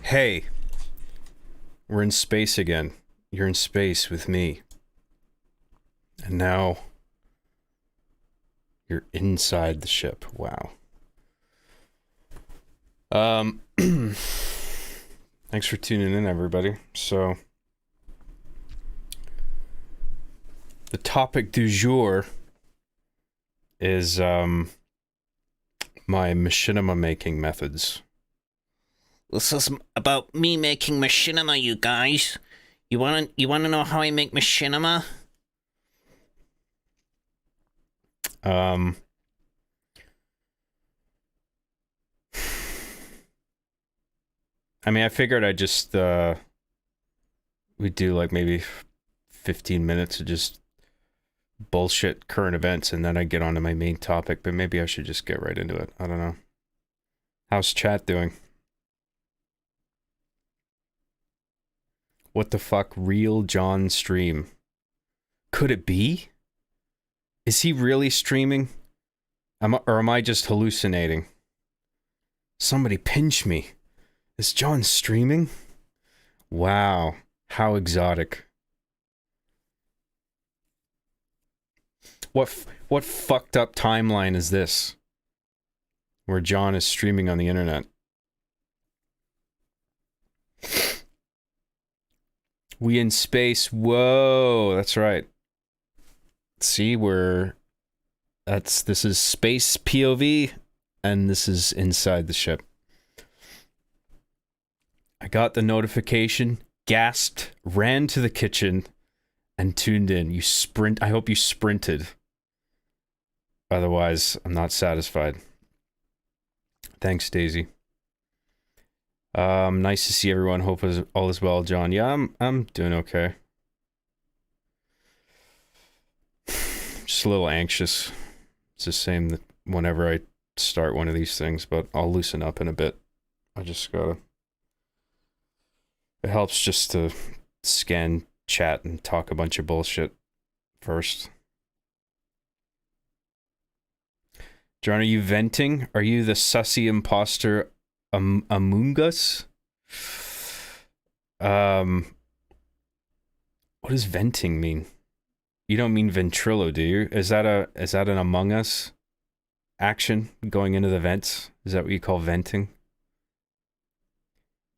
Hey, we're in space again. You're in space with me. And now you're inside the ship. Wow. Thanks for tuning in, everybody. So, the topic du jour is my machinima making methods. This is about me making machinima, you guys. You wanna know how I make machinima? I mean, I figured I'd just, we'd do like maybe 15 minutes of just bullshit current events and then I'd get onto my main topic, but maybe I should just get right into it. I don't know. How's chat doing? What the fuck? Real John stream. Could it be? Is he really streaming? Or am I just hallucinating? Somebody pinch me. Is John streaming? Wow. How exotic. What fucked up timeline is this? Where John is streaming on the internet. We in space. Whoa, that's right. See, this is space POV, and this is inside the ship. I got the notification, gasped, ran to the kitchen, and tuned in. I hope you sprinted. Otherwise, I'm not satisfied. Thanks, Daisy. Nice to see everyone. Hope all is well, John. Yeah, I'm doing okay. Just a little anxious. It's the same that whenever I start one of these things, but I'll loosen up in a bit. I just gotta... It helps just to scan chat and talk a bunch of bullshit first. John, are you venting? Are you the sussy imposter among us? What does venting mean? You don't mean ventrilo, do you? Is that an Among Us action going into the vents? Is that what you call venting?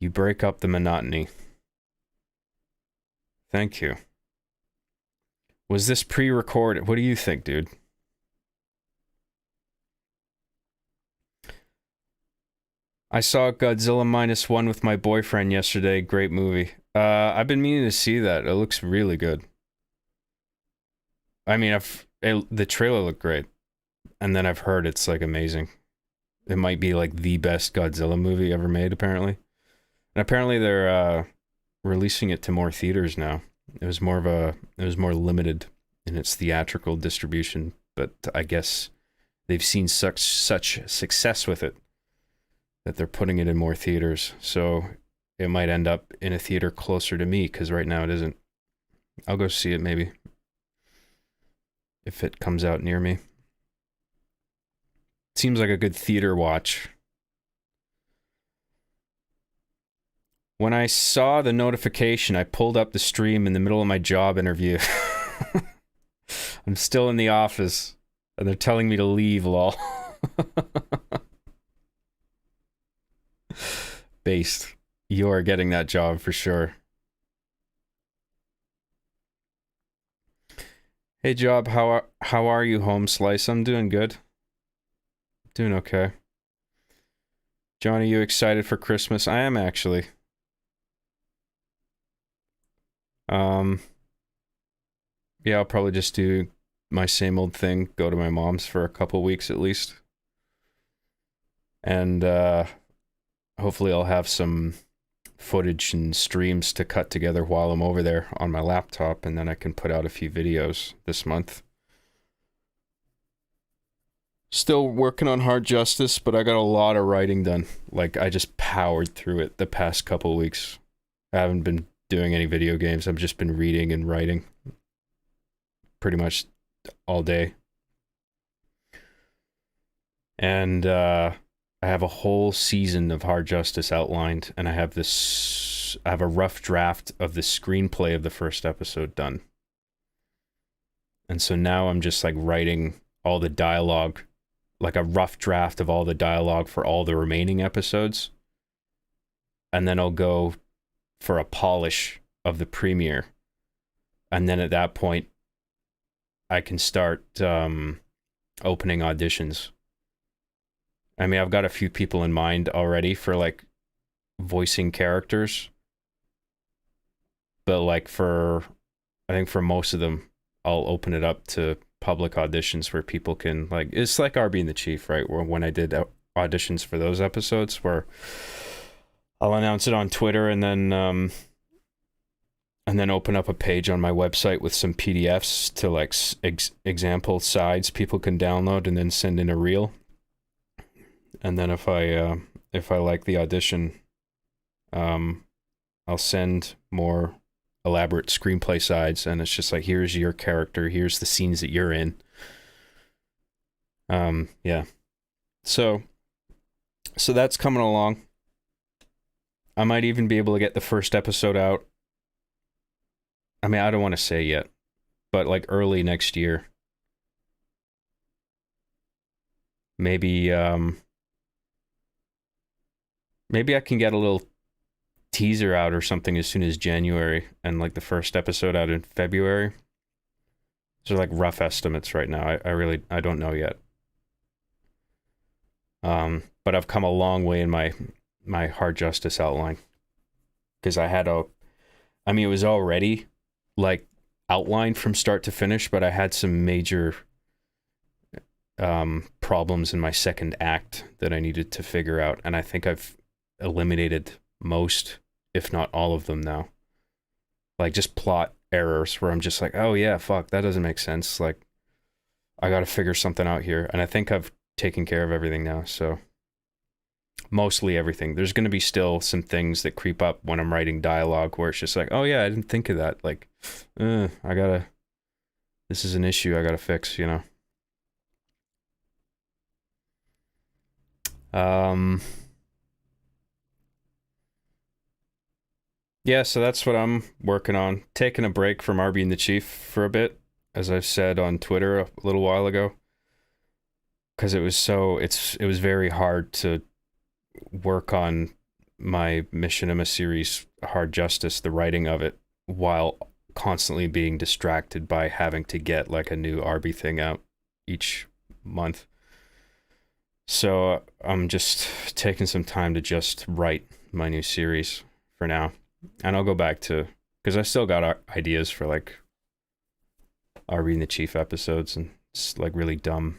You break up the monotony. Thank you. Was this pre-recorded? What do you think, dude? I saw Godzilla -1 with my boyfriend yesterday. Great movie. I've been meaning to see that. It looks really good. I mean, the trailer looked great. And then I've heard it's like amazing. It might be like the best Godzilla movie ever made, apparently. And apparently they're releasing it to more theaters now. It was more limited in its theatrical distribution, but I guess they've seen such success with it that they're putting it in more theaters. So it might end up in a theater closer to me, because right now it isn't. I'll go see it maybe, if it comes out near me. Seems like a good theater watch. When I saw the notification, I pulled up the stream in the middle of my job interview. I'm still in the office, and they're telling me to leave, lol. Based. You are getting that job for sure. Hey, Job, how are you, Home Slice? I'm doing good. Doing okay. John, are you excited for Christmas? I am, actually. Yeah, I'll probably just do my same old thing, go to my mom's for a couple weeks at least. And hopefully I'll have some footage and streams to cut together while I'm over there on my laptop, and then I can put out a few videos this month. Still working on Hard Justice, but I got a lot of writing done. Like, I just powered through it the past couple weeks. I haven't been doing any video games. I've just been reading and writing pretty much all day. And I have a whole season of Hard Justice outlined, and I have a rough draft of the screenplay of the first episode done. And so now I'm just like writing all the dialogue, like a rough draft of all the dialogue for all the remaining episodes. And then I'll go for a polish of the premiere. And then at that point, I can start opening auditions. I mean, I've got a few people in mind already for like voicing characters. But like I think for most of them, I'll open it up to public auditions where people can like, it's like R being the Chief, right? Where when I did auditions for those episodes where I'll announce it on Twitter and then open up a page on my website with some PDFs to like example sides people can download and then send in a reel. And then if I like the audition, I'll send more elaborate screenplay sides, and it's just like, here's your character, here's the scenes that you're in. Yeah. So that's coming along. I might even be able to get the first episode out. I mean, I don't want to say yet, but like early next year. Maybe maybe I can get a little teaser out or something as soon as January, and like the first episode out in February. Those are like rough estimates right now. I don't know yet. But I've come a long way in my Hard Justice outline, because I mean, it was already like outlined from start to finish, but I had some major problems in my second act that I needed to figure out, and I think I've eliminated most, if not all of them now. Like just plot errors where I'm just like, oh yeah, fuck, that doesn't make sense. Like, I got to figure something out here, and I think I've taken care of everything now. So mostly everything. There's going to be still some things that creep up when I'm writing dialogue where it's just like, oh yeah, I didn't think of that. Like, this is an issue I gotta fix, you know. Yeah, so that's what I'm working on. Taking a break from RB and the Chief for a bit, as I've said on Twitter a little while ago, because it was very hard to work on my Machinima series, Hard Justice, the writing of it, while constantly being distracted by having to get like a new RB thing out each month. So I'm just taking some time to just write my new series for now. And I'll go back to, because I still got ideas for like RB and the Chief episodes, and it's like really dumb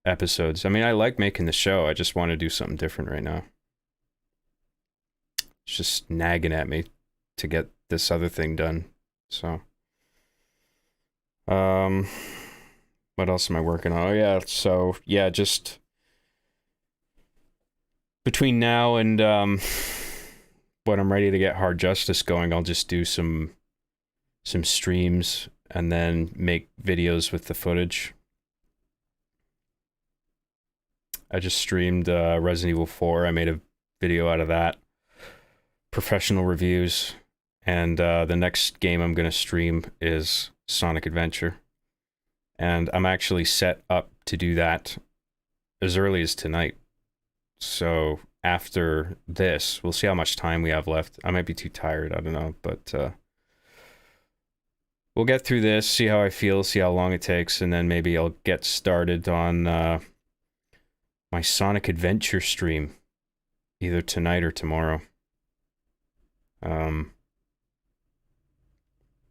episodes. I mean, I like making the show. I just want to do something different right now. It's just nagging at me to get this other thing done. So, what else am I working on? Oh yeah, so yeah, just between now and when I'm ready to get Hard Justice going, I'll just do some streams and then make videos with the footage. I just streamed Resident Evil 4. I made a video out of that. Professional reviews. And the next game I'm going to stream is Sonic Adventure. And I'm actually set up to do that as early as tonight. So after this, we'll see how much time we have left. I might be too tired, I don't know. But we'll get through this, see how I feel, see how long it takes. And then maybe I'll get started on my Sonic Adventure stream either tonight or tomorrow.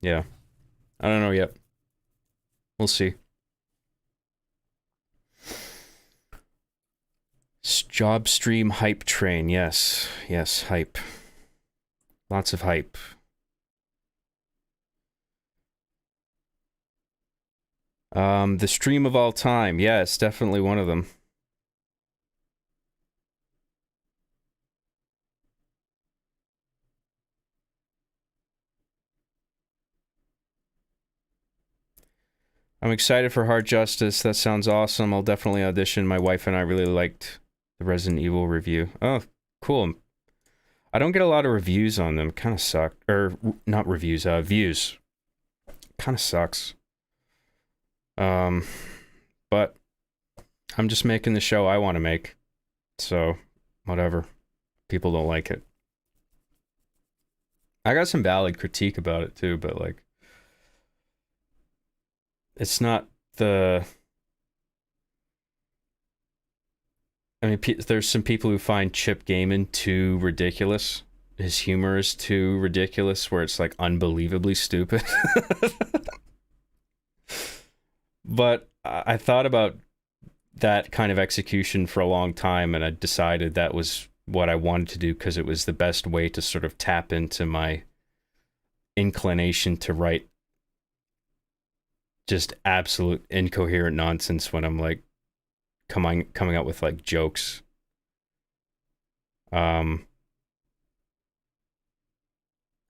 Yeah. I don't know yet. We'll see. Job stream hype train. Yes. Yes, hype. Lots of hype. The stream of all time. Yeah, it's definitely one of them. I'm excited for Hard Justice. That sounds awesome. I'll definitely audition. My wife and I really liked the Resident Evil review. Oh, cool. I don't get a lot of reviews on them. Kind of suck. Or, not reviews, views. Kind of sucks. But I'm just making the show I want to make. So, whatever. People don't like it. I got some valid critique about it too, but like, it's not the... I mean, there's some people who find Chip Gaiman too ridiculous. His humor is too ridiculous, where it's like unbelievably stupid. But I thought about that kind of execution for a long time, and I decided that was what I wanted to do because it was the best way to sort of tap into my inclination to write just absolute incoherent nonsense when I'm like coming up with like jokes. I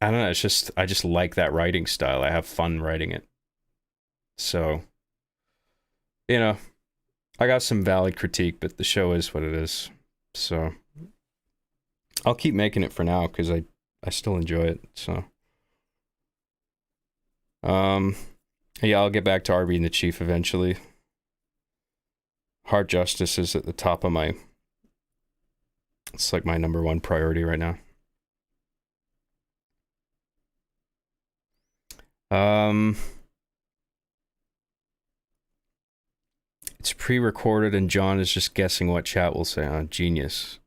don't know, it's just I just like that writing style. I have fun writing it. So, you know, I got some valid critique, but the show is what it is. So I'll keep making it for now because I still enjoy it. So yeah, I'll get back to RB and the Chief eventually. Hard Justice is at the top of my... It's like my number one priority right now. It's pre-recorded and John is just guessing what chat will say. Oh, genius.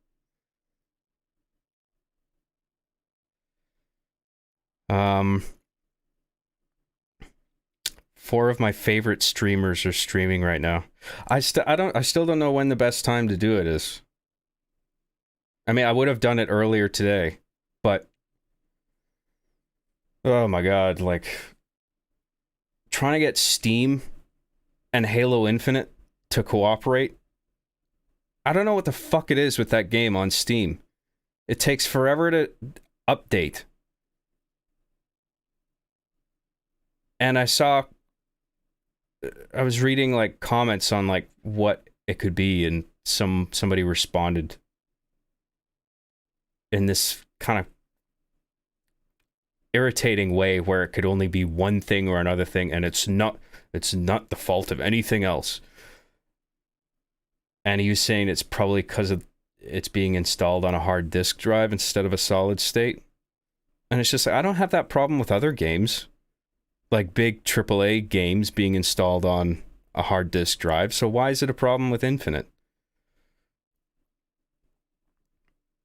Four of my favorite streamers are streaming right now. I still don't know when the best time to do it is. I mean, I would have done it earlier today, but oh my god, like trying to get Steam and Halo Infinite to cooperate. I don't know what the fuck it is with that game on Steam. It takes forever to update. And I was reading like comments on like what it could be, and somebody responded in this kind of irritating way where it could only be one thing or another thing, and it's not the fault of anything else. And he was saying it's probably because of it's being installed on a hard disk drive instead of a solid state. And it's just like, I don't have that problem with other games, like big AAA games being installed on a hard disk drive. So why is it a problem with Infinite?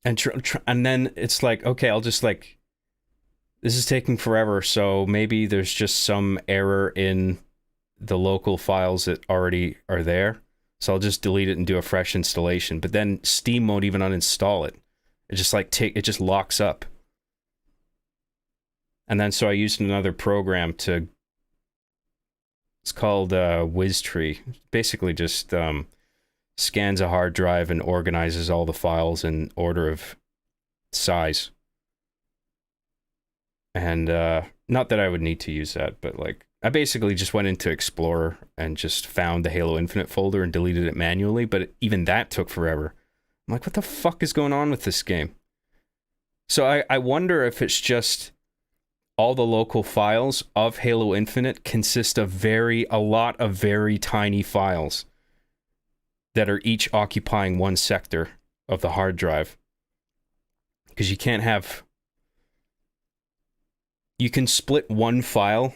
And then it's like, okay, I'll just like, this is taking forever, so maybe there's just some error in the local files that already are there. So I'll just delete it and do a fresh installation. But then Steam won't even uninstall it. It just like it just locks up. And then so I used another program to... It's called WizTree. Basically just scans a hard drive and organizes all the files in order of size. And not that I would need to use that, but like I basically just went into Explorer and just found the Halo Infinite folder and deleted it manually, but even that took forever. I'm like, what the fuck is going on with this game? So I wonder if it's just all the local files of Halo Infinite consist of a lot of very tiny files that are each occupying one sector of the hard drive. Because you can't have... You can split one file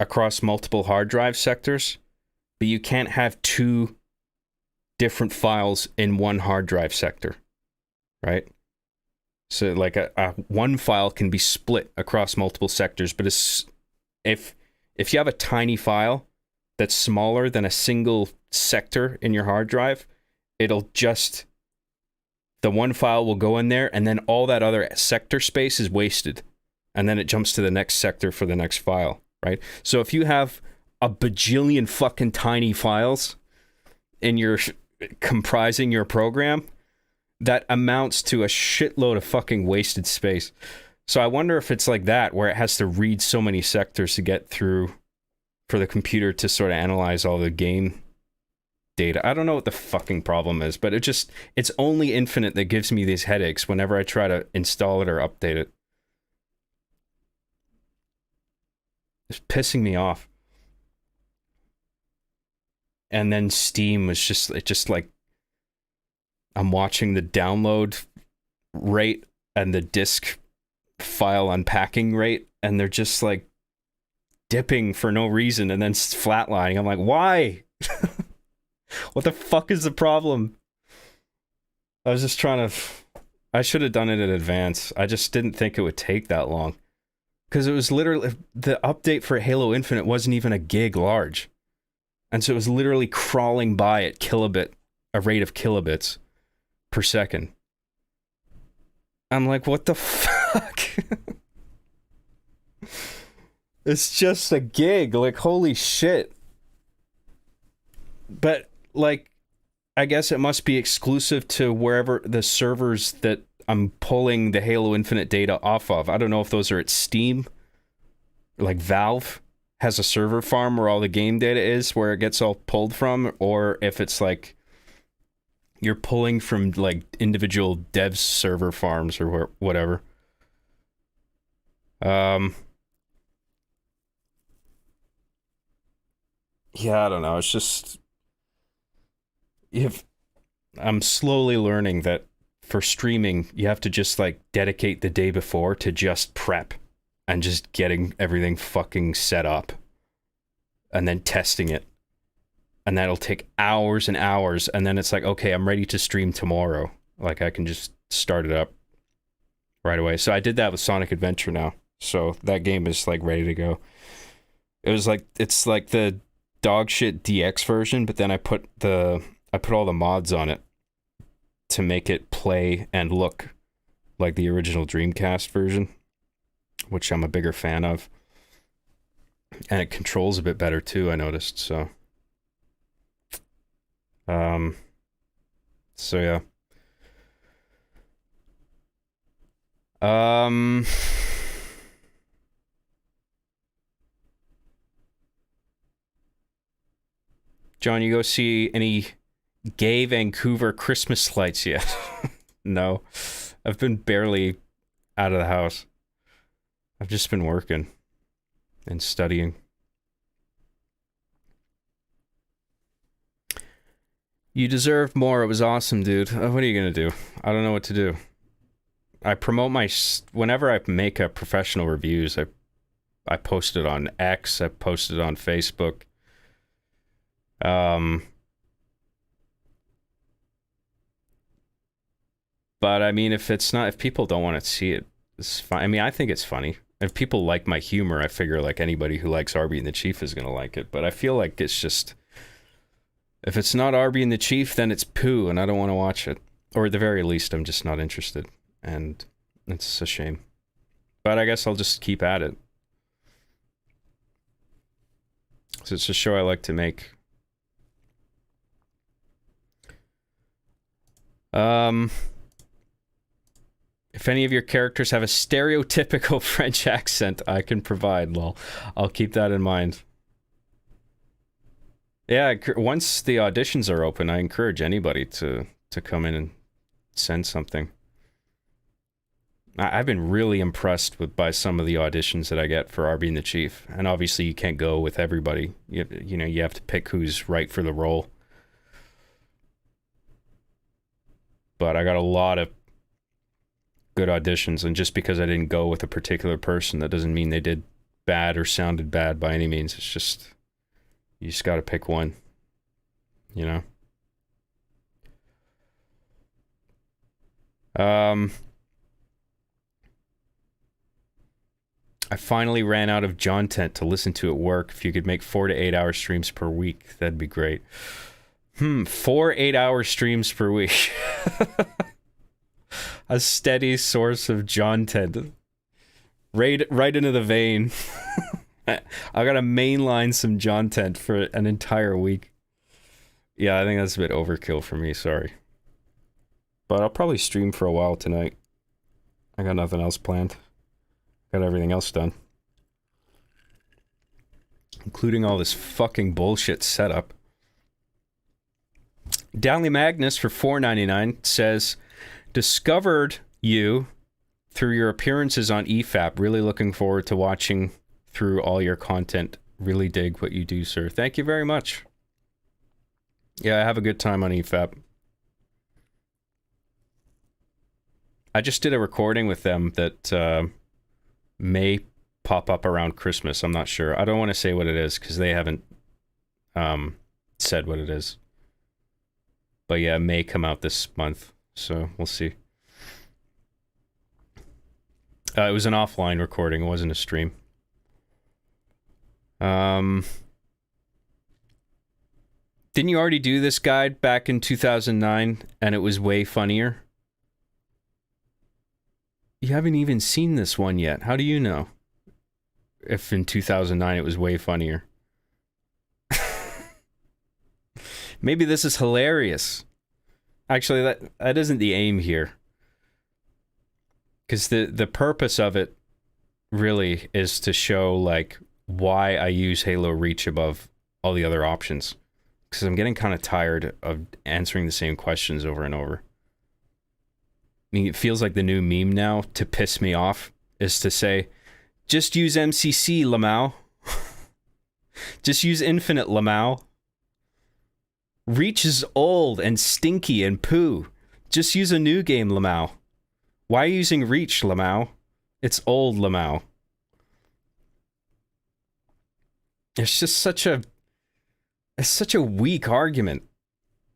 across multiple hard drive sectors, but you can't have two different files in one hard drive sector, right? So like a one file can be split across multiple sectors, but if you have a tiny file that's smaller than a single sector in your hard drive, the one file will go in there, and then all that other sector space is wasted. And then it jumps to the next sector for the next file, right? So if you have a bajillion fucking tiny files comprising your program, that amounts to a shitload of fucking wasted space. So I wonder if it's like that, where it has to read so many sectors to get through for the computer to sort of analyze all the game data. I don't know what the fucking problem is, but it's only Infinite that gives me these headaches whenever I try to install it or update it. It's pissing me off. And then Steam was just like, I'm watching the download rate and the disk file unpacking rate, and they're just like dipping for no reason and then flatlining. I'm like, why? What the fuck is the problem? I was just trying to... I should have done it in advance. I just didn't think it would take that long. Because it was literally... The update for Halo Infinite wasn't even a gig large. And so it was literally crawling by at a rate of kilobits per second. I'm like, what the fuck? It's just a gig. Like, holy shit. But, like, I guess it must be exclusive to wherever the servers that I'm pulling the Halo Infinite data off of. I don't know if those are at Steam. Like, Valve has a server farm where all the game data is, where it gets all pulled from, or if it's, like, you're pulling from, like, individual dev server farms or whatever. Yeah, I don't know. It's just... I'm slowly learning that for streaming, you have to just, like, dedicate the day before to just prep and just getting everything fucking set up and then testing it. And that'll take hours and hours, and then it's like, okay, I'm ready to stream tomorrow. Like, I can just start it up right away. So I did that with Sonic Adventure now. So that game is, like, ready to go. It's like the dog shit DX version, but then I put all the mods on it to make it play and look like the original Dreamcast version, which I'm a bigger fan of. And it controls a bit better too, I noticed, so... So yeah. John, you go see any gay Vancouver Christmas lights yet? No. I've been barely out of the house. I've just been working and studying. You deserved more. It was awesome, dude. What are you gonna do? I don't know what to do. I promote whenever I make a professional reviews, I post it on X, I post it on Facebook. But I mean, if people don't want to see it, it's fine. I mean, I think it's funny. If people like my humor, I figure like anybody who likes Arby and the Chief is gonna like it. But I feel like it's just, if it's not Arby and the Chief, then it's poo, and I don't want to watch it. Or at the very least, I'm just not interested, and it's a shame. But I guess I'll just keep at it. So it's a show I like to make. If any of your characters have a stereotypical French accent, I can provide. Lol. I'll keep that in mind. Yeah, once the auditions are open, I encourage anybody to come in and send something. I've been really impressed by some of the auditions that I get for Arby and the Chief. And obviously you can't go with everybody. You know, you have to pick who's right for the role. But I got a lot of good auditions, and just because I didn't go with a particular person, that doesn't mean they did bad or sounded bad by any means. It's just, you just gotta pick one, you know? I finally ran out of John Tent to listen to at work. If you could make 4 to 8 hour streams per week, that'd be great. 4 8-hour streams per week. A steady source of John Tent. Right into the vein. I gotta mainline some John Tent for an entire week. Yeah, I think that's a bit overkill for me, sorry. But I'll probably stream for a while tonight. I got nothing else planned. Got everything else done. including all this fucking bullshit setup. Downley Magnus for $4.99 says, discovered you through your appearances on EFAP. Really looking forward to watching through all your content. Really dig what you do, sir. Thank you very much. Yeah, I have a good time on EFAP. I just did a recording with them that may pop up around Christmas. I'm not sure. I don't want to say what it is because they haven't said what it is. But yeah, it may come out this month. So we'll see. It was an offline recording. It wasn't a stream. Didn't you already do this guide back in 2009 and it was way funnier? You haven't even seen this one yet. How do you know if in 2009 it was way funnier? Maybe this is hilarious. Actually, that isn't the aim here. Because the purpose of it really is to show like why I use Halo Reach above all the other options. Because I'm getting kind of tired of answering the same questions over and over. I mean, it feels like the new meme now to piss me off is to say, just use MCC, Lamau. Just use Infinite, Lamau. Reach is old and stinky and poo. Just use a new game, Lamau. Why are you using Reach, Lamau? It's old, Lamau. It's just such a weak argument.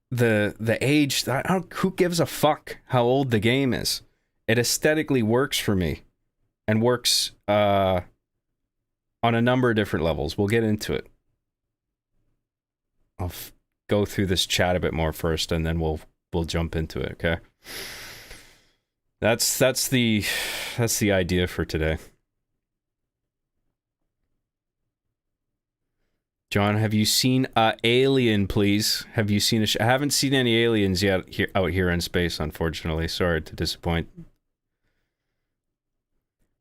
The age, who gives a fuck how old the game is? It aesthetically works for me and works on a number of different levels. We'll get into it. I'll go through this chat a bit more first and then we'll jump into it, okay? That's the idea for today. John, have you seen Alien, please? Have you seen I haven't seen any aliens yet out here in space, unfortunately. Sorry to disappoint.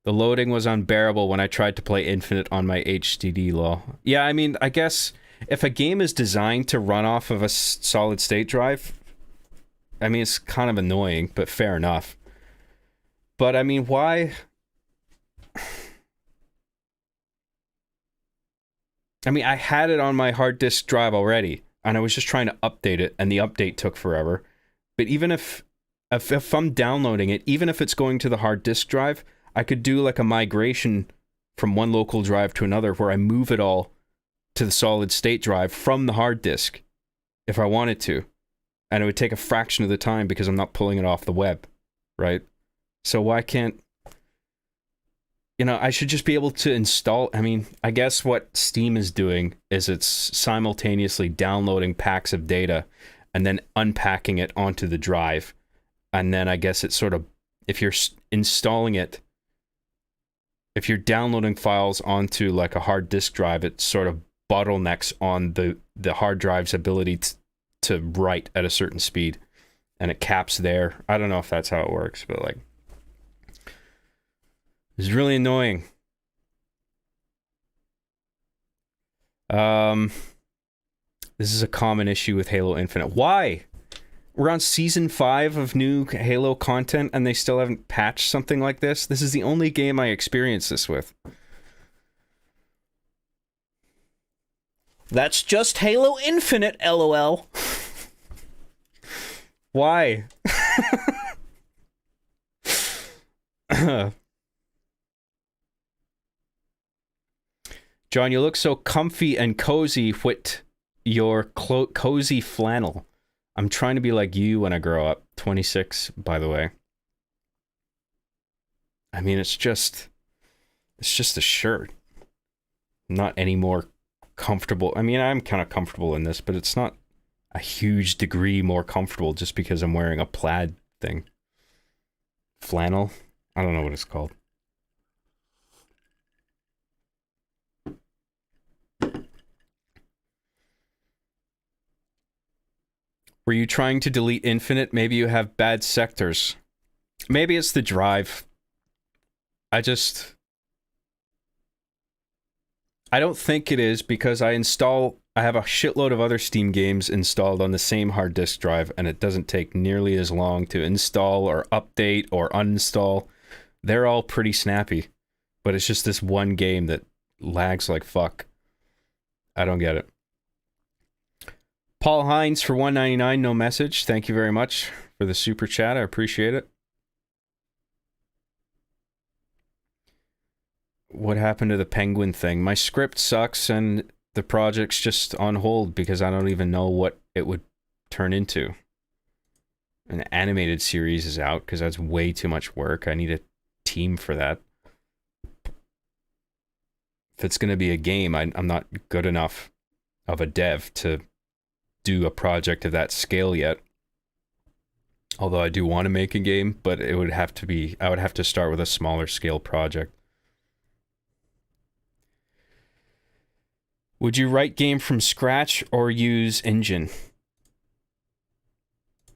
The loading was unbearable when I tried to play Infinite on my HDD, lol. Yeah, I mean, I guess if a game is designed to run off of a solid state drive, I mean, it's kind of annoying, but fair enough. But I mean, why? I mean, I had it on my hard disk drive already, and I was just trying to update it, and the update took forever. But even if I'm downloading it, even if it's going to the hard disk drive, I could do like a migration from one local drive to another where I move it all to the solid state drive from the hard disk if I wanted to. And it would take a fraction of the time because I'm not pulling it off the web, right? So why can't... You know, I should just be able to install... I mean, I guess what Steam is doing is it's simultaneously downloading packs of data and then unpacking it onto the drive. And then I guess it's sort of... If you're installing it... If you're downloading files onto like a hard disk drive, it sort of bottlenecks on the hard drive's ability to write at a certain speed. And it caps there. I don't know if that's how it works, but like... It's really annoying. This is a common issue with Halo Infinite. Why? We're on Season 5 of new Halo content and they still haven't patched something like this? This is the only game I experienced this with. That's just Halo Infinite, LOL. Why? John, you look so comfy and cozy with your cozy flannel. I'm trying to be like you when I grow up. 26, by the way. I mean, it's just a shirt. Not any more comfortable. I mean, I'm kind of comfortable in this, but it's not a huge degree more comfortable just because I'm wearing a plaid thing. Flannel? I don't know what it's called. Were you trying to delete Infinite? Maybe you have bad sectors. Maybe it's the drive. I don't think it is because I have a shitload of other Steam games installed on the same hard disk drive, and it doesn't take nearly as long to install or update or uninstall. They're all pretty snappy, but it's just this one game that lags like fuck. I don't get it. Paul Hines for $1.99, no message. Thank you very much for the super chat. I appreciate it. What happened to the penguin thing? My script sucks and the project's just on hold because I don't even know what it would turn into. An animated series is out because that's way too much work. I need a team for that. If it's going to be a game, I'm not good enough of a dev to do a project of that scale yet. Although I do want to make a game, but it would have to be, I would have to start with a smaller scale project. Would you write game from scratch or use engine?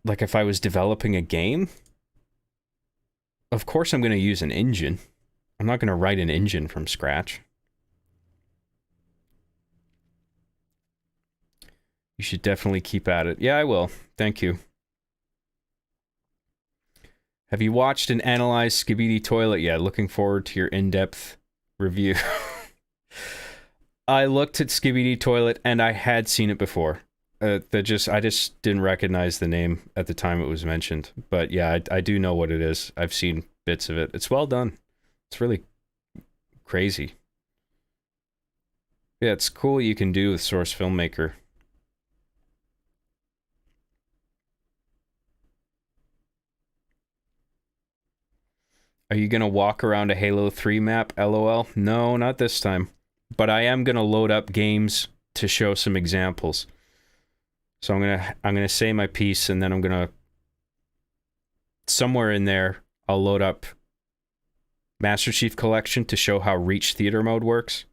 Like if I was developing a game? Of course I'm going to use an engine. I'm not going to write an engine from scratch. You should definitely keep at it. Yeah, I will. Thank you. Have you watched and analyzed Skibidi Toilet yet? Looking forward to your in-depth review. I looked at Skibidi Toilet and I had seen it before. I just didn't recognize the name at the time it was mentioned. But yeah, I do know what it is. I've seen bits of it. It's well done. It's really crazy. Yeah, it's cool what you can do with Source Filmmaker. Are you going to walk around a Halo 3 map, LOL? No, not this time. But I am going to load up games to show some examples. So I'm going to say my piece and then I'm going to somewhere in there I'll load up Master Chief Collection to show how Reach theater mode works,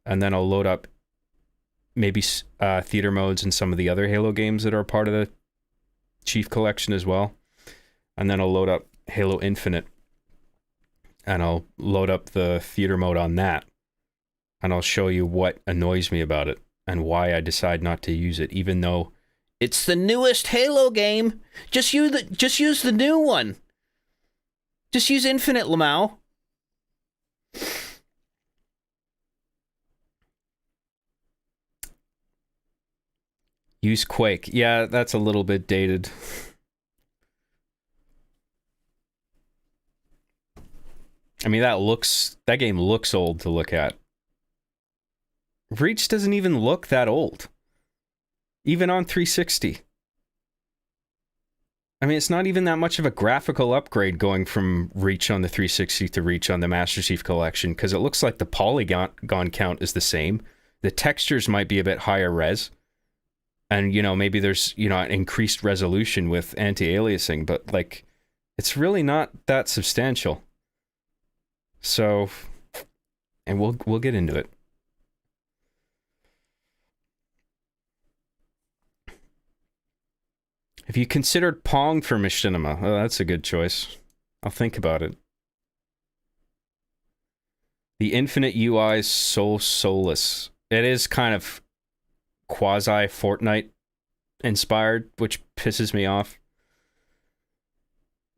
and then I'll load up maybe theater modes in some of the other Halo games that are part of the Chief Collection as well. And then I'll load up Halo Infinite. And I'll load up the theater mode on that. And I'll show you what annoys me about it and why I decide not to use it, even though it's the newest Halo game. Just use the new one. Just use Infinite, Lamau. Use Quake. Yeah, that's a little bit dated. I mean, that game looks old to look at. Reach doesn't even look that old. Even on 360. I mean, it's not even that much of a graphical upgrade going from Reach on the 360 to Reach on the Master Chief Collection, because it looks like the polygon count is the same. The textures might be a bit higher res. And, you know, maybe there's, you know, an increased resolution with anti-aliasing, but, like, it's really not that substantial. So, and we'll get into it. Have you considered Pong for Machinima? Oh, that's a good choice. I'll think about it. The Infinite UI is so soulless. It is kind of quasi Fortnite inspired, which pisses me off.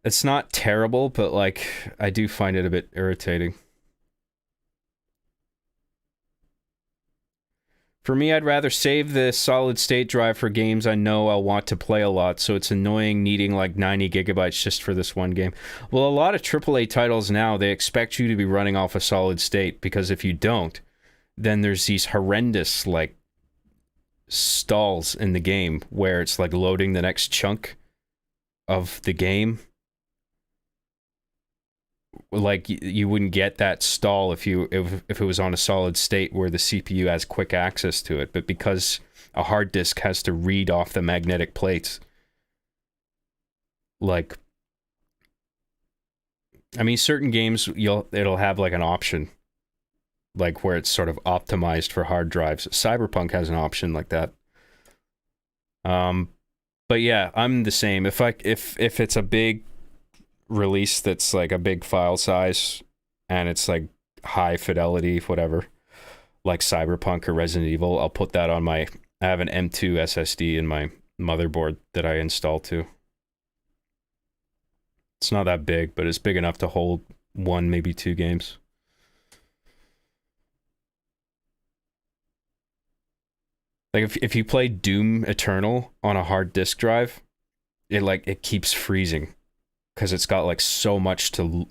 It's not terrible, but, like, I do find it a bit irritating. For me, I'd rather save the solid state drive for games I know I'll want to play a lot, so it's annoying needing like 90 gigabytes just for this one game. Well, a lot of AAA titles now, they expect you to be running off a solid state, because if you don't, then there's these horrendous, like, stalls in the game where it's like loading the next chunk of the game. Like, you wouldn't get that stall if it was on a solid state where the CPU has quick access to it, but because a hard disk has to read off the magnetic plates, like, I mean, certain games it'll have like an option, like where it's sort of optimized for hard drives. Cyberpunk has an option like that. But yeah, I'm the same. If it's a big release that's like a big file size and it's like high fidelity, whatever, like Cyberpunk or Resident Evil, I'll put that on my. I have an M2 SSD in my motherboard that I install to. It's not that big, but it's big enough to hold one, maybe two games. Like if you play Doom Eternal on a hard disk drive, it keeps freezing because it's got like so much to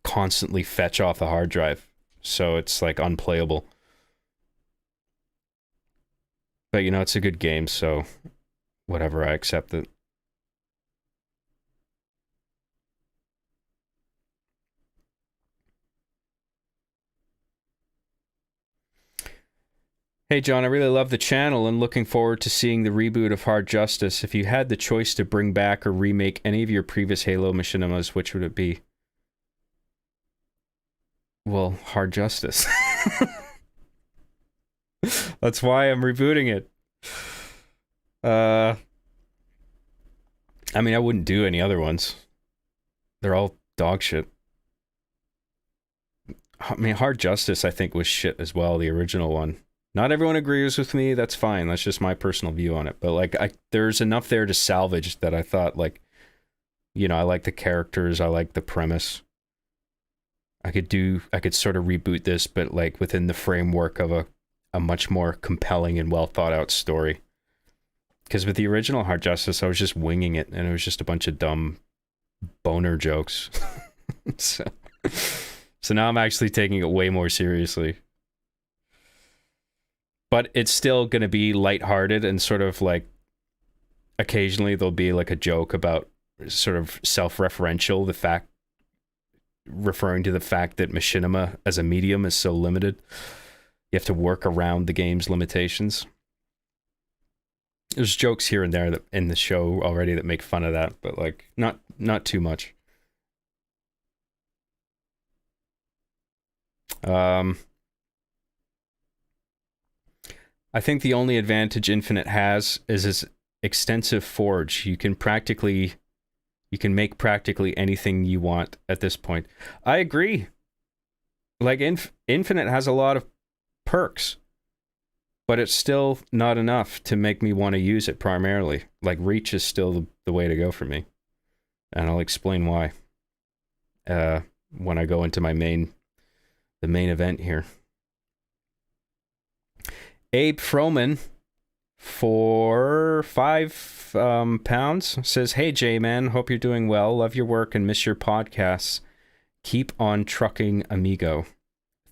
constantly fetch off the hard drive, so it's like unplayable. But you know, it's a good game, so whatever, I accept it. Hey John, I really love the channel and looking forward to seeing the reboot of Hard Justice. If you had the choice to bring back or remake any of your previous Halo machinimas, which would it be? Well, Hard Justice. That's why I'm rebooting it. I mean, I wouldn't do any other ones. They're all dog shit. I mean, Hard Justice, I think, was shit as well, the original one. Not everyone agrees with me, that's fine. That's just my personal view on it. But, like, there's enough there to salvage that I thought, like, you know, I like the characters, I like the premise. I could sort of reboot this, but, like, within the framework of a much more compelling and well thought out story. Because with the original Hard Justice, I was just winging it, and it was just a bunch of dumb boner jokes. So now I'm actually taking it way more seriously. But it's still going to be lighthearted and sort of like occasionally there'll be like a joke about sort of self-referential, referring to the fact that machinima as a medium is so limited. You have to work around the game's limitations. There's jokes here and there that in the show already that make fun of that, but like not too much. I think the only advantage Infinite has is its extensive forge. You can make practically anything you want at this point. I agree. Like Infinite has a lot of perks, but it's still not enough to make me want to use it primarily. Like Reach is still the way to go for me. And I'll explain why when I go into the main event here. Abe Froman for £5 says, "Hey J-Man, hope you're doing well. Love your work and miss your podcasts. Keep on trucking, amigo."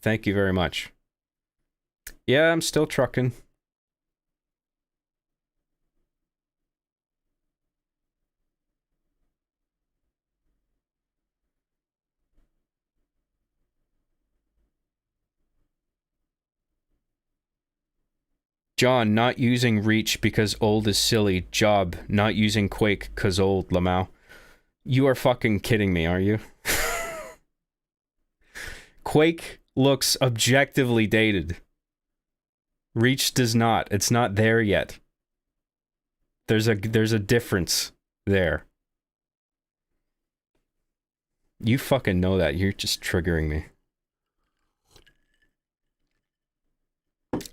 Thank you very much. Yeah, I'm still trucking. John, not using Reach because old is silly. Job, not using Quake because old, Lamau. You are fucking kidding me, are you? Quake looks objectively dated. Reach does not. It's not there yet. There's a difference there. You fucking know that. You're just triggering me.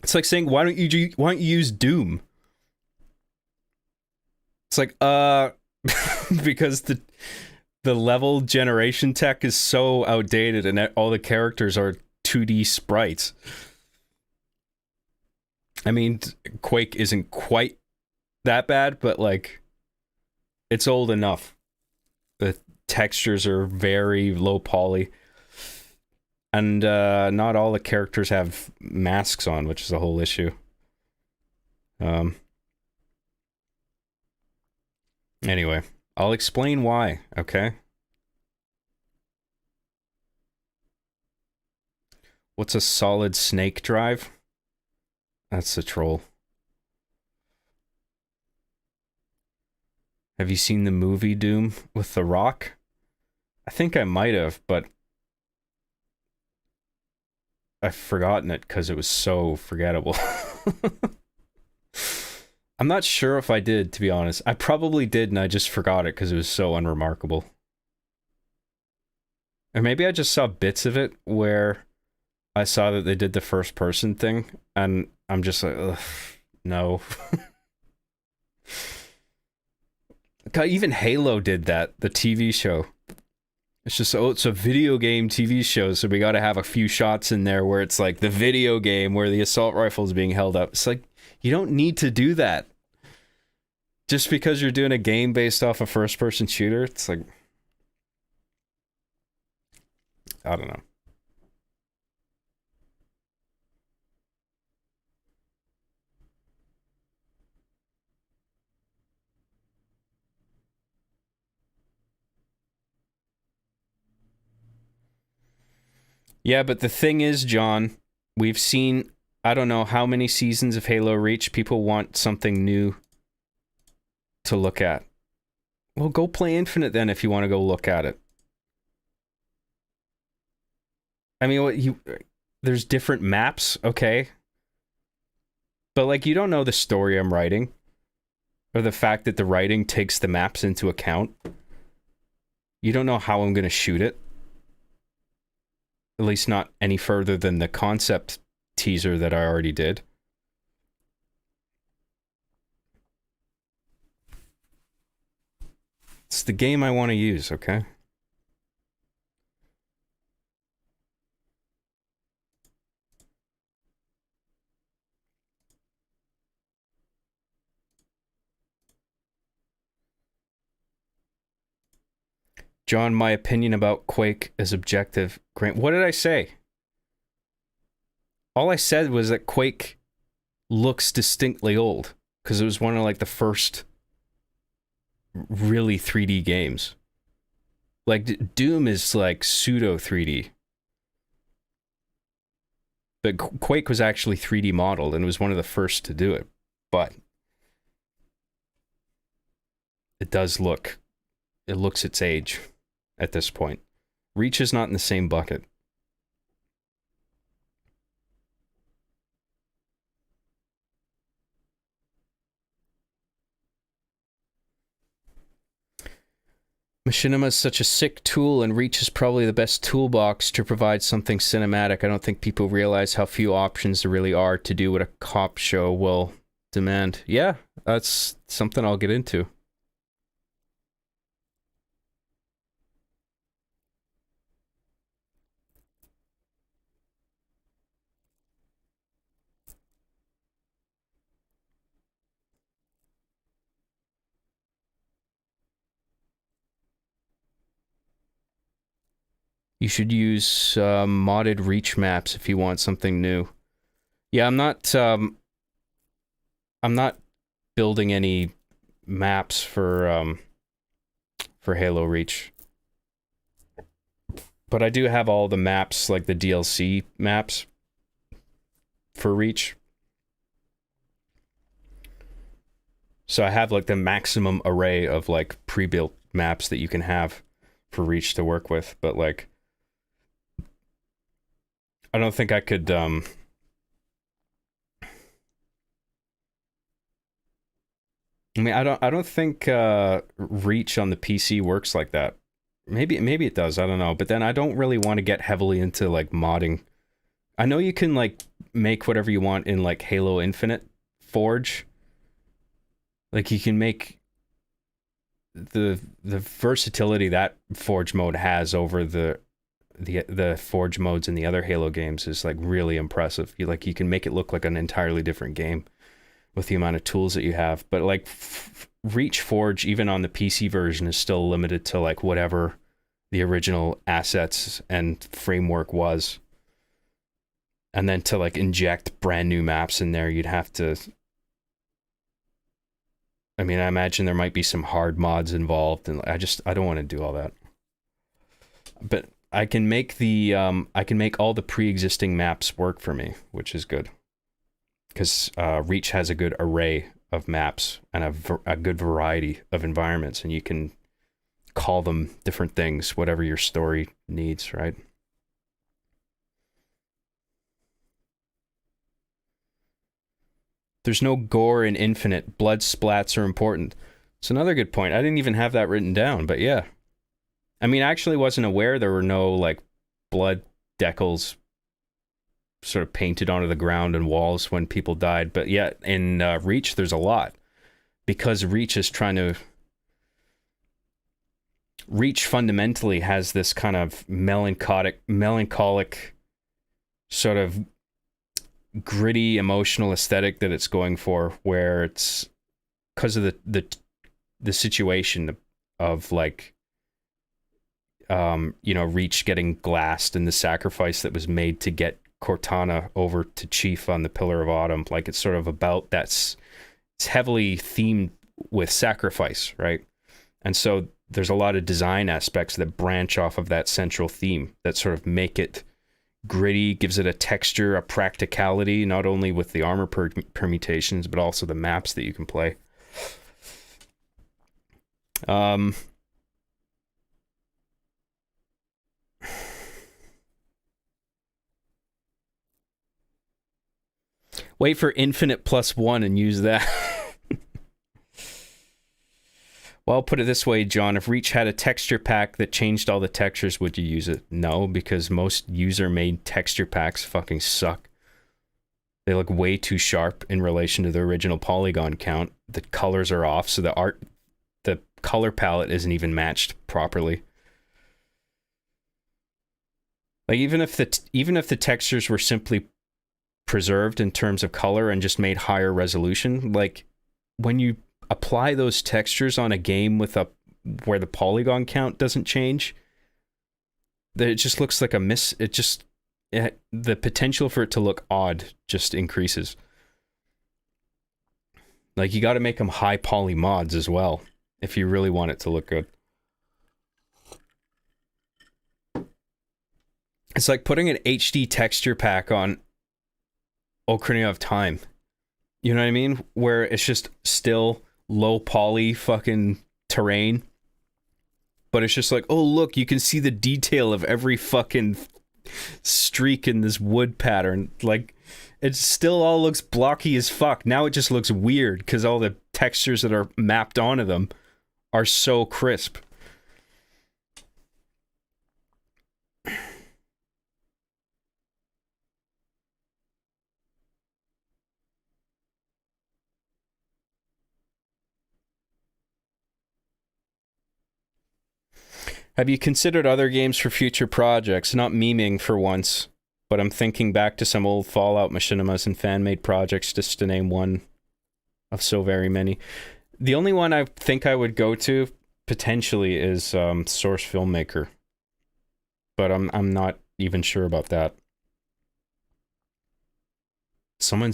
It's like saying, why don't you use Doom? It's like, because the level generation tech is so outdated and all the characters are 2D sprites. I mean, Quake isn't quite that bad, but like, it's old enough. The textures are very low poly. And not all the characters have masks on, which is a whole issue. Anyway, I'll explain why, okay? What's a solid snake drive? That's a troll. Have you seen the movie Doom with The Rock? I think I might have, but I've forgotten it because it was so forgettable. I'm not sure if I did, to be honest. I probably did, and I just forgot it because it was so unremarkable. Or maybe I just saw bits of it where I saw that they did the first person thing, and I'm just like, ugh, no. Even Halo did that, the TV show. It's just, oh, it's a video game TV show, so we got to have a few shots in there where it's like the video game where the assault rifle is being held up. It's like, you don't need to do that. Just because you're doing a game based off a first-person shooter, it's like, I don't know. Yeah, but the thing is, John, we've seen, I don't know how many seasons of Halo Reach. People want something new to look at. Well, go play Infinite then if you want to go look at it. I mean, there's different maps, okay? But, like, you don't know the story I'm writing, or the fact that the writing takes the maps into account. You don't know how I'm going to shoot it. At least not any further than the concept teaser that I already did. It's the game I want to use, okay? John, my opinion about Quake is objective. Grant, what did I say? All I said was that Quake looks distinctly old because it was one of like the first really 3D games. Like Doom is like pseudo 3D. But Quake was actually 3D modeled and it was one of the first to do it. But it looks its age at this point. Reach is not in the same bucket. Machinima is such a sick tool, and Reach is probably the best toolbox to provide something cinematic. I don't think people realize how few options there really are to do what a cop show will demand. Yeah, that's something I'll get into. You should use modded Reach maps if you want something new. Yeah, I'm not building any maps for Halo Reach. But I do have all the maps, like the DLC maps for Reach. So I have like the maximum array of like pre-built maps that you can have for Reach to work with, but like I don't think I could I mean I don't think Reach on the PC works like that. Maybe it does, I don't know, but then I don't really want to get heavily into like modding. I know you can like make whatever you want in like Halo Infinite Forge. Like you can make the versatility that Forge mode has over the Forge modes in the other Halo games is like really impressive. You can make it look like an entirely different game with the amount of tools that you have. But like Reach Forge, even on the PC version, is still limited to like whatever the original assets and framework was. And then to like inject brand new maps in there, you'd have to. I mean, I imagine there might be some hard mods involved, and I don't want to do all that. But I can make all the pre-existing maps work for me, which is good. Because Reach has a good array of maps and a good variety of environments, and you can call them different things, whatever your story needs, right? There's no gore in Infinite. Blood splats are important. It's another good point. I didn't even have that written down, but yeah. I mean, I actually wasn't aware there were no, like, blood decals sort of painted onto the ground and walls when people died. But yet in Reach, there's a lot, because Reach is trying to. Reach fundamentally has this kind of melancholic, sort of gritty, emotional aesthetic that it's going for, where it's because of the situation of like, Reach getting glassed and the sacrifice that was made to get Cortana over to Chief on the Pillar of Autumn. Like, it's sort of about it's heavily themed with sacrifice, right? And so there's a lot of design aspects that branch off of that central theme that sort of make it gritty, gives it a texture, a practicality, not only with the armor permutations, but also the maps that you can play. Wait for Infinite +1 and use that. Well, I'll put it this way, John. If Reach had a texture pack that changed all the textures, would you use it? No, because most user-made texture packs fucking suck. They look way too sharp in relation to the original polygon count. The colors are off, so the color palette isn't even matched properly. Like, even if the textures were simply preserved in terms of color and just made higher resolution, like when you apply those textures on a game where the polygon count doesn't change, it just looks like the potential for it to look odd just increases. Like, you got to make them high poly mods as well if you really want it to look good. It's like putting an HD texture pack on Ocarina of Time. You know what I mean? Where it's just still low poly fucking terrain, but it's just like, oh look, you can see the detail of every fucking streak in this wood pattern. Like, it still all looks blocky as fuck. Now it just looks weird because all the textures that are mapped onto them are so crisp. Have you considered other games for future projects? Not memeing for once, but I'm thinking back to some old Fallout Machinimas and fan-made projects, just to name one of so very many. The only one I think I would go to, potentially, is Source Filmmaker. But I'm not even sure about that. Someone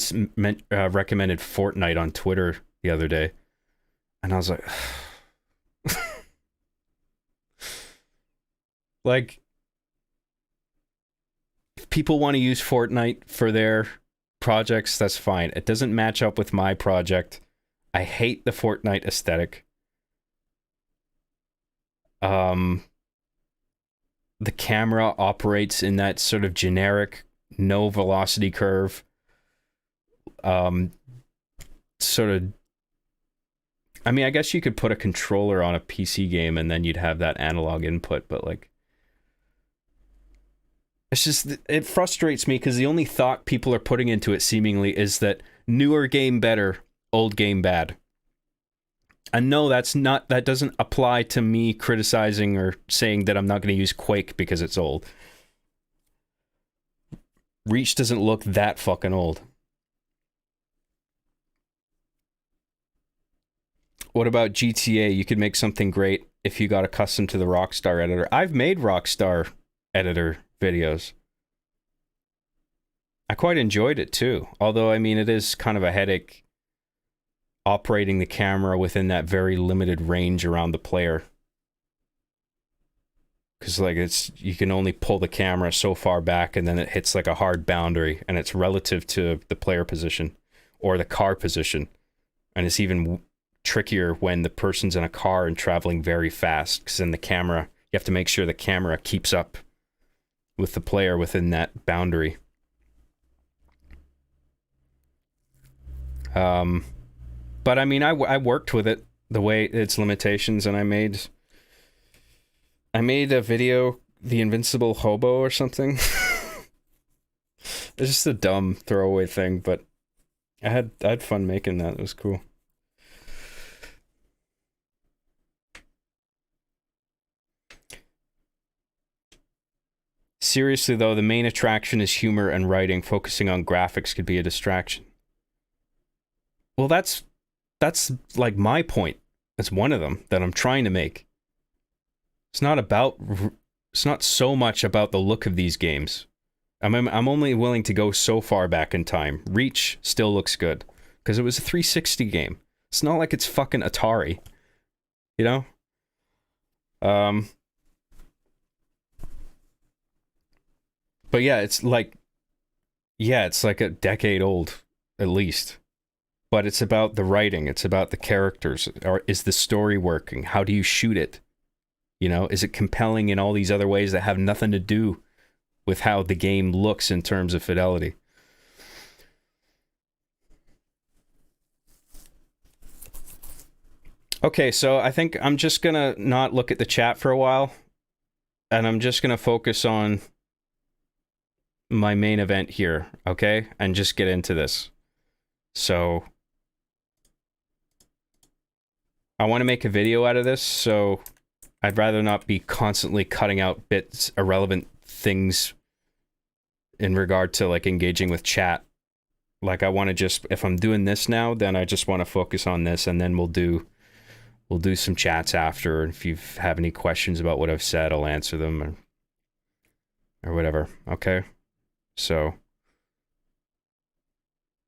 recommended Fortnite on Twitter the other day, and I was like... Like, if people want to use Fortnite for their projects, that's fine. It doesn't match up with my project. I hate the Fortnite aesthetic. The camera operates in that sort of generic, no velocity curve. Sort of... I mean, I guess you could put a controller on a PC game and then you'd have that analog input, but like... It's just, it frustrates me because the only thought people are putting into it seemingly is that newer game better, old game bad. And no, that doesn't apply to me criticizing or saying that I'm not going to use Quake because it's old. Reach doesn't look that fucking old. What about GTA? You could make something great if you got accustomed to the Rockstar editor. I've made Rockstar editor videos. I quite enjoyed it too. Although, I mean, it is kind of a headache operating the camera within that very limited range around the player. Because, like, you can only pull the camera so far back and then it hits like a hard boundary and it's relative to the player position or the car position. And it's even trickier when the person's in a car and traveling very fast, because then the camera, you have to make sure the camera keeps up with the player within that boundary. But I mean, I worked with it the way its limitations, and I made a video, The Invincible Hobo or something. It's just a dumb throwaway thing, but I had fun making that. It was cool. Seriously though, the main attraction is humor and writing. Focusing on graphics could be a distraction. Well, that's like my point. That's one of them that I'm trying to make. It's not so much about the look of these games. I'm only willing to go so far back in time. Reach still looks good because it was a 360 game. It's not like it's fucking Atari, you know? But yeah, it's like a decade old at least. But it's about the writing, it's about the characters. Or is the story working? How do you shoot it? You know, is it compelling in all these other ways that have nothing to do with how the game looks in terms of fidelity? Okay, so I think I'm just gonna not look at the chat for a while, and I'm just gonna focus on my main event here, okay? And just get into this. So I want to make a video out of this, so I'd rather not be constantly cutting out bits, irrelevant things in regard to like engaging with chat. Like I want to just, if I'm doing this now, then I just want to focus on this, and then we'll do some chats after. And if you have any questions about what I've said, I'll answer them or whatever. Okay. So,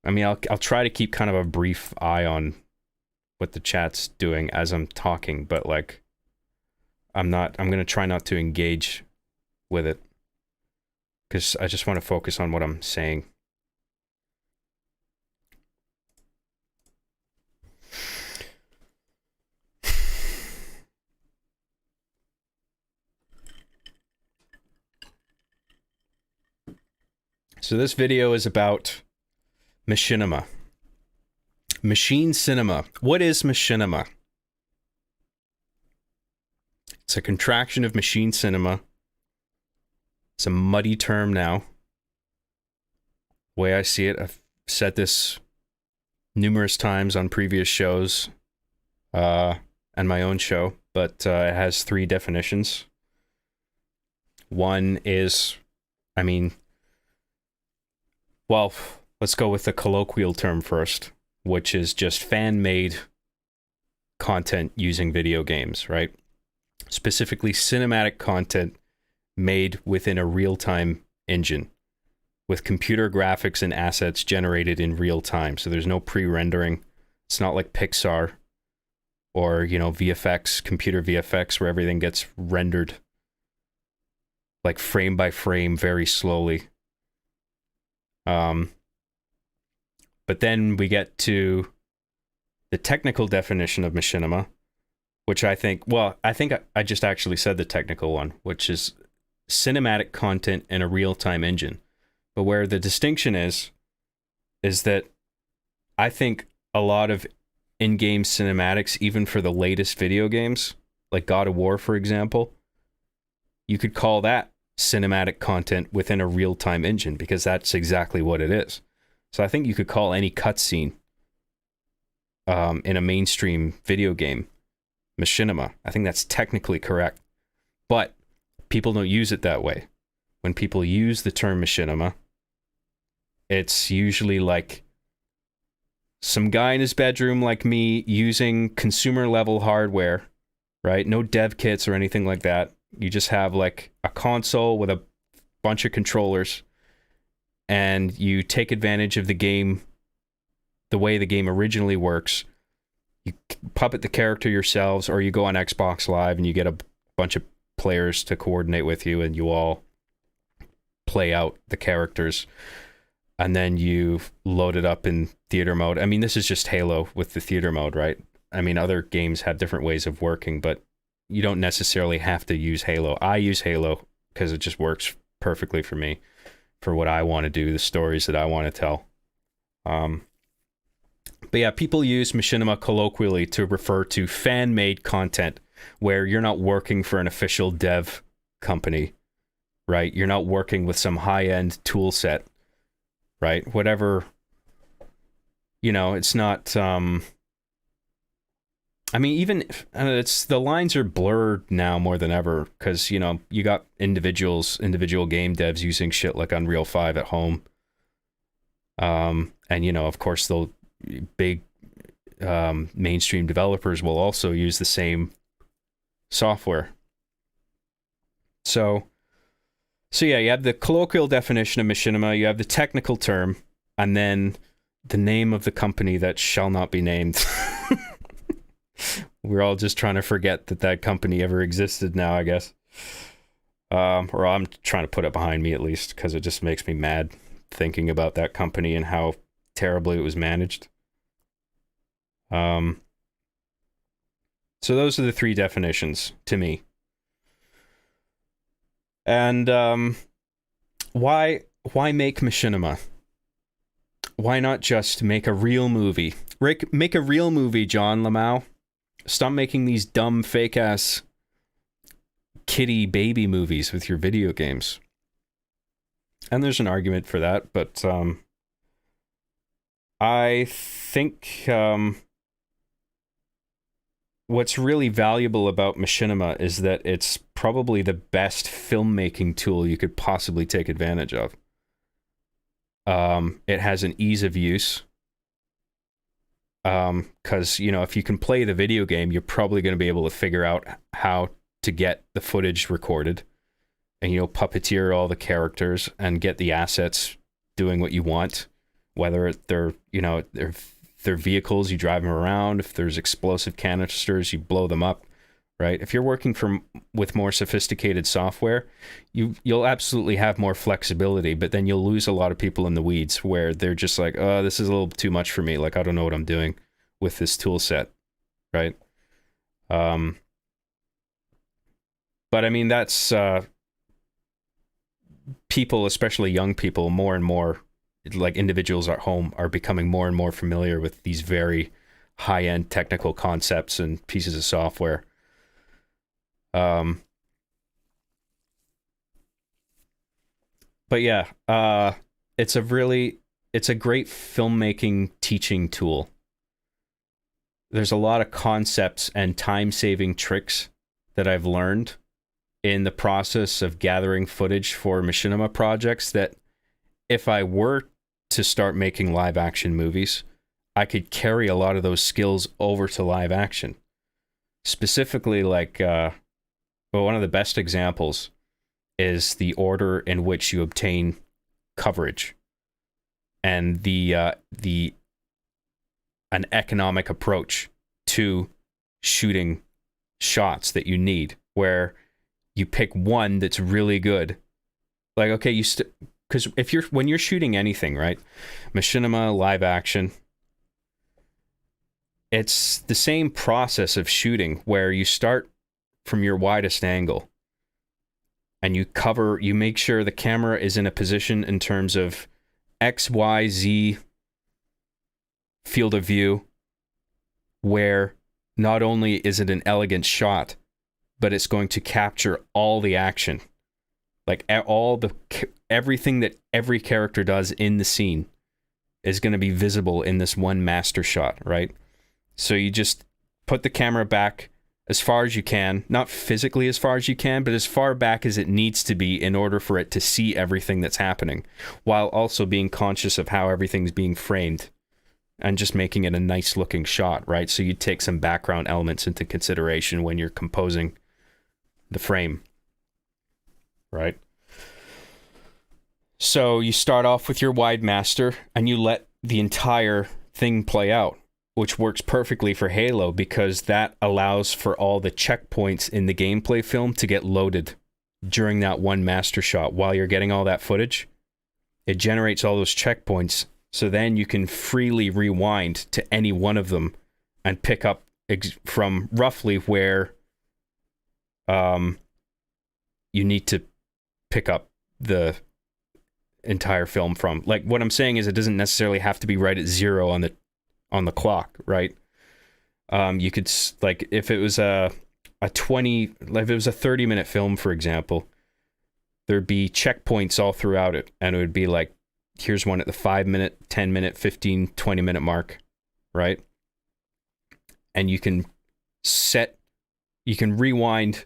I mean, I'll try to keep kind of a brief eye on what the chat's doing as I'm talking, but like, I'm gonna try not to engage with it because I just want to focus on what I'm saying. So this video is about Machinima. Machine cinema. What is Machinima? It's a contraction of machine cinema. It's a muddy term now. The way I see it, I've said this numerous times on previous shows and my own show, but it has three definitions. One is, I mean, well, let's go with the colloquial term first, which is just fan-made content using video games, right? Specifically cinematic content made within a real-time engine with computer graphics and assets generated in real time. So there's no pre-rendering. It's not like Pixar or, you know, VFX, computer VFX, where everything gets rendered like frame by frame very slowly. But then we get to the technical definition of machinima, which I think I just actually said the technical one, which is cinematic content in a real-time engine. But where the distinction is that I think a lot of in-game cinematics, even for the latest video games, like God of War, for example, you could call that cinematic content within a real-time engine because that's exactly what it is. So I think you could call any cutscene in a mainstream video game machinima. I think that's technically correct. But people don't use it that way. When people use the term machinima, it's usually like some guy in his bedroom like me using consumer level hardware, right? No dev kits or anything like that. You just have like a console with a bunch of controllers and you take advantage of the game the way the game originally works. You puppet the character yourselves, or you go on Xbox Live and you get a bunch of players to coordinate with you and you all play out the characters. And then you load it up in theater mode. I mean, this is just Halo with the theater mode, right? I mean, other games have different ways of working, but you don't necessarily have to use Halo. I use Halo because it just works perfectly for me, for what I want to do, the stories that I want to tell. But yeah, people use machinima colloquially to refer to fan-made content where you're not working for an official dev company, right? You're not working with some high-end tool set. right? Whatever, it's not. I mean, even it's the lines are blurred now more than ever because you got individual game devs using shit like Unreal 5 at home, and of course the big mainstream developers will also use the same software. So yeah, you have the colloquial definition of machinima, you have the technical term, and then the name of the company that shall not be named. We're all just trying to forget that company ever existed now, I guess. Or I'm trying to put it behind me at least, because it just makes me mad thinking about that company and how terribly it was managed. So those are the three definitions to me. And why make machinima? Why not just make a real movie? Make a real movie, John Lamau. Stop making these dumb, fake-ass kiddie baby movies with your video games. And there's an argument for that, but I think what's really valuable about machinima is that it's probably the best filmmaking tool you could possibly take advantage of. It has an ease of use. Because, if you can play the video game, you're probably going to be able to figure out how to get the footage recorded and, puppeteer all the characters and get the assets doing what you want, whether they're vehicles, you drive them around. If there's explosive canisters, you blow them up, right? If you're working with more sophisticated software, you'll absolutely have more flexibility, but then you'll lose a lot of people in the weeds where they're just like, oh, this is a little too much for me. Like, I don't know what I'm doing with this tool set, right? But I mean, that's people, especially young people, more and more, like individuals at home, are becoming more and more familiar with these very high-end technical concepts and pieces of software. But yeah, it's a great filmmaking teaching tool. There's a lot of concepts and time-saving tricks that I've learned in the process of gathering footage for machinima projects that if I were to start making live action movies, I could carry a lot of those skills over to live action. Specifically, like, one of the best examples is the order in which you obtain coverage and an economic approach to shooting shots that you need, where you pick one that's really good. Like, okay, because when you're shooting anything, right? Machinima, live action, it's the same process of shooting where you start from your widest angle and you make sure the camera is in a position in terms of X, Y, Z field of view where not only is it an elegant shot, but it's going to capture all the action. Like everything that every character does in the scene is going to be visible in this one master shot, right? So you just put the camera back as far as you can, not physically as far as you can, but as far back as it needs to be in order for it to see everything that's happening, while also being conscious of how everything's being framed and just making it a nice looking shot, right? So you take some background elements into consideration when you're composing the frame, right? So you start off with your wide master and you let the entire thing play out, which works perfectly for Halo because that allows for all the checkpoints in the gameplay film to get loaded during that one master shot. While you're getting all that footage, it generates all those checkpoints, so then you can freely rewind to any one of them and pick up from roughly where you need to pick up the entire film from. Like, what I'm saying is it doesn't necessarily have to be right at 0 on the clock, right? You could, like, if it was a 30-minute film, for example, there'd be checkpoints all throughout it, and it would be like here's one at the 5-minute, 10-minute, 15, 20-minute mark, right? And you can rewind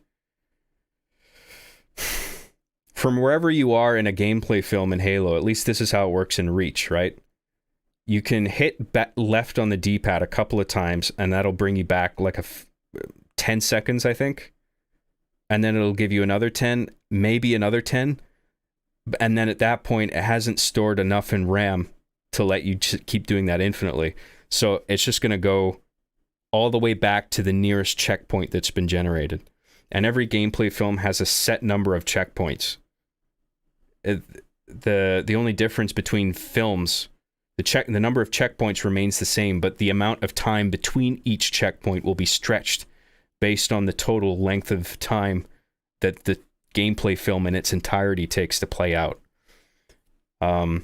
from wherever you are in a gameplay film in Halo. At least this is how it works in Reach, right? You can hit left on the D-pad a couple of times, and that'll bring you back like 10 seconds, I think. And then it'll give you another 10, maybe another 10. And then at that point, it hasn't stored enough in RAM to let you keep doing that infinitely. So it's just going to go all the way back to the nearest checkpoint that's been generated. And every gameplay film has a set number of checkpoints. The only difference between films, the number of checkpoints remains the same, but the amount of time between each checkpoint will be stretched based on the total length of time that the gameplay film in its entirety takes to play out. So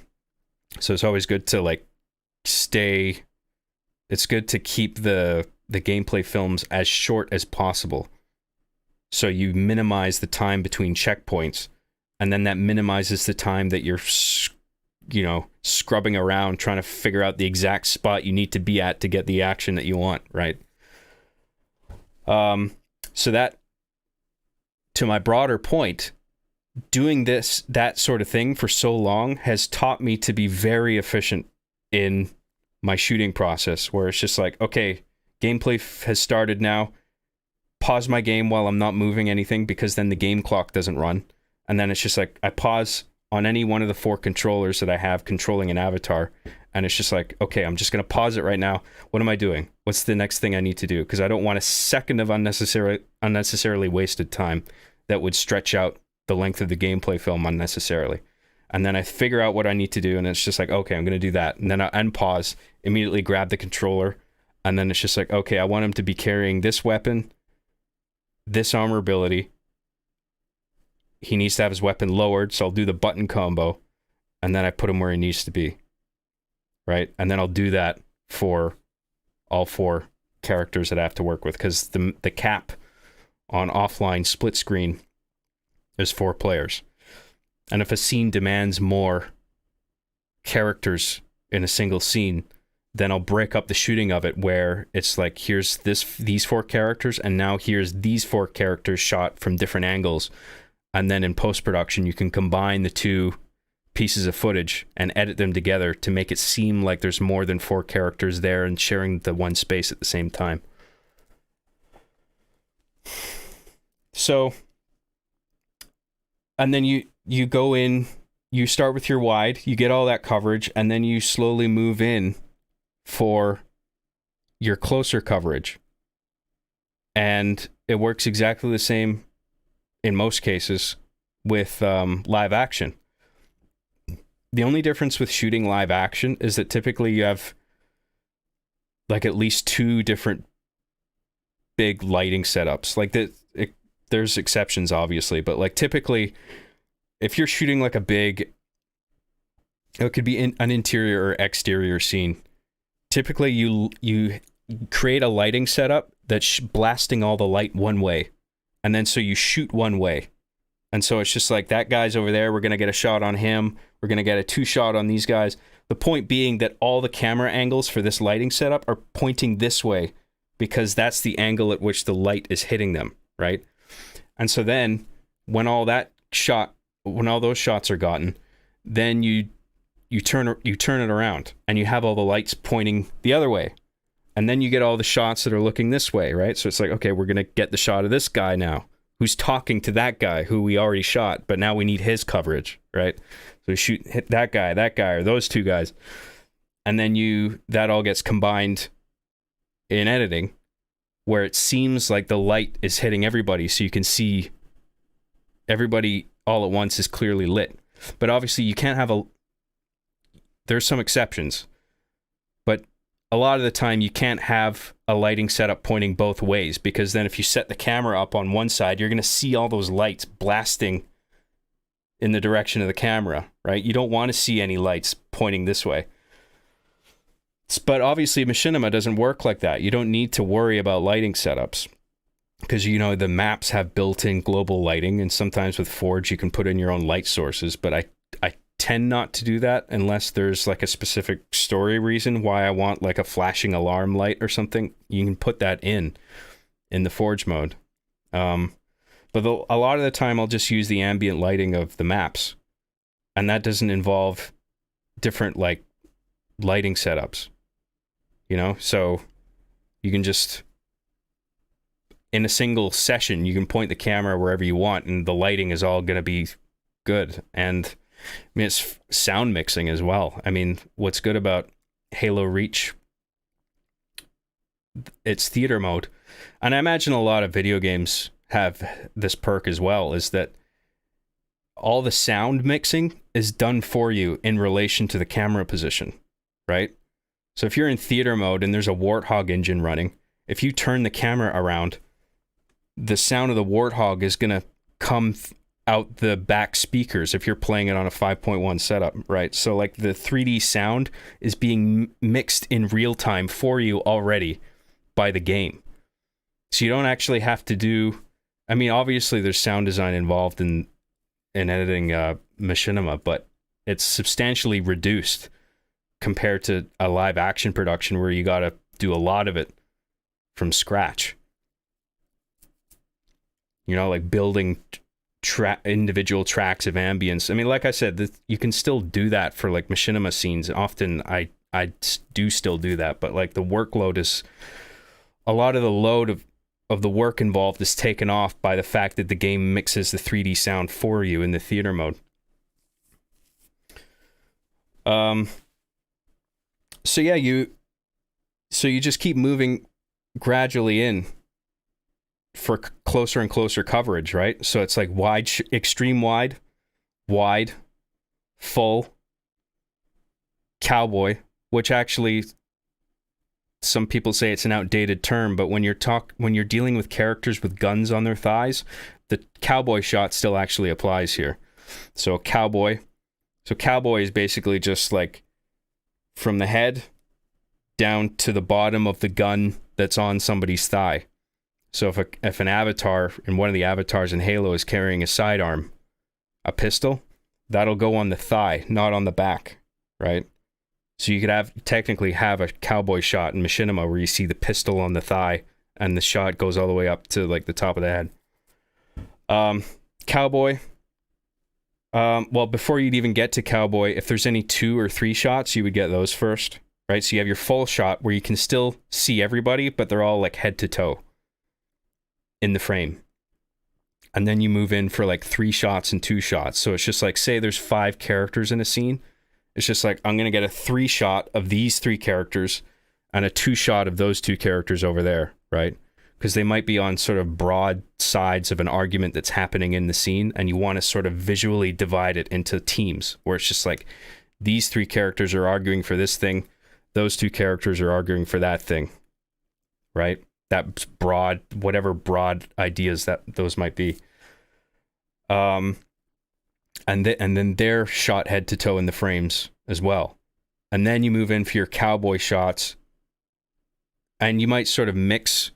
it's always good to it's good to keep the gameplay films as short as possible. So you minimize the time between checkpoints, and then that minimizes the time that you're, scrubbing around trying to figure out the exact spot you need to be at to get the action that you want, right? So that, to my broader point, doing that sort of thing for so long has taught me to be very efficient in my shooting process, where it's just like, okay, gameplay has started now. Pause my game while I'm not moving anything, because then the game clock doesn't run. And then it's just like, I pause on any one of the 4 controllers that I have controlling an avatar. And it's just like, okay, I'm just going to pause it right now. What am I doing? What's the next thing I need to do? Because I don't want a second of unnecessarily wasted time that would stretch out the length of the gameplay film unnecessarily. And then I figure out what I need to do, and it's just like, okay, I'm going to do that. And then I unpause, immediately grab the controller, and then it's just like, okay, I want him to be carrying this weapon, this armor ability. He needs to have his weapon lowered, so I'll do the button combo, and then I put him where he needs to be. Right? And then I'll do that for all 4 characters that I have to work with, because the cap on offline split screen is 4 players. And if a scene demands more characters in a single scene, then I'll break up the shooting of it, where it's like, here's these 4 characters, and now here's these 4 characters shot from different angles. And then in post-production, you can combine the 2 pieces of footage and edit them together to make it seem like there's more than 4 characters there and sharing the one space at the same time. So, and then you go in, you start with your wide, you get all that coverage, and then you slowly move in for your closer coverage. And it works exactly the same in most cases with live action. The only difference with shooting live action is that typically you have like at least 2 different big lighting setups. Like there's exceptions, obviously, but like typically, if you're shooting like it could be an interior or exterior scene. Typically, you create a lighting setup that's blasting all the light one way, and then so you shoot one way, and so it's just like, that guy's over there. We're gonna get a shot on him. We're gonna get a 2 shot on these guys. The point being that all the camera angles for this lighting setup are pointing this way, because that's the angle at which the light is hitting them, right? And so then, when all those shots are gotten, then you turn it around, and you have all the lights pointing the other way, and then you get all the shots that are looking this way, right? So it's like, okay, we're gonna get the shot of this guy now, who's talking to that guy who we already shot, but now we need his coverage, right? So we hit that guy, or those 2 guys, and then that all gets combined in editing, where it seems like the light is hitting everybody, so you can see everybody all at once is clearly lit. But obviously you can't have there's some exceptions, but a lot of the time you can't have a lighting setup pointing both ways, because then if you set the camera up on one side, you're going to see all those lights blasting in the direction of the camera, right? You don't want to see any lights pointing this way. But obviously Machinima doesn't work like that. You don't need to worry about lighting setups, because the maps have built-in global lighting, and sometimes with Forge you can put in your own light sources, but I tend not to do that unless there's like a specific story reason why I want like a flashing alarm light or something. You can put that in the Forge mode. But a lot of the time I'll just use the ambient lighting of the maps, and that doesn't involve different like lighting setups, you know? So you can just, in a single session, you can point the camera wherever you want and the lighting is all going to be good. And I mean, it's sound mixing as well. I mean, what's good about Halo Reach, it's theater mode. And I imagine a lot of video games have this perk as well, is that all the sound mixing is done for you in relation to the camera position, right? So if you're in theater mode and there's a Warthog engine running, if you turn the camera around, the sound of the Warthog is going to come out the back speakers if you're playing it on a 5.1 setup, right? So like the 3D sound is being mixed in real time for you already by the game. So you don't actually have to do, I mean, obviously there's sound design involved in editing Machinima, but it's substantially reduced compared to a live action production where you got to do a lot of it from scratch. You know, like building individual tracks of ambience. I mean, like I said, you can still do that for like Machinima scenes. Often I do still do that, but like the workload is, a lot of the load of the work involved is taken off by the fact that the game mixes the 3D sound for you in the theater mode. So yeah, you just keep moving gradually in for closer and closer coverage, right? So it's like wide, extreme wide, full, cowboy, which actually some people say it's an outdated term, but when you're dealing with characters with guns on their thighs, the cowboy shot still actually applies here. So cowboy is basically just like from the head down to the bottom of the gun that's on somebody's thigh. So if an avatar, and one of the avatars in Halo is carrying a sidearm, a pistol, that'll go on the thigh, not on the back, right? So you could technically have a cowboy shot in Machinima where you see the pistol on the thigh and the shot goes all the way up to like the top of the head. Cowboy. Well, before you'd even get to cowboy, if there's any 2 or 3 shots, you would get those first, right? So you have your full shot where you can still see everybody, but they're all like head to toe in the frame. And then you move in for like 3 shots and 2 shots. So it's just like, say there's 5 characters in a scene. It's just like, I'm going to get a 3 shot of these 3 characters and a 2 shot of those 2 characters over there, right? Because they might be on sort of broad sides of an argument that's happening in the scene, and you want to sort of visually divide it into teams where it's just like, these 3 characters are arguing for this thing, those 2 characters are arguing for that thing, right? That's broad, whatever broad ideas that those might be. And then they're shot head to toe in the frames as well. And then you move in for your cowboy shots, and you might sort of mix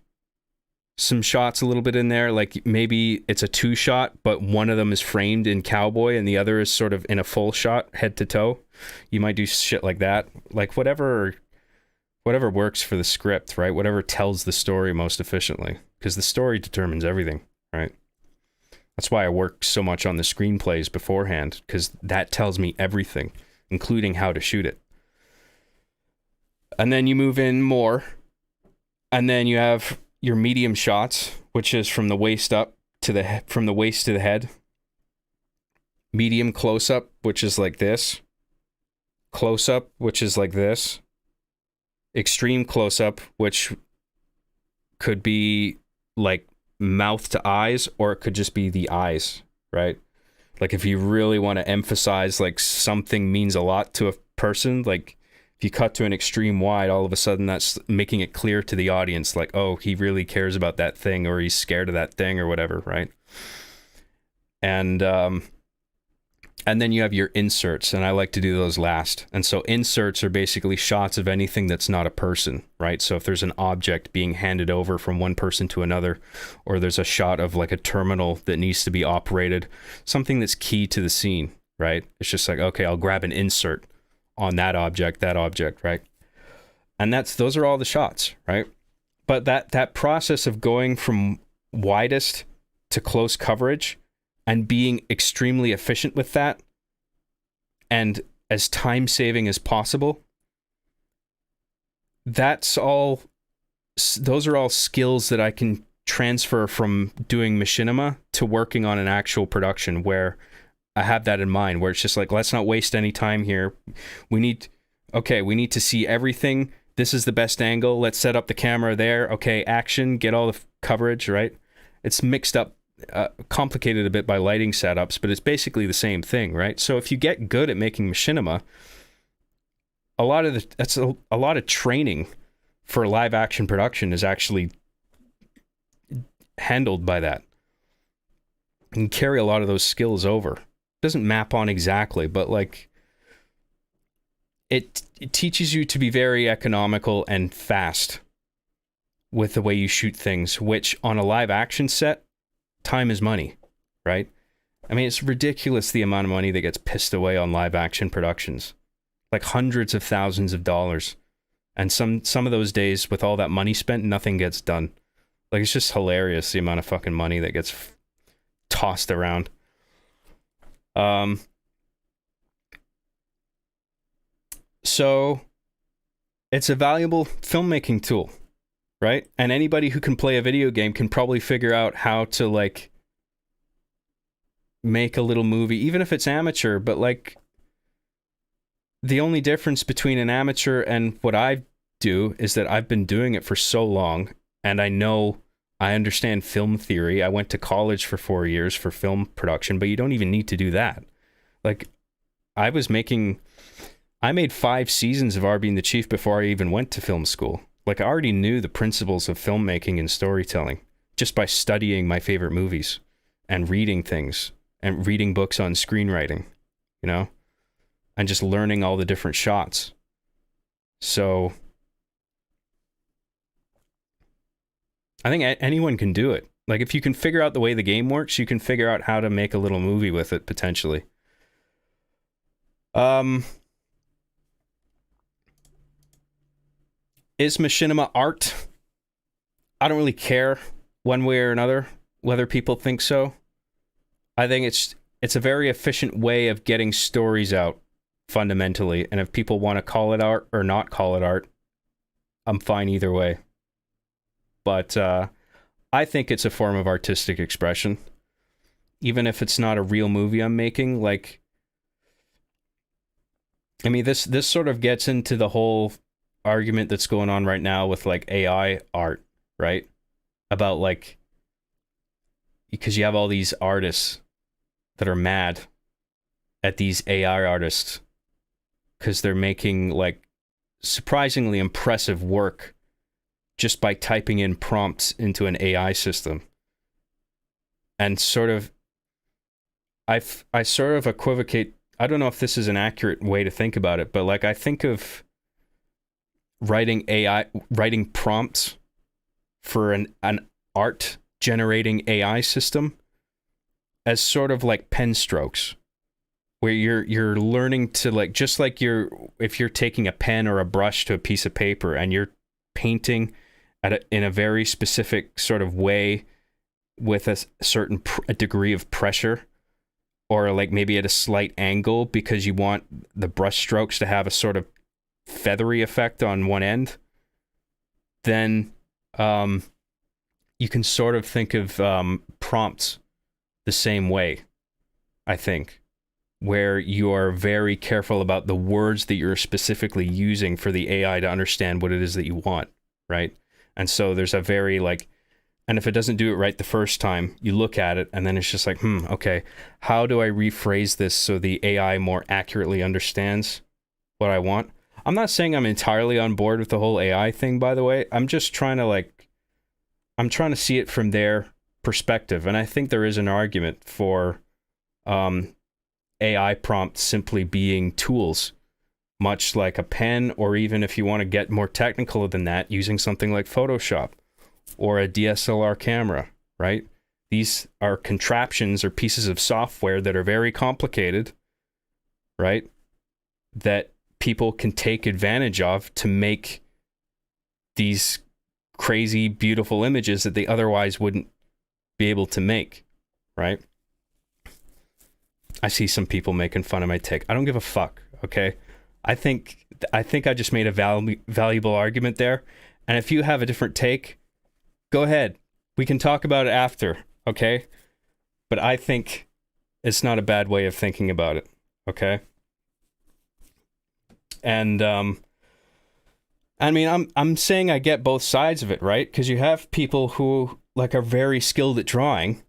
some shots a little bit in there. Like maybe it's a 2 shot, but one of them is framed in cowboy and the other is sort of in a full shot head to toe. You might do shit like that. Like whatever works for the script, right? Whatever tells the story most efficiently, because the story determines everything, right? That's why I work so much on the screenplays beforehand, because that tells me everything, including how to shoot it. And then you move in more, and then you have your medium shots, which is from the waist up to from the waist to the head. Medium close up, which is like this. Close up, which is like this. Extreme close up, which could be like mouth to eyes, or it could just be the eyes, right? Like if you really want to emphasize like something means a lot to a person, like if you cut to an extreme wide, all of a sudden that's making it clear to the audience, like, oh, he really cares about that thing, or he's scared of that thing, or whatever, right? And then you have your inserts, and I like to do those last. And so inserts are basically shots of anything that's not a person, right? So if there's an object being handed over from one person to another, or there's a shot of like a terminal that needs to be operated, something that's key to the scene, right? It's just like, okay, I'll grab an insert on that object, right? And those are all the shots, right? But that process of going from widest to close coverage and being extremely efficient with that and as time saving as possible, those are all skills that I can transfer from doing machinima to working on an actual production where I have that in mind, where it's just like, let's not waste any time here. We need to see everything. This is the best angle. Let's set up the camera there. Okay, action, get all the coverage, right? It's mixed up, complicated a bit by lighting setups, but it's basically the same thing, right? So if you get good at making machinima, that's a lot of training for live action production is actually handled by that. You can carry a lot of those skills over. It doesn't map on exactly, but like it teaches you to be very economical and fast with the way you shoot things, which on a live action set, time is money, right? I mean, it's ridiculous the amount of money that gets pissed away on live action productions. Like hundreds of thousands of dollars. And some of those days with all that money spent, nothing gets done. Like, it's just hilarious the amount of fucking money that gets tossed around. So it's a valuable filmmaking tool, right? And anybody who can play a video game can probably figure out how to like make a little movie, even if it's amateur, but like the only difference between an amateur and what I do is that I've been doing it for so long and I understand film theory. I went to college for 4 years for film production, but you don't even need to do that. Like I made 5 seasons of Our Being the Chief before I even went to film school. Like I already knew the principles of filmmaking and storytelling just by studying my favorite movies and reading things and reading books on screenwriting, you know? And just learning all the different shots. So I think anyone can do it. Like if you can figure out the way the game works, you can figure out how to make a little movie with it potentially. Is machinima art? I don't really care one way or another whether people think so. I think it's a very efficient way of getting stories out fundamentally, and if people want to call it art or not call it art, I'm fine either way. But I think it's a form of artistic expression, even if it's not a real movie I'm making. Like, I mean, this sort of gets into the whole argument that's going on right now with like AI art, right? About like, because you have all these artists that are mad at these AI artists because they're making like surprisingly impressive work just by typing in prompts into an AI system. And sort of, I sort of equivocate. I don't know if this is an accurate way to think about it, but like I think of writing prompts for an art generating AI system as sort of like pen strokes, where you're learning to like, just like if you're taking a pen or a brush to a piece of paper and you're painting in a very specific sort of way with a certain degree of pressure, or like maybe at a slight angle because you want the brush strokes to have a sort of feathery effect on one end, then you can sort of think of prompts the same way, I think, where you are very careful about the words that you're specifically using for the AI to understand what it is that you want, right? And so there's a very like, and if it doesn't do it right the first time, you look at it and then it's just like, okay, how do I rephrase this so the AI more accurately understands what I want? I'm not saying I'm entirely on board with the whole AI thing, by the way. I'm just trying to see it from their perspective. And I think there is an argument for AI prompts simply being tools, much like a pen, or even if you want to get more technical than that, using something like Photoshop or a DSLR camera, right? These are contraptions or pieces of software that are very complicated, right? That people can take advantage of to make these crazy, beautiful images that they otherwise wouldn't be able to make, right? I see some people making fun of my take. I don't give a fuck, okay? I think I just made a valuable argument there. And if you have a different take, go ahead. We can talk about it after, okay? But I think it's not a bad way of thinking about it, okay? And I mean, I'm saying I get both sides of it, right? Because you have people who like are very skilled at drawing,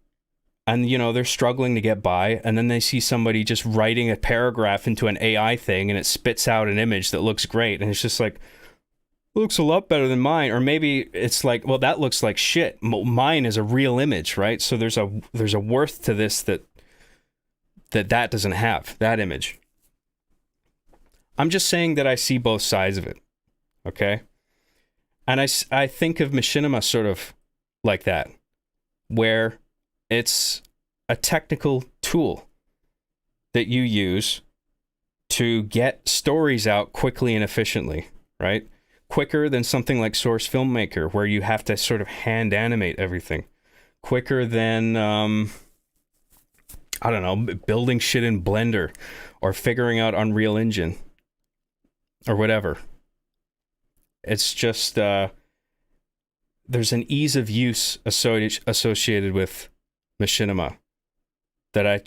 and you know they're struggling to get by, and then they see somebody just writing a paragraph into an AI thing, and it spits out an image that looks great, and it's just like, looks a lot better than mine. Or maybe it's like, well, that looks like shit. Mine is a real image, right? So there's a worth to this that doesn't have, that image. I'm just saying that I see both sides of it, okay? And I think of Machinima sort of like that, where it's a technical tool that you use to get stories out quickly and efficiently, right? Quicker than something like Source Filmmaker, where you have to sort of hand animate everything. Quicker than, I don't know, building shit in Blender or figuring out Unreal Engine or whatever. It's just, there's an ease of use associated with Machinima that I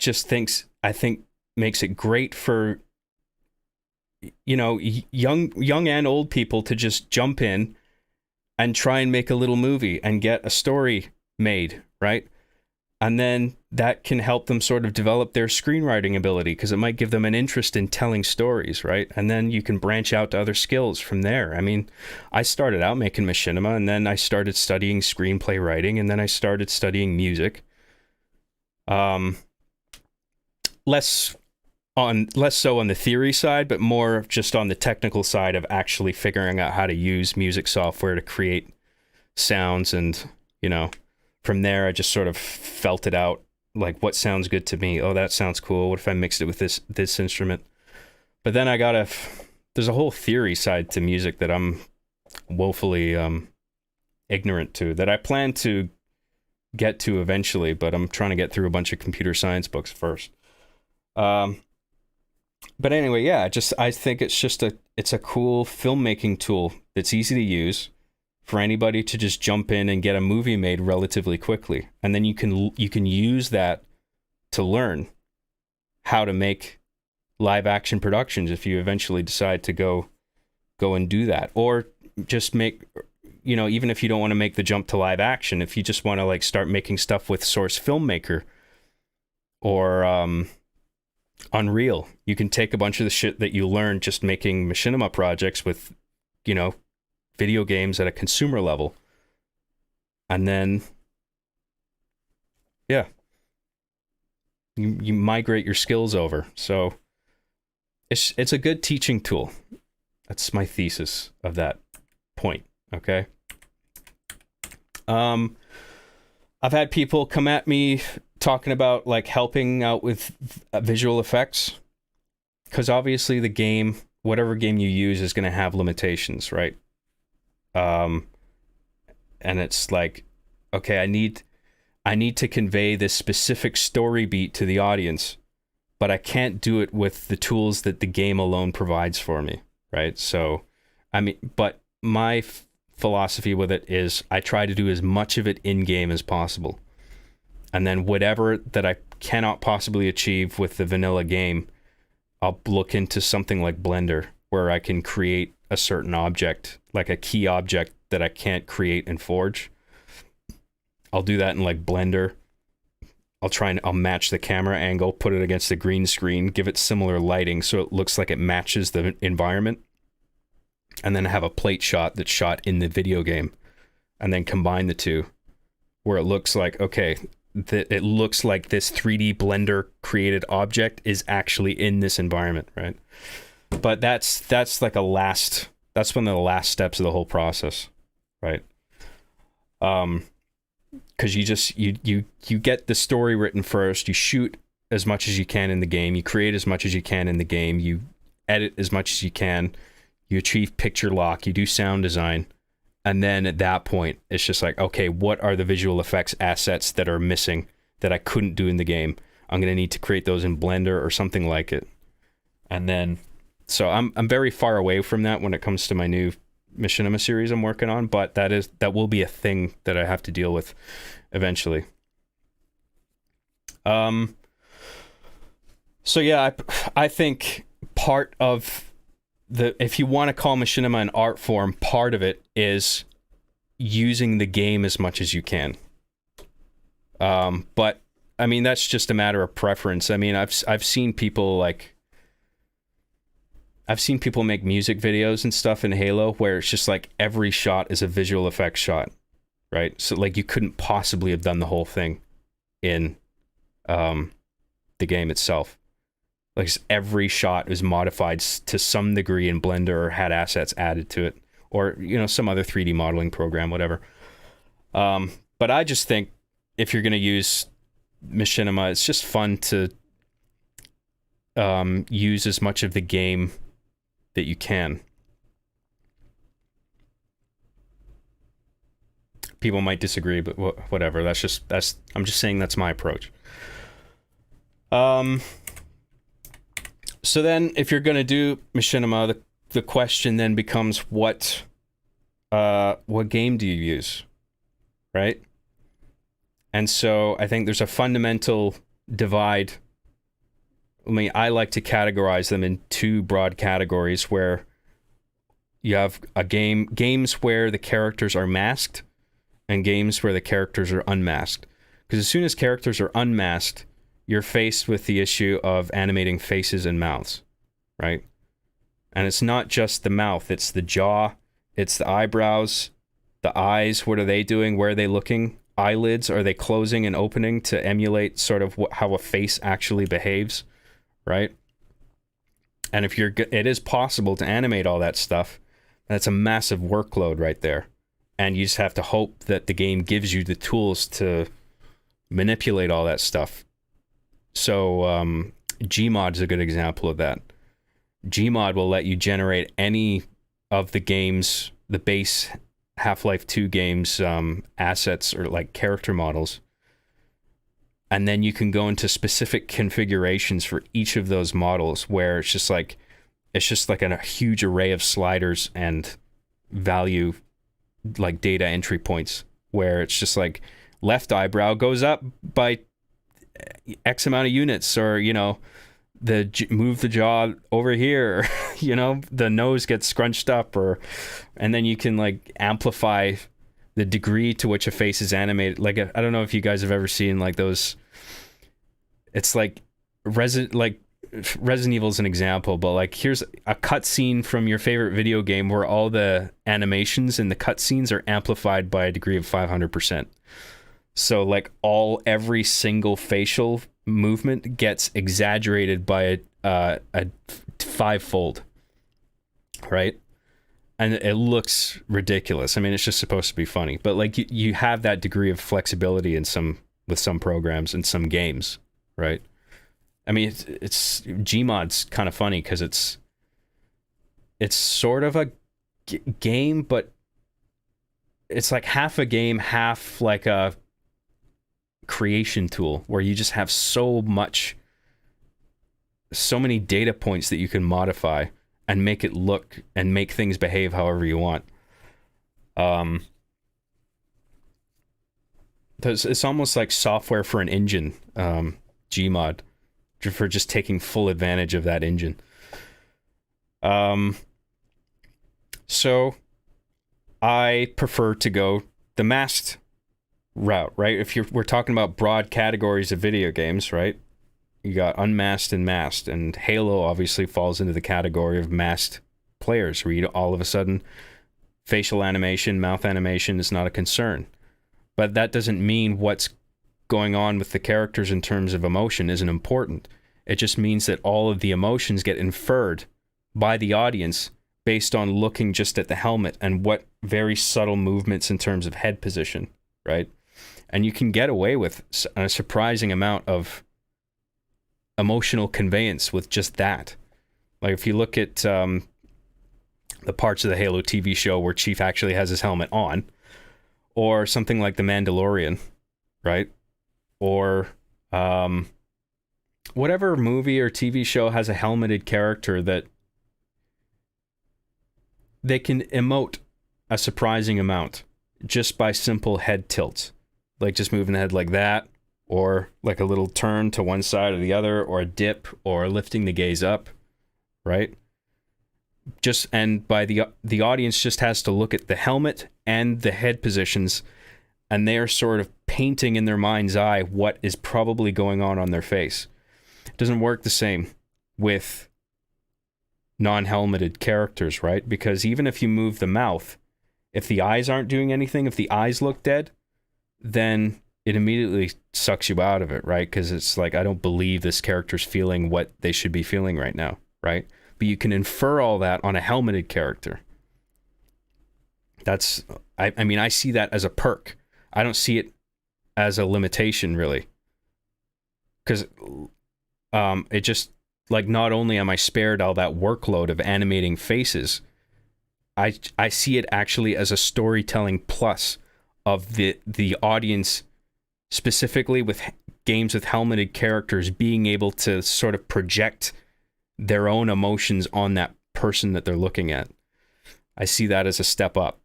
think makes it great for, you know, young and old people to just jump in and try and make a little movie and get a story made, right? And then that can help them sort of develop their screenwriting ability, because it might give them an interest in telling stories, right? And then you can branch out to other skills from there. I mean, I started out making Machinima, and then I started studying screenplay writing, and then I started studying music. Less so on the theory side, but more just on the technical side of actually figuring out how to use music software to create sounds. And, you know, from there, I just sort of felt it out, like what sounds good to me. Oh, that sounds cool. What if I mixed it with this instrument? But then there's a whole theory side to music that I'm woefully ignorant to, that I plan to get to eventually, but I'm trying to get through a bunch of computer science books first. But anyway, yeah, I think it's a cool filmmaking tool that's easy to use for anybody to just jump in and get a movie made relatively quickly. And then you can use that to learn how to make live action productions if you eventually decide to go and do that. Or just make, you know, even if you don't want to make the jump to live action, if you just want to like start making stuff with Source Filmmaker or Unreal, you can take a bunch of the shit that you learned just making Machinima projects with, you know, video games at a consumer level, and then yeah, you migrate your skills over. So it's a good teaching tool. That's my thesis of that point. Okay. I've had people come at me talking about like helping out with visual effects, because obviously the game, whatever game you use, is going to have limitations, right? And it's like, okay, I need to convey this specific story beat to the audience, but I can't do it with the tools that the game alone provides for me, right? So, I mean, but my philosophy with it is I try to do as much of it in-game as possible. And then whatever that I cannot possibly achieve with the vanilla game, I'll look into something like Blender, where I can create a certain object, like a key object that I can't create in Forge. I'll do that in like Blender. I'll match the camera angle, put it against the green screen, give it similar lighting so it looks like it matches the environment, and then have a plate shot that's shot in the video game, and then combine the two, where it looks like, okay, it looks like this 3D Blender created object is actually in this environment, right? But that's like that's one of the last steps of the whole process, right? Because you get the story written first, you shoot as much as you can in the game, you create as much as you can in the game, you edit as much as you can, you achieve picture lock, you do sound design, and then at that point, it's just like, okay, what are the visual effects assets that are missing that I couldn't do in the game? I'm going to need to create those in Blender or something like it. And then, so I'm very far away from that when it comes to my new Machinima series I'm working on, but that will be a thing that I have to deal with eventually. So yeah, I think part of if you want to call Machinima an art form, part of it is using the game as much as you can. But I mean, that's just a matter of preference. I mean, I've seen people make music videos and stuff in Halo where it's just like every shot is a visual effects shot, right? So like you couldn't possibly have done the whole thing in the game itself. Like every shot is modified to some degree in Blender or had assets added to it, or some other 3D modeling program, whatever. But I just think if you're going to use Machinima, it's just fun to use as much of the game that you can. People might disagree, but whatever. I'm just saying that's my approach. So then, if you're gonna do Machinima, the question then becomes what game do you use, right? And so I think there's a fundamental divide. I mean, I like to categorize them in two broad categories where you have games where the characters are masked and games where the characters are unmasked. Because as soon as characters are unmasked, you're faced with the issue of animating faces and mouths, right? And it's not just the mouth, it's the jaw, it's the eyebrows, the eyes, what are they doing, where are they looking? Eyelids, are they closing and opening to emulate sort of how a face actually behaves, right? And if it is possible to animate all that stuff, that's a massive workload right there. And you just have to hope that the game gives you the tools to manipulate all that stuff. So Gmod is a good example of that. Gmod will let you generate any of the game's, the base Half-Life 2 game's assets or like character models. And then you can go into specific configurations for each of those models where it's just like a huge array of sliders and value, like data entry points, where it's just like left eyebrow goes up by X amount of units, or move the jaw over here, the nose gets scrunched up, and then you can like amplify the degree to which a face is animated. Like I don't know if you guys have ever seen like those. It's like Resident Evil is an example, but like here's a cutscene from your favorite video game where all the animations in the cutscenes are amplified by a degree of 500%. So like every single facial movement gets exaggerated by a fivefold, right? And it looks ridiculous. I mean, it's just supposed to be funny, but like you have that degree of flexibility with some programs and some games, right? I mean, it's Gmod's kind of funny because it's sort of a game, but it's like half a game, half like a creation tool where you just have so many data points that you can modify and make it look and make things behave however you want. It's almost like software for an engine, Gmod, for just taking full advantage of that engine. So I prefer to go the masked route, right? We're talking about broad categories of video games, right? You got unmasked and masked, and Halo obviously falls into the category of masked players, where all of a sudden facial animation, mouth animation is not a concern. But that doesn't mean what's going on with the characters in terms of emotion isn't important. It just means that all of the emotions get inferred by the audience based on looking just at the helmet and what very subtle movements in terms of head position, right? And you can get away with a surprising amount of emotional conveyance with just that. Like if you look at the parts of the Halo TV show where Chief actually has his helmet on, or something like The Mandalorian, right? Or whatever movie or TV show has a helmeted character that they can emote a surprising amount just by simple head tilts, like just moving the head like that, or like a little turn to one side or the other, or a dip, or lifting the gaze up, right? Just, and by the audience just has to look at the helmet and the head positions, and they're sort of painting in their mind's eye what is probably going on their face. It doesn't work the same with non-helmeted characters, right? Because even if you move the mouth, if the eyes aren't doing anything, if the eyes look dead, then it immediately sucks you out of it, right? Because it's like, I don't believe this character's feeling what they should be feeling right now, right? But you can infer all that on a helmeted character. That's, I mean, I see that as a perk. I don't see it as a limitation, really. Because it just, like, not only am I spared all that workload of animating faces, I see it actually as a storytelling plus of the audience, specifically with games with helmeted characters, being able to sort of project their own emotions on that person that they're looking at. I see that as a step up.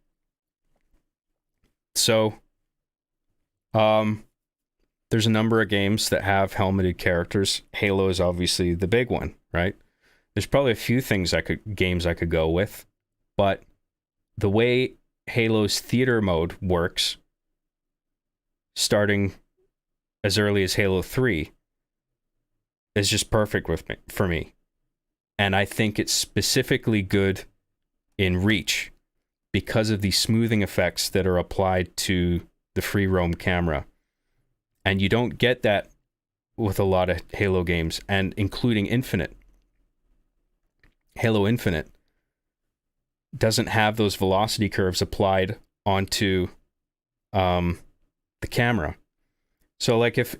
So, there's a number of games that have helmeted characters. Halo is obviously the big one, right? There's probably a few games I could go with, but the way Halo's theater mode works, starting as early as Halo 3, is just perfect for me. And I think it's specifically good in Reach because of the smoothing effects that are applied to the free roam camera. And you don't get that with a lot of Halo games, and including Infinite. Halo Infinite doesn't have those velocity curves applied onto the camera. So like if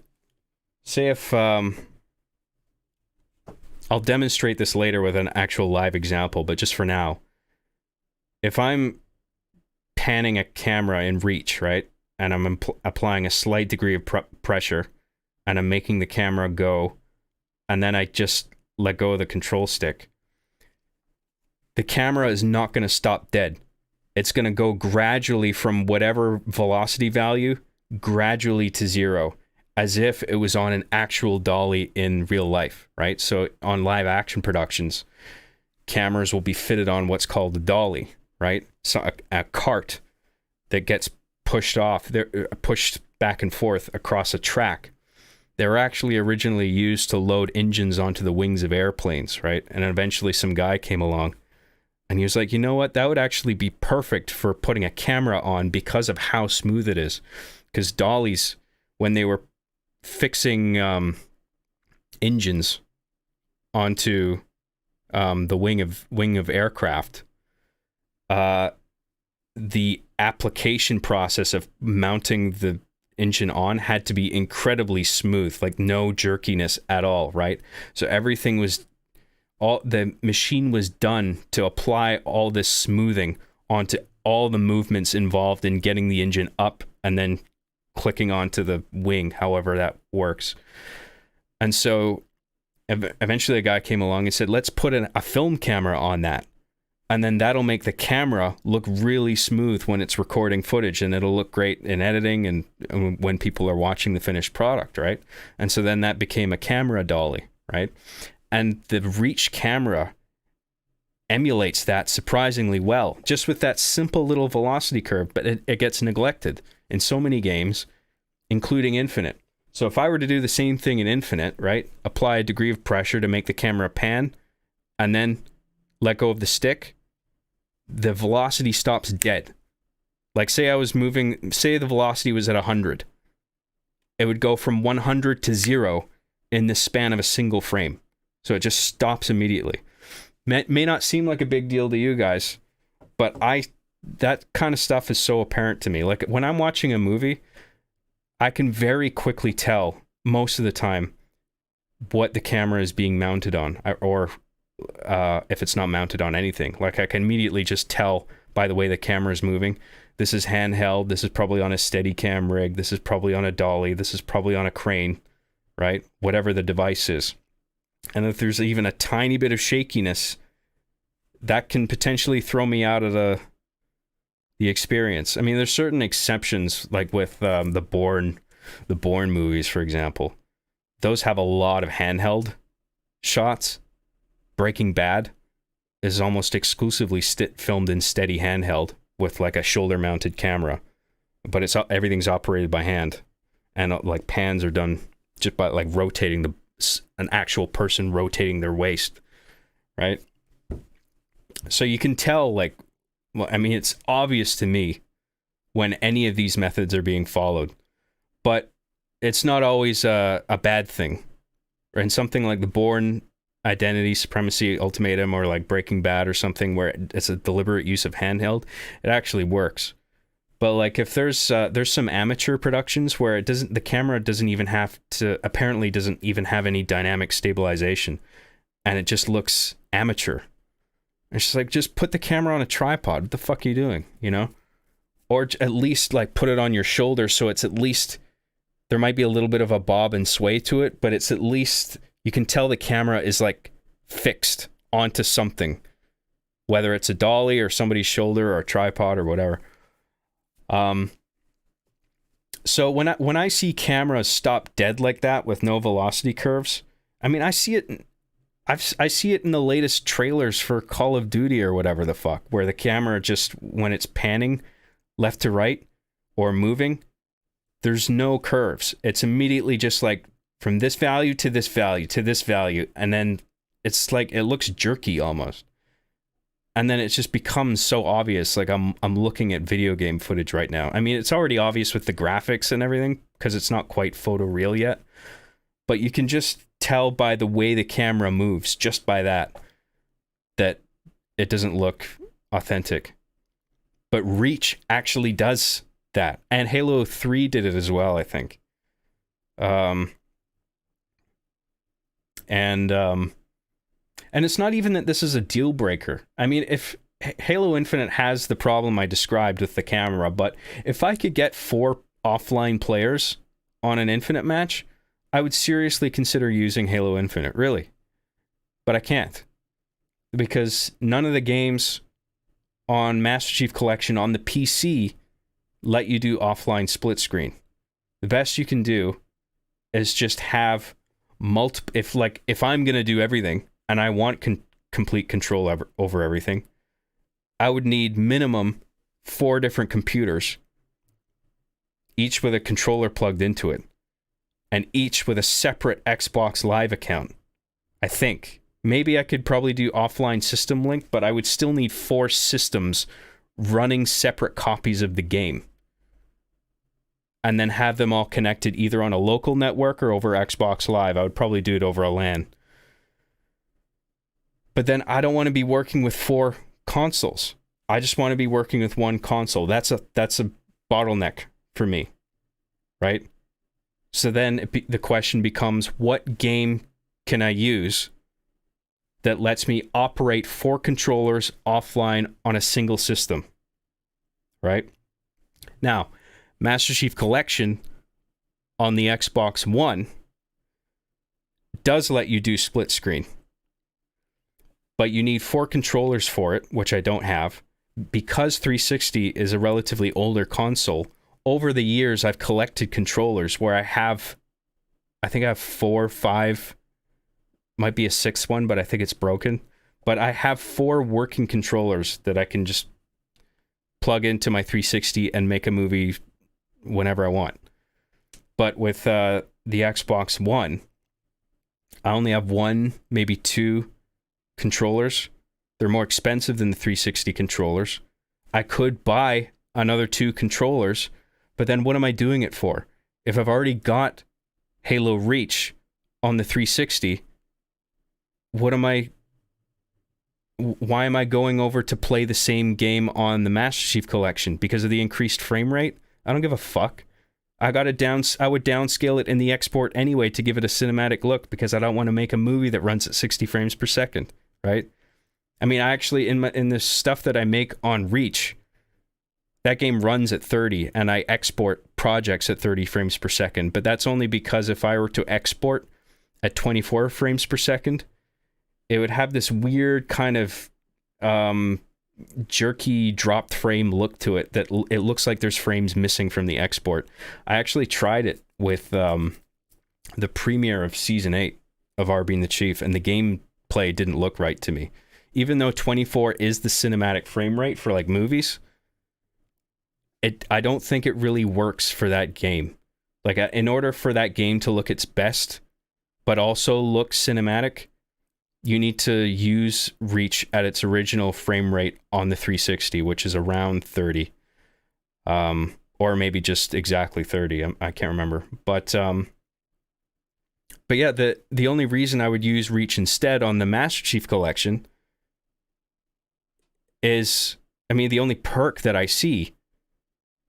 I'll demonstrate this later with an actual live example, but just for now, if I'm panning a camera in Reach, right, and I'm applying a slight degree of pressure, and I'm making the camera go, and then I just let go of the control stick, the camera is not going to stop dead. It's going to go gradually from whatever velocity value, gradually to zero, as if it was on an actual dolly in real life, right? So on live action productions, cameras will be fitted on what's called a dolly, right? So a cart that gets pushed off, they're pushed back and forth across a track. They were actually originally used to load engines onto the wings of airplanes, right? And eventually some guy came along and he was like, you know what? That would actually be perfect for putting a camera on because of how smooth it is. Because dollies, when they were fixing engines onto the wing of aircraft, the application process of mounting the engine on had to be incredibly smooth, like no jerkiness at all, right? So everything was, all the machine was done to apply all this smoothing onto all the movements involved in getting the engine up and then clicking onto the wing, however that works. And so eventually a guy came along and said, let's put a film camera on that. And then that'll make the camera look really smooth when it's recording footage, and it'll look great in editing and when people are watching the finished product, right? And so then that became a camera dolly, right? And the Reach camera emulates that surprisingly well, just with that simple little velocity curve, but it gets neglected in so many games, including Infinite. So if I were to do the same thing in Infinite, right, apply a degree of pressure to make the camera pan, and then let go of the stick, the velocity stops dead. Like say the velocity was at 100. It would go from 100 to 0 in the span of a single frame. So it just stops immediately. May not seem like a big deal to you guys, but that kind of stuff is so apparent to me. Like when I'm watching a movie, I can very quickly tell most of the time what the camera is being mounted on, or if it's not mounted on anything. Like I can immediately just tell by the way the camera is moving. This is handheld. This is probably on a Steadicam rig. This is probably on a dolly. This is probably on a crane, right? Whatever the device is. And if there's even a tiny bit of shakiness, that can potentially throw me out of the experience. I mean, there's certain exceptions, like with the Bourne movies, for example. Those have a lot of handheld shots. Breaking Bad is almost exclusively filmed in steady handheld with like a shoulder-mounted camera, but everything's operated by hand, and like pans are done just by like rotating an actual person rotating their waist, right? So you can tell, like, well, I mean, it's obvious to me when any of these methods are being followed, but it's not always a bad thing. And something like the Bourne Identity Supremacy Ultimatum, or like Breaking Bad or something where it's a deliberate use of handheld, it actually works. But like if there's some amateur productions where the camera doesn't even have any dynamic stabilization, and it just looks amateur. It's just like, just put the camera on a tripod. What the fuck are you doing? You know? Or at least like put it on your shoulder so it's at least, there might be a little bit of a bob and sway to it, but it's at least, you can tell the camera is like fixed onto something, whether it's a dolly or somebody's shoulder or a tripod or whatever. So when I see cameras stop dead like that with no velocity curves, I mean, I see it in the latest trailers for Call of Duty or whatever the fuck, where the camera just, when it's panning left to right or moving, there's no curves. It's immediately just like from this value to this value to this value, and then it's like it looks jerky almost. And then it just becomes so obvious. Like I'm looking at video game footage right now. I mean, it's already obvious with the graphics and everything because it's not quite photoreal yet. But you can just tell by the way the camera moves, just by that it doesn't look authentic. But Reach actually does that. And Halo 3 did it as well, I think. And it's not even that this is a deal breaker. I mean, if Halo Infinite has the problem I described with the camera, but if I could get 4 offline players on an Infinite match, I would seriously consider using Halo Infinite, really. But I can't. Because none of the games on Master Chief Collection on the PC let you do offline split screen. The best you can do is just have if I'm going to do everything, and I want complete control over everything, I would need minimum 4 different computers, each with a controller plugged into it, and each with a separate Xbox Live account. I think. Maybe I could probably do offline system link, but I would still need 4 systems running separate copies of the game. And then have them all connected either on a local network or over Xbox Live. I would probably do it over a LAN. But then I don't want to be working with 4 consoles. I just want to be working with 1 console. That's a bottleneck for me, right? So then the question becomes, what game can I use that lets me operate 4 controllers offline on a single system, right? Now, Master Chief Collection on the Xbox One does let you do split screen. But you need 4 controllers for it, which I don't have. Because 360 is a relatively older console, over the years I've collected controllers where I think I have 4 or 5, might be a 6th one, but I think it's broken. But I have 4 working controllers that I can just plug into my 360 and make a movie whenever I want. But with the Xbox One, I only have 1, maybe 2 controllers. They're more expensive than the 360 controllers. I could buy another 2 controllers, but then what am I doing it for? If I've already got Halo Reach on the 360, why am I going over to play the same game on the Master Chief Collection? Because of the increased frame rate? I don't give a fuck. I would downscale it in the export anyway to give it a cinematic look because I don't want to make a movie that runs at 60 frames per second, right? I mean, I actually in the stuff that I make on Reach, that game runs at 30 and I export projects at 30 frames per second, but that's only because if I were to export at 24 frames per second, it would have this weird kind of jerky dropped frame look to it that it looks like there's frames missing from the export. I actually tried it with the premiere of season 8 of R Being the Chief, and the gameplay didn't look right to me. Even though 24 is the cinematic frame rate for like movies, I don't think it really works for that game. Like in order for that game to look its best, but also look cinematic, you need to use Reach at its original frame rate on the 360, which is around 30, or maybe just exactly 30. I can't remember, but yeah, the only reason I would use Reach instead on the Master Chief Collection is, I mean, the only perk that I see,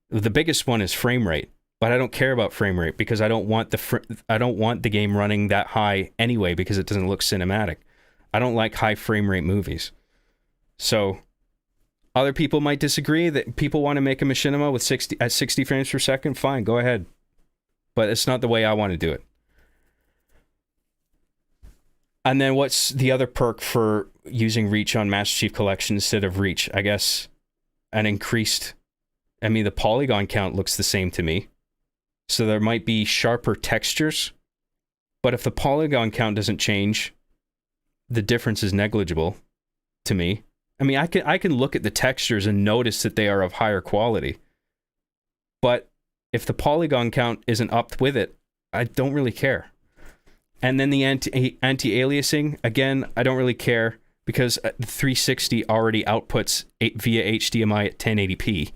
the biggest one is frame rate, but I don't care about frame rate because I don't want the game running that high anyway because it doesn't look cinematic. I don't like high frame rate movies. So other people might disagree that people want to make a machinima with 60 frames per second. Fine, go ahead. But it's not the way I want to do it. And then what's the other perk for using Reach on Master Chief Collection instead of Reach? I guess an increased, I mean, the polygon count looks the same to me. So there might be sharper textures. But if the polygon count doesn't change, the difference is negligible to me. I mean, I can look at the textures and notice that they are of higher quality. But if the polygon count isn't up with it, I don't really care. And then the anti-aliasing, again, I don't really care because the 360 already outputs via HDMI at 1080p.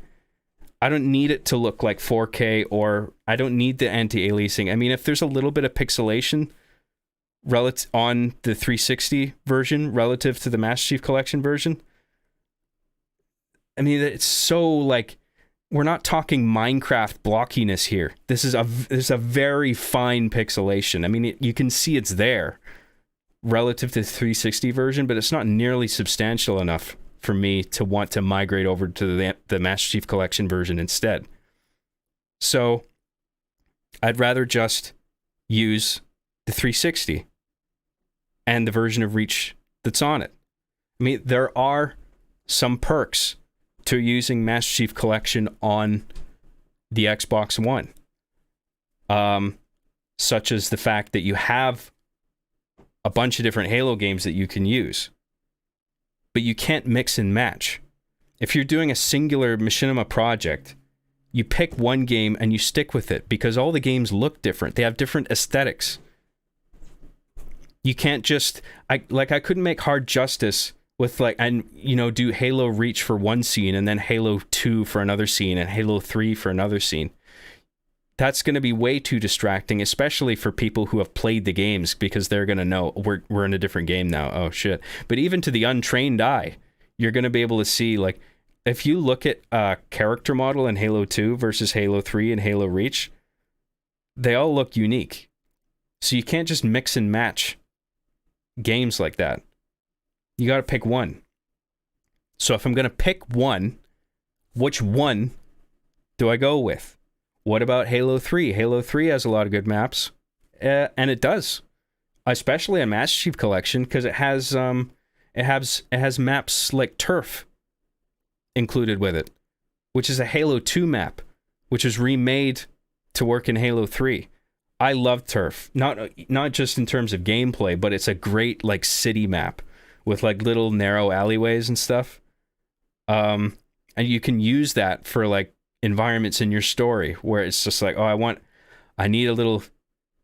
I don't need it to look like 4K, or I don't need the anti-aliasing. I mean, if there's a little bit of pixelation on the 360 version relative to the Master Chief Collection version, I mean, it's so like, we're not talking Minecraft blockiness here. This is a very fine pixelation. I mean, you can see it's there relative to the 360 version, but it's not nearly substantial enough for me to want to migrate over to the Master Chief Collection version instead. So I'd rather just use the 360 and the version of Reach that's on it. I mean, there are some perks to using Master Chief Collection on the Xbox One, such as the fact that you have a bunch of different Halo games that you can use, but you can't mix and match. If you're doing a singular Machinima project, you pick one game and you stick with it because all the games look different. They have different aesthetics. You can't just, I couldn't make Hard Justice with do Halo Reach for one scene and then Halo 2 for another scene and Halo 3 for another scene. That's going to be way too distracting, especially for people who have played the games, because they're going to know we're in a different game now. Oh shit. But even to the untrained eye, you're going to be able to see, like, if you look at a character model in Halo 2 versus Halo 3 and Halo Reach, they all look unique. So you can't just mix and match games like that. You got to pick one. So if I'm going to pick one, which one do I go with? What about Halo 3? Halo 3 has a lot of good maps. And it does. Especially on Master Chief Collection, because it has maps like Turf included with it, which is a Halo 2 map, which was remade to work in Halo 3. I love Turf. Not just in terms of gameplay, but it's a great like city map with like little narrow alleyways and stuff. And you can use that for like environments in your story where it's just like, I need a little,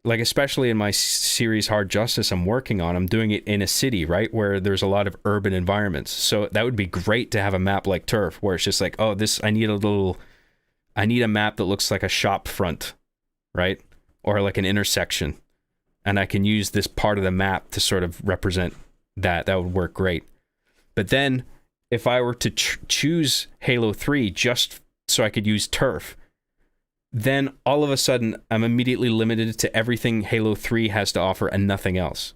like, especially in my series Hard Justice I'm working on, I'm doing it in a city, right, where there's a lot of urban environments. So that would be great to have a map like Turf where it's just like, I need a map that looks like a shop front, right? Or like an intersection. And I can use this part of the map to sort of represent that. That would work great. But then if I were to choose Halo 3 just so I could use Turf, then all of a sudden I'm immediately limited to everything Halo 3 has to offer and nothing else.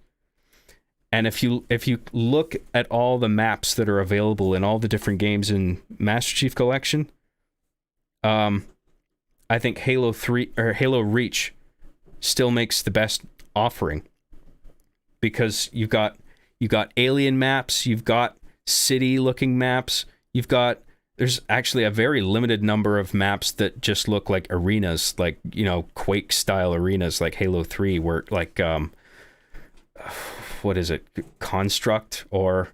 And if you look at all the maps that are available in all the different games in Master Chief Collection, I think Halo 3 or Halo Reach still makes the best offering, because you've got alien maps, you've got city looking maps, there's actually a very limited number of maps that just look like arenas, like, you know, Quake style arenas like Halo 3, where like what is it, Construct, or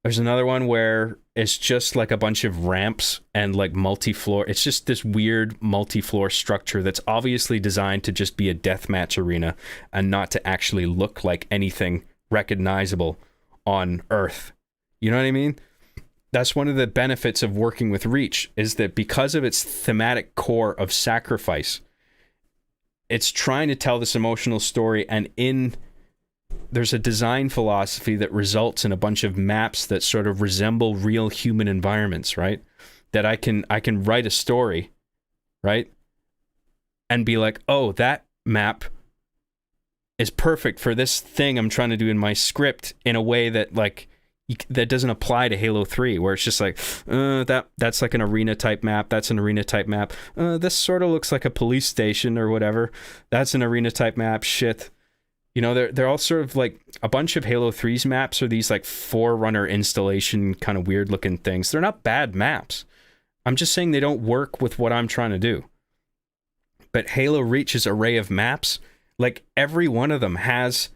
there's another one where it's just like a bunch of ramps and like multi-floor. It's just this weird multi-floor structure that's obviously designed to just be a deathmatch arena and not to actually look like anything recognizable on Earth. You know what I mean? That's one of the benefits of working with Reach, is that because of its thematic core of sacrifice, it's trying to tell this emotional story, and there's a design philosophy that results in a bunch of maps that sort of resemble real human environments, right? That I can write a story, right? And be like, oh, that map is perfect for this thing I'm trying to do in my script, in a way that like that doesn't apply to Halo 3, where it's just like, that's like an arena type map, that's an arena type map, this sort of looks like a police station or whatever, that's an arena type map, shit. You know, they're all sort of like, a bunch of Halo 3's maps are these like Forerunner installation kind of weird looking things. They're not bad maps. I'm just saying they don't work with what I'm trying to do. But Halo Reach's array of maps, like every one of them has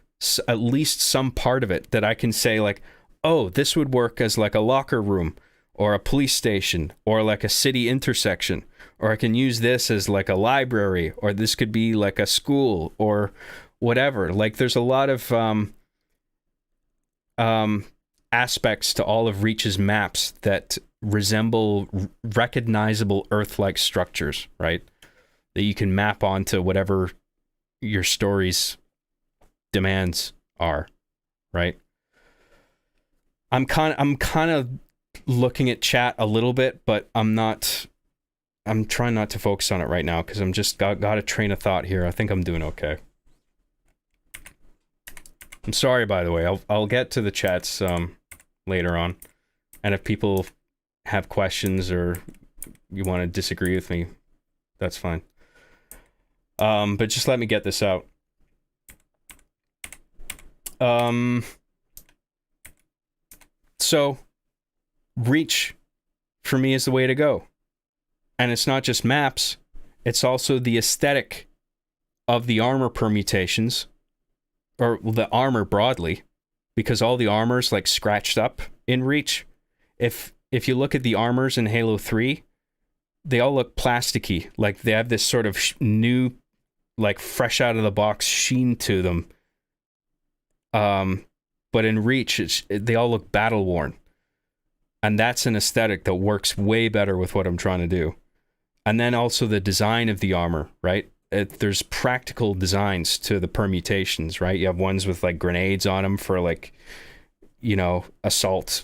at least some part of it that I can say like, oh, this would work as like a locker room or a police station or like a city intersection, or I can use this as like a library, or this could be like a school or whatever. Like there's a lot of aspects to all of Reach's maps that resemble recognizable Earth-like structures, right? That you can map onto whatever your story's demands are, right? I'm kind of looking at chat a little bit, but I'm trying not to focus on it right now, because I'm just got a train of thought here. I think I'm doing okay. I'm sorry, by the way. I'll get to the chats later on, and if people have questions or you want to disagree with me, that's fine. But just let me get this out. So, Reach, for me, is the way to go. And it's not just maps, it's also the aesthetic of the armor permutations, or the armor broadly, because all the armor's like scratched up in Reach. If you look at the armors in Halo 3, they all look plasticky, like they have this sort of new, like fresh out of the box sheen to them. But in Reach, they all look battle worn. And that's an aesthetic that works way better with what I'm trying to do. And then also the design of the armor, right? There's practical designs to the permutations, right? You have ones with like grenades on them for like, you know, assault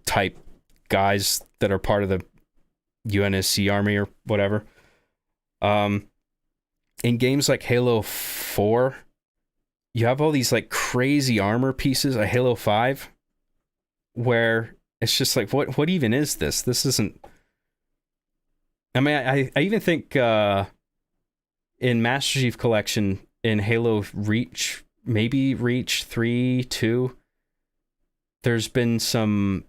type guys that are part of the UNSC army or whatever. In games like Halo 4, you have all these like crazy armor pieces. A Halo 5, where it's just like, what even is this? This isn't. I mean, I even think in Master Chief Collection, in Halo Reach, maybe Reach 3, 2, there's been some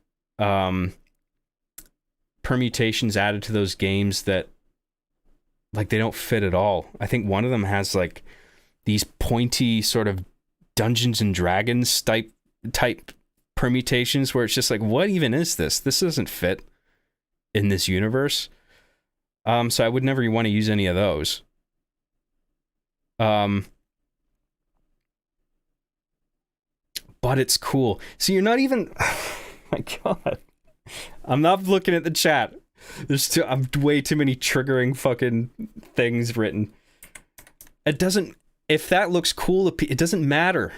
permutations added to those games that like they don't fit at all. I think one of them has like these pointy sort of Dungeons and Dragons type permutations where it's just like, what even is this? This doesn't fit in this universe. So I would never want to use any of those. But it's cool. So you're not even. Oh my God, I'm not looking at the chat. I'm way too many triggering fucking things written. It doesn't. If that looks cool, it doesn't matter.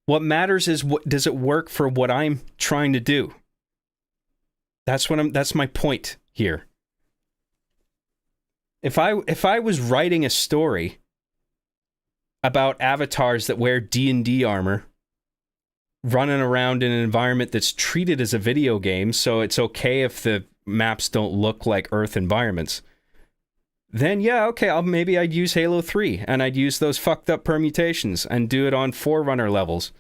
What matters is does it work for what I'm trying to do. That's my point here. If I was writing a story about avatars that wear D&D armor running around in an environment that's treated as a video game, so it's okay if the maps don't look like Earth environments, then yeah, okay, maybe I'd use Halo 3 and I'd use those fucked up permutations and do it on Forerunner levels,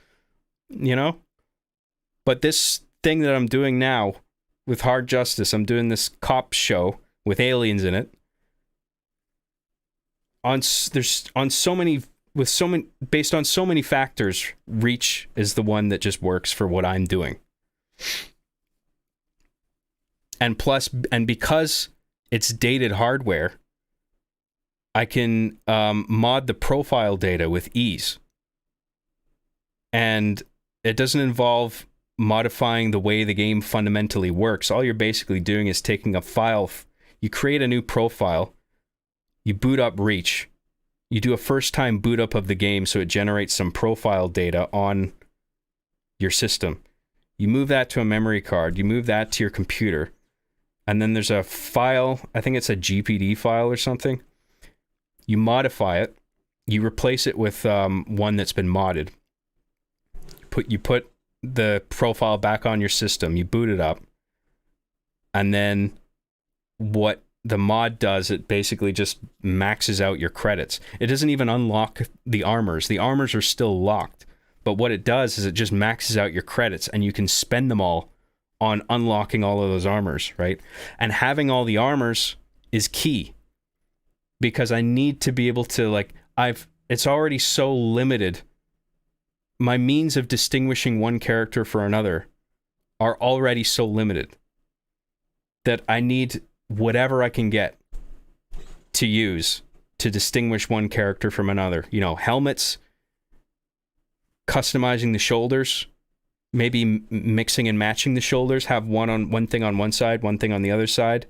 you know? But this thing that I'm doing now with Hard Justice, I'm doing this cop show with aliens in it. Based on so many factors, Reach is the one that just works for what I'm doing. And because it's dated hardware, I can mod the profile data with ease. And it doesn't involve modifying the way the game fundamentally works. All you're basically doing is taking a file. You create a new profile. You boot up Reach. You do a first-time boot up of the game so it generates some profile data on your system. You move that to a memory card. You move that to your computer. And then there's a file, I think it's a GPD file or something. You modify it. You replace it with one that's been modded. You put the profile back on your system. You boot it up. And then what the mod does, it basically just maxes out your credits. It doesn't even unlock the armors. The armors are still locked. But what it does is it just maxes out your credits, and you can spend them all on unlocking all of those armors, right? And having all the armors is key, because I need to be able to, it's already so limited. My means of distinguishing one character for another are already so limited that I need whatever I can get to use to distinguish one character from another. You know, helmets, customizing the shoulders, maybe mixing and matching the shoulders, have one thing on one side, one thing on the other side.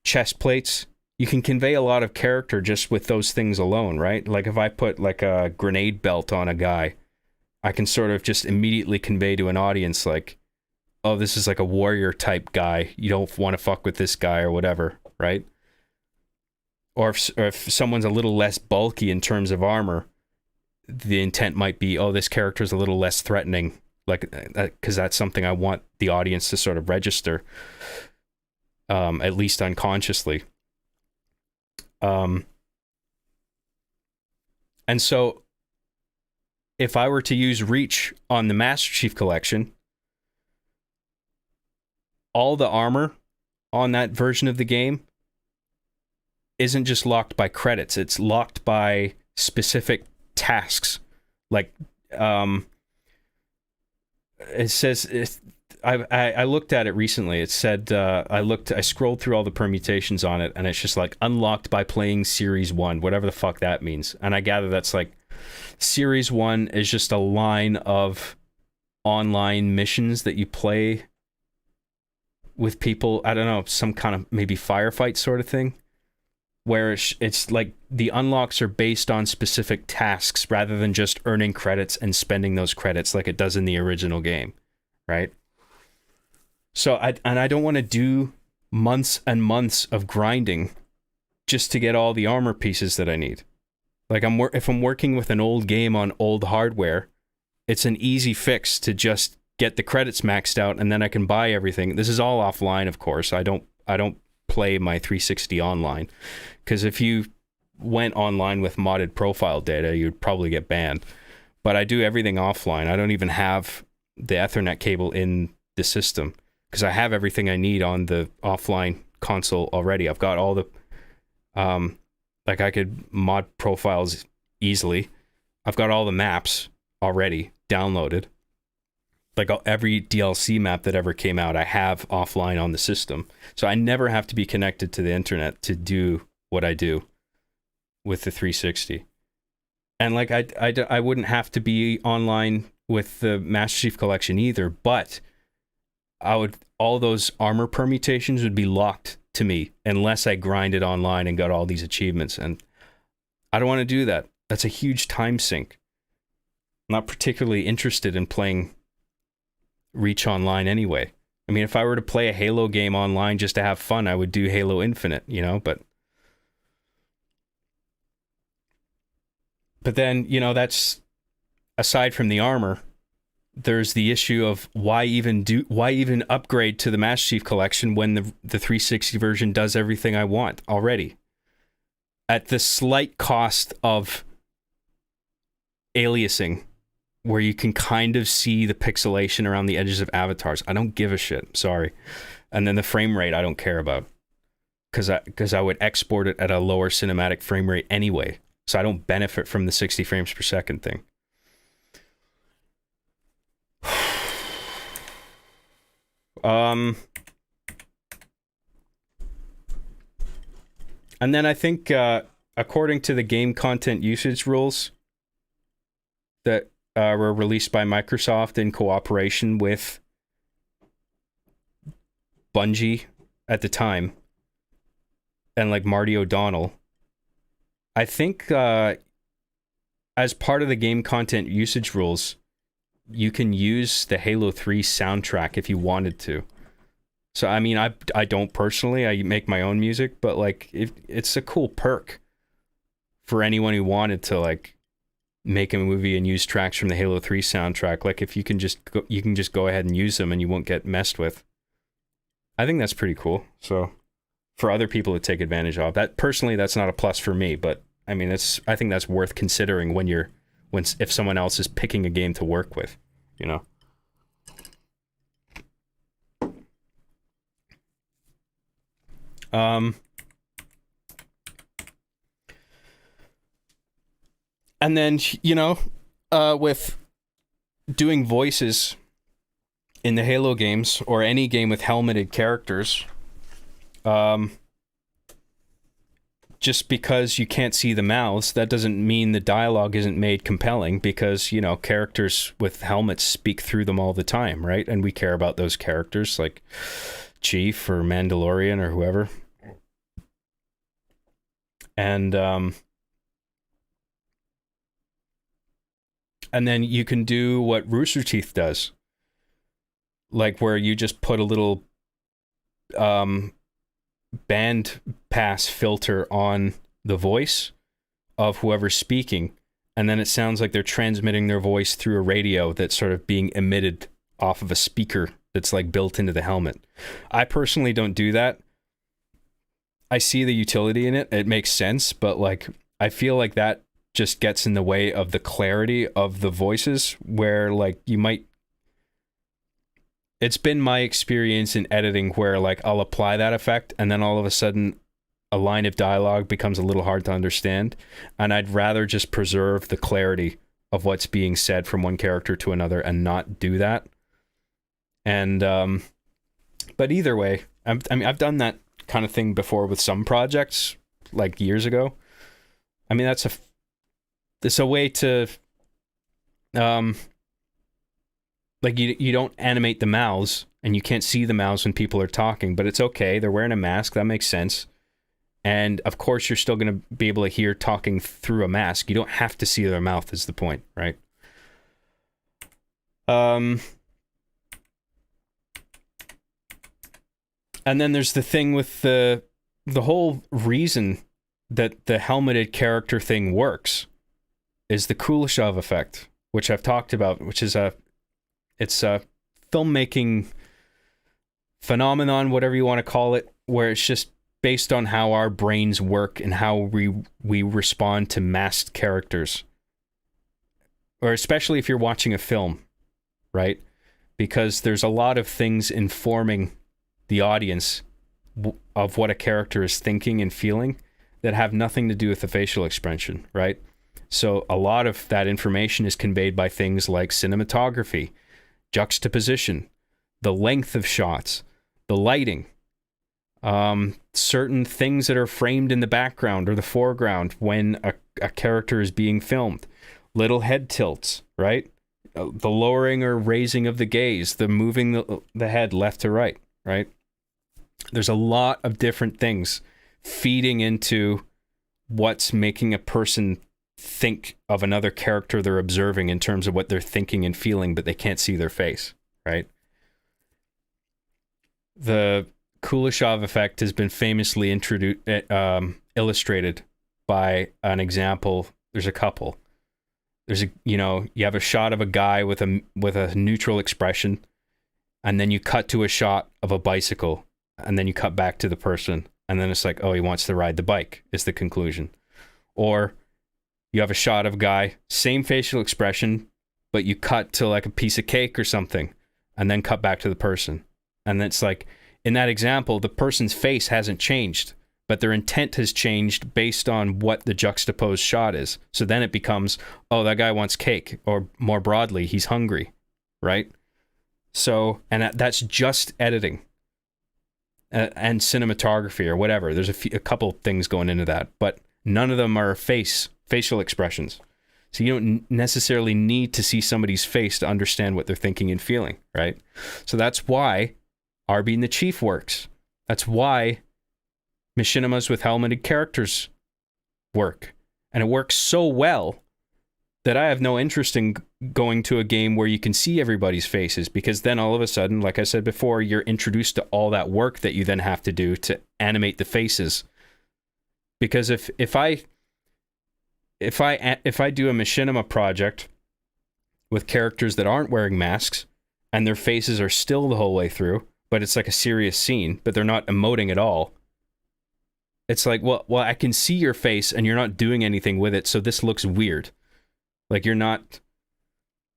Chest plates. You can convey a lot of character just with those things alone, right? Like if I put like a grenade belt on a guy, I can sort of just immediately convey to an audience like, oh, this is like a warrior type guy. You don't want to fuck with this guy or whatever, right? Or if someone's a little less bulky in terms of armor, the intent might be, oh, this character's a little less threatening, like, because that's something I want the audience to sort of register, at least unconsciously. And so if I were to use Reach on the Master Chief Collection, all the armor on that version of the game isn't just locked by credits. It's locked by specific tasks. Like, it says, I looked at it recently. It said, I scrolled through all the permutations on it, and it's just like unlocked by playing Series 1, whatever the fuck that means. And I gather that's like, Series 1 is just a line of online missions that you play with people. I don't know, some kind of maybe firefight sort of thing, where it's like the unlocks are based on specific tasks rather than just earning credits and spending those credits like it does in the original game, right? So I don't want to do months and months of grinding just to get all the armor pieces that I need. Like if I'm working with an old game on old hardware, it's an easy fix to just get the credits maxed out, and then I can buy everything. This is all offline, of course. I don't play my 360 online, because if you went online with modded profile data, you'd probably get banned. But I do everything offline. I don't even have the Ethernet cable in the system, because I have everything I need on the offline console already. I've got all the like I could mod profiles easily. I've got all the maps already downloaded. Like every DLC map that ever came out, I have offline on the system. So I never have to be connected to the internet to do what I do with the 360. And like I wouldn't have to be online with the Master Chief Collection either, but all those armor permutations would be locked to me unless I grinded online and got all these achievements. And I don't want to do that. That's a huge time sink. I'm not particularly interested in playing Reach online anyway. I mean, if I were to play a Halo game online just to have fun, I would do Halo Infinite, you know, but But then, that's aside from the armor, there's the issue of why even upgrade to the Master Chief Collection when the 360 version does everything I want already at the slight cost of aliasing, where you can kind of see the pixelation around the edges of avatars. I don't give a shit. Sorry. And then the frame rate I don't care about, because I would export it at a lower cinematic frame rate anyway, so I don't benefit from the 60 frames per second thing. And then I think, according to the game content usage rules that were released by Microsoft in cooperation with Bungie at the time, and like Marty O'Donnell, I think as part of the game content usage rules, you can use the Halo 3 soundtrack if you wanted to. So, I mean, I don't personally. I make my own music, but, like, it's a cool perk for anyone who wanted to, like, make a movie and use tracks from the Halo 3 soundtrack. Like, if you can just go ahead and use them and you won't get messed with. I think that's pretty cool. So, for other people to take advantage of. That, personally, that's not a plus for me, but, I mean, I think that's worth considering if someone else is picking a game to work with, you know? And then, with doing voices in the Halo games, or any game with helmeted characters, just because you can't see the mouths, that doesn't mean the dialogue isn't made compelling, because, characters with helmets speak through them all the time, right? And we care about those characters, like Chief or Mandalorian or whoever. And then you can do what Rooster Teeth does, like where you just put a little band pass filter on the voice of whoever's speaking, and then it sounds like they're transmitting their voice through a radio that's sort of being emitted off of a speaker that's like built into the helmet. I personally don't do that. I see the utility in it. It makes sense, but like I feel like that just gets in the way of the clarity of the voices, where like you might... It's been my experience in editing where like I'll apply that effect and then all of a sudden a line of dialogue becomes a little hard to understand, and I'd rather just preserve the clarity of what's being said from one character to another and not do that. And but either way, I've done that kind of thing before with some projects, like years ago. I mean, it's a way to like you don't animate the mouths and you can't see the mouths when people are talking, but it's okay. They're wearing a mask. That makes sense. And of course, you're still going to be able to hear talking through a mask. You don't have to see their mouth is the point, right? And then there's the thing with the whole reason that the helmeted character thing works is the Kuleshov effect, which I've talked about, which is it's a filmmaking phenomenon, whatever you want to call it, where it's just based on how our brains work and how we respond to masked characters. Or especially if you're watching a film, right? Because there's a lot of things informing the audience of what a character is thinking and feeling that have nothing to do with the facial expression, right? So a lot of that information is conveyed by things like cinematography, juxtaposition, the length of shots, the lighting, certain things that are framed in the background or the foreground when a character is being filmed, little head tilts, right? The lowering or raising of the gaze, the moving the head left to right, right? There's a lot of different things feeding into what's making a person think of another character they're observing in terms of what they're thinking and feeling, but they can't see their face, right? The Kuleshov effect has been famously illustrated by an example. There's a couple. There's a, you know, you have a shot of a guy with a neutral expression, and then you cut to a shot of a bicycle, and then you cut back to the person, and then it's like, oh, he wants to ride the bike, is the conclusion. Or you have a shot of a guy, same facial expression, but you cut to like a piece of cake or something, and then cut back to the person. And it's like, in that example, the person's face hasn't changed, but their intent has changed based on what the juxtaposed shot is. So then it becomes, oh, that guy wants cake, or more broadly, he's hungry, right? So, and that's just editing and cinematography or whatever. There's a couple things going into that, but none of them are facial expressions. So you don't necessarily need to see somebody's face to understand what they're thinking and feeling, right? So that's why Arby and the Chief works. That's why Machinimas with helmeted characters work. And it works so well that I have no interest in going to a game where you can see everybody's faces, because then all of a sudden, like I said before, you're introduced to all that work that you then have to do to animate the faces. Because if I do a Machinima project with characters that aren't wearing masks and their faces are still the whole way through, but it's like a serious scene, but they're not emoting at all, it's like, well, I can see your face and you're not doing anything with it, so this looks weird. Like you're not...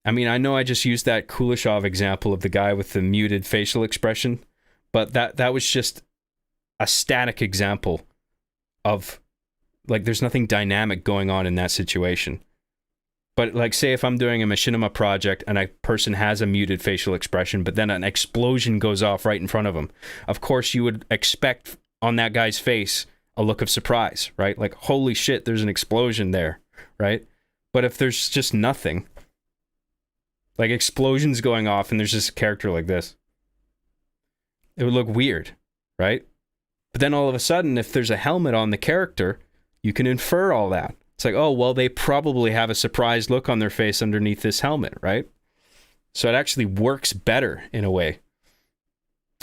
I mean, I know I just used that Kuleshov example of the guy with the muted facial expression, but that was just a static example of, like, there's nothing dynamic going on in that situation. But, like, say if I'm doing a Machinima project and a person has a muted facial expression, but then an explosion goes off right in front of them, of course you would expect on that guy's face a look of surprise, right? Like, holy shit, there's an explosion there, right? But if there's just nothing, like explosions going off and there's just a character like this, it would look weird, right? But then all of a sudden, if there's a helmet on the character, you can infer all that. It's like, oh, well, they probably have a surprised look on their face underneath this helmet, right? So it actually works better in a way.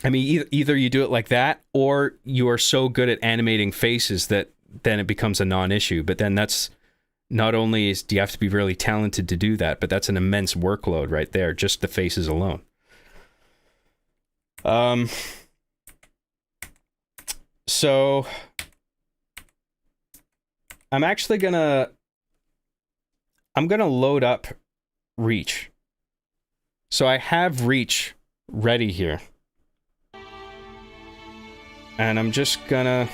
I mean, either you do it like that, or you are so good at animating faces that then it becomes a non-issue. But then that's not only do you have to be really talented to do that, but that's an immense workload right there, just the faces alone. So I'm gonna load up Reach. So I have Reach ready here. And I'm just gonna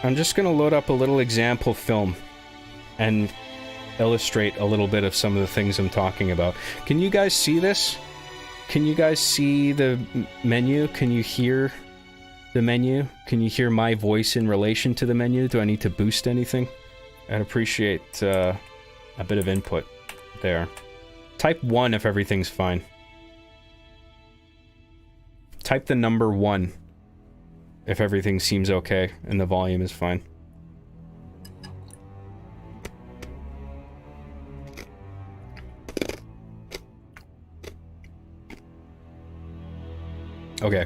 load up a little example film and illustrate a little bit of some of the things I'm talking about. Can you guys see this? Can you guys see the menu? Can you hear the menu? Can you hear my voice in relation to the menu? Do I need to boost anything? I'd appreciate a bit of input there. Type 1 if everything's fine. Type the number 1 if everything seems okay and the volume is fine. Okay.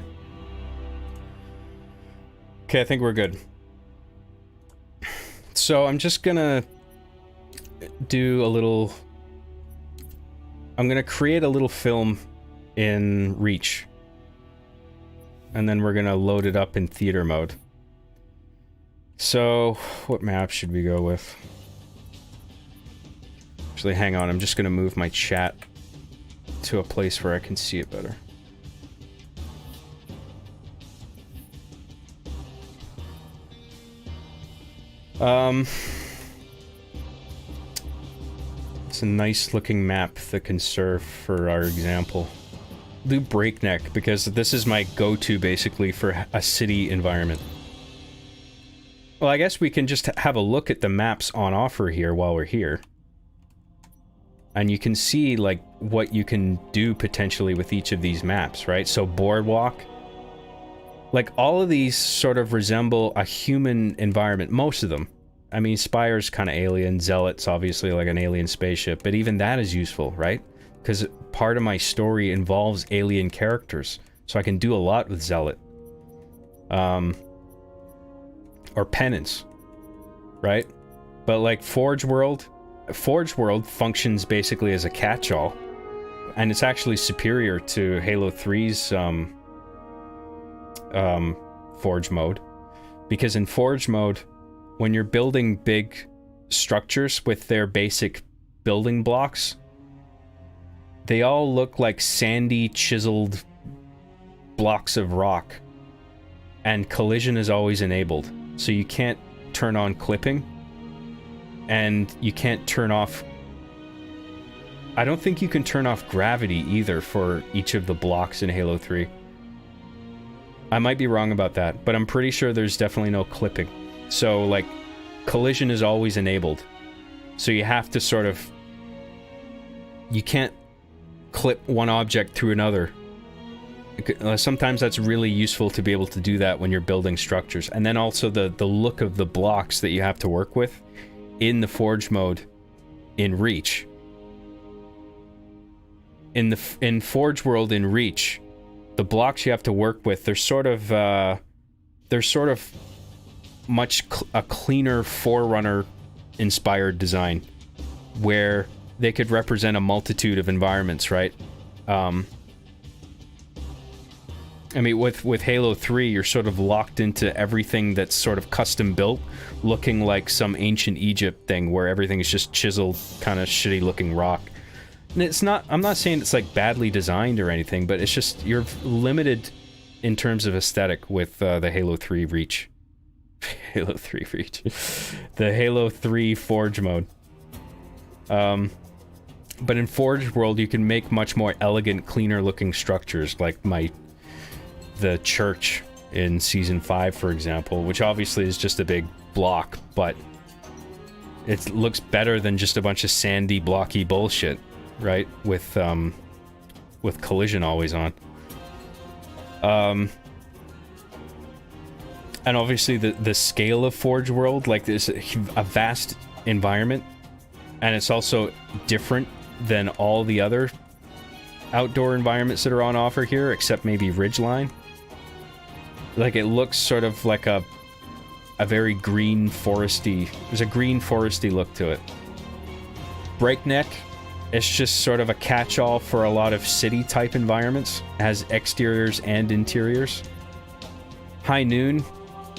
Okay, I think we're good. So I'm just gonna do a little... I'm gonna create a little film in Reach. And then we're gonna load it up in theater mode. So, what map should we go with? Actually, hang on, I'm just gonna move my chat to a place where I can see it better. It's a nice looking map that can serve for our example. Do Breakneck, because this is my go-to basically for a city environment. Well, I guess we can just have a look at the maps on offer here while we're here. And you can see, like, what you can do potentially with each of these maps, right? So Boardwalk. Like, all of these sort of resemble a human environment, most of them. I mean, Spire's kind of alien, Zealot's obviously like an alien spaceship, but even that is useful, right? Because part of my story involves alien characters, so I can do a lot with Zealot. Or Penance, right? But like Forge World, Forge World functions basically as a catch-all, and it's actually superior to Halo 3's Forge mode, because in Forge mode, when you're building big structures with their basic building blocks, they all look like sandy, chiseled blocks of rock, and collision is always enabled, so you can't turn on clipping, and you can't turn off... I don't think you can turn off gravity either for each of the blocks in Halo 3. I might be wrong about that, but I'm pretty sure there's definitely no clipping. So, like, collision is always enabled. So you have to sort of... You can't clip one object through another. Sometimes that's really useful to be able to do that when you're building structures. And then also the look of the blocks that you have to work with in the Forge mode in Reach. In Forge World in Reach, the blocks you have to work with, they're sort of a cleaner Forerunner inspired design, where they could represent a multitude of environments, right? I mean, with Halo 3, you're sort of locked into everything that's sort of custom built, looking like some ancient Egypt thing where everything is just chiseled, kind of shitty looking rock. And it's not, I'm not saying it's like badly designed or anything, but it's just, you're limited in terms of aesthetic with the Halo 3 Reach. Halo 3 Reach. The Halo 3 Forge mode. But in Forge World, you can make much more elegant, cleaner looking structures, like the church in Season 5, for example, which obviously is just a big block, but it looks better than just a bunch of sandy, blocky bullshit, right? With collision always on. And obviously the scale of Forge World, like, there's a vast environment, and it's also different than all the other outdoor environments that are on offer here, except maybe Ridgeline. Like, it looks sort of like a very green foresty... There's a green foresty look to it. Breakneck, it's just sort of a catch-all for a lot of city-type environments. It has exteriors and interiors. High Noon,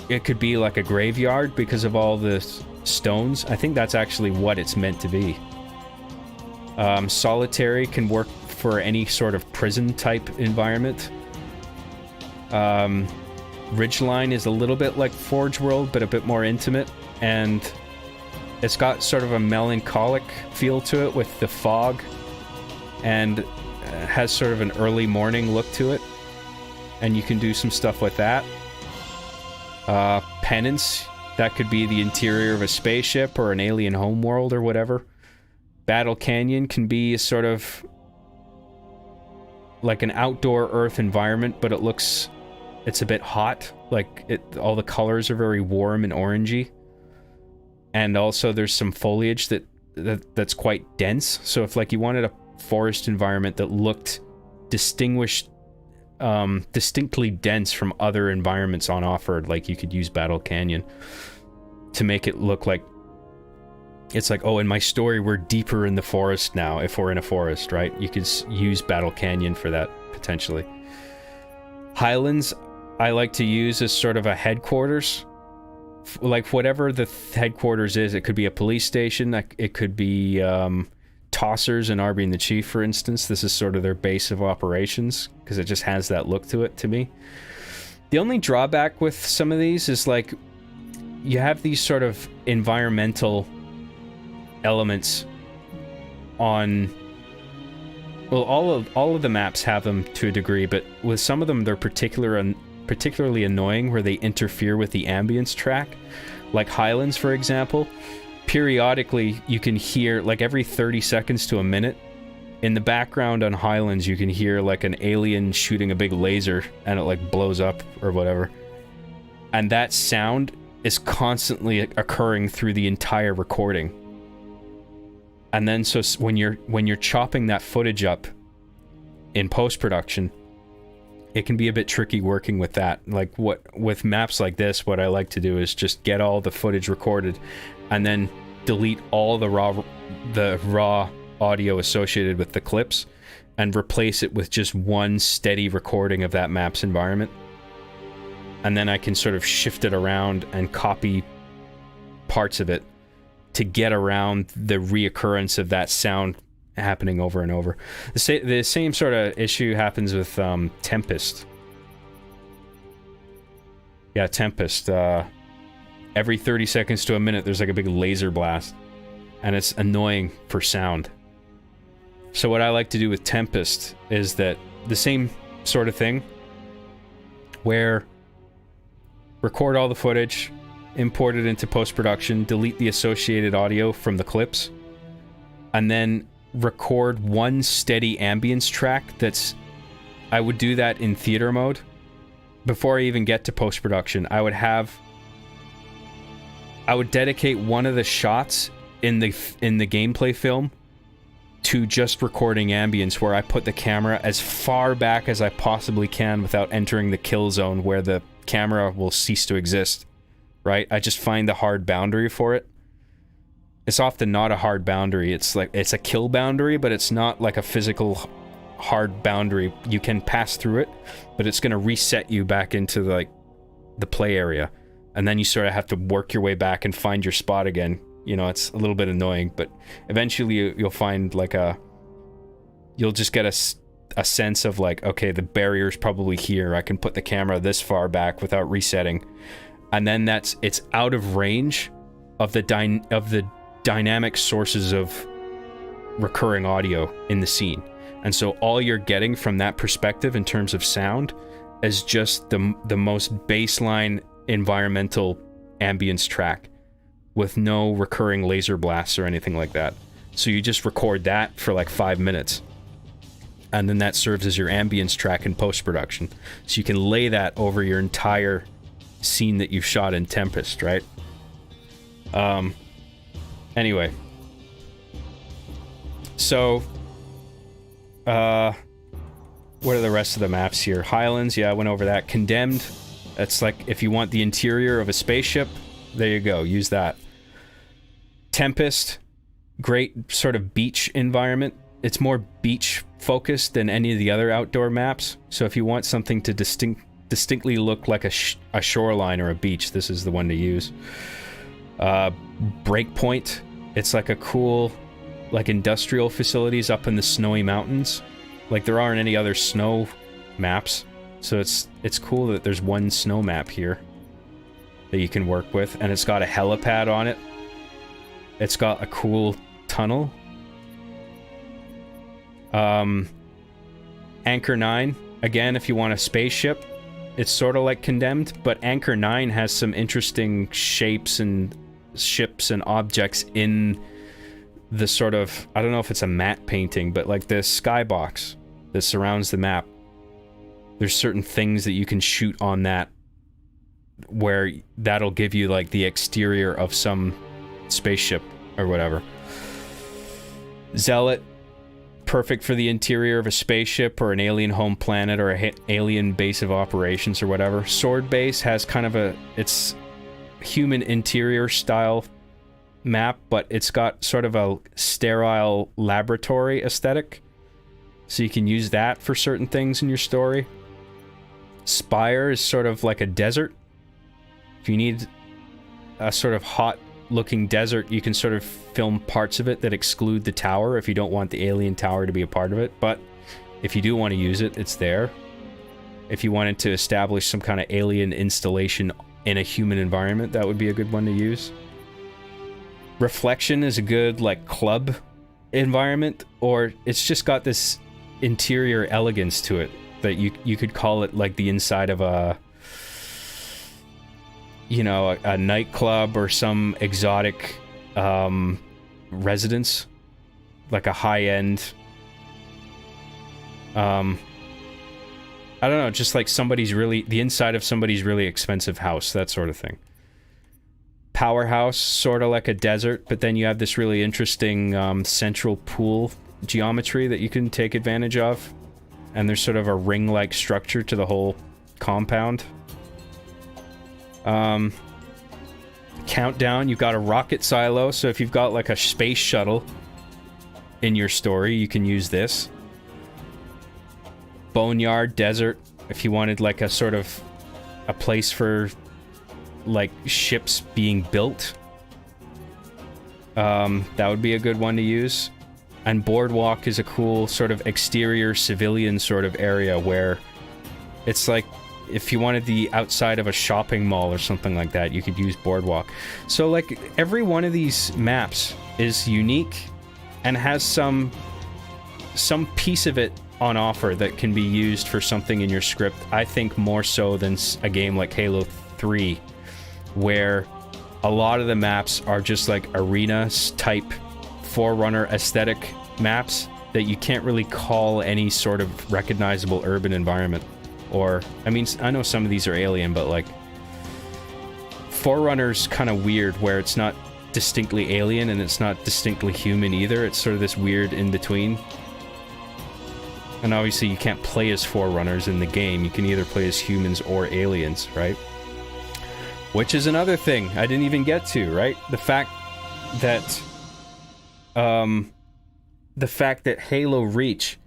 it could be like a graveyard because of all the stones. I think that's actually what it's meant to be. Solitary can work for any sort of prison-type environment. Ridgeline is a little bit like Forge World, but a bit more intimate, and it's got sort of a melancholic feel to it with the fog, and has sort of an early morning look to it, and you can do some stuff with that. Penance, that could be the interior of a spaceship or an alien homeworld or whatever. Battle Canyon can be a sort of like an outdoor Earth environment, but it's a bit hot. Like, all the colors are very warm and orangey. And also there's some foliage that's quite dense. So if, like, you wanted a forest environment that looked distinctly dense from other environments on offer, like, you could use Battle Canyon to make it look like it's like, oh, in my story we're deeper in the forest now, if we're in a forest, right? You could use Battle Canyon for that, potentially. Highlands, I like to use as sort of a headquarters. Like, whatever the headquarters is, it could be a police station, it could be Tossers and Arby and the Chief, for instance. This is sort of their base of operations, because it just has that look to it, to me. The only drawback with some of these is, like, you have these sort of environmental elements on... Well, all of the maps have them to a degree, but with some of them, they're particularly annoying, where they interfere with the ambience track. Like Highlands, for example. Periodically, you can hear, like, every 30 seconds to a minute, in the background on Highlands, you can hear, like, an alien shooting a big laser, and it, like, blows up, or whatever. And that sound is constantly occurring through the entire recording. And then, so when you're chopping that footage up in post-production, it can be a bit tricky working with that. Like, with maps like this, what I like to do is just get all the footage recorded, and then delete all the raw audio associated with the clips and replace it with just one steady recording of that map's environment. And then I can sort of shift it around and copy parts of it to get around the reoccurrence of that sound happening over and over. The same sort of issue happens with Tempest. Yeah, Tempest. Every 30 seconds to a minute, there's like a big laser blast. And it's annoying for sound. So what I like to do with Tempest is that the same sort of thing, where record all the footage, import it into post-production, delete the associated audio from the clips, and then record one steady ambience track that's... I would do that in theater mode. Before I even get to post-production, I would dedicate one of the shots in the gameplay film to just recording ambience, where I put the camera as far back as I possibly can without entering the kill zone where the camera will cease to exist, right? I just find the hard boundary for it. It's often not a hard boundary. It's a kill boundary, but it's not like a physical hard boundary. You can pass through it, but it's going to reset you back into the play area. And then you sort of have to work your way back and find your spot again. You know, it's a little bit annoying, but eventually you'll find you'll just get a sense of okay, the barrier's probably here. I can put the camera this far back without resetting. And then it's out of range of the dynamic sources of recurring audio in the scene. And so all you're getting from that perspective in terms of sound is just the most baseline environmental ambience track with no recurring laser blasts or anything like that. So you just record that for 5 minutes. And then that serves as your ambience track in post-production. So you can lay that over your entire scene that you've shot in Tempest, right? Anyway. So, what are the rest of the maps here? Highlands, yeah, I went over that. Condemned, that's if you want the interior of a spaceship, there you go, use that. Tempest, great sort of beach environment. It's more beach focused than any of the other outdoor maps. So if you want something to distinctly look like a shoreline or a beach, this is the one to use. Breakpoint, it's a cool, industrial facilities up in the snowy mountains. There aren't any other snow maps. So it's cool that there's one snow map here that you can work with, and it's got a helipad on it. It's got a cool tunnel. Anchor 9, again, if you want a spaceship, it's sort of like Condemned, but Anchor 9 has some interesting shapes and ships and objects in the sort of, I don't know if it's a matte painting, but the skybox that surrounds the map. There's certain things that you can shoot on that where that'll give you the exterior of some spaceship or whatever. Zealot, perfect for the interior of a spaceship or an alien home planet or a alien base of operations or whatever. Sword Base has kind of it's human interior style map, but it's got sort of a sterile laboratory aesthetic, so you can use that for certain things in your story. Spire is sort of like a desert. If you need a sort of hot looking desert, you can sort of film parts of it that exclude the tower if you don't want the alien tower to be a part of it. But if you do want to use it, it's there. If you wanted to establish some kind of alien installation in a human environment, that would be a good one to use. Reflection is a good club environment, or it's just got this interior elegance to it that you could call it the inside of a nightclub or some exotic residence, a high-end I don't know, just the inside of somebody's really expensive house, that sort of thing. Powerhouse, sort of like a desert, but then you have this really interesting central pool geometry that you can take advantage of, and there's sort of a ring-like structure countdown. You've got a rocket silo, so if you've got like a space shuttle in your story, you can use this. Boneyard, desert, if you wanted like a sort of a place for like ships being built. That would be a good one to use. And boardwalk is a cool sort of exterior civilian sort of area where it's like if you wanted the outside of a shopping mall or something like that, you could use boardwalk. So like every one of these maps is unique and has some piece of it on offer that can be used for something in your script. I think more so than a game like Halo 3, where a lot of the maps are just like arena type Forerunner aesthetic maps that you can't really call any sort of recognizable urban environment. Or, I mean, I know some of these are alien, but like Forerunner's kind of weird where it's not distinctly alien and it's not distinctly human either. It's sort of this weird in between. And obviously you can't play as Forerunners in the game. You can either play as humans or aliens, right? Which is another thing I didn't even get to, right? The fact that Halo Reach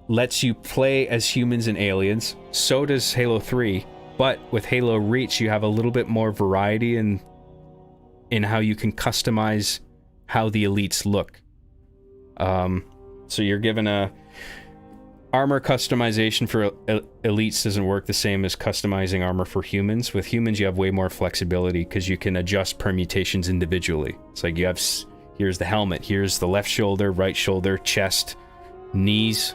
lets you play as humans and aliens. So does Halo 3, but with Halo Reach you have a little bit more variety in how you can customize how the elites look. So you're given a armor customization for elites doesn't work the same as customizing armor for humans. With humans, you have way more flexibility because you can adjust permutations individually. It's like you have, here's the helmet, here's the left shoulder, right shoulder, chest, knees,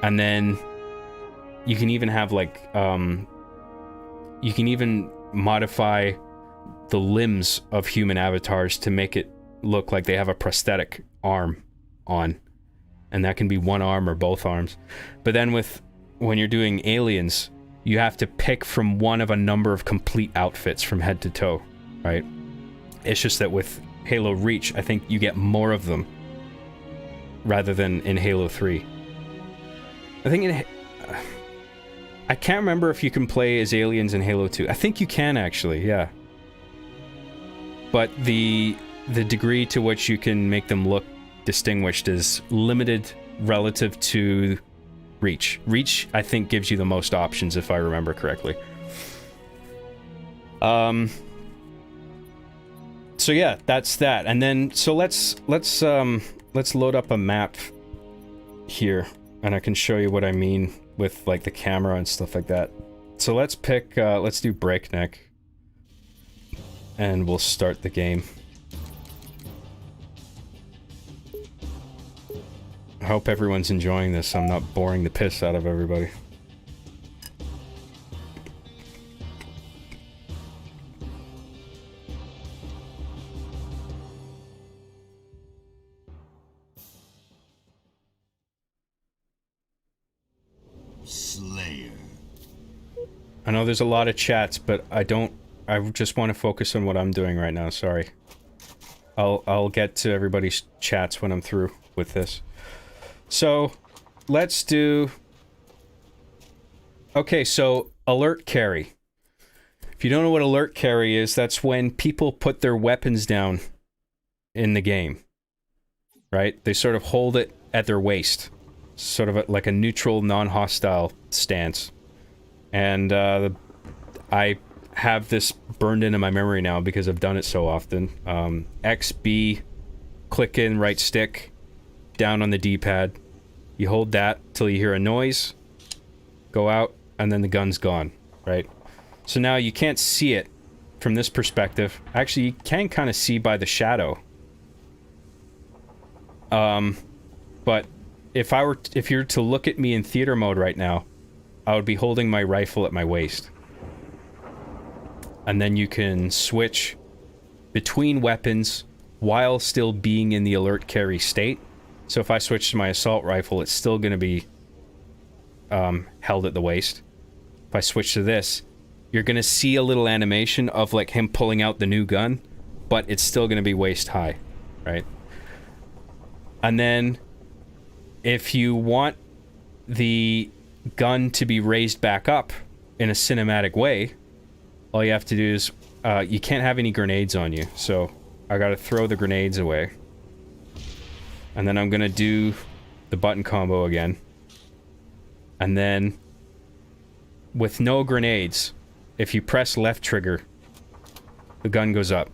and then you can even have like, you can even modify the limbs of human avatars to make it look like they have a prosthetic arm on. And that can be one arm or both arms. But then when you're doing aliens, you have to pick from one of a number of complete outfits from head to toe, right? It's just that with Halo Reach, I think you get more of them rather than in Halo 3. I think I can't remember if you can play as aliens in Halo 2. I think you can actually, yeah. But the degree to which you can make them look distinguished is limited relative to Reach. Reach, I think, gives you the most options, if I remember correctly. So yeah, that's that. And then so let's load up a map here, and I can show you what I mean with like the camera and stuff like that. So let's pick let's do Breakneck, and we'll start the game. I hope everyone's enjoying this. I'm not boring the piss out of everybody. Slayer. I know there's a lot of chats, but I just want to focus on what I'm doing right now, sorry. I'll get to everybody's chats when I'm through with this. So, let's do... Okay, so, alert carry. If you don't know what alert carry is, that's when people put their weapons down in the game. Right? They sort of hold it at their waist. Sort of like a neutral, non-hostile stance. And, I have this burned into my memory now because I've done it so often. X, B, click in, right stick, down on the D-pad. You hold that till you hear a noise, go out, and then the gun's gone, right? So now you can't see it from this perspective. Actually, you can kind of see by the shadow. But if you were to look at me in theater mode right now, I would be holding my rifle at my waist. And then you can switch between weapons while still being in the alert carry state. So if I switch to my assault rifle, it's still going to be held at the waist. If I switch to this, you're going to see a little animation of like him pulling out the new gun, but it's still going to be waist high, right? And then if you want the gun to be raised back up in a cinematic way, all you have to do is you can't have any grenades on you, so I gotta throw the grenades away. And then I'm gonna do the button combo again. And then, with no grenades, if you press left trigger, the gun goes up.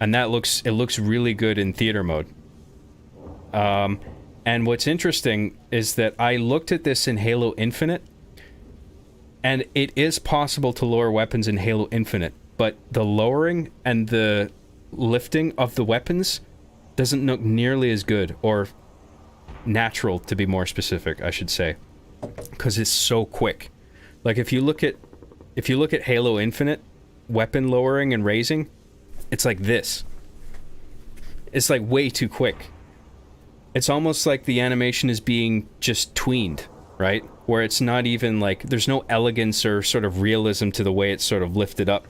And it looks really good in theater mode. And what's interesting is that I looked at this in Halo Infinite, and it is possible to lower weapons in Halo Infinite, but the lowering and the lifting of the weapons doesn't look nearly as good, or natural, to be more specific, I should say, because it's so quick. Like if you look at Halo Infinite, weapon lowering and raising, it's like this. It's like way too quick. It's almost like the animation is being just tweened, right? Where it's not even like, there's no elegance or sort of realism to the way it's sort of lifted up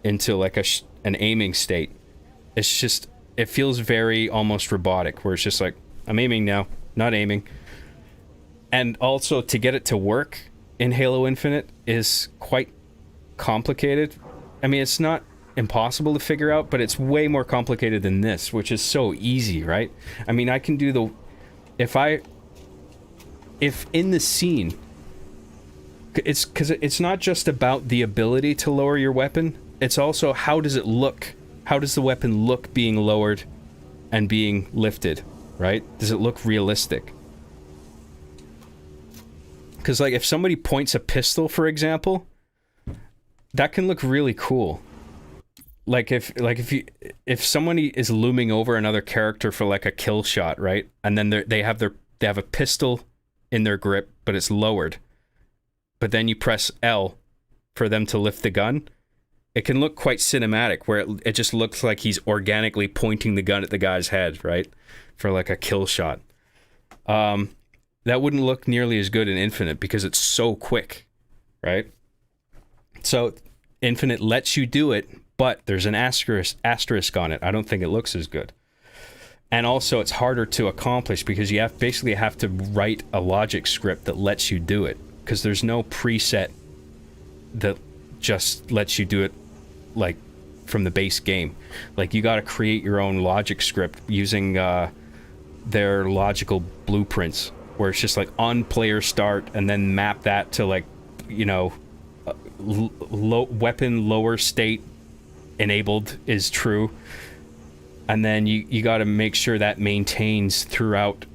into like an aiming state. It's just, it feels very almost robotic, where it's just like, I'm aiming now, not aiming. And also to get it to work in Halo Infinite is quite complicated. I mean, it's not impossible to figure out, but it's way more complicated than this, which is so easy, right? I mean, I can do the... If in the scene... It's because it's not just about the ability to lower your weapon, it's also how does it look? How does the weapon look being lowered and being lifted, right? Does it look realistic? Because, like, if somebody points a pistol, for example, that can look really cool. Like if somebody is looming over another character for like a kill shot, right? And then they have a pistol in their grip, but it's lowered. But then you press L for them to lift the gun. It can look quite cinematic, where it just looks like he's organically pointing the gun at the guy's head, right? For like a kill shot. That wouldn't look nearly as good in Infinite because it's so quick, right? So Infinite lets you do it, but there's an asterisk on it. I don't think it looks as good. And also it's harder to accomplish because you basically have to write a logic script that lets you do it, because there's no preset that just lets you do it like from the base game. Like you got to create your own logic script using their logical blueprints, where it's just like on player start and then map that to like, you know, weapon lower state enabled is true, and then you got to make sure that maintains throughout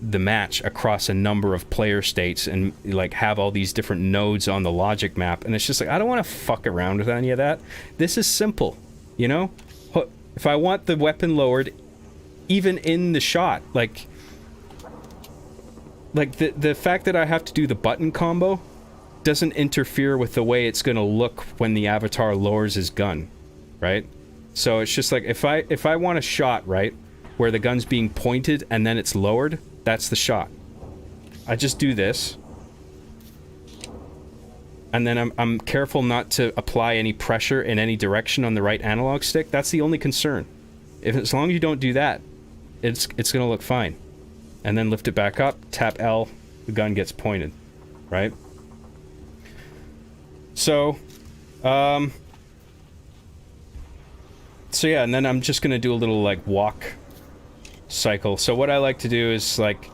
the match across a number of player states, and like have all these different nodes on the logic map. And it's just like, I don't want to fuck around with any of that. This is simple, you know? If I want the weapon lowered even in the shot, like the fact that I have to do the button combo doesn't interfere with the way it's going to look when the avatar lowers his gun, right? So it's just like, if I want a shot, right, where the gun's being pointed and then it's lowered, that's the shot. I just do this, and then I'm careful not to apply any pressure in any direction on the right analog stick. That's the only concern. As long as you don't do that, it's gonna look fine. And then lift it back up, tap L, the gun gets pointed, right? So, so yeah, and then I'm just gonna do a little like walk cycle. So what I like to do is, like,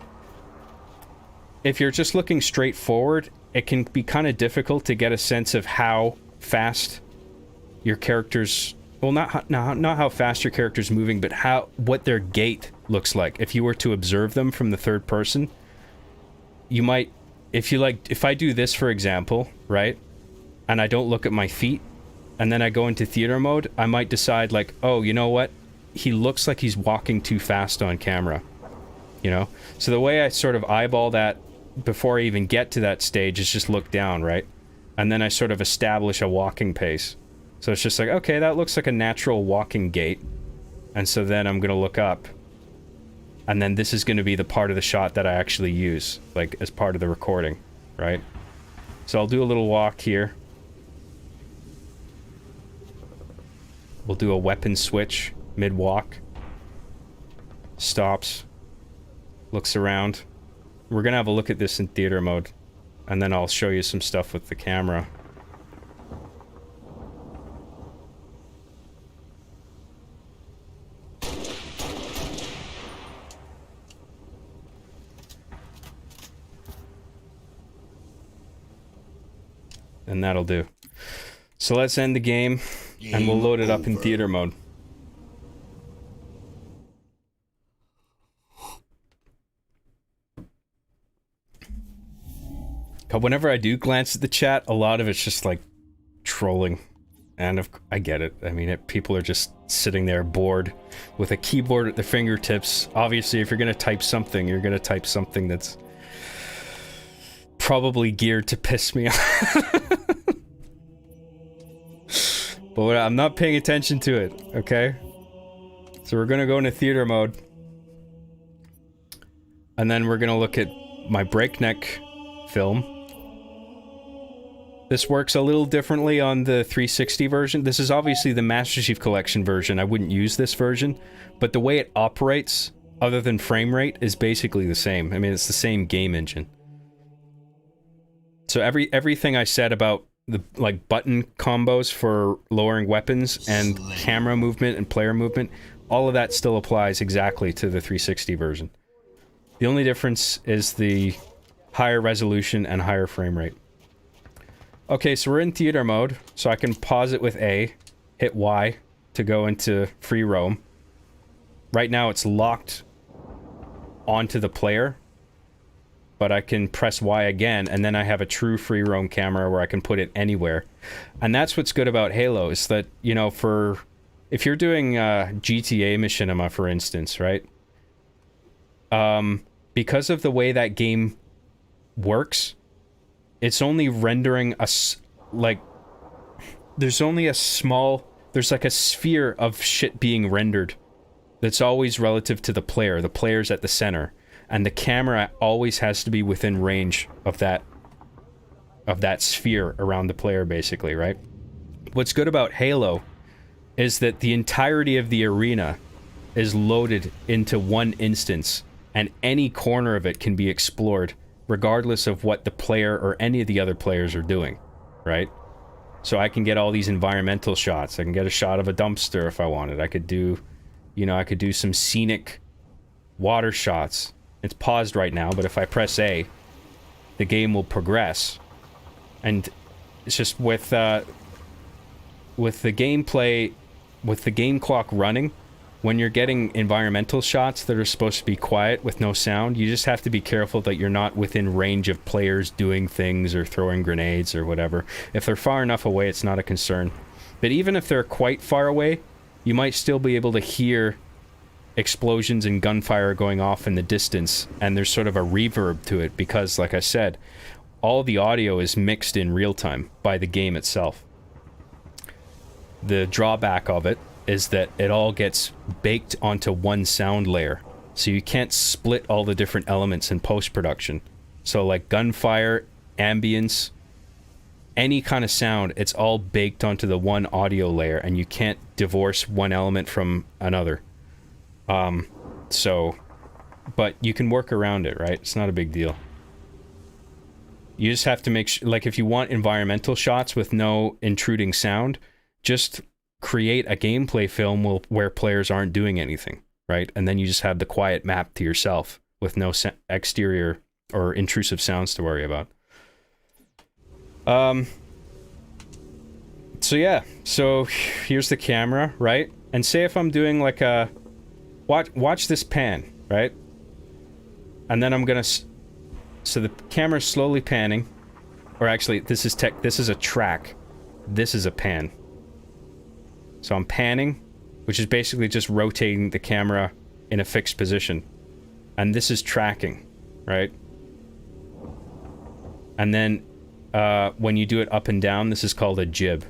if you're just looking straight forward, it can be kind of difficult to get a sense of how fast your character's, well, not how fast your character's moving, but what their gait looks like. If you were to observe them from the third person, you might, if I do this, for example, right, and I don't look at my feet, and then I go into theater mode, I might decide, like, oh, you know what? He looks like he's walking too fast on camera, you know? So the way I sort of eyeball that before I even get to that stage is just look down, right? And then I sort of establish a walking pace. So it's just like, okay, that looks like a natural walking gait. And so then I'm gonna look up, and then this is gonna be the part of the shot that I actually use, like, as part of the recording, right? So I'll do a little walk here. We'll do a weapon switch mid-walk. Stops. Looks around. We're gonna have a look at this in theater mode, and then I'll show you some stuff with the camera. and that'll do. So let's end the game, and we'll load it up in theater mode. But whenever I do glance at the chat, a lot of it's just like trolling. And I get it. I mean, people are just sitting there bored with a keyboard at their fingertips. Obviously, if you're going to type something, you're going to type something that's probably geared to piss me off. But I'm not paying attention to it, okay? So we're going to go into theater mode. And then we're going to look at my breakneck film. This works a little differently on the 360 version. This is obviously the Master Chief Collection version. I wouldn't use this version, but the way it operates, other than frame rate, is basically the same. I mean, it's the same game engine. So everything I said about the like button combos for lowering weapons and camera movement and player movement, all of that still applies exactly to the 360 version. The only difference is the higher resolution and higher frame rate. Okay, so we're in theater mode, so I can pause it with A, hit Y to go into free roam. Right now it's locked onto the player, but I can press Y again, and then I have a true free roam camera where I can put it anywhere. And that's what's good about Halo, is that, you know, if you're doing GTA Machinima, for instance, right? Because of the way that game works, it's only rendering there's like a sphere of shit being rendered that's always relative to the player. The player's at the center, and the camera always has to be within range of that sphere around the player, basically, right? What's good about Halo is that the entirety of the arena is loaded into one instance, and any corner of it can be explored regardless of what the player or any of the other players are doing, right? So I can get all these environmental shots. I can get a shot of a dumpster if I wanted. I could do some scenic water shots. It's paused right now, but if I press A, the game will progress. And it's just with the gameplay, with the game clock running, when you're getting environmental shots that are supposed to be quiet with no sound, you just have to be careful that you're not within range of players doing things or throwing grenades or whatever. If they're far enough away, it's not a concern. But even if they're quite far away, you might still be able to hear explosions and gunfire going off in the distance, and there's sort of a reverb to it because, like I said, all the audio is mixed in real time by the game itself. The drawback of it is that it all gets baked onto one sound layer, so you can't split all the different elements in post-production. So like gunfire, ambience, any kind of sound, it's all baked onto the one audio layer, and you can't divorce one element from another. But you can work around it, right? It's not a big deal. You just have to make sure, like if you want environmental shots with no intruding sound, just create a gameplay film where players aren't doing anything, right? And then you just have the quiet map to yourself with no exterior or intrusive sounds to worry about. So yeah, so here's the camera, right? And say if I'm doing like a watch this pan, right? And then I'm gonna so the camera's slowly panning, or actually this is a track, this is a pan. So I'm panning, which is basically just rotating the camera in a fixed position. And this is tracking, right? And then when you do it up and down, this is called a jib.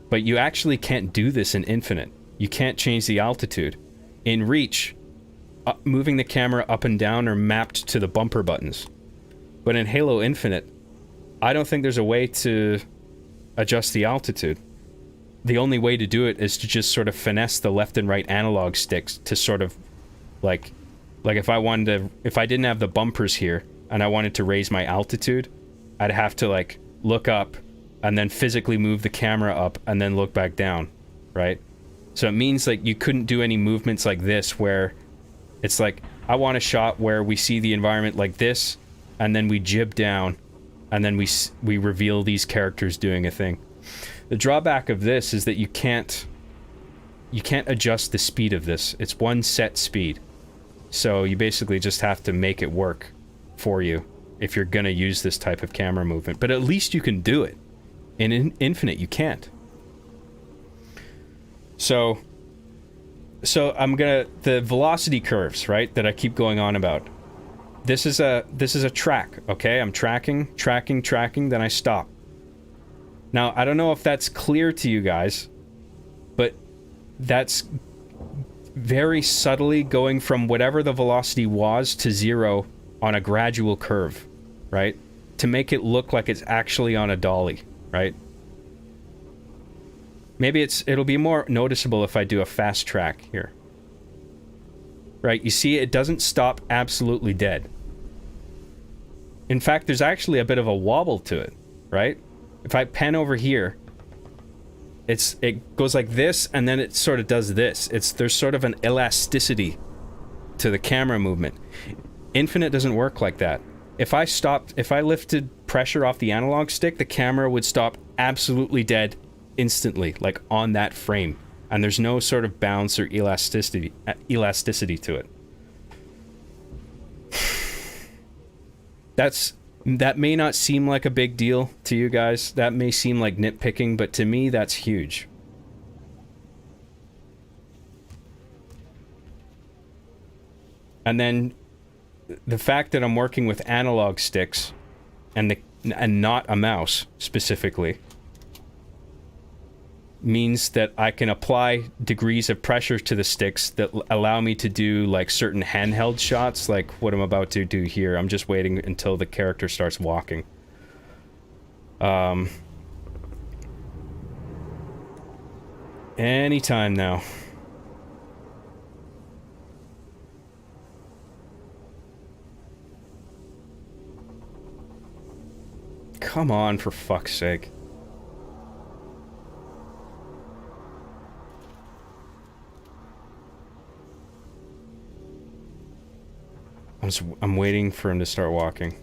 But you actually can't do this in Infinite. You can't change the altitude. In Reach, moving the camera up and down are mapped to the bumper buttons. But in Halo Infinite, I don't think there's a way to adjust the altitude. The only way to do it is to just sort of finesse the left and right analog sticks to sort of like if I didn't have the bumpers here and I wanted to raise my altitude, I'd have to like look up and then physically move the camera up and then look back down, right? So it means like you couldn't do any movements like this where it's like I want a shot where we see the environment like this and then we jib down and then we reveal these characters doing a thing. The drawback of this is that you can't adjust the speed of this. It's one set speed. So you basically just have to make it work for you if you're gonna use this type of camera movement. But at least you can do it. In Infinite, you can't. So the velocity curves, right, that I keep going on about. This is a track, okay? I'm tracking, then I stop. Now, I don't know if that's clear to you guys, but that's very subtly going from whatever the velocity was to 0 on a gradual curve, right? To make it look like it's actually on a dolly, right? Maybe it'll be more noticeable if I do a fast track here. Right, you see it doesn't stop absolutely dead. In fact, there's actually a bit of a wobble to it, right? If I pan over here, it goes like this, and then it sort of does this. There's sort of an elasticity to the camera movement. Infinite doesn't work like that. If I lifted pressure off the analog stick, the camera would stop absolutely dead instantly, like on that frame. And there's no sort of bounce or elasticity to it. That may not seem like a big deal to you guys. That may seem like nitpicking, but to me, that's huge. And then the fact that I'm working with analog sticks and not a mouse specifically means that I can apply degrees of pressure to the sticks that allow me to do like certain handheld shots, like what I'm about to do here. I'm just waiting until the character starts walking. Anytime now. Come on, for fuck's sake. I'm waiting for him to start walking.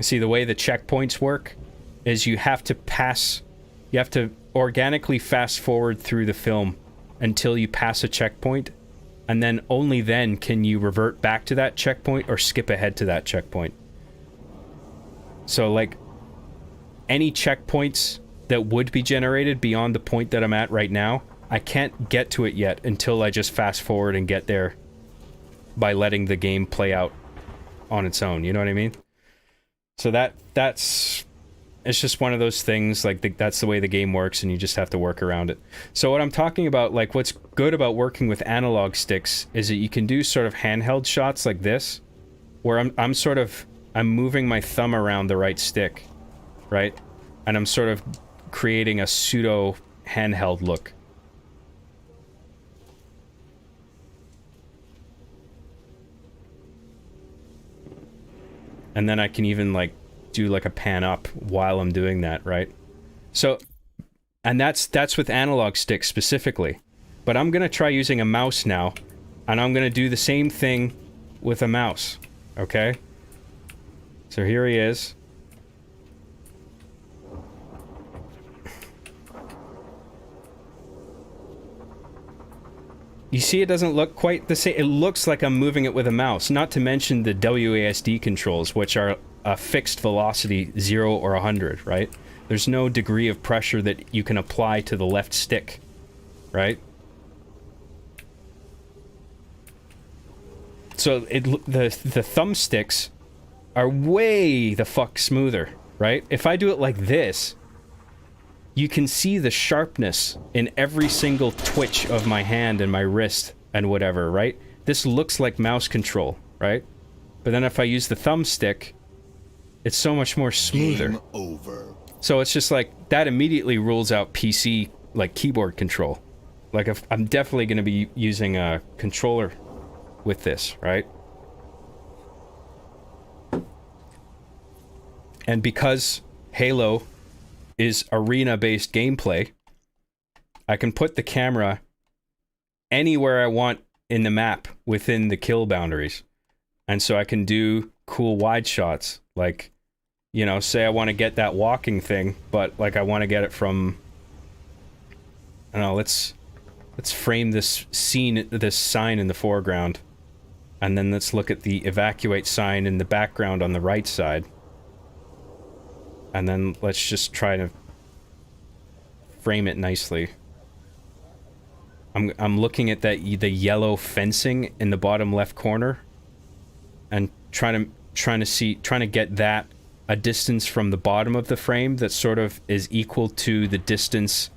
See, the way the checkpoints work is you have to organically fast forward through the film until you pass a checkpoint, and then only then can you revert back to that checkpoint or skip ahead to that checkpoint. So, like, any checkpoints that would be generated beyond the point that I'm at right now, I can't get to it yet until I just fast forward and get there by letting the game play out on its own, you know what I mean? So it's just one of those things, like, that's the way the game works, and you just have to work around it. So what I'm talking about, like, what's good about working with analog sticks is that you can do sort of handheld shots like this, where I'm moving my thumb around the right stick, right? And I'm sort of creating a pseudo handheld look. And then I can even, like, do, like, a pan up while I'm doing that, right? So, and that's with analog sticks specifically. But I'm gonna try using a mouse now, and I'm gonna do the same thing with a mouse, okay? So here he is. You see, it doesn't look quite the same. It looks like I'm moving it with a mouse, not to mention the WASD controls, which are a fixed velocity, 0 or 100, right? There's no degree of pressure that you can apply to the left stick, right? So the thumbsticks are way the fuck smoother, right? If I do it like this, you can see the sharpness in every single twitch of my hand and my wrist and whatever, right? This looks like mouse control, right? But then if I use the thumbstick, it's so much more smoother. Game over. So it's just like, that immediately rules out PC, like, keyboard control. Like, I'm definitely going to be using a controller with this, right? And because Halo is arena-based gameplay, I can put the camera anywhere I want in the map within the kill boundaries. And so I can do cool wide shots. Like, you know, say I want to get that walking thing, but like I want to get it from, I don't know, let's frame this scene, this sign in the foreground, and then let's look at the evacuate sign in the background on the right side. And then let's just try to frame it nicely. I'm looking at the yellow fencing in the bottom left corner and trying to get that a distance from the bottom of the frame that sort of is equal to the distance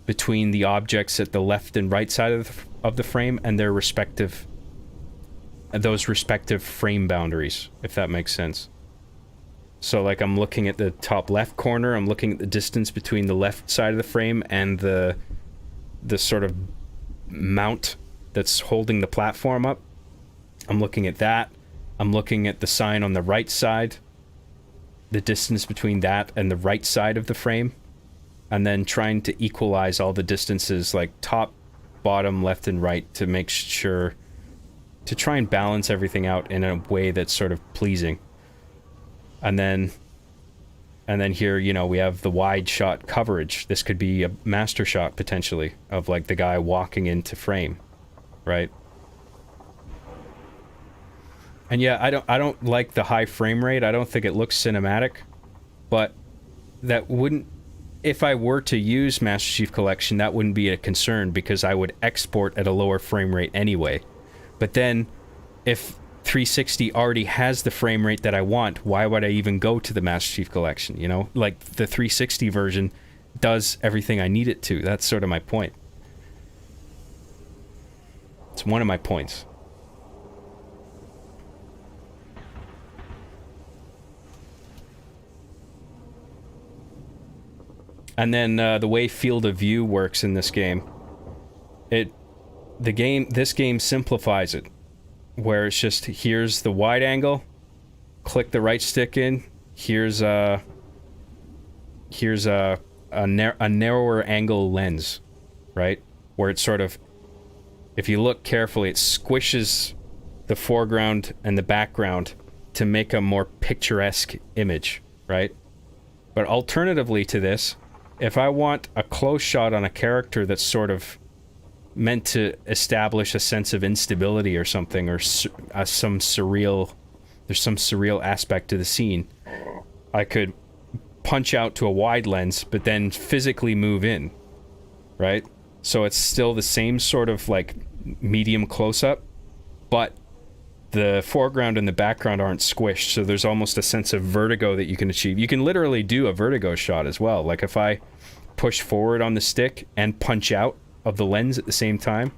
between the objects at the left and right side of the frame and their respective frame boundaries, if that makes sense. So like I'm looking at the top left corner, I'm looking at the distance between the left side of the frame and the sort of mount that's holding the platform up. I'm looking at that. I'm looking at the sign on the right side, the distance between that and the right side of the frame, and then trying to equalize all the distances, like top, bottom, left, and right, to make sure, to try and balance everything out in a way that's sort of pleasing. And then here, you know, we have the wide shot coverage. This could be a master shot potentially of like the guy walking into frame, right? And yeah, I don't like the high frame rate. I don't think it looks cinematic, but that wouldn't, if I were to use Master Chief Collection, that wouldn't be a concern because I would export at a lower frame rate anyway. But then if 360 already has the frame rate that I want, why would I even go to the Master Chief Collection, you know? Like, the 360 version does everything I need it to. That's sort of my point. It's one of my points. And then the way field of view works in this game, this game simplifies it, where it's just, here's the wide angle, click the right stick in, here's a narrower angle lens, right? Where it's sort of, if you look carefully, it squishes the foreground and the background to make a more picturesque image, right? But alternatively to this, if I want a close shot on a character that's sort of meant to establish a sense of instability or something, or there's some surreal aspect to the scene, I could punch out to a wide lens, but then physically move in, right? So it's still the same sort of like medium close-up, but the foreground and the background aren't squished, so there's almost a sense of vertigo that you can achieve. You can literally do a vertigo shot as well. Like if I push forward on the stick and punch out of the lens at the same time,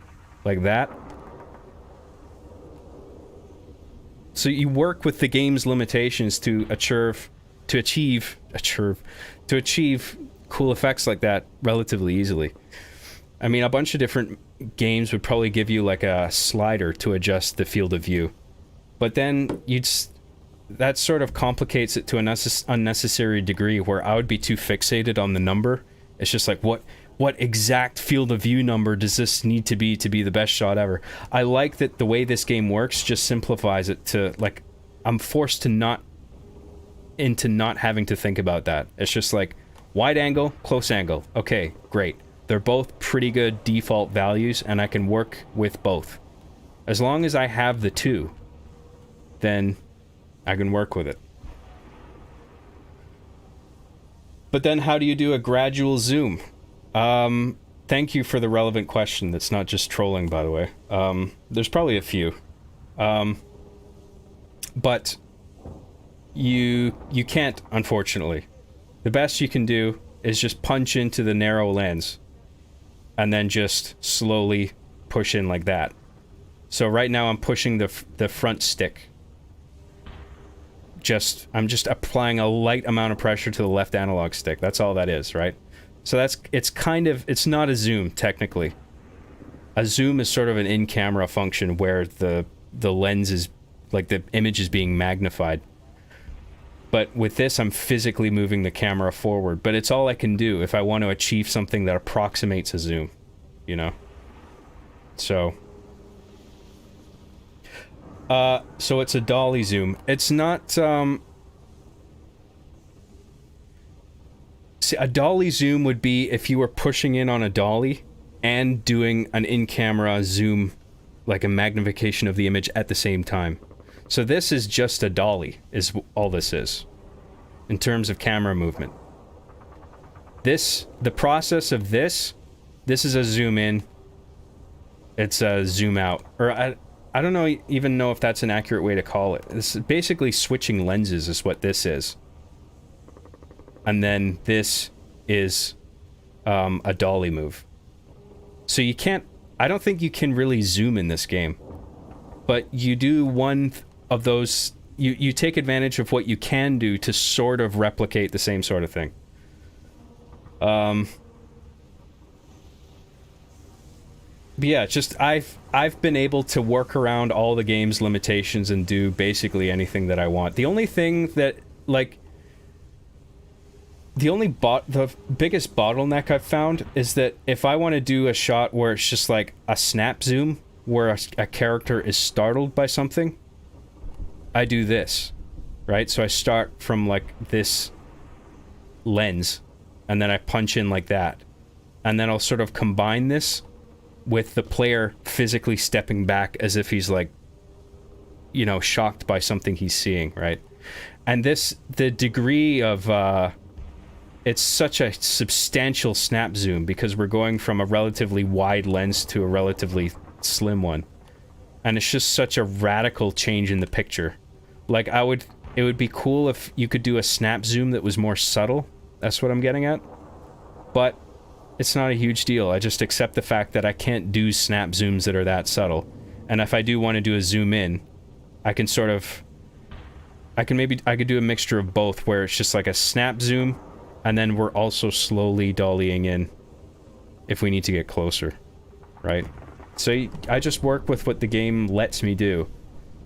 like that. So you work with the game's limitations to achieve cool effects like that relatively easily. I mean, a bunch of different games would probably give you like a slider to adjust the field of view, but then that sort of complicates it to an unnecessary degree where I would be too fixated on the number. It's just like, what exact field of view number does this need to be the best shot ever? I like that the way this game works just simplifies it to, like, I'm forced to not having to think about that. It's just like, wide angle, close angle. Okay, great. They're both pretty good default values, and I can work with both. As long as I have the two, then I can work with it. But then how do you do a gradual zoom? Thank you for the relevant question. That's not just trolling, by the way. There's probably a few. But you can't, unfortunately. The best you can do is just punch into the narrow lens and then just slowly push in like that. So right now I'm pushing the front stick. I'm just applying a light amount of pressure to the left analog stick. That's all that is, right? So it's not a zoom, technically. A zoom is sort of an in-camera function where the lens is, like, the image is being magnified. But with this, I'm physically moving the camera forward. But it's all I can do if I want to achieve something that approximates a zoom, you know? So So it's a dolly zoom. It's not, see, a dolly zoom would be if you were pushing in on a dolly and doing an in-camera zoom, like a magnification of the image at the same time. So this is just a dolly, is all this is, in terms of camera movement. The process of this is a zoom in, it's a zoom out. Or I don't even know if that's an accurate way to call it. This is basically switching lenses is what this is. And then this is a dolly move. So you can't, I don't think you can really zoom in this game. But you do one of those, you take advantage of what you can do to sort of replicate the same sort of thing. But yeah, just I've been able to work around all the game's limitations and do basically anything that I want. The only thing that, like, the biggest bottleneck I've found is that if I want to do a shot where it's just like a snap zoom, where a character is startled by something, I do this, right? So I start from like this lens, and then I punch in like that, and then I'll sort of combine this with the player physically stepping back as if he's like, you know, shocked by something he's seeing, right? And the degree of, it's such a substantial snap zoom because we're going from a relatively wide lens to a relatively slim one. And it's just such a radical change in the picture. Like, it would be cool if you could do a snap zoom that was more subtle. That's what I'm getting at. But it's not a huge deal. I just accept the fact that I can't do snap zooms that are that subtle. And if I do want to do a zoom in, I can sort of... I could do a mixture of both, where it's just like a snap zoom, and then we're also slowly dollying in if we need to get closer, right? So I just work with what the game lets me do.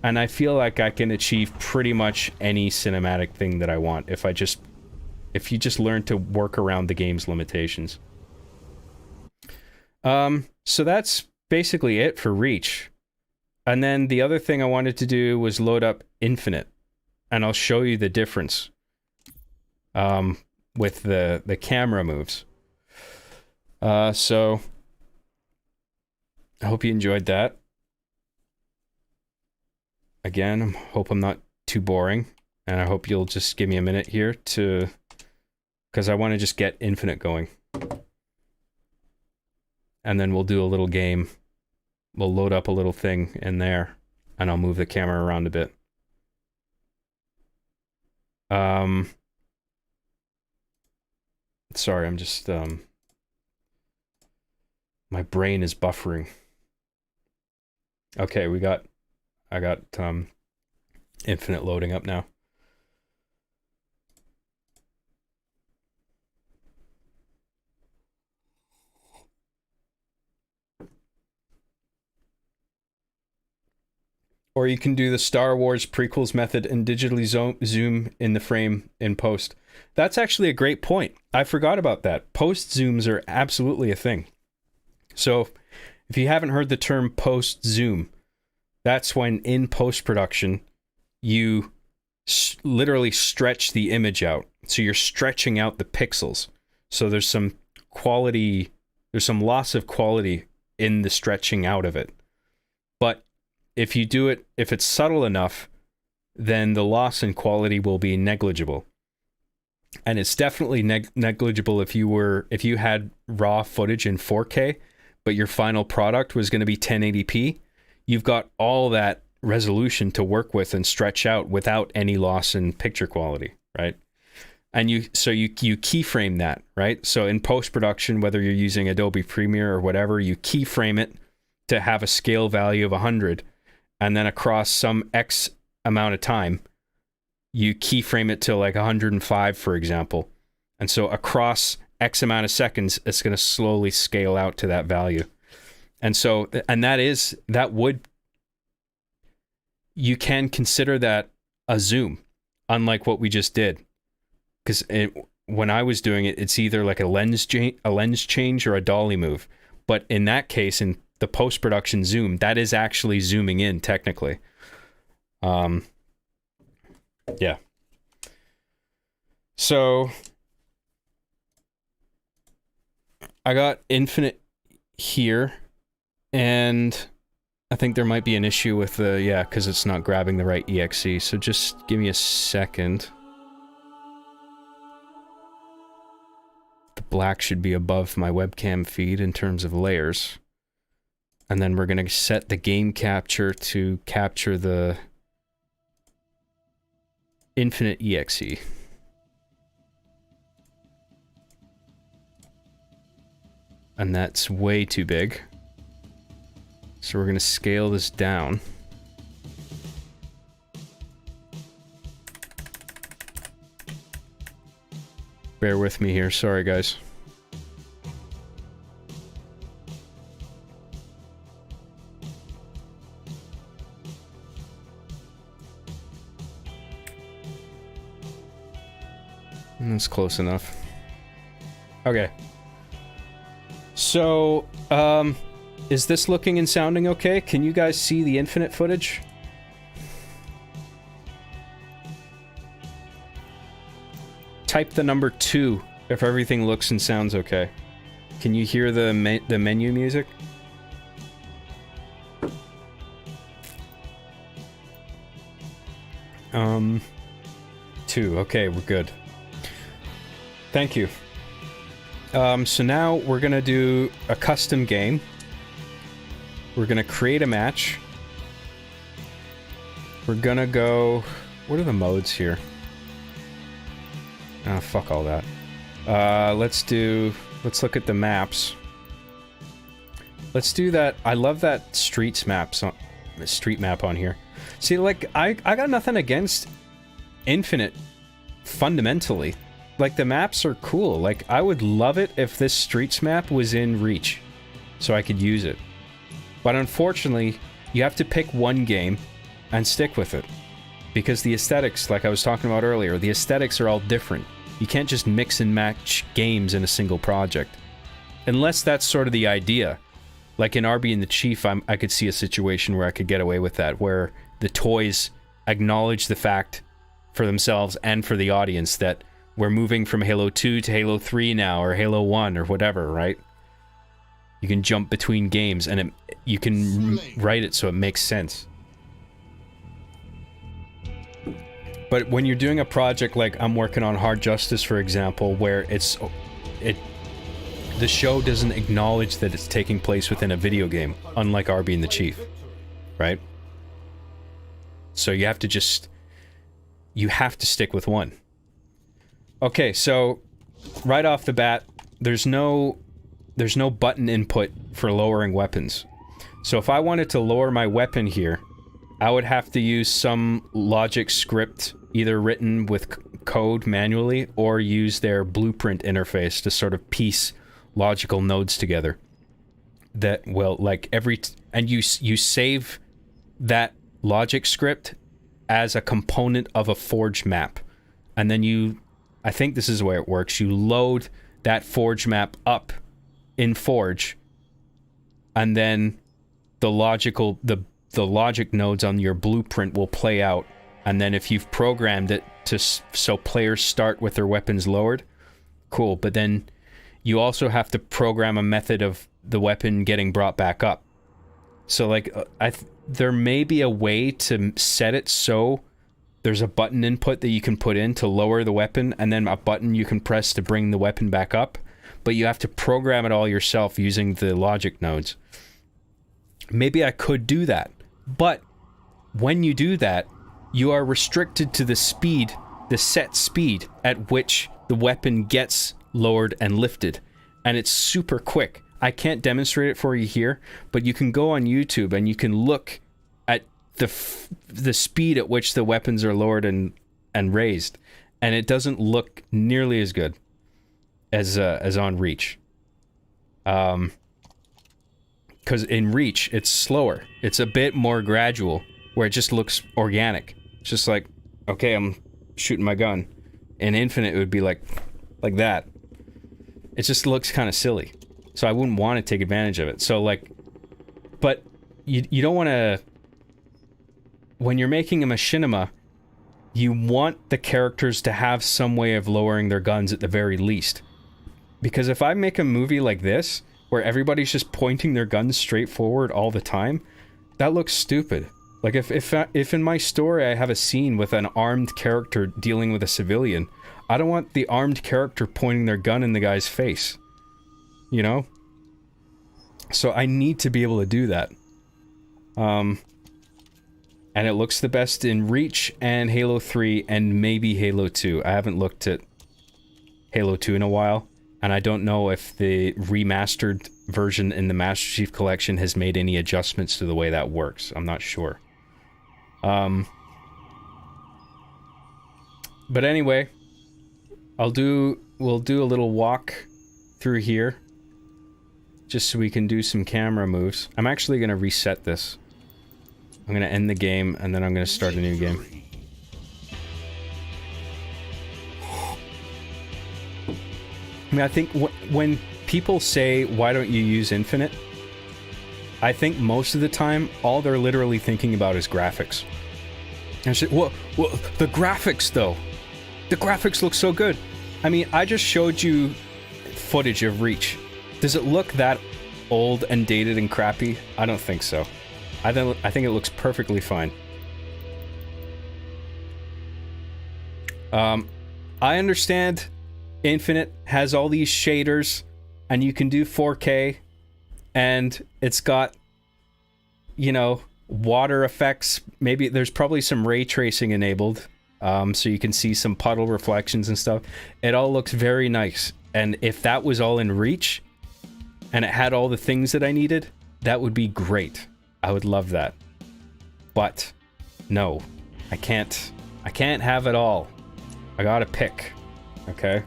And I feel like I can achieve pretty much any cinematic thing that I want if you just learn to work around the game's limitations. So that's basically it for Reach. And then the other thing I wanted to do was load up Infinite. And I'll show you the difference with the camera moves. So I hope you enjoyed that. Again, I hope I'm not too boring, and I hope you'll just give me a minute here to, because I want to just get Infinite going. And then we'll do a little game. We'll load up a little thing in there, and I'll move the camera around a bit. Sorry, I'm just, my brain is buffering. Okay, I got Infinite loading up now. Or you can do the Star Wars prequels method and digitally zoom in the frame in post. That's actually a great point. I forgot about that. Post zooms are absolutely a thing. So if you haven't heard the term post zoom, that's when in post-production you literally stretch the image out. So you're stretching out the pixels. So there's some loss of quality in the stretching out of it. But if you do it, if it's subtle enough, then the loss in quality will be negligible. And it's definitely negligible if you had raw footage in 4K, but your final product was going to be 1080p. You've got all that resolution to work with and stretch out without any loss in picture quality, right? And you keyframe that, right? So in post-production, whether you're using Adobe Premiere or whatever, you keyframe it to have a scale value of 100, and then across some X amount of time, you keyframe it to like 105, for example. And so across X amount of seconds, it's going to slowly scale out to that value. And so, and you can consider that a zoom, unlike what we just did. Because when I was doing it, it's either like a lens change or a dolly move. But in that case, in the post-production zoom, that is actually zooming in technically. Yeah. So I got infinite here, and I think there might be an issue with the, yeah, because it's not grabbing the right exe, so just give me a second. The black should be above my webcam feed in terms of layers. And then we're going to set the game capture to capture the infinite exe. And that's way too big. So we're going to scale this down. Bear with me here, sorry guys. That's close enough. Okay. So, is this looking and sounding okay? Can you guys see the infinite footage? Type the number 2 if everything looks and sounds okay. Can you hear the menu music? Two. Okay, we're good. Thank you. So now we're gonna do a custom game. We're gonna create a match. We're gonna go... What are the modes here? Oh, fuck all that. Let's look at the maps. Let's do that. I love that street map on here. See, like, I got nothing against Infinite, fundamentally. Like, the maps are cool. Like, I would love it if this streets map was in Reach, so I could use it. But unfortunately, you have to pick one game and stick with it. Because the aesthetics, like I was talking about earlier, the aesthetics are all different. You can't just mix and match games in a single project. Unless that's sort of the idea. Like in Arby and the Chief, I could see a situation where I could get away with that, where the toys acknowledge the fact for themselves and for the audience that we're moving from Halo 2 to Halo 3 now, or Halo 1, or whatever, right? You can jump between games, and you can write it so it makes sense. But when you're doing a project like I'm working on Hard Justice, for example, where the show doesn't acknowledge that it's taking place within a video game, unlike Arby and the Chief, right? So you have to stick with one. Okay, so right off the bat, there's no button input for lowering weapons. So if I wanted to lower my weapon here, I would have to use some logic script, either written with code manually, or use their blueprint interface to sort of piece logical nodes together. That will, like, and you save that logic script as a component of a Forge map. And then I think this is the way it works, you load that Forge map up in Forge, and then the logic nodes on your blueprint will play out. And then if you've programmed it so players start with their weapons lowered, cool. But then you also have to program a method of the weapon getting brought back up. So, like, there may be a way to set it so there's a button input that you can put in to lower the weapon, and then a button you can press to bring the weapon back up. But you have to program it all yourself using the logic nodes. Maybe I could do that. But when you do that, you are restricted to the set speed at which the weapon gets lowered and lifted. And it's super quick. I can't demonstrate it for you here, but you can go on YouTube and you can look at the speed at which the weapons are lowered and raised, and it doesn't look nearly as good as on Reach. Because in Reach, it's slower. It's a bit more gradual, where it just looks organic. It's just like, okay, I'm shooting my gun. In Infinite, it would be like that. It just looks kind of silly. So I wouldn't want to take advantage of it. So, like, but you don't want to... when you're making a machinima, you want the characters to have some way of lowering their guns at the very least. Because if I make a movie like this, where everybody's just pointing their guns straight forward all the time, that looks stupid. Like, if in my story I have a scene with an armed character dealing with a civilian, I don't want the armed character pointing their gun in the guy's face. You know? So I need to be able to do that. And it looks the best in Reach and Halo 3 and maybe Halo 2. I haven't looked at Halo 2 in a while, and I don't know if the remastered version in the Master Chief Collection has made any adjustments to the way that works. I'm not sure. But anyway, we'll do a little walk through here, just so we can do some camera moves. I'm actually going to reset this. I'm going to end the game, and then I'm going to start a new game. I mean, I think when people say, why don't you use Infinite? I think most of the time, all they're literally thinking about is graphics. And shit, well, the graphics, though. The graphics look so good. I mean, I just showed you footage of Reach. Does it look that old and dated and crappy? I don't think so. I think it looks perfectly fine. I understand Infinite has all these shaders, and you can do 4K, and it's got, you know, water effects. Maybe there's probably some ray tracing enabled, so you can see some puddle reflections and stuff. It all looks very nice, and if that was all in Reach, and it had all the things that I needed, that would be great. I would love that. But no, I can't have it all. I gotta pick, okay?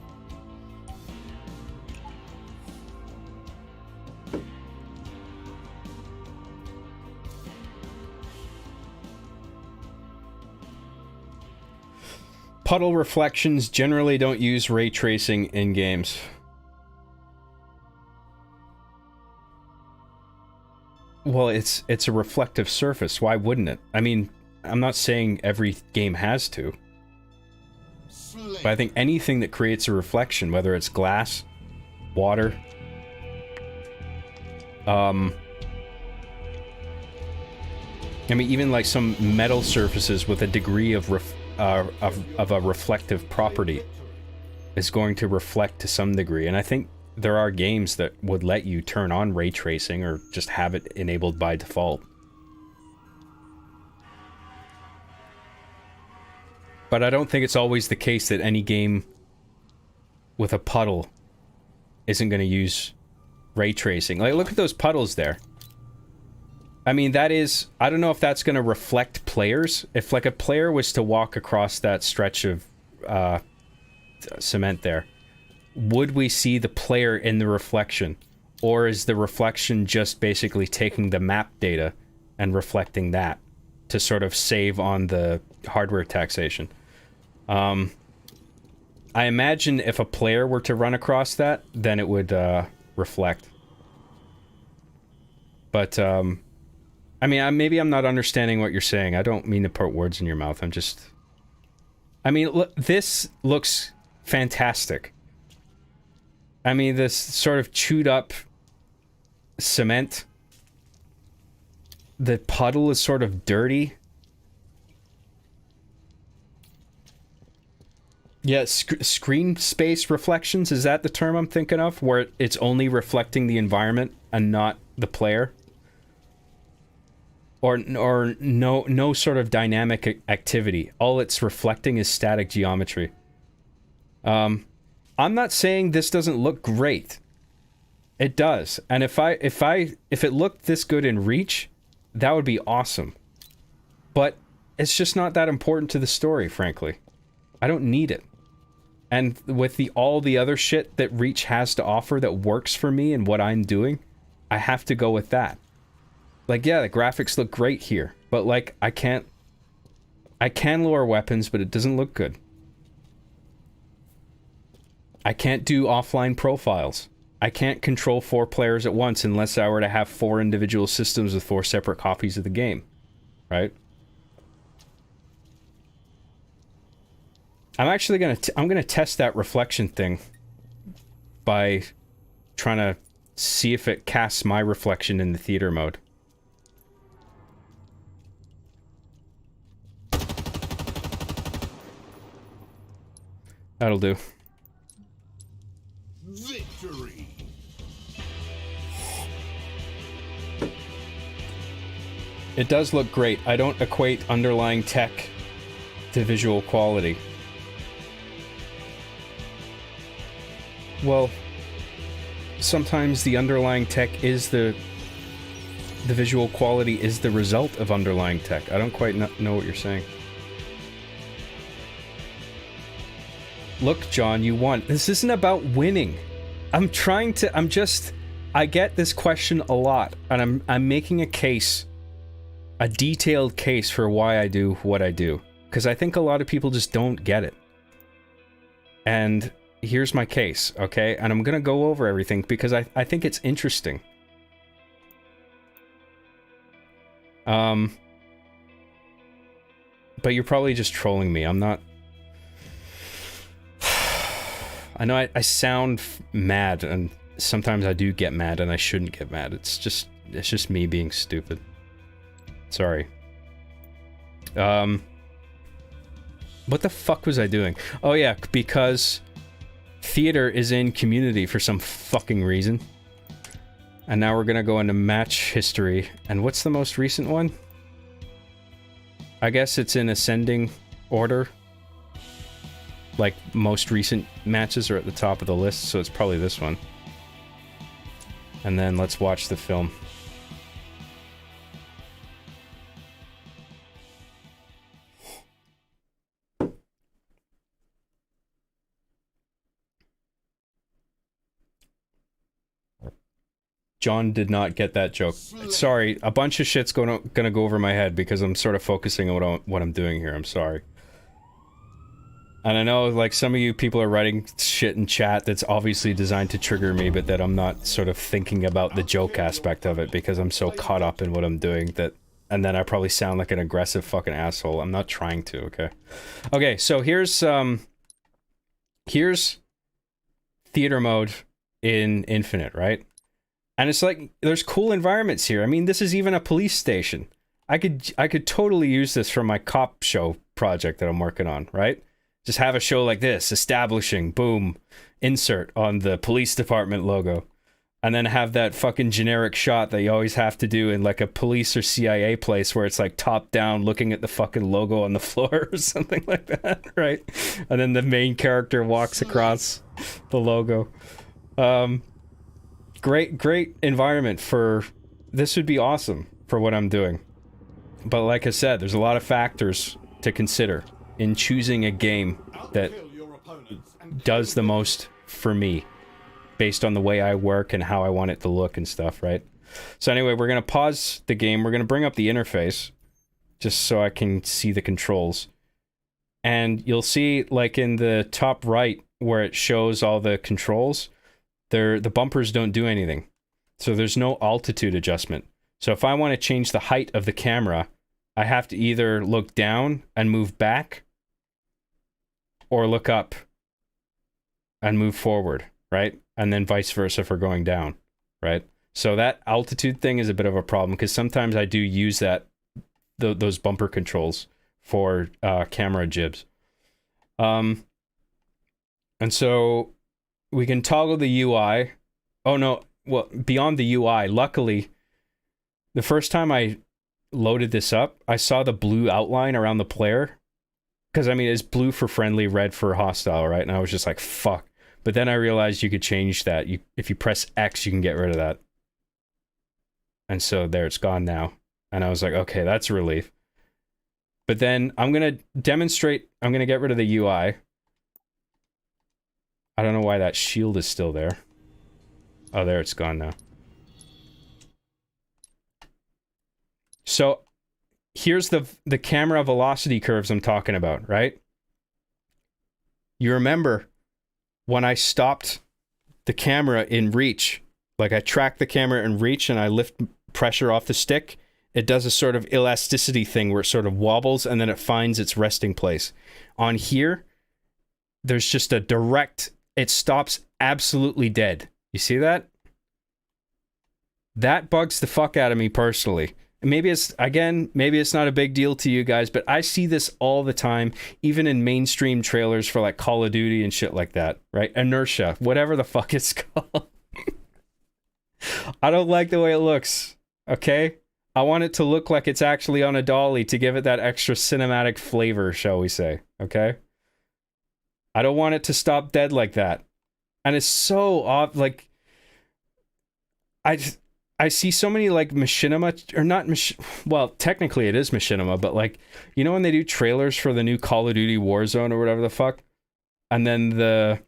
Puddle reflections generally don't use ray tracing in games. Well, it's a reflective surface. Why wouldn't it? I mean, I'm not saying every game has to. But I think anything that creates a reflection, whether it's glass, water, I mean, even like some metal surfaces with a degree of a reflective property is going to reflect to some degree. And I think there are games that would let you turn on ray tracing or just have it enabled by default. But I don't think it's always the case that any game with a puddle isn't going to use ray tracing. Like, look at those puddles there. I mean, that is... I don't know if that's going to reflect players. If, like, a player was to walk across that stretch of cement there, would we see the player in the reflection? Or is the reflection just basically taking the map data and reflecting that to sort of save on the hardware taxation? I imagine if a player were to run across that, then it would reflect. But, I mean, maybe I'm not understanding what you're saying. I don't mean to put words in your mouth. I'm just... I mean, look, this looks fantastic. I mean, this sort of chewed up cement. The puddle is sort of dirty. Yeah, screen space reflections, is that the term I'm thinking of? Where it's only reflecting the environment and not the player? Or no sort of dynamic activity. All it's reflecting is static geometry. I'm not saying this doesn't look great. It does. And if it looked this good in Reach, that would be awesome. But it's just not that important to the story, frankly. I don't need it. And with all the other shit that Reach has to offer that works for me and what I'm doing, I have to go with that. Like, yeah, the graphics look great here, but like, I can lower weapons, but it doesn't look good. I can't do offline profiles. I can't control 4 players at once unless I were to have 4 individual systems with 4 separate copies of the game. Right? I'm actually I'm gonna test that reflection thing by trying to see if it casts my reflection in the theater mode. That'll do. Victory. It does look great. I don't equate underlying tech to visual quality. Well, sometimes the underlying tech is the visual quality is the result of underlying tech. I don't quite know what you're saying. Look, John, you won. This isn't about winning. I get this question a lot, and I'm making a case, a detailed case for why I do what I do. Because I think a lot of people just don't get it. And here's my case, okay? And I'm gonna go over everything because I think it's interesting. But you're probably just trolling me. I'm not... I know I sound mad, and sometimes I do get mad, and I shouldn't get mad. It's just me being stupid. Sorry. What the fuck was I doing? Oh yeah, because theater is in Community for some fucking reason. And now we're gonna go into match history. And what's the most recent one? I guess it's in ascending order. Like, most recent matches are at the top of the list, so it's probably this one. And then let's watch the film. John did not get that joke. Sorry, a bunch of shit's gonna go over my head because I'm sort of focusing on what I'm doing here. I'm sorry. And I know, like, some of you people are writing shit in chat that's obviously designed to trigger me, but that I'm not sort of thinking about the joke aspect of it because I'm so caught up in what I'm doing that... And then I probably sound like an aggressive fucking asshole. I'm not trying to, okay? Okay, so here's theater mode in Infinite, right? And it's like, there's cool environments here. I mean, this is even a police station. I could totally use this for my cop show project that I'm working on, right? Just have a show like this, establishing, boom, insert on the police department logo. And then have that fucking generic shot that you always have to do in like a police or CIA place where it's like top down looking at the fucking logo on the floor or something like that, right? And then the main character walks across the logo. Great environment for... This would be awesome for what I'm doing. But like I said, there's a lot of factors to consider in choosing a game that does the most for me based on the way I work and how I want it to look and stuff, right? So anyway, we're going to pause the game. We're going to bring up the interface just so I can see the controls. And you'll see, like, in the top right where it shows all the controls, the bumpers don't do anything. So there's no altitude adjustment. So if I want to change the height of the camera, I have to either look down and move back or look up and move forward, right? And then vice versa for going down, right? So that altitude thing is a bit of a problem because sometimes I do use those bumper controls for camera jibs. And so we can toggle the UI. Oh no, well, beyond the UI, luckily, the first time I loaded this up, I saw the blue outline around the player. Because, I mean, it's blue for friendly, red for hostile, right? And I was just like, fuck. But then I realized you could change that. If you press X, you can get rid of that. And so there, it's gone now. And I was like, okay, that's a relief. But then I'm going to demonstrate, I'm going to get rid of the UI. I don't know why that shield is still there. Oh, there, it's gone now. So here's the camera velocity curves I'm talking about, right? You remember when I stopped the camera in reach, like I track the camera in reach and I lift pressure off the stick, it does a sort of elasticity thing where it sort of wobbles and then it finds its resting place. On here, there's just a direct, it stops absolutely dead. You see that? That bugs the fuck out of me personally. Maybe it's not a big deal to you guys, but I see this all the time, even in mainstream trailers for like Call of Duty and shit like that, right? Inertia, whatever the fuck it's called. I don't like the way it looks, okay? I want it to look like it's actually on a dolly to give it that extra cinematic flavor, shall we say, okay? I don't want it to stop dead like that. And it's so odd, like, I see so many like machinima, or not well, technically it is machinima, but like, you know when they do trailers for the new Call of Duty Warzone or whatever the fuck, and then the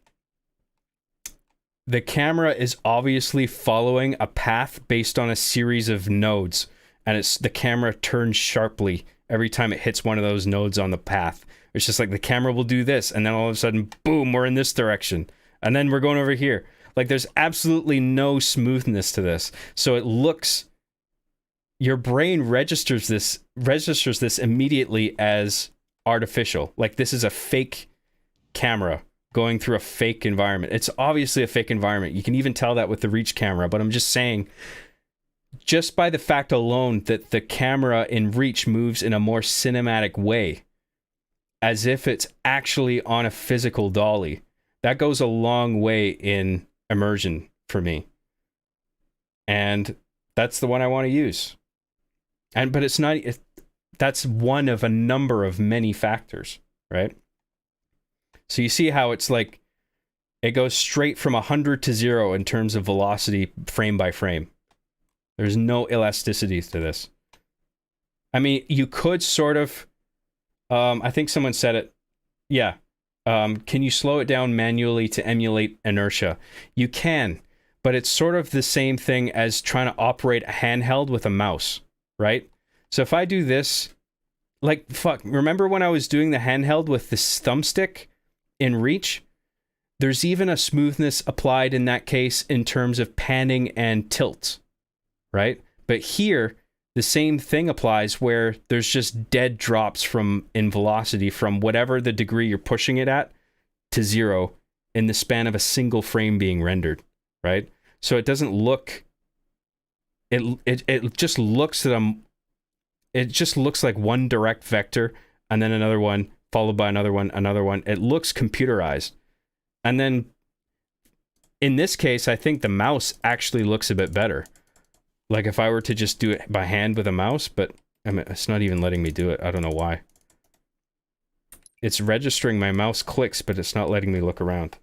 camera is obviously following a path based on a series of nodes, and the camera turns sharply every time it hits one of those nodes on the path. It's just like the camera will do this, and then all of a sudden, boom, we're in this direction, and then we're going over here. Like, there's absolutely no smoothness to this. So it looks... Your brain registers this immediately as artificial. Like, this is a fake camera going through a fake environment. It's obviously a fake environment. You can even tell that with the Reach camera. But I'm just saying, just by the fact alone that the camera in Reach moves in a more cinematic way, as if it's actually on a physical dolly, that goes a long way in immersion for me, and that's the one I want to use. But it's not. That's one of a number of many factors, right? So you see how it's like it goes straight from 100 to 0 in terms of velocity, frame by frame. There's no elasticity to this. I mean, you could sort of. I think someone said it. Yeah. Can you slow it down manually to emulate inertia? You can, but it's sort of the same thing as trying to operate a handheld with a mouse, right? So if I do this, like, fuck, remember when I was doing the handheld with this thumbstick in Reach? There's even a smoothness applied in that case in terms of panning and tilt, right? But here, the same thing applies where there's just dead drops in velocity from whatever the degree you're pushing it at to 0 in the span of a single frame being rendered, right? So it doesn't look... It just looks that it just looks like one direct vector and then another one followed by another one, another one. It looks computerized. And then in this case, I think the mouse actually looks a bit better. Like if I were to just do it by hand with a mouse, but I mean, it's not even letting me do it. I don't know why. It's registering my mouse clicks, but it's not letting me look around.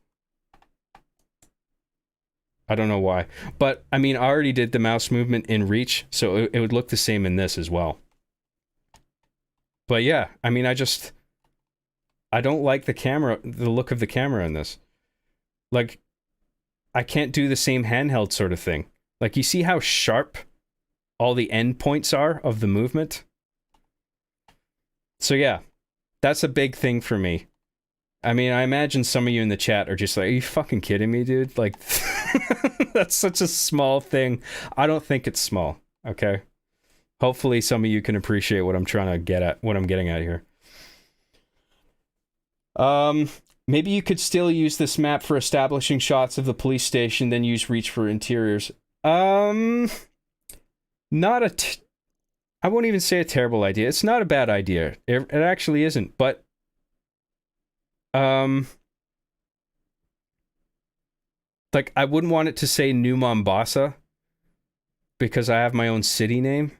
I don't know why. But, I mean, I already did the mouse movement in Reach, so it would look the same in this as well. But yeah, I mean, I don't like the look of the camera in this. Like, I can't do the same handheld sort of thing. Like, you see how sharp all the endpoints are of the movement? So yeah, that's a big thing for me. I mean, I imagine some of you in the chat are just like, are you fucking kidding me, dude? Like, that's such a small thing. I don't think it's small, okay? Hopefully some of you can appreciate what I'm trying to get at, what I'm getting at here. Maybe you could still use this map for establishing shots of the police station, then use Reach for interiors. I won't even say a terrible idea. It's not a bad idea. It actually isn't, but like, I wouldn't want it to say New Mombasa because I have my own city name.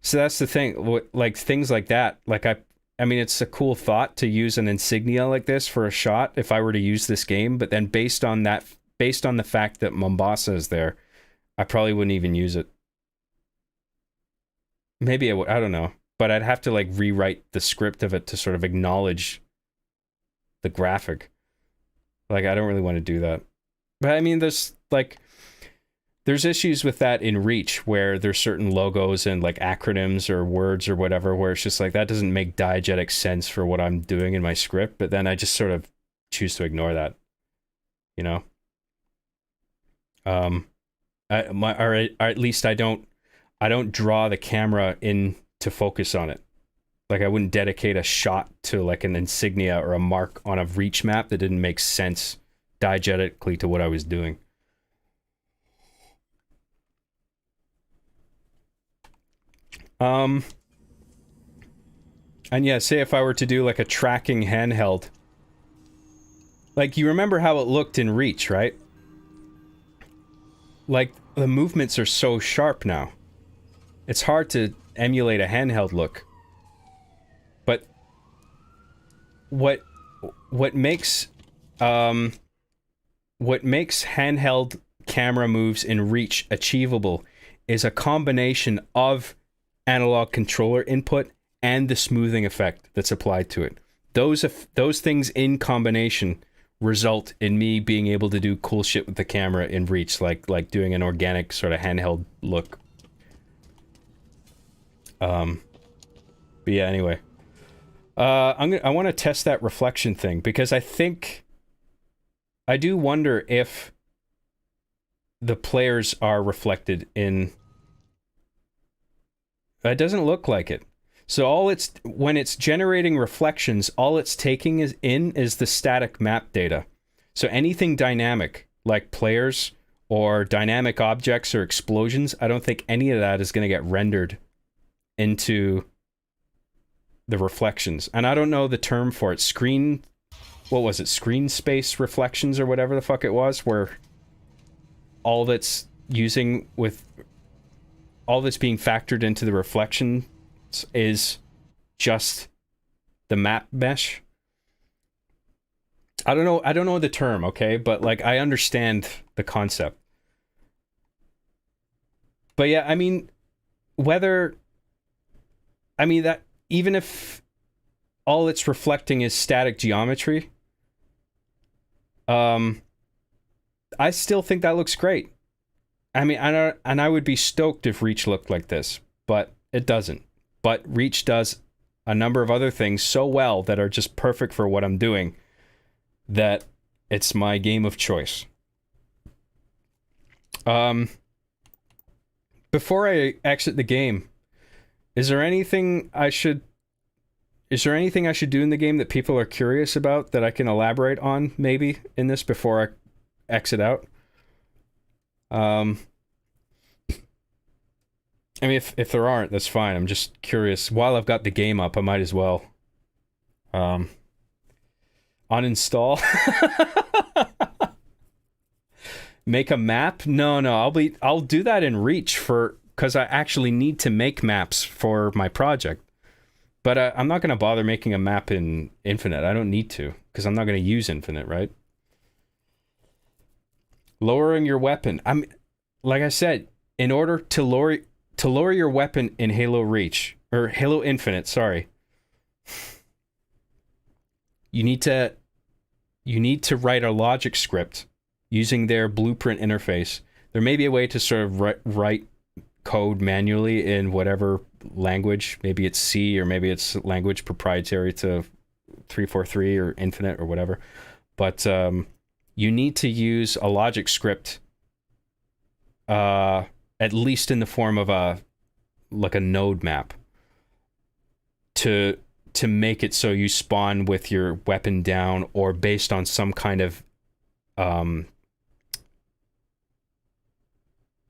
So that's the thing. Like, things like that. Like, I mean, it's a cool thought to use an insignia like this for a shot if I were to use this game, but then based on the fact that Mombasa is there, I probably wouldn't even use it. Maybe I would, I don't know. But I'd have to, like, rewrite the script of it to sort of acknowledge the graphic. Like, I don't really want to do that. But, I mean, there's issues with that in Reach where there's certain logos and, like, acronyms or words or whatever where it's just like, that doesn't make diegetic sense for what I'm doing in my script, but then I just sort of choose to ignore that. You know? Or at least I don't draw the camera in to focus on it. Like I wouldn't dedicate a shot to like an insignia or a mark on a reach map that didn't make sense diegetically to what I was doing. And yeah, say if I were to do like a tracking handheld, like you remember how it looked in Reach, right? Like the movements are so sharp now. It's hard to emulate a handheld look. But what makes handheld camera moves in Reach achievable is a combination of analog controller input and the smoothing effect that's applied to it. Those things in combination result in me being able to do cool shit with the camera in Reach, like doing an organic sort of handheld look. But yeah, anyway. I want to test that reflection thing because I do wonder if the players are reflected in. It doesn't look like it. So when it's generating reflections, all it's taking is the static map data. So anything dynamic, like players or dynamic objects or explosions, I don't think any of that is going to get rendered into the reflections. And I don't know the term for it. Screen space reflections or whatever the fuck it was, where all that's being factored into the reflection is just the map mesh. I don't know the term, okay? But like I understand the concept. But yeah, I mean that even if all it's reflecting is static geometry, I still think that looks great. I mean, I would be stoked if Reach looked like this, but it doesn't. But Reach does a number of other things so well that are just perfect for what I'm doing that it's my game of choice. Before I exit the game, is there anything I should do in the game that people are curious about that I can elaborate on maybe in this before I exit out? I mean, if there aren't, that's fine. I'm just curious. While I've got the game up, I might as well uninstall. Make a map? No, I'll do that in Reach because I actually need to make maps for my project. But I'm not going to bother making a map in Infinite. I don't need to because I'm not going to use Infinite, right? Lowering your weapon. Like I said, in order to lower your weapon in Halo Reach or Halo Infinite, sorry, you need to write a logic script using their blueprint interface. There may be a way to sort of write code manually in whatever language. Maybe it's C or maybe it's language proprietary to 343 or Infinite or whatever. But you need to use a logic script, at least in the form of a node map, to make it so you spawn with your weapon down or based on some kind of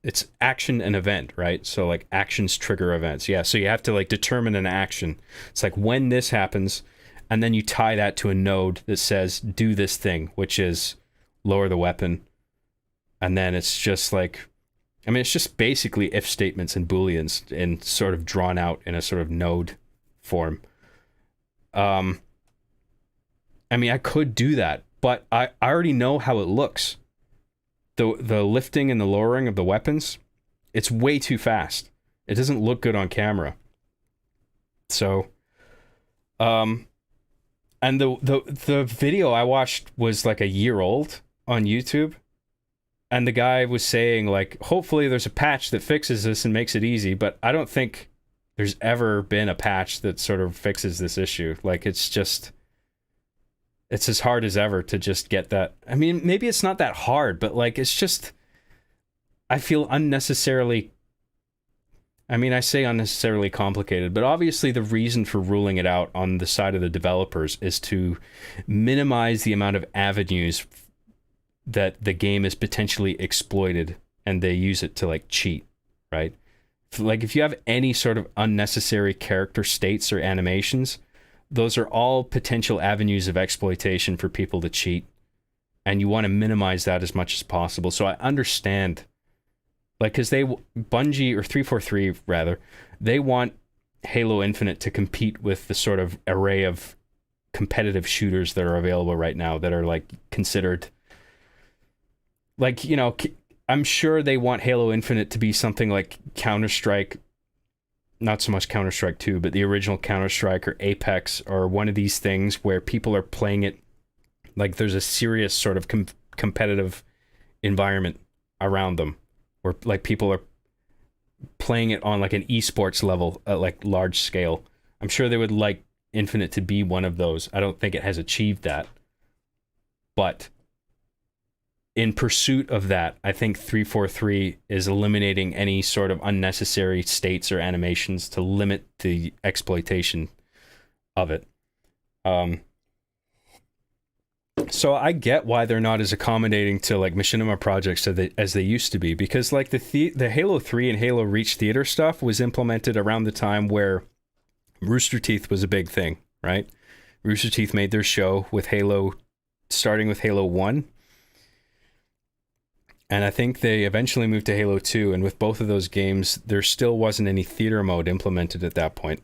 it's action and event, right? So like actions trigger events. Yeah, so you have to like determine an action. It's like when this happens, and then you tie that to a node that says do this thing, which is lower the weapon. And then it's just like, I mean, it's just basically if statements and booleans and sort of drawn out in a sort of node form. I mean, I could do that, but I already know how it looks. The lifting and the lowering of the weapons, it's way too fast. It doesn't look good on camera. So, and the video I watched was like a year old on YouTube, and the guy was saying like, hopefully there's a patch that fixes this and makes it easy, but I don't think there's ever been a patch that sort of fixes this issue. Like it's as hard as ever to just get that. I mean, maybe it's not that hard, but like it's just, I feel unnecessarily. I mean, I say unnecessarily complicated, but obviously the reason for ruling it out on the side of the developers is to minimize the amount of avenues that the game is potentially exploited, and they use it to like cheat, right? Like if you have any sort of unnecessary character states or animations, those are all potential avenues of exploitation for people to cheat, and you want to minimize that as much as possible. So I understand, like, because Bungie, or 343 rather, they want Halo Infinite to compete with the sort of array of competitive shooters that are available right now that are like considered, like, you know, I'm sure they want Halo Infinite to be something like Counter-Strike, not so much Counter-Strike 2, but the original Counter-Strike or Apex, or one of these things where people are playing it like there's a serious sort of competitive environment around them, where like people are playing it on like an esports level at like large scale. I'm sure they would like Infinite to be one of those. I don't think it has achieved that, but in pursuit of that, I think 343 is eliminating any sort of unnecessary states or animations to limit the exploitation of it. So I get why they're not as accommodating to like Machinima projects as they used to be, because like the Halo 3 and Halo Reach theater stuff was implemented around the time where Rooster Teeth was a big thing, right? Rooster Teeth made their show with Halo, starting with Halo 1. And I think they eventually moved to Halo 2, and with both of those games, there still wasn't any theater mode implemented at that point.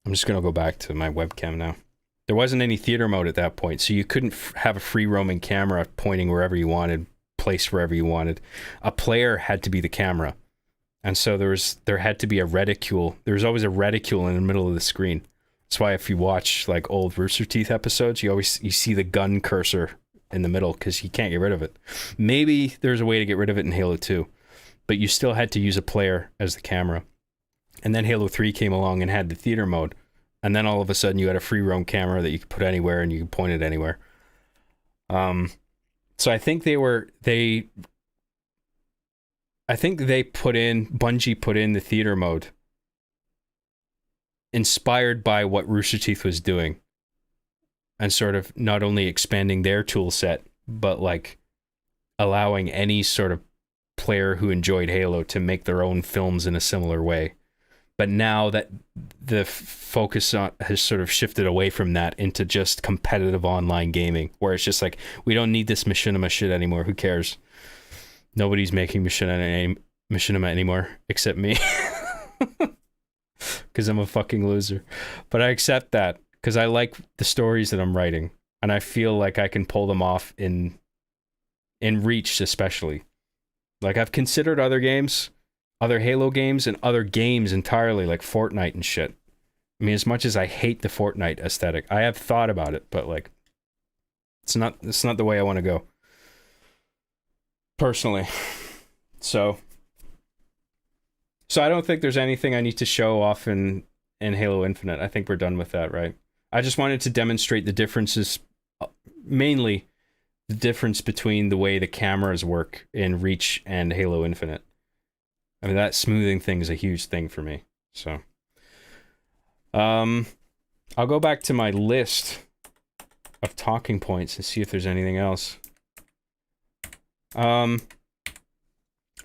I'm just going to go back to my webcam now. There wasn't any theater mode at that point, so you couldn't have a free roaming camera pointing wherever you wanted, place wherever you wanted. A player had to be the camera. And so there had to be a reticule. There was always a reticule in the middle of the screen. That's why if you watch like old Rooster Teeth episodes, you see the gun cursor in the middle, because you can't get rid of it. Maybe there's a way to get rid of it in Halo 2, but you still had to use a player as the camera. And then Halo 3 came along and had the theater mode, and then all of a sudden you had a free roam camera that you could put anywhere and you could point it anywhere. So I think Bungie put in the theater mode inspired by what Rooster Teeth was doing, and sort of not only expanding their tool set, but like allowing any sort of player who enjoyed Halo to make their own films in a similar way. But now that the focus has sort of shifted away from that into just competitive online gaming, where it's just like, we don't need this Machinima shit anymore. Who cares? Nobody's making Machinima anymore except me. Because I'm a fucking loser. But I accept that, because I like the stories that I'm writing, and I feel like I can pull them off in Reach especially. Like, I've considered other games, other Halo games, and other games entirely, like Fortnite and shit. I mean, as much as I hate the Fortnite aesthetic, I have thought about it, but like, it's not the way I want to go. Personally. So I don't think there's anything I need to show off in Halo Infinite. I think we're done with that, right? I just wanted to demonstrate the differences, mainly the difference between the way the cameras work in Reach and Halo Infinite. I mean, that smoothing thing is a huge thing for me. So, I'll go back to my list of talking points and see if there's anything else. Oh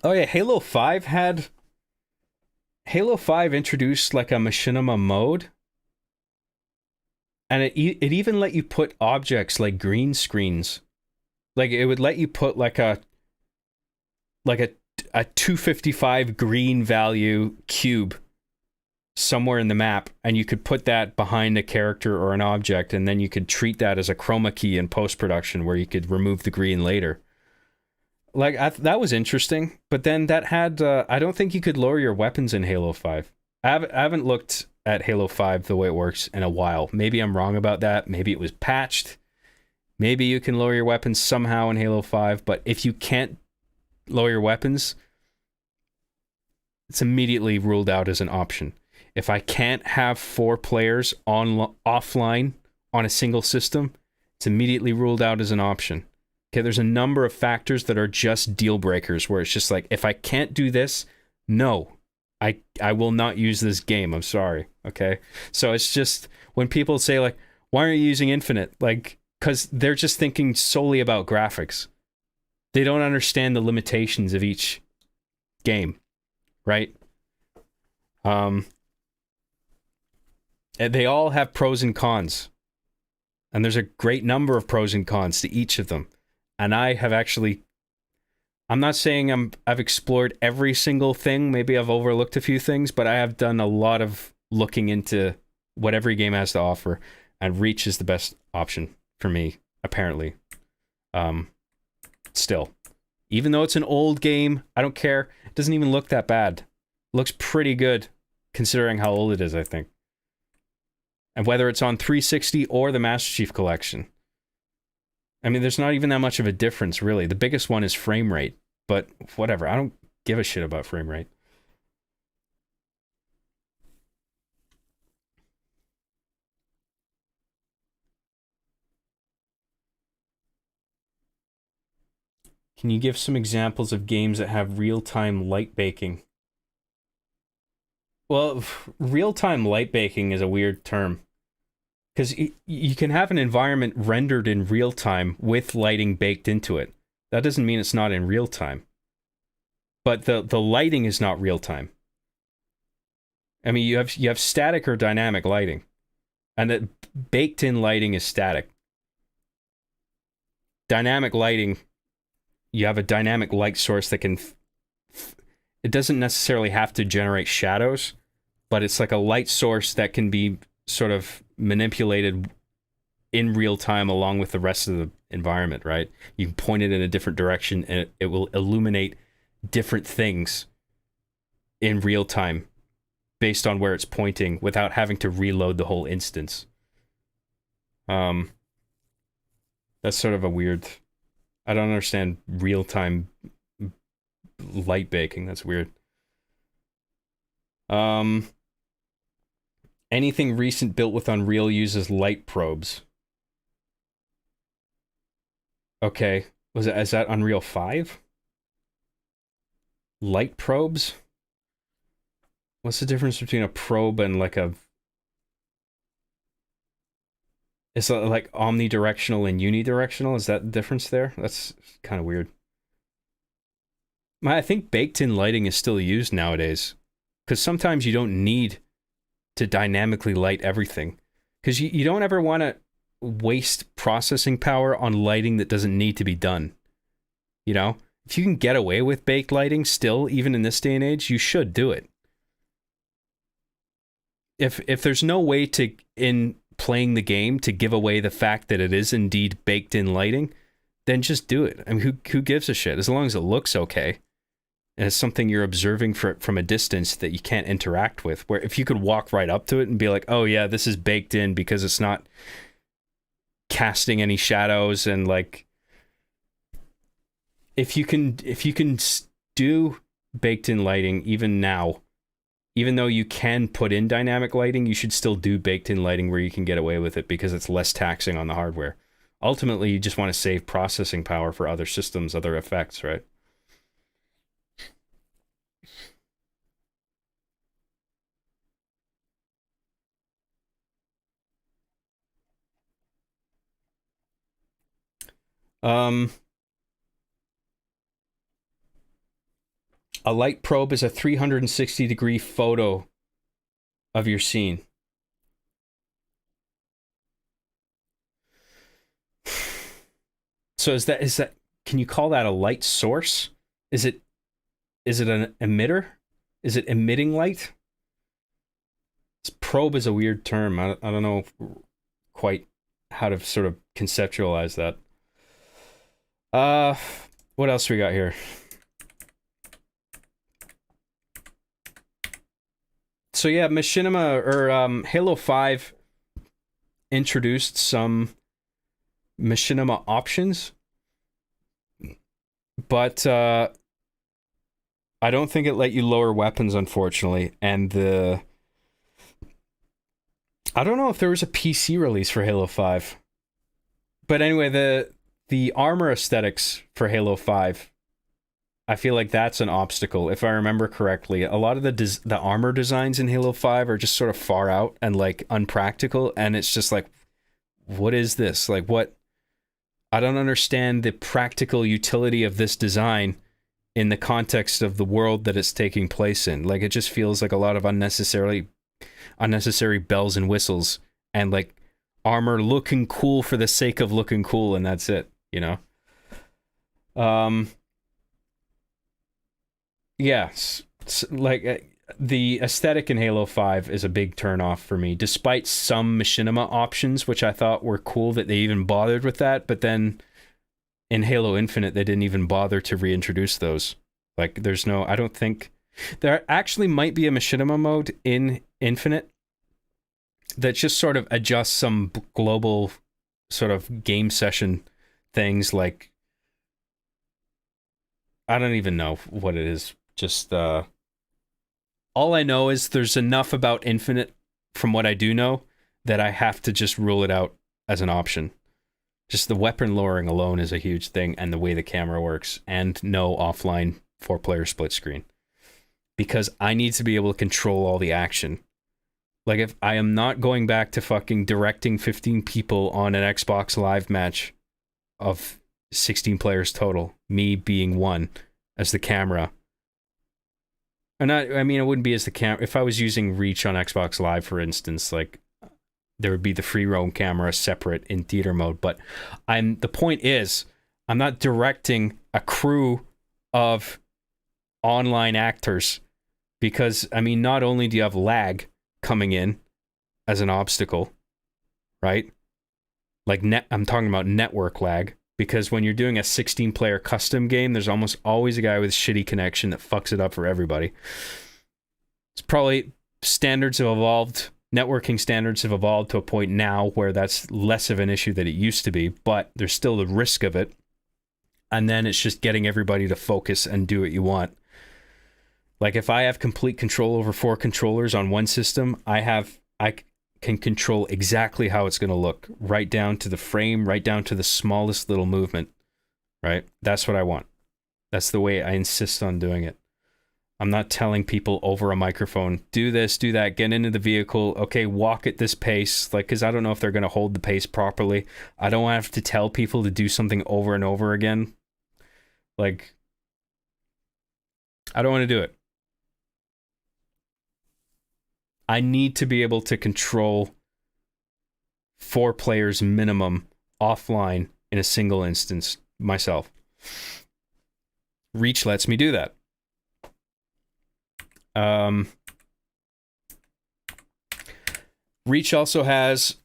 yeah, Halo 5 introduced like a Machinima mode. And it even let you put objects like green screens. Like, it would let you put like a 255 green value cube somewhere in the map, and you could put that behind a character or an object, and then you could treat that as a chroma key in post-production, where you could remove the green later. Like, that was interesting, but then that had, I don't think you could lower your weapons in Halo 5. I haven't looked at Halo 5 the way it works in a while. Maybe I'm wrong about that. Maybe it was patched. Maybe you can lower your weapons somehow in Halo 5, but if you can't lower your weapons, it's immediately ruled out as an option. If I can't have 4 players offline on a single system, it's immediately ruled out as an option. Okay, there's a number of factors that are just deal breakers, where it's just like, if I can't do this, no. I will not use this game. I'm sorry. Okay. So it's just when people say like, why aren't you using Infinite? Like, because they're just thinking solely about graphics. They don't understand the limitations of each game, right? And they all have pros and cons. And there's a great number of pros and cons to each of them. And I have actually, I'm not saying I've explored every single thing. Maybe I've overlooked a few things, but I have done a lot of looking into what every game has to offer, and Reach is the best option for me, apparently. Still, even though it's an old game, I don't care. It doesn't even look that bad. It looks pretty good considering how old it is, I think. And whether it's on 360 or the Master Chief Collection. I mean, there's not even that much of a difference, really. The biggest one is frame rate, but whatever. I don't give a shit about frame rate. Can you give some examples of games that have real-time light baking? Well, real-time light baking is a weird term. Because you can have an environment rendered in real time with lighting baked into it. That doesn't mean it's not in real time. But the lighting is not real time. I mean, you have static or dynamic lighting. And that baked in lighting is static. Dynamic lighting, you have a dynamic light source that can... It doesn't necessarily have to generate shadows, but it's like a light source that can be sort of manipulated in real time along with the rest of the environment, right? You can point it in a different direction and it will illuminate different things in real time based on where it's pointing without having to reload the whole instance. That's sort of a weird... I don't understand real-time light baking. That's weird. Anything recent built with Unreal uses light probes. Okay. Is that Unreal 5? Light probes? What's the difference between a probe and like a... Is it like omnidirectional and unidirectional? Is that the difference there? That's kind of weird. I think baked-in lighting is still used nowadays. Because sometimes you don't need to dynamically light everything. Because you don't ever want to waste processing power on lighting that doesn't need to be done. You know? If you can get away with baked lighting still, even in this day and age, you should do it. If there's no way to, in playing the game, to give away the fact that it is indeed baked-in lighting, then just do it. I mean, who gives a shit? As long as it looks okay. And it's something you're observing from a distance that you can't interact with. Where if you could walk right up to it and be like, oh yeah, this is baked in because it's not casting any shadows, and like if you can do baked in lighting even now, even though you can put in dynamic lighting, you should still do baked in lighting where you can get away with it because it's less taxing on the hardware. Ultimately, you just want to save processing power for other systems, other effects, right? A light probe is a 360-degree photo of your scene. So is that can you call that a light source? Is it an emitter? Is it emitting light? Probe is a weird term. I don't know quite how to sort of conceptualize that. What else we got here? So yeah, Machinima or Halo 5 introduced some Machinima options, but I don't think it let you lower weapons, unfortunately. And I don't know if there was a PC release for Halo 5, but anyway, the armor aesthetics for Halo 5 I feel like that's an obstacle. If I remember correctly, a lot of the armor designs in Halo 5 are just sort of far out and like unpractical, and it's just like, what is this? Like, what? I don't understand the practical utility of this design in the context of the world that it's taking place in. Like, it just feels like a lot of unnecessary bells and whistles and like armor looking cool for the sake of looking cool, and that's it, you know? Yes, the aesthetic in Halo 5 is a big turnoff for me, despite some machinima options, which I thought were cool that they even bothered with that, but then in Halo Infinite, they didn't even bother to reintroduce those. Like, there's no, I don't think, there actually might be a machinima mode in Infinite that just sort of adjusts some global sort of game session things, like, I don't even know what it is. Just, all I know is there's enough about Infinite, from what I do know, that I have to just rule it out as an option. Just the weapon lowering alone is a huge thing, and the way the camera works, and no offline 4-player split screen. Because I need to be able to control all the action. Like, if I am not going back to fucking directing 15 people on an Xbox Live match of 16 players total, me being one as the camera. And I mean, it wouldn't be as the camera. If I was using Reach on Xbox Live, for instance, like, there would be the free roam camera separate in theater mode. But the point is, I'm not directing a crew of online actors, because, I mean, not only do you have lag coming in as an obstacle, right? Like, I'm talking about network lag, because when you're doing a 16-player custom game, there's almost always a guy with shitty connection that fucks it up for everybody. It's probably standards have evolved. Networking standards have evolved to a point now where that's less of an issue than it used to be, but there's still the risk of it. And then it's just getting everybody to focus and do what you want. Like, if I have complete control over 4 controllers on one system, I can control exactly how it's going to look, right down to the frame, right down to the smallest little movement, right? That's what I want. That's the way I insist on doing it. I'm not telling people over a microphone, do this, do that, get into the vehicle, okay, walk at this pace, like, because I don't know if they're going to hold the pace properly. I don't have to tell people to do something over and over again. Like, I don't want to do it. I need to be able to control 4 players minimum offline in a single instance myself. Reach lets me do that. Reach also has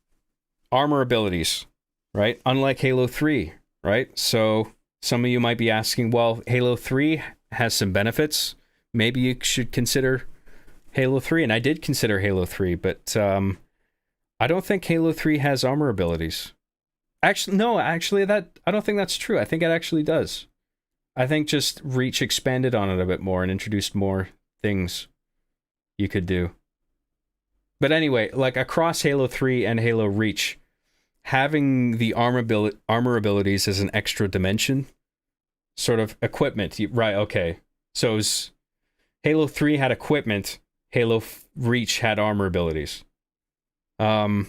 armor abilities, right? Unlike Halo 3, right? So some of you might be asking, well, Halo 3 has some benefits. Maybe you should consider Halo 3, and I did consider Halo 3, but I don't think Halo 3 has armor abilities. Actually, that I don't think that's true. I think it actually does. I think just Reach expanded on it a bit more and introduced more things you could do. But anyway, like, across Halo 3 and Halo Reach, having the armor abilities as an extra dimension, sort of equipment, right? Okay, so Halo 3 had equipment. Halo Reach had armor abilities. But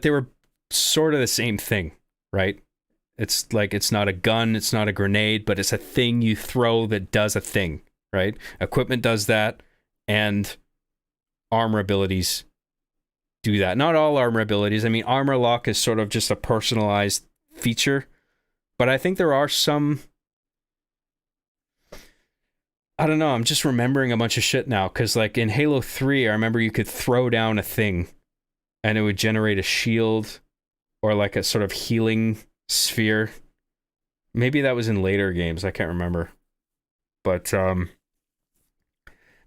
they were sort of the same thing, right? It's like, it's not a gun, it's not a grenade, but it's a thing you throw that does a thing, right? Equipment does that, and armor abilities do that. Not all armor abilities. I mean, armor lock is sort of just a personalized feature, but I think there are some... I don't know, I'm just remembering a bunch of shit now, because like in Halo 3, I remember you could throw down a thing and it would generate a shield or like a sort of healing sphere. Maybe that was in later games, I can't remember. But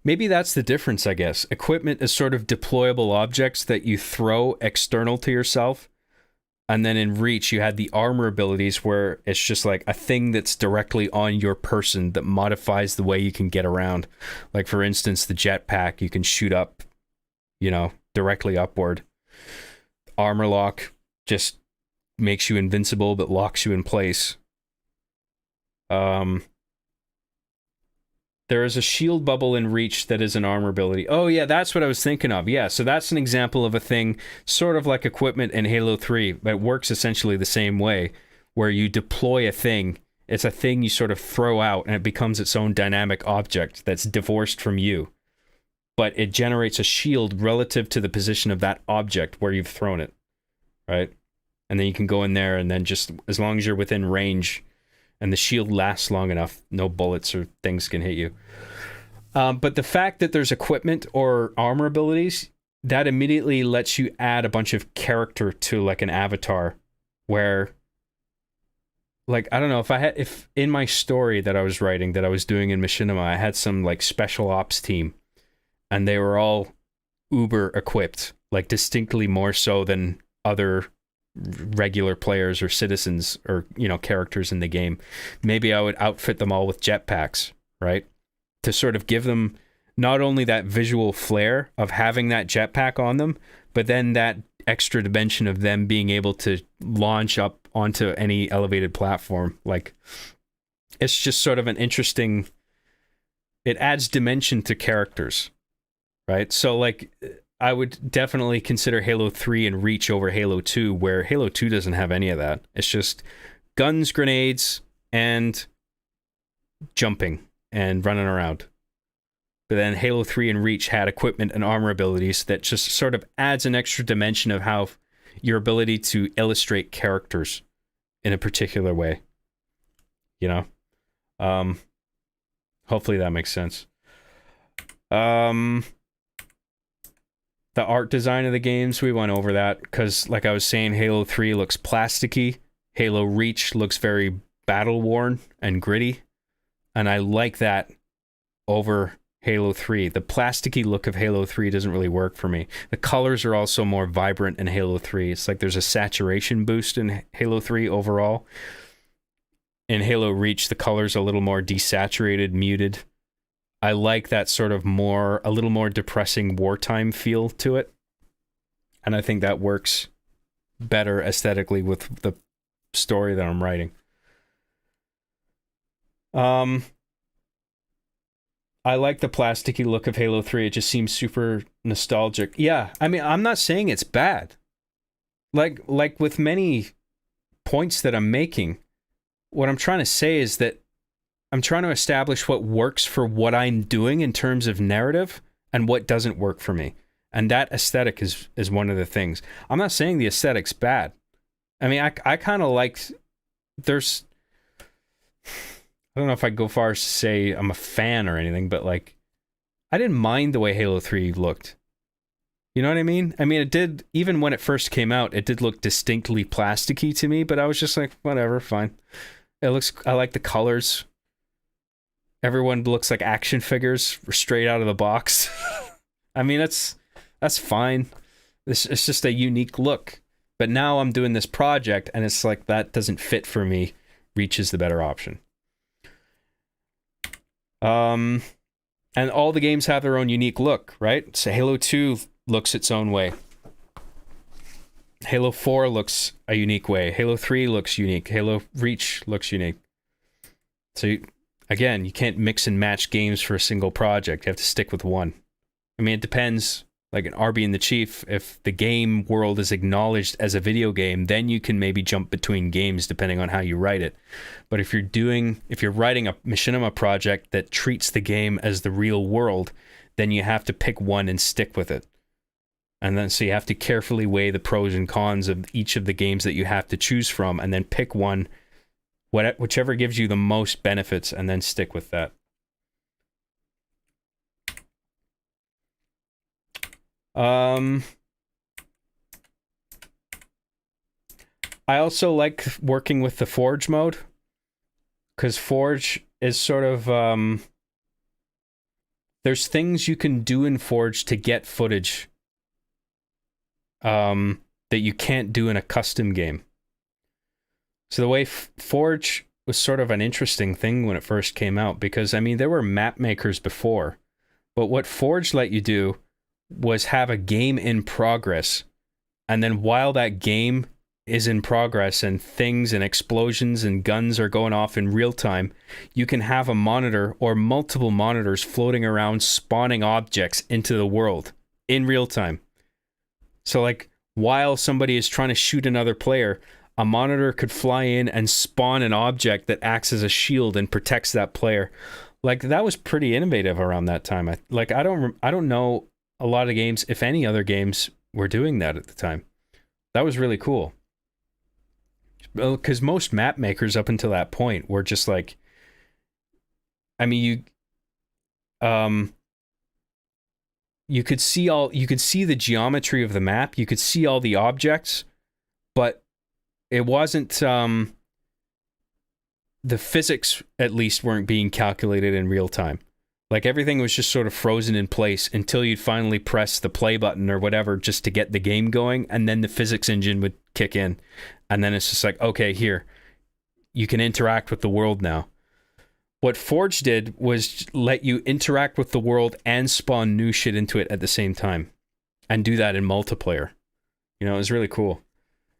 maybe that's the difference, I guess. Equipment is sort of deployable objects that you throw external to yourself. And then in Reach, you had the armor abilities where it's just like a thing that's directly on your person that modifies the way you can get around. Like, for instance, the jetpack, you can shoot up, you know, directly upward. Armor lock just makes you invincible but locks you in place. There is a shield bubble in Reach that is an armor ability. Oh, yeah, that's what I was thinking of. Yeah, so that's an example of a thing sort of like equipment in Halo 3, but it works essentially the same way, where you deploy a thing. It's a thing you sort of throw out, and it becomes its own dynamic object that's divorced from you. But it generates a shield relative to the position of that object where you've thrown it, right? And then you can go in there, and then just as long as you're within range and the shield lasts long enough, no bullets or things can hit you. But the fact that there's equipment or armor abilities, that immediately lets you add a bunch of character to like an avatar where, like, I don't know, if in my story that I was writing, that I was doing in Machinima, I had some like special ops team and they were all uber equipped, like distinctly more so than other regular players or citizens or, you know, characters in the game. Maybe I would outfit them all with jetpacks, right? To sort of give them not only that visual flair of having that jetpack on them, but then that extra dimension of them being able to launch up onto any elevated platform. Like, it's just sort of an interesting, it adds dimension to characters, right? So like, I would definitely consider Halo 3 and Reach over Halo 2, where Halo 2 doesn't have any of that. It's just guns, grenades, and jumping and running around. But then Halo 3 and Reach had equipment and armor abilities that just sort of adds an extra dimension of how your ability to illustrate characters in a particular way. You know? Hopefully that makes sense. The art design of the games, we went over that because, like I was saying, Halo 3 looks plasticky. Halo Reach looks very battle-worn and gritty. And I like that over Halo 3. The plasticky look of Halo 3 doesn't really work for me. The colors are also more vibrant in Halo 3. It's like there's a saturation boost in Halo 3 overall. In Halo Reach, the color's a little more desaturated, muted. I like that sort of a little more depressing wartime feel to it. And I think that works better aesthetically with the story that I'm writing. I like the plasticky look of Halo 3. It just seems super nostalgic. Yeah, I mean, I'm not saying it's bad. Like with many points that I'm making, what I'm trying to say is that I'm trying to establish what works for what I'm doing in terms of narrative and what doesn't work for me. And that aesthetic is one of the things. I'm not saying the aesthetic's bad. I mean, I kind of like, there's, I don't know if I'd go far as to say I'm a fan or anything, but like, I didn't mind the way Halo 3 looked. You know what I mean? I mean, it did, even when it first came out, it did look distinctly plasticky to me, but I was just like, whatever, fine. I like the colors. Everyone looks like action figures straight out of the box. I mean, that's fine. It's just a unique look. But now I'm doing this project, and it's like, that doesn't fit for me. Reach is the better option. And all the games have their own unique look, right? So Halo 2 looks its own way. Halo 4 looks a unique way. Halo 3 looks unique. Halo Reach looks unique. So again, you can't mix and match games for a single project. You have to stick with one. I mean, it depends. Like in RB and the Chief, if the game world is acknowledged as a video game, then you can maybe jump between games depending on how you write it. But if you're writing a Machinima project that treats the game as the real world, then you have to pick one and stick with it. And then so you have to carefully weigh the pros and cons of each of the games that you have to choose from, and then pick one, whichever gives you the most benefits, and then stick with that. I also like working with the Forge mode, because Forge is sort of, there's things you can do in Forge to get footage that you can't do in a custom game. So the way Forge was sort of an interesting thing when it first came out, because, I mean, there were map makers before, but what Forge let you do was have a game in progress, and then while that game is in progress and things and explosions and guns are going off in real time, you can have a monitor or multiple monitors floating around spawning objects into the world in real time. So like while somebody is trying to shoot another player, a monitor could fly in and spawn an object that acts as a shield and protects that player. Like that was pretty innovative around that time. I don't know a lot of games, if any other games were doing that at the time. That was really cool. Because most map makers up until that point were just like, I mean, you could see the geometry of the map, you could see all the objects, but it wasn't the physics at least weren't being calculated in real time. Like everything was just sort of frozen in place until you'd finally press the play button or whatever just to get the game going, and then the physics engine would kick in. And then it's just like, okay, here, you can interact with the world now. What Forge did was let you interact with the world and spawn new shit into it at the same time. And do that in multiplayer. You know, it was really cool.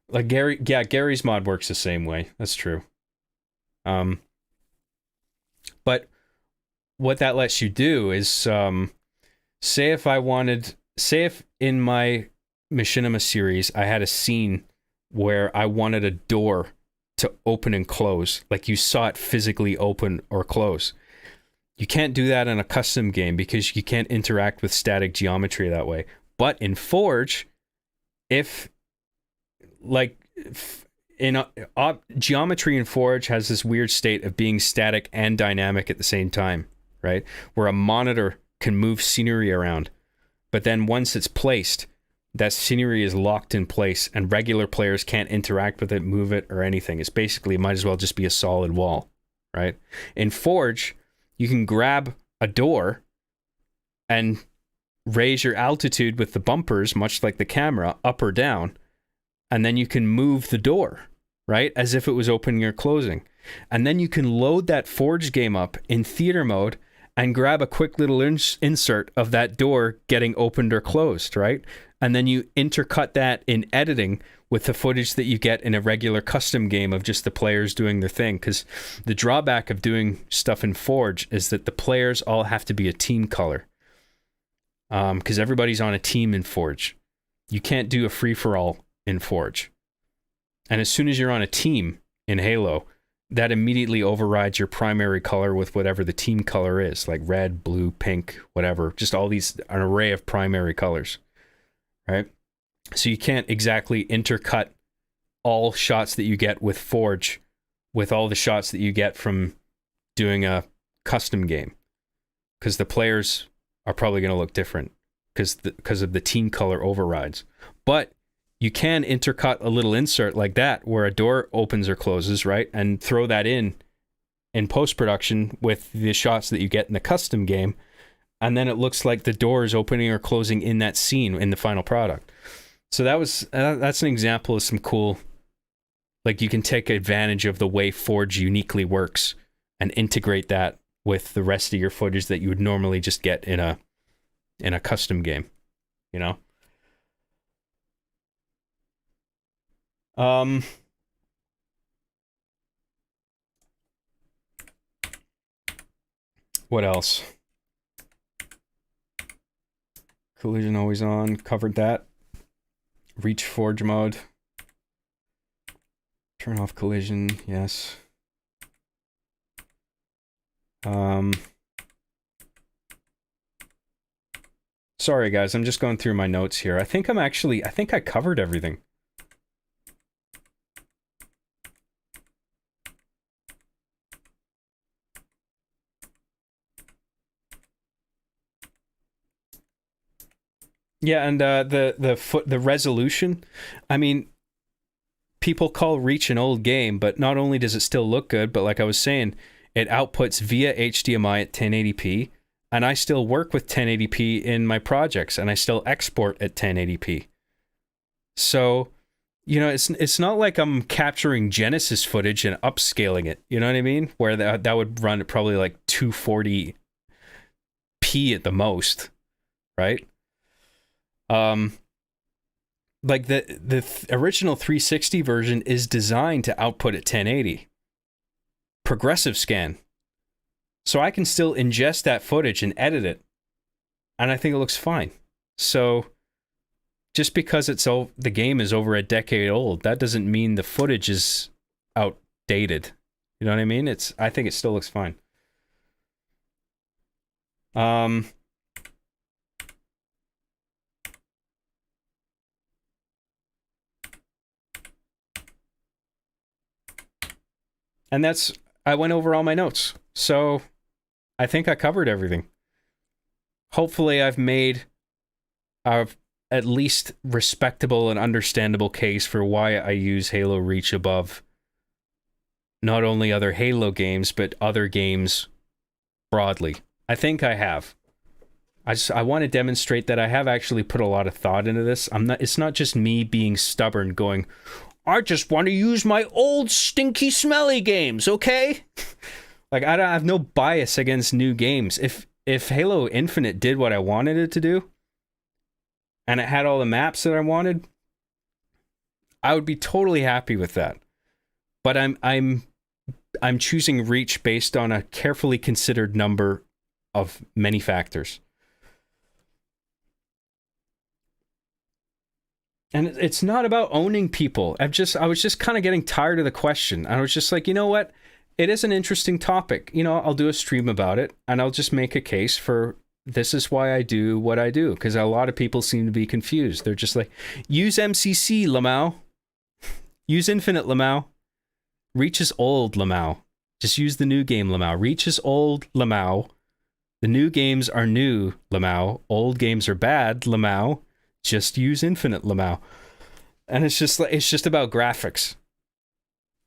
Like Gary's mod works the same way. That's true. But what that lets you do is, say if in my Machinima series, I had a scene where I wanted a door to open and close, like you saw it physically open or close. You can't do that in a custom game because you can't interact with static geometry that way. But in Forge, geometry in Forge has this weird state of being static and dynamic at the same time, right? Where a monitor can move scenery around, but then once it's placed, that scenery is locked in place and regular players can't interact with it, move it, or anything. It's basically, it might as well just be a solid wall, right? In Forge, you can grab a door and raise your altitude with the bumpers, much like the camera, up or down, and then you can move the door, right? As if it was opening or closing. And then you can load that Forge game up in theater mode and grab a quick little insert of that door getting opened or closed, right? And then you intercut that in editing with the footage that you get in a regular custom game of just the players doing their thing. Because the drawback of doing stuff in Forge is that the players all have to be a team color. Because everybody's on a team in Forge. You can't do a free-for-all in Forge. And as soon as you're on a team in Halo, that immediately overrides your primary color with whatever the team color is, like red, blue, pink, whatever. Just all these, an array of primary colors, right? So you can't exactly intercut all shots that you get with Forge with all the shots that you get from doing a custom game, because the players are probably going to look different because of the team color overrides. But you can intercut a little insert like that where a door opens or closes, right? And throw that in post-production with the shots that you get in the custom game. And then it looks like the door is opening or closing in that scene in the final product. So that's an example of some cool, like you can take advantage of the way Forge uniquely works and integrate that with the rest of your footage that you would normally just get in a custom game, you know? What else? Collision always on, covered that. Reach Forge mode. Turn off collision, yes. Sorry guys, I'm just going through my notes here. I think I covered everything. Yeah, and the resolution, I mean, people call Reach an old game, but not only does it still look good, but like I was saying, it outputs via HDMI at 1080p, and I still work with 1080p in my projects, and I still export at 1080p. So, you know, it's not like I'm capturing Genesis footage and upscaling it, you know what I mean? Where that would run at probably like 240p at the most, right? Like original 360 version is designed to output at 1080. Progressive scan. So I can still ingest that footage and edit it. And I think it looks fine. So just because the game is over a decade old, that doesn't mean the footage is outdated. You know what I mean? I think it still looks fine. And I went over all my notes. So I think I covered everything. Hopefully I've made a at least respectable and understandable case for why I use Halo Reach above not only other Halo games, but other games broadly. I think I have. I want to demonstrate that I have actually put a lot of thought into this. It's not just me being stubborn going, I just want to use my old stinky smelly games, okay? Like I have no bias against new games. If Halo Infinite did what I wanted it to do, and it had all the maps that I wanted, I would be totally happy with that. But I'm choosing Reach based on a carefully considered number of many factors. And it's not about owning people. I was just kind of getting tired of the question. I was just like, you know what? It is an interesting topic. You know, I'll do a stream about it, and I'll just make a case for this is why I do what I do. Because a lot of people seem to be confused. They're just like, use MCC, Lamau. Use Infinite, Lamau. Reach is old, Lamau. Just use the new game, Lamau. Reach is old, Lamau. The new games are new, Lamau. Old games are bad, Lamau. Just use Infinite, Lamau. And it's just about graphics.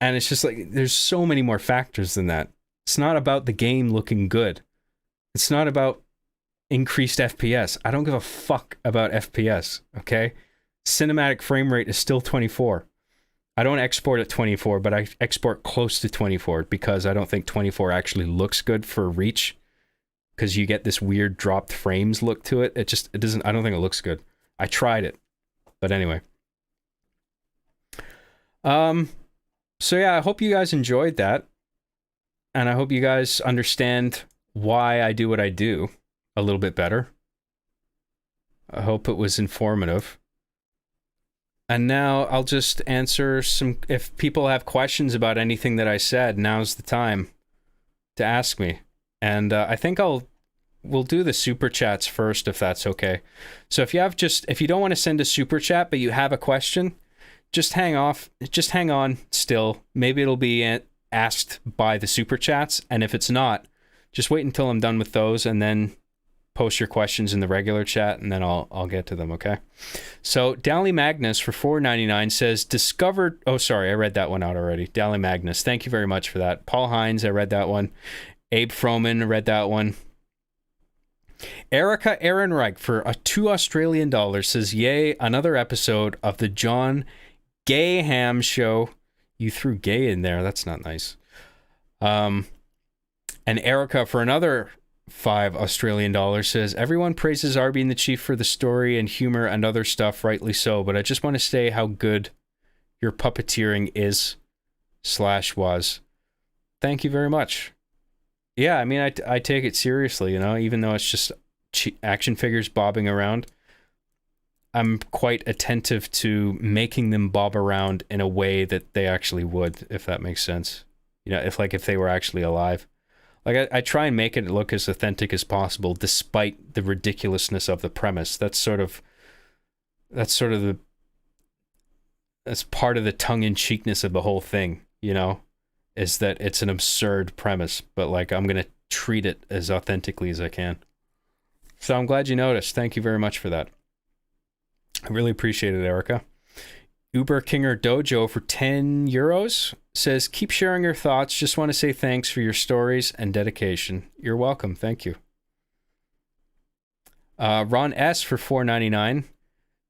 And it's just like, there's so many more factors than that. It's not about the game looking good. It's not about increased FPS. I don't give a fuck about FPS, okay? Cinematic frame rate is still 24. I don't export at 24, but I export close to 24 because I don't think 24 actually looks good for Reach, because you get this weird dropped frames look to it. It doesn't, I don't think it looks good. I tried it, but anyway. So yeah, I hope you guys enjoyed that, and I hope you guys understand why I do what I do a little bit better. I hope it was informative. And now I'll just answer if people have questions about anything that I said, now's the time to ask me. And I think we'll do the super chats first, if that's okay. So if you don't want to send a super chat, but you have a question, just hang on still. Maybe it'll be asked by the super chats. And if it's not, just wait until I'm done with those and then post your questions in the regular chat, and then I'll get to them, okay? So Dally Magnus for $4.99 says, discovered... Oh, sorry, I read that one out already. Dally Magnus, thank you very much for that. Paul Hines, I read that one. Abe Froman, I read that one. Erica Ehrenreich for $2 Australian says, yay, another episode of the John Gayham Show. You threw gay in there. That's not nice. And Erica for another $5 Australian says, everyone praises Arby and the Chief for the story and humor and other stuff, rightly so, but I just want to say how good your puppeteering is/was. Thank you very much. Yeah, I mean, I take it seriously, you know, even though it's just action figures bobbing around. I'm quite attentive to making them bob around in a way that they actually would, if that makes sense. You know, if they were actually alive. Like, I try and make it look as authentic as possible, despite the ridiculousness of the premise. That's part of the tongue-in-cheekness of the whole thing, you know, is that it's an absurd premise, but like, I'm going to treat it as authentically as I can. So I'm glad you noticed. Thank you very much for that. I really appreciate it, Erica. Uber Kinger Dojo for €10 says, keep sharing your thoughts. Just want to say thanks for your stories and dedication. You're welcome. Thank you. Ron S for $4.99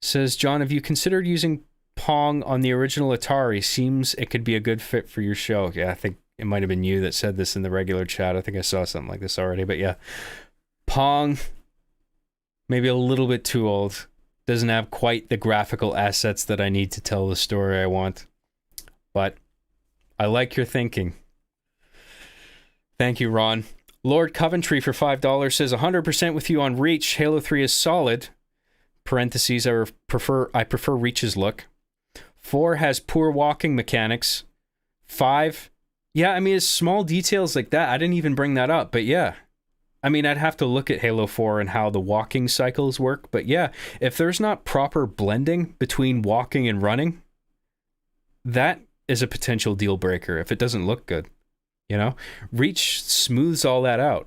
says, John, have you considered using Pong on the original Atari? Seems it could be a good fit for your show. Yeah, I think it might have been you that said this in the regular chat. I think I saw something like this already, but yeah. Pong, maybe a little bit too old. Doesn't have quite the graphical assets that I need to tell the story I want. But I like your thinking. Thank you, Ron. Lord Coventry for $5 says 100% with you on Reach. Halo 3 is solid. Parentheses, I prefer Reach's look. 4 has poor walking mechanics. 5, yeah, I mean, it's small details like that. I didn't even bring that up, but yeah. I mean, I'd have to look at Halo 4 and how the walking cycles work, but yeah, if there's not proper blending between walking and running, that is a potential deal breaker if it doesn't look good, you know? Reach smooths all that out.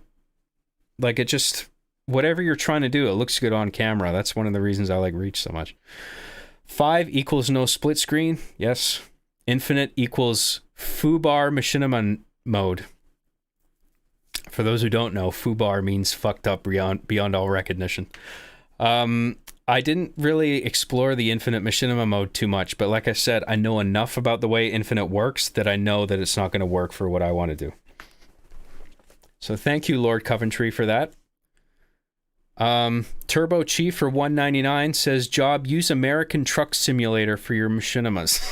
Like, it just, whatever you're trying to do, it looks good on camera. That's one of the reasons I like Reach so much. 5 equals no split screen. Yes. Infinite equals foobar machinima mode. For those who don't know, foobar means fucked up beyond all recognition. I didn't really explore the infinite machinima mode too much, but like I said, I know enough about the way infinite works that I know that it's not going to work for what I want to do. So thank you, Lord Coventry, for that. Turbo Chief for $1.99 says, Job, use American Truck Simulator for your machinimas.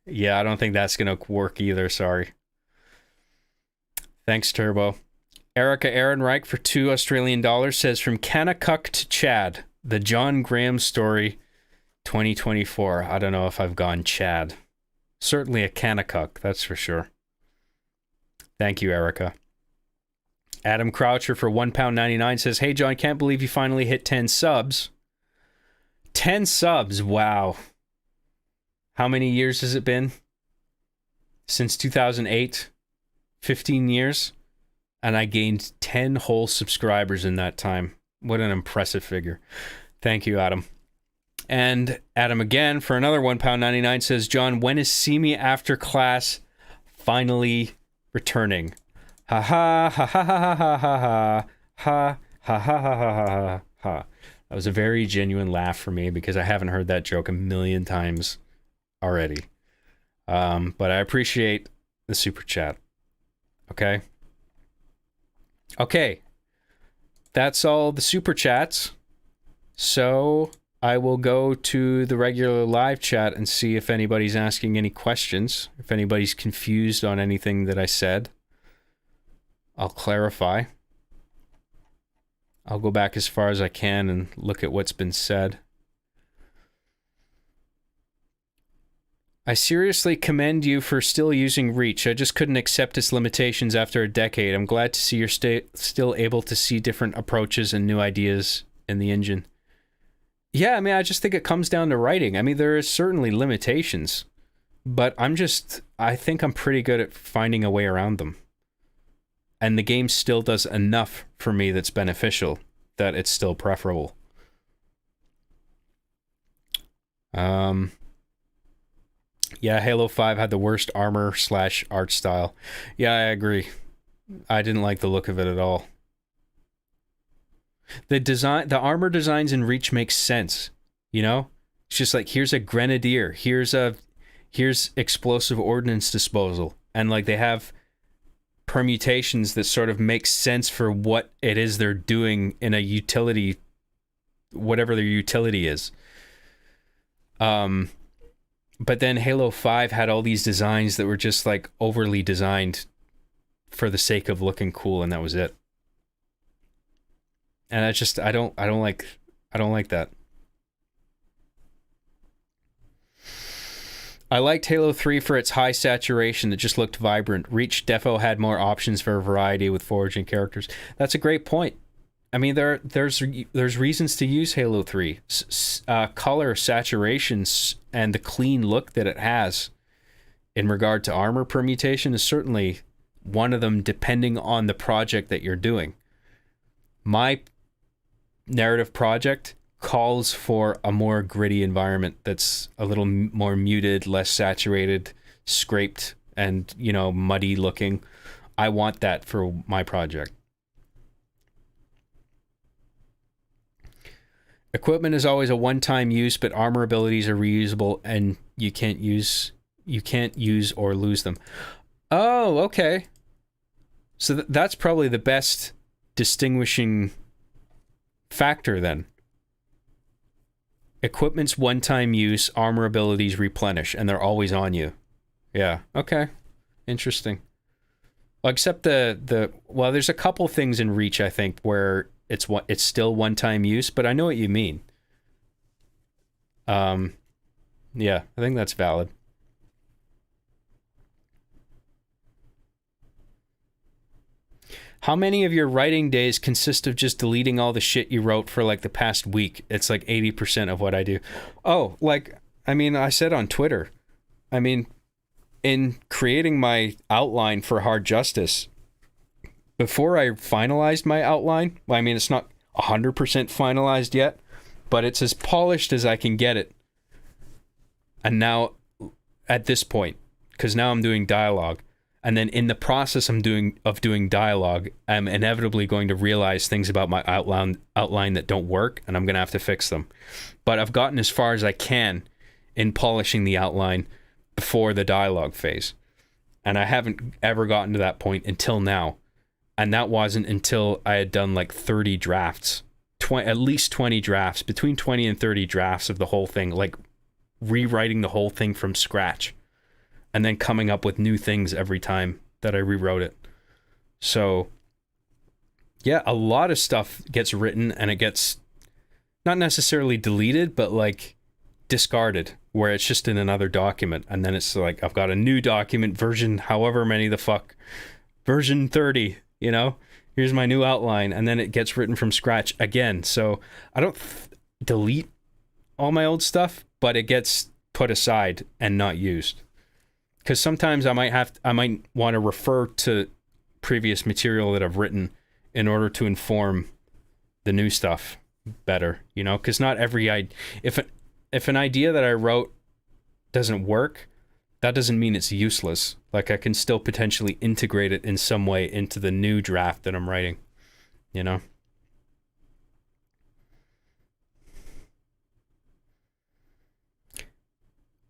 Yeah, I don't think that's going to work either, sorry. Thanks, Turbo. Erica Ehrenreich for $2 Australian says, from Kanakuk to Chad, the John Graham story 2024. I don't know if I've gone Chad. Certainly a Kanakuk, that's for sure. Thank you, Erica. Adam Croucher for £1.99 says, hey, John, can't believe you finally hit 10 subs. 10 subs, wow. How many years has it been? Since 2008? 15 years? And I gained 10 whole subscribers in that time. What an impressive figure. Thank you, Adam. And Adam again for another £1.99 says, John, when is See Me After Class finally returning? Ha ha ha ha ha ha ha ha ha ha ha ha ha ha. That was a very genuine laugh for me because I haven't heard that joke a million times already. But I appreciate the super chat. Okay. Okay. That's all the super chats. So I will go to the regular live chat and see if anybody's asking any questions. If anybody's confused on anything that I said, I'll clarify. I'll go back as far as I can and look at what's been said. I seriously commend you for still using Reach. I just couldn't accept its limitations after a decade. I'm glad to see you're still able to see different approaches and new ideas in the engine. Yeah, I mean, I just think it comes down to writing. I mean, there is certainly limitations, but I think I'm pretty good at finding a way around them. And the game still does enough for me that's beneficial that it's still preferable. Yeah, Halo 5 had the worst armor/art style. Yeah, I agree. I didn't like the look of it at all. The armor designs in Reach make sense, you know? It's just like, here's a grenadier, here's explosive ordnance disposal, and like they have permutations that sort of make sense for what it is they're doing in a utility, whatever their utility is. But then Halo 5 had all these designs that were just like overly designed for the sake of looking cool, and that was it. And I don't like that. I liked Halo 3 for its high saturation. It just looked vibrant. Reach defo had more options for variety with foraging characters. That's a great point. I mean, there's reasons to use Halo 3. Color, saturations, and the clean look that it has in regard to armor permutation is certainly one of them, depending on the project that you're doing. My narrative project calls for a more gritty environment that's a little more muted, less saturated, scraped, and, you know, muddy looking. I want that for my project. Equipment is always a one-time use, but armor abilities are reusable and you can't use or lose them. Oh, okay. So that's probably the best distinguishing factor then. Equipment's one-time use, armor abilities replenish, and they're always on you. Yeah. Okay. Interesting. Well, except well, there's a couple things in Reach, I think, where it's still one-time use, but I know what you mean. Yeah, I think that's valid. How many of your writing days consist of just deleting all the shit you wrote for like the past week? It's like 80% of what I do. Oh, like, I mean, I said on Twitter, I mean, in creating my outline for Hard Justice, before I finalized my outline, well, I mean, it's not 100% finalized yet, but it's as polished as I can get it. And now, at this point, because now I'm doing dialogue, and then in the process of doing dialogue, I'm inevitably going to realize things about my outline that don't work, and I'm going to have to fix them. But I've gotten as far as I can in polishing the outline before the dialogue phase. And I haven't ever gotten to that point until now. And that wasn't until I had done like 30 drafts, at least 20 drafts, between 20 and 30 drafts of the whole thing, like rewriting the whole thing from scratch. And then coming up with new things every time that I rewrote it. So, yeah, a lot of stuff gets written and it gets not necessarily deleted, but like discarded, where it's just in another document. And then it's like, I've got a new document, version however many the fuck, version 30, you know? Here's my new outline. And then it gets written from scratch again. So I don't delete all my old stuff, but it gets put aside and not used. Because sometimes I might want to refer to previous material that I've written in order to inform the new stuff better, you know? Because not every if an idea that I wrote doesn't work, that doesn't mean it's useless. Like I can still potentially integrate it in some way into the new draft that I'm writing, you know?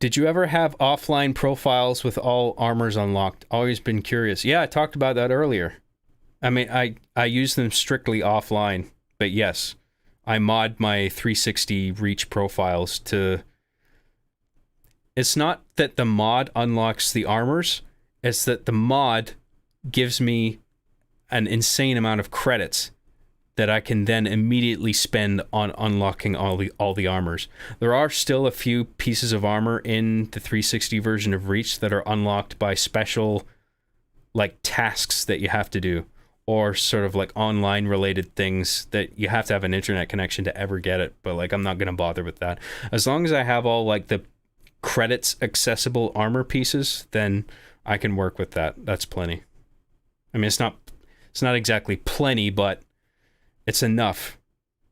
Did you ever have offline profiles with all armors unlocked? Always been curious. Yeah, I talked about that earlier. I mean, I use them strictly offline, but yes, I mod my 360 Reach profiles to... It's not that the mod unlocks the armors, it's that the mod gives me an insane amount of credits that I can then immediately spend on unlocking all the armors. There are still a few pieces of armor in the 360 version of Reach that are unlocked by special like tasks that you have to do, or sort of like online related things that you have to have an internet connection to ever get it. But like, I'm not going to bother with that. As long as I have all like the credits accessible armor pieces, then I can work with that. That's plenty. I mean, it's not exactly plenty, but it's enough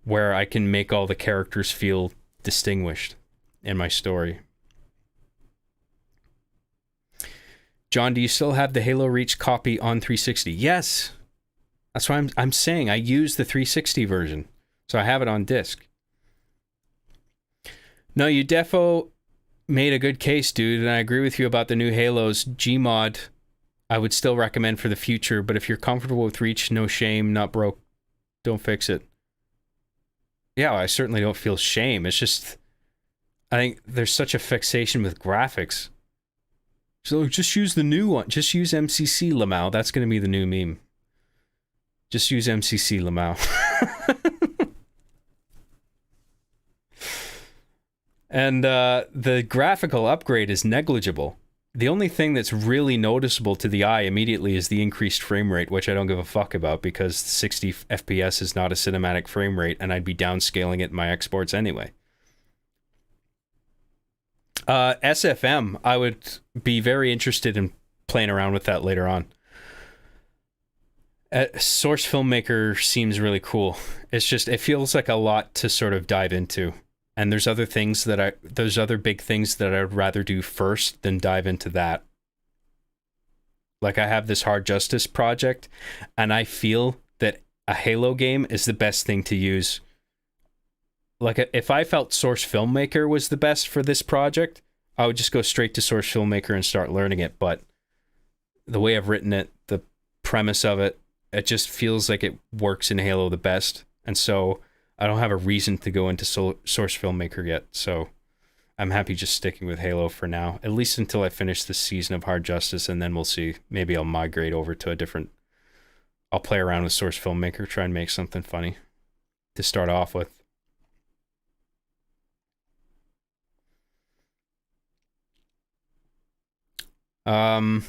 where I can make all the characters feel distinguished in my story. John, do you still have the Halo Reach copy on 360? Yes. That's why I'm saying I use the 360 version. So I have it on disc. No, you defo made a good case, dude, and I agree with you about the new Halos. Gmod I would still recommend for the future, but if you're comfortable with Reach, no shame, not broke. Don't fix it. Yeah, I certainly don't feel shame. It's just, I think there's such a fixation with graphics. So just use the new one. Just use MCC Lamau. That's going to be the new meme. Just use MCC Lamau. And the graphical upgrade is negligible. The only thing that's really noticeable to the eye immediately is the increased frame rate, which I don't give a fuck about because 60 FPS is not a cinematic frame rate, and I'd be downscaling it in my exports anyway. SFM, I would be very interested in playing around with that later on. Source Filmmaker seems really cool. It's just, it feels like a lot to sort of dive into. And there's other big things that I'd rather do first than dive into that. Like I have this Hard Justice project, and I feel that a Halo game is the best thing to use. Like if I felt Source Filmmaker was the best for this project, I would just go straight to Source Filmmaker and start learning it. But the way I've written it, the premise of it, it just feels like it works in Halo the best. And so I don't have a reason to go into Source Filmmaker yet, so I'm happy just sticking with Halo for now, at least until I finish this season of Hard Justice, and then we'll see. Maybe I'll migrate over to a different... I'll play around with Source Filmmaker, try and make something funny to start off with. Um,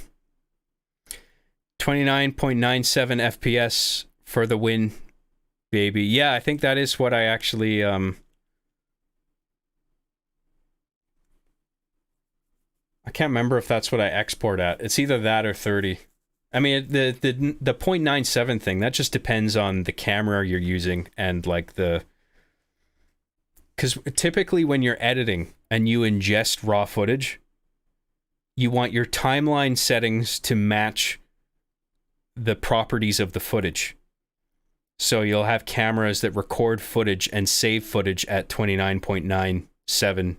29.97 FPS for the win, baby. Yeah, I think that is what I actually I can't remember if that's what I export at. It's either that or 30. I mean, the 0.97 thing, that just depends on the camera you're using and like the... Because typically when you're editing and you ingest raw footage, you want your timeline settings to match the properties of the footage. So you'll have cameras that record footage and save footage at 29.97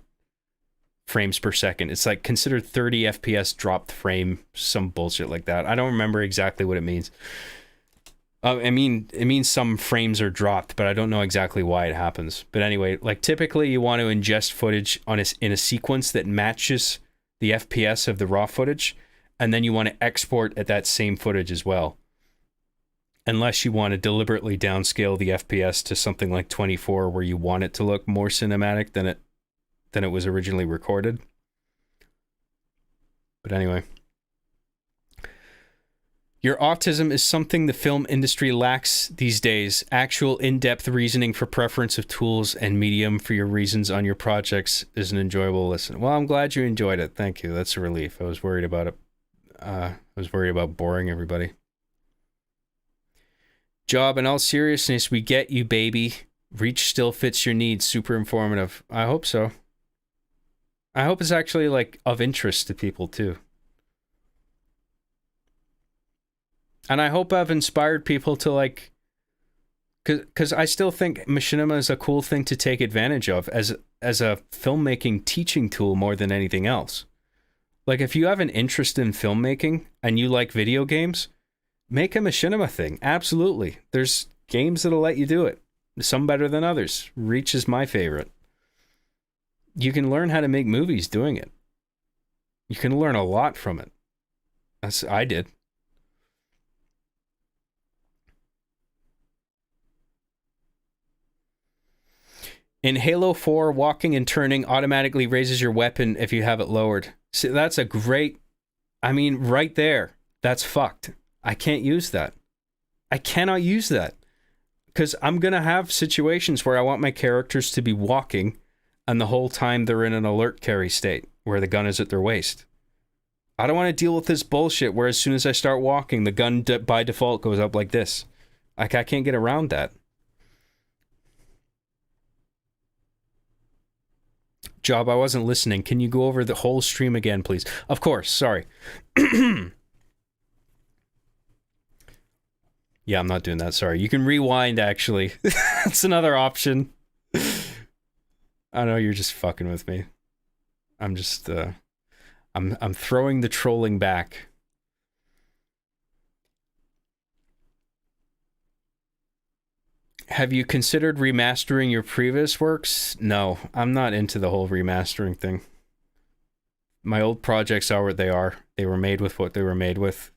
frames per second. It's like considered 30 FPS dropped frame, some bullshit like that. I don't remember exactly what it means. I mean, it means some frames are dropped, but I don't know exactly why it happens. But anyway, like typically you want to ingest footage in a sequence that matches the FPS of the raw footage, and then you want to export at that same footage as well. Unless you want to deliberately downscale the FPS to something like 24, where you want it to look more cinematic than it was originally recorded. But anyway. Your autism is something the film industry lacks these days. Actual in-depth reasoning for preference of tools and medium for your reasons on your projects is an enjoyable listen. Well, I'm glad you enjoyed it. Thank you. That's a relief. I was worried about it. I was worried about boring everybody. Job, in all seriousness, we get you, baby. Reach still fits your needs. Super informative. I hope so. I hope it's actually like of interest to people too. And I hope I've inspired people to like, because I still think Machinima is a cool thing to take advantage of as a filmmaking teaching tool more than anything else. Like if you have an interest in filmmaking and you like video games, make a Machinima thing. Absolutely. There's games that'll let you do it. Some better than others. Reach is my favorite. You can learn how to make movies doing it. You can learn a lot from it. I did. In Halo 4, walking and turning automatically raises your weapon if you have it lowered. See, that's a great... I mean, right there. That's fucked. I can't use that. I cannot use that. Because I'm going to have situations where I want my characters to be walking and the whole time they're in an alert carry state where the gun is at their waist. I don't want to deal with this bullshit where as soon as I start walking, the gun by default goes up like this. Like, I can't get around that. Job, I wasn't listening. Can you go over the whole stream again, please? Of course, sorry. Yeah, I'm not doing that, sorry. You can rewind, actually. That's another option. I know you're just fucking with me. I'm just, I'm throwing the trolling back. Have you considered remastering your previous works? No, I'm not into the whole remastering thing. My old projects are what they are. They were made with what they were made with.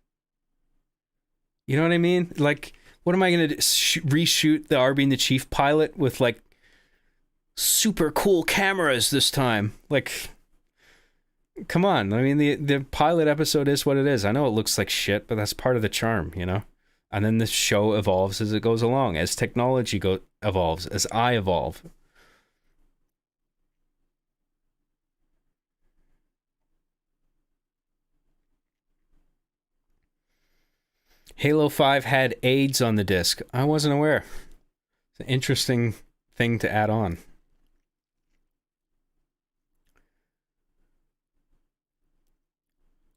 You know what I mean? Like, what am I going to do? Reshoot the R being the Chief pilot with, like, super cool cameras this time? Like, come on. I mean, the pilot episode is what it is. I know it looks like shit, but that's part of the charm, you know? And then the show evolves as it goes along, as technology evolves, as I evolve. Halo 5 had AIDS on the disc. I wasn't aware. It's an interesting thing to add on.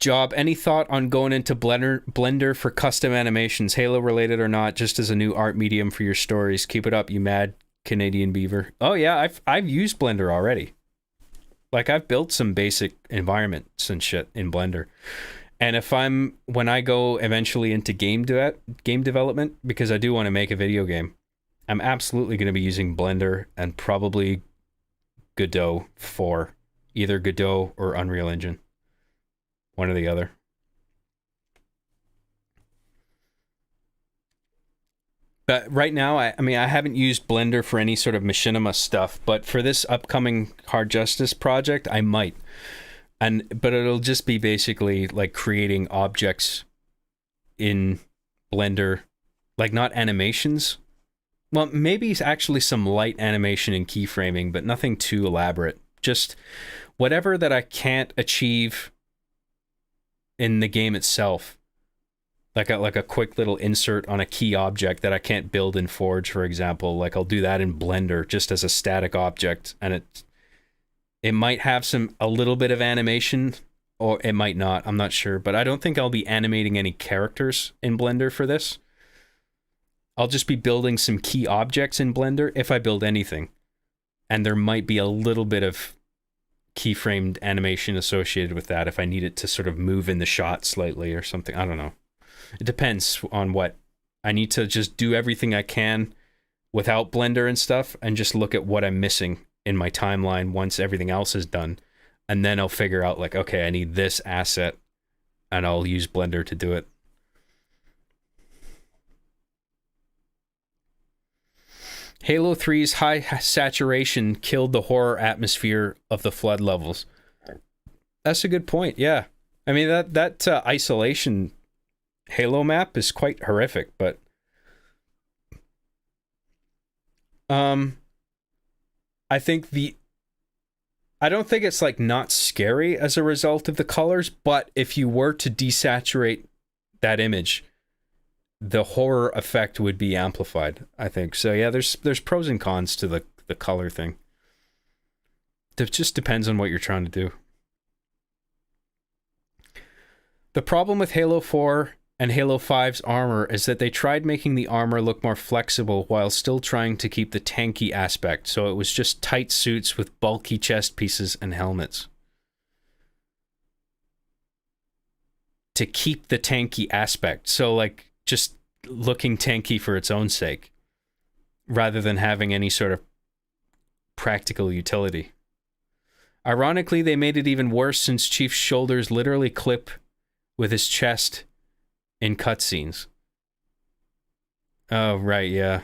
Job, any thought on going into Blender for custom animations, Halo related or not, just as a new art medium for your stories? Keep it up, you mad Canadian beaver. Oh yeah, I've used Blender already. Like, I've built some basic environments and shit in Blender. And when I go eventually into game development, because I do want to make a video game, I'm absolutely going to be using Blender and probably Godot for either Godot or Unreal Engine. One or the other. But right now, I mean, I haven't used Blender for any sort of machinima stuff, but for this upcoming Hard Justice project, I might. But it'll just be basically like creating objects in Blender, like not animations. Well, maybe actually some light animation and keyframing, but nothing too elaborate. Just whatever that I can't achieve in the game itself. Like a quick little insert on a key object that I can't build in Forge, for example. Like I'll do that in Blender just as a static object, and it might have a little bit of animation, or it might not. I'm not sure, but I don't think I'll be animating any characters in Blender for this. I'll just be building some key objects in Blender if I build anything, and there might be a little bit of keyframed animation associated with that if I need it to sort of move in the shot slightly or something. I don't know. It depends on what. I need to just do everything I can without Blender and stuff and just look at what I'm missing in my timeline once everything else is done. And then I'll figure out like, okay, I need this asset and I'll use Blender to do it. Halo 3's high saturation killed the horror atmosphere of the flood levels. That's a good point, yeah. I mean, that isolation Halo map is quite horrific, but I don't think it's like not scary as a result of the colors, but if you were to desaturate that image, the horror effect would be amplified, I think. So yeah, there's pros and cons to the color thing. It just depends on what you're trying to do. The problem with Halo 4 and Halo 5's armor is that they tried making the armor look more flexible while still trying to keep the tanky aspect, so it was just tight suits with bulky chest pieces and helmets. To keep the tanky aspect, so like just looking tanky for its own sake, rather than having any sort of practical utility. Ironically, they made it even worse since Chief's shoulders literally clip with his chest in cutscenes. Oh, right, yeah.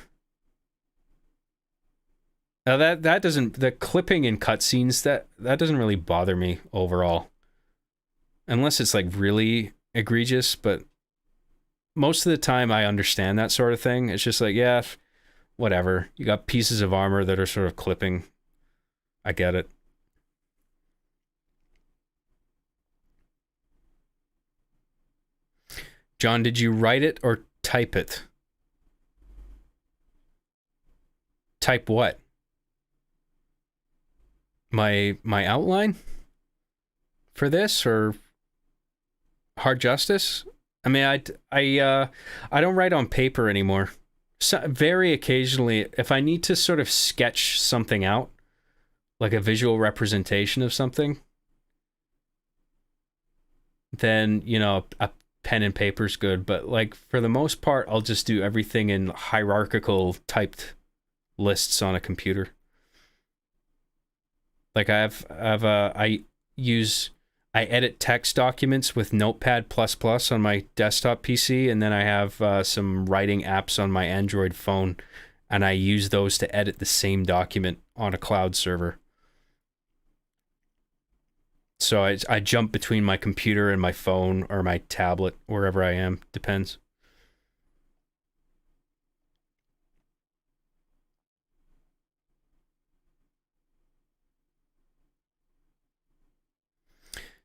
That doesn't... The clipping in cutscenes, that doesn't really bother me overall. Unless it's, like, really egregious, but most of the time I understand that sort of thing. It's just like, yeah, whatever. You got pieces of armor that are sort of clipping. I get it. John, did you write it or type it? Type what? My outline for this, or Hard Justice? I mean, I don't write on paper anymore. So, very occasionally, if I need to sort of sketch something out, like a visual representation of something, then, you know, a pen and paper's good, but like for the most part I'll just do everything in hierarchical typed lists on a computer. Like I edit text documents with Notepad++ on my desktop PC, and then I have some writing apps on my Android phone, and I use those to edit the same document on a cloud server. So I jump between my computer and my phone or my tablet, wherever I am. Depends.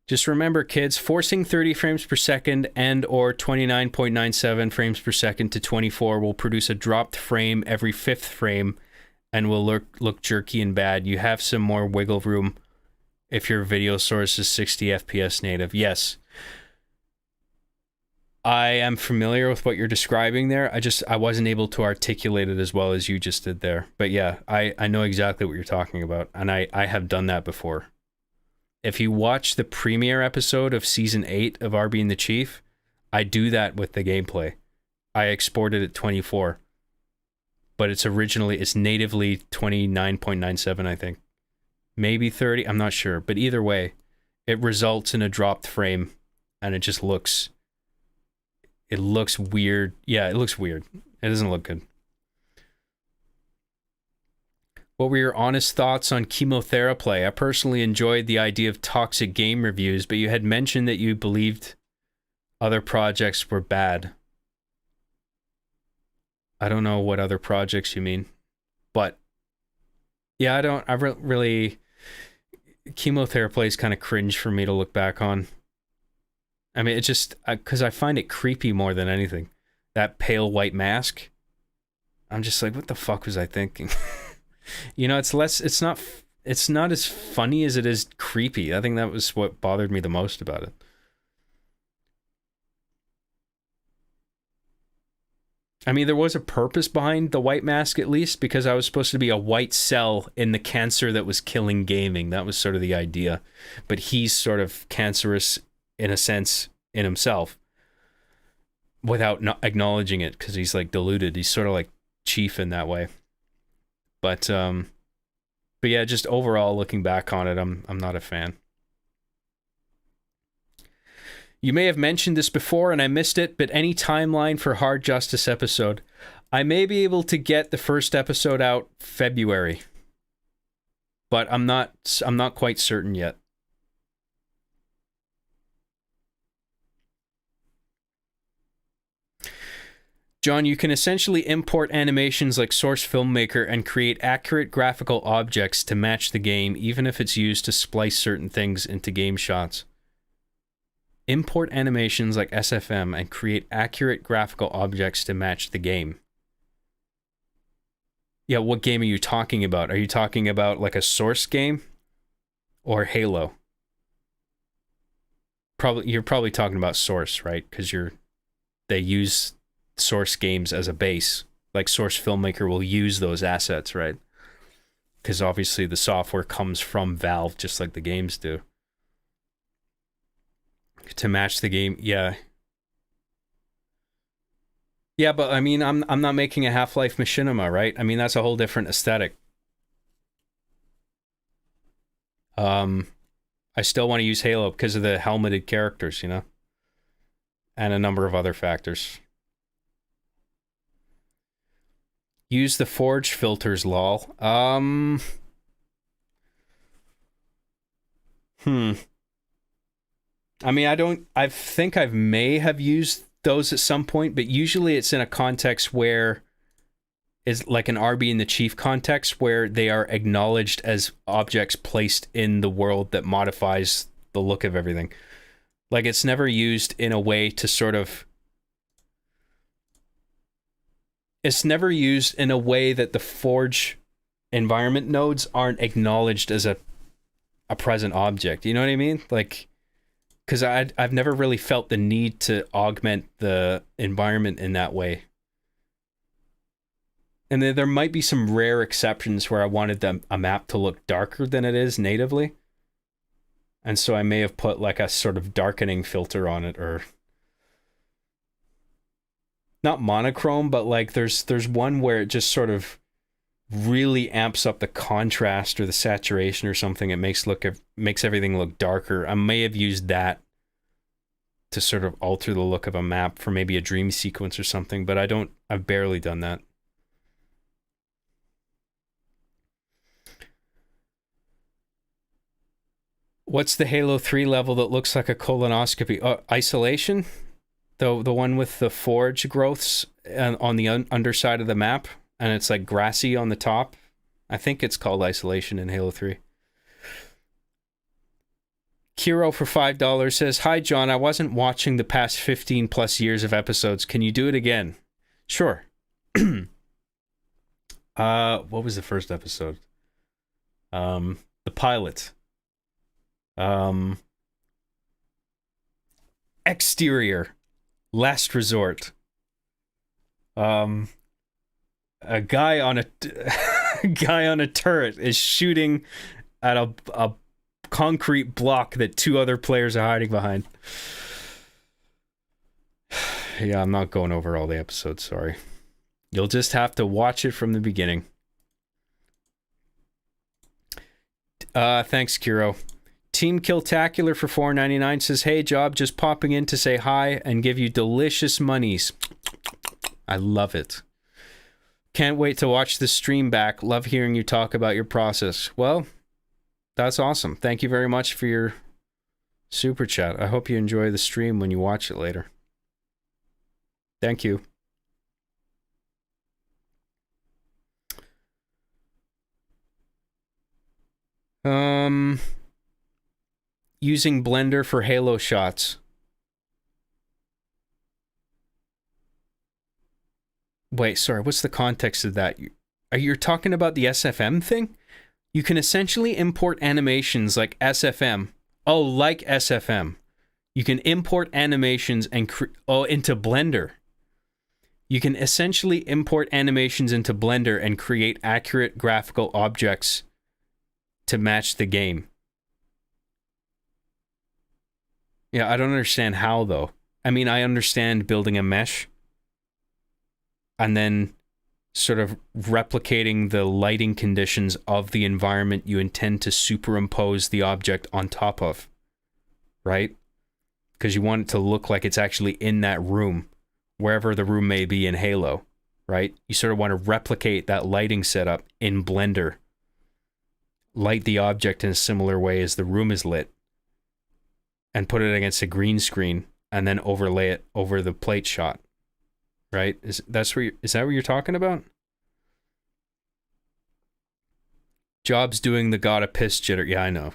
Just remember, kids, forcing 30 frames per second and or 29.97 frames per second to 24 will produce a dropped frame every fifth frame and will look jerky and bad. You have some more wiggle room if your video source is 60 FPS native. Yes. I am familiar with what you're describing there. I wasn't able to articulate it as well as you just did there. But yeah, I know exactly what you're talking about, and I have done that before. If you watch the premiere episode of Season 8 of RB and the Chief, I do that with the gameplay. I exported at 24. but it's natively 29.97, I think. Maybe 30, I'm not sure. But either way, it results in a dropped frame, and it looks weird. Yeah, it looks weird. It doesn't look good. What were your honest thoughts on chemotherapy? I personally enjoyed the idea of toxic game reviews, but you had mentioned that you believed other projects were bad. I don't know what other projects you mean, but yeah, really, chemotherapy is kind of cringe for me to look back on. I mean, it's just, because I find it creepy more than anything. That pale white mask. I'm just like, what the fuck was I thinking? You know, it's not as funny as it is creepy. I think that was what bothered me the most about it. I mean, there was a purpose behind the white mask, at least, because I was supposed to be a white cell in the cancer that was killing gaming. That was sort of the idea. But he's sort of cancerous, in a sense, in himself, without not acknowledging it, because he's like deluded. He's sort of like Chief in that way. But yeah, just overall looking back on it, I'm not a fan. You may have mentioned this before and I missed it, but any timeline for Hard Justice episode? I may be able to get the first episode out February, but I'm not quite certain yet. John, you can essentially import animations like Source Filmmaker and create accurate graphical objects to match the game, even if it's used to splice certain things into game shots. Import animations like SFM and create accurate graphical objects to match the game. Yeah, what game are you talking about? Are you talking about like a Source game or Halo? You're probably talking about Source, right? Because they use Source games as a base. Like Source Filmmaker will use those assets, right? Because obviously the software comes from Valve, just like the games do. To match the game, yeah. Yeah, but I mean, I'm not making a Half-Life Machinima, right? I mean, that's a whole different aesthetic. I still want to use Halo because of the helmeted characters, you know? And a number of other factors. Use the Forge filters, lol. I mean, I think I may have used those at some point, but usually it's in a context where it's like an RB in the Chief context where they are acknowledged as objects placed in the world that modifies the look of everything. Like, it's never used in a way to sort of... It's never used in a way that the Forge environment nodes aren't acknowledged as a present object. You know what I mean? Like... Because I've never really felt the need to augment the environment in that way. And there might be some rare exceptions where I wanted a map to look darker than it is natively. And so I may have put like a sort of darkening filter on it, or... Not monochrome, but like there's one where it just sort of really amps up the contrast or the saturation or something. It makes everything look darker. I may have used that to sort of alter the look of a map for maybe a dream sequence or something, but I've barely done that. What's the Halo 3 level that looks like a colonoscopy? Isolation? The one with the forge growths on the underside of the map, and it's like grassy on the top. I think it's called Isolation in Halo 3. Kiro for $5 says, "Hi John, I wasn't watching the past 15 plus years of episodes. Can you do it again?" Sure. What was the first episode? The pilot. Exterior. Last resort. A guy on a turret is shooting at a concrete block that two other players are hiding behind. Yeah, I'm not going over all the episodes, sorry. You'll just have to watch it from the beginning. Thanks, Kiro. Team Killtacular for $4.99 says, hey, Job, just popping in to say hi and give you delicious monies. I love it. Can't wait to watch the stream back. Love hearing you talk about your process. Well, that's awesome. Thank you very much for your super chat. I hope you enjoy the stream when you watch it later. Thank you. Using Blender for Halo shots. Wait, sorry, what's the context of that? Are you talking about the SFM thing? You can essentially import animations like SFM. Oh, like SFM. You can import animations and into Blender. You can essentially import animations into Blender and create accurate graphical objects to match the game. Yeah, I don't understand how, though. I mean, I understand building a mesh and then sort of replicating the lighting conditions of the environment you intend to superimpose the object on top of, right? Because you want it to look like it's actually in that room, wherever the room may be in Halo, right? You sort of want to replicate that lighting setup in Blender. Light the object in a similar way as the room is lit, and put it against a green screen, and then overlay it over the plate shot. Right? Is that what you're talking about? Job's doing the gotta piss jitter. Yeah, I know.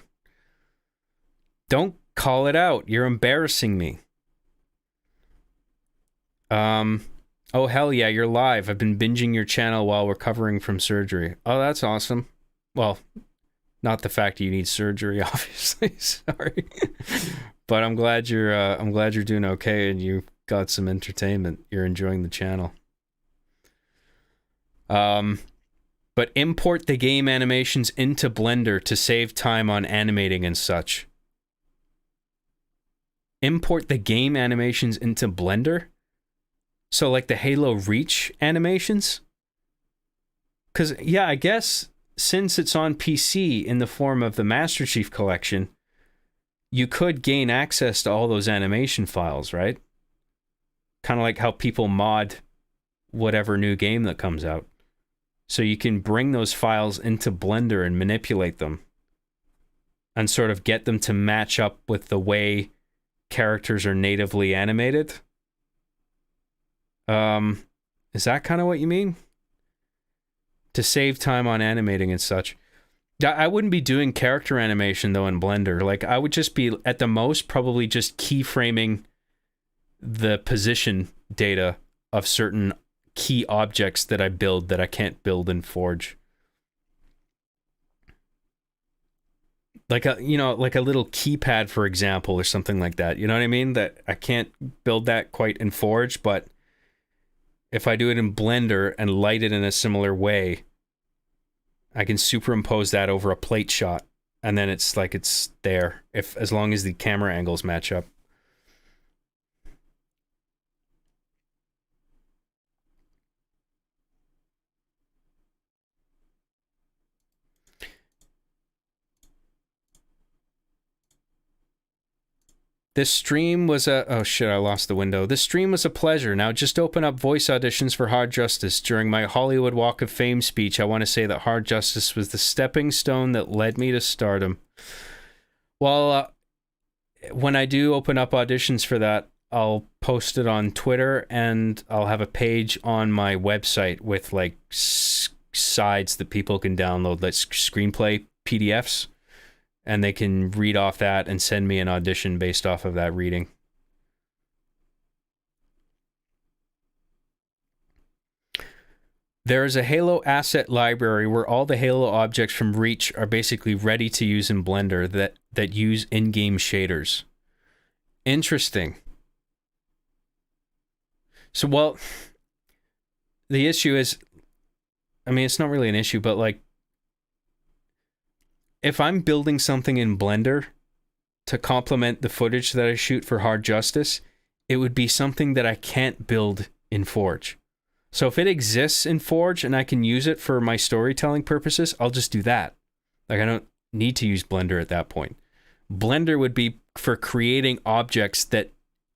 Don't call it out. You're embarrassing me. Oh, hell yeah, you're live. I've been binging your channel while recovering from surgery. Oh, that's awesome. Well, not the fact you need surgery, obviously. Sorry. But I'm glad you're doing okay and you got some entertainment. You're enjoying the channel. But import the game animations into Blender to save time on animating and such. Import the game animations into Blender? So like the Halo Reach animations? Because, yeah, I guess since it's on PC in the form of the Master Chief Collection, you could gain access to all those animation files, right? Kind of like how people mod whatever new game that comes out. So you can bring those files into Blender and manipulate them and sort of get them to match up with the way characters are natively animated. Is that kind of what you mean? To save time on animating and such. I wouldn't be doing character animation, though, in Blender. Like, I would just be, at the most, probably just keyframing the position data of certain key objects that I build that I can't build in Forge. Like a little keypad, for example, or something like that. You know what I mean? That I can't build that quite in Forge, but if I do it in Blender and light it in a similar way, I can superimpose that over a plate shot, and then it's like it's there, as long as the camera angles match up. This stream was oh shit, I lost the window. This stream was a pleasure. Now just open up voice auditions for Hard Justice. During my Hollywood Walk of Fame speech, I want to say that Hard Justice was the stepping stone that led me to stardom. Well, when I do open up auditions for that, I'll post it on Twitter, and I'll have a page on my website with like sides that people can download, like screenplay PDFs. And they can read off that and send me an audition based off of that reading. There is a Halo asset library where all the Halo objects from Reach are basically ready to use in Blender that use in-game shaders. Interesting. So, well, the issue is, I mean, it's not really an issue, but like, if I'm building something in Blender to complement the footage that I shoot for Hard Justice, it would be something that I can't build in Forge. So if it exists in Forge and I can use it for my storytelling purposes, I'll just do that. Like, I don't need to use Blender at that point. Blender would be for creating objects that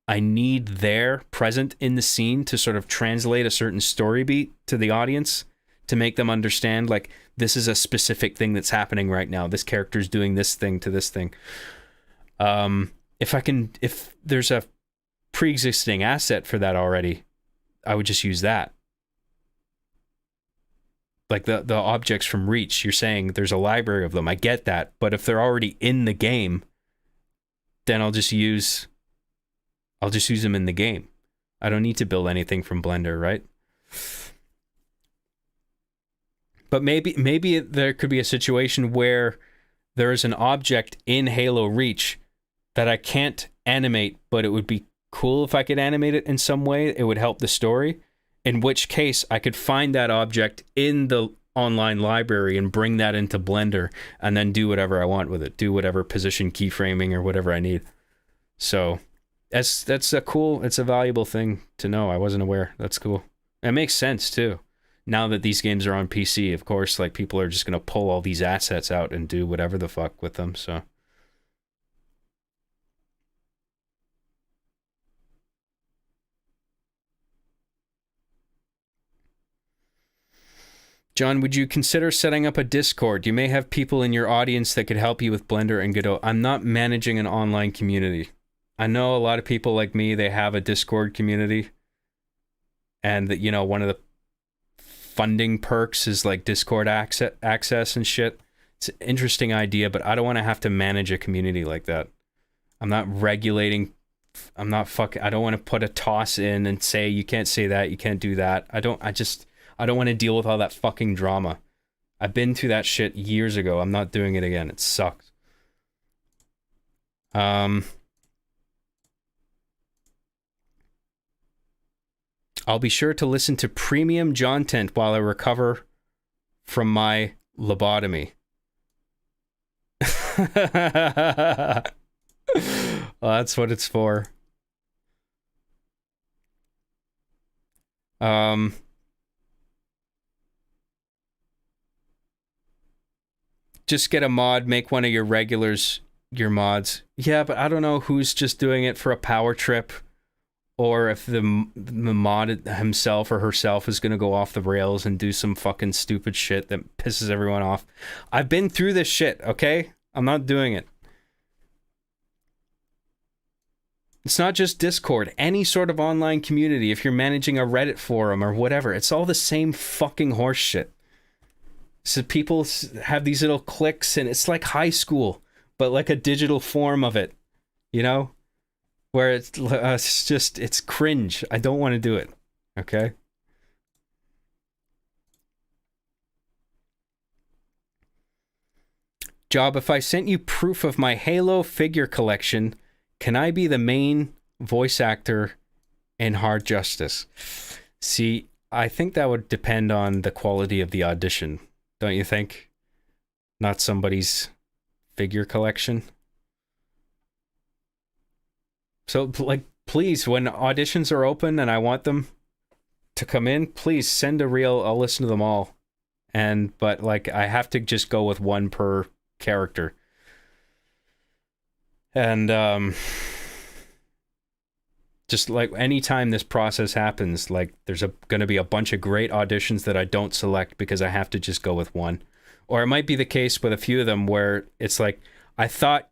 I need there present in the scene to sort of translate a certain story beat to the audience, to make them understand, like, this is a specific thing that's happening right now. This character's doing this thing to this thing. If there's a pre-existing asset for that already, I would just use that. Like the objects from Reach, you're saying there's a library of them. I get that, but if they're already in the game, then I'll just use them in the game. I don't need to build anything from Blender, right? But maybe there could be a situation where there is an object in Halo Reach that I can't animate, but it would be cool if I could animate it in some way. It would help the story. In which case, I could find that object in the online library and bring that into Blender and then do whatever I want with it. Do whatever position keyframing or whatever I need. So that's it's a valuable thing to know. I wasn't aware. That's cool. It makes sense too. Now that these games are on PC, of course, like, people are just going to pull all these assets out and do whatever the fuck with them, so. John, would you consider setting up a Discord? You may have people in your audience that could help you with Blender and Godot. I'm not managing an online community. I know a lot of people like me, they have a Discord community. And that, you know, one of the funding perks is like Discord access and shit. It's an interesting idea, but I don't want to have to manage a community like that. I'm not regulating. I don't want to put a toss in and say, you can't say that, you can't do that. I don't want to deal with all that fucking drama. I've been through that shit years ago. I'm not doing it again. It sucks. I'll be sure to listen to premium Jontent while I recover from my lobotomy. Well, that's what it's for. Just get a mod, make one of your regulars your mods. Yeah, but I don't know who's just doing it for a power trip, or if the mod himself or herself is going to go off the rails and do some fucking stupid shit that pisses everyone off. I've been through this shit, okay? I'm not doing it. It's not just Discord. Any sort of online community, if you're managing a Reddit forum or whatever, it's all the same fucking horse shit. So people have these little cliques, and it's like high school, but like a digital form of it, you know? Where it's just, it's cringe. I don't want to do it, okay? Job, if I sent you proof of my Halo figure collection, can I be the main voice actor in Hard Justice? See, I think that would depend on the quality of the audition, don't you think? Not somebody's figure collection. So, like, please, when auditions are open and I want them to come in, please send a reel. I'll listen to them all. But like, I have to just go with one per character. And, just like anytime this process happens, like, there's going to be a bunch of great auditions that I don't select because I have to just go with one. Or it might be the case with a few of them where it's like, I thought,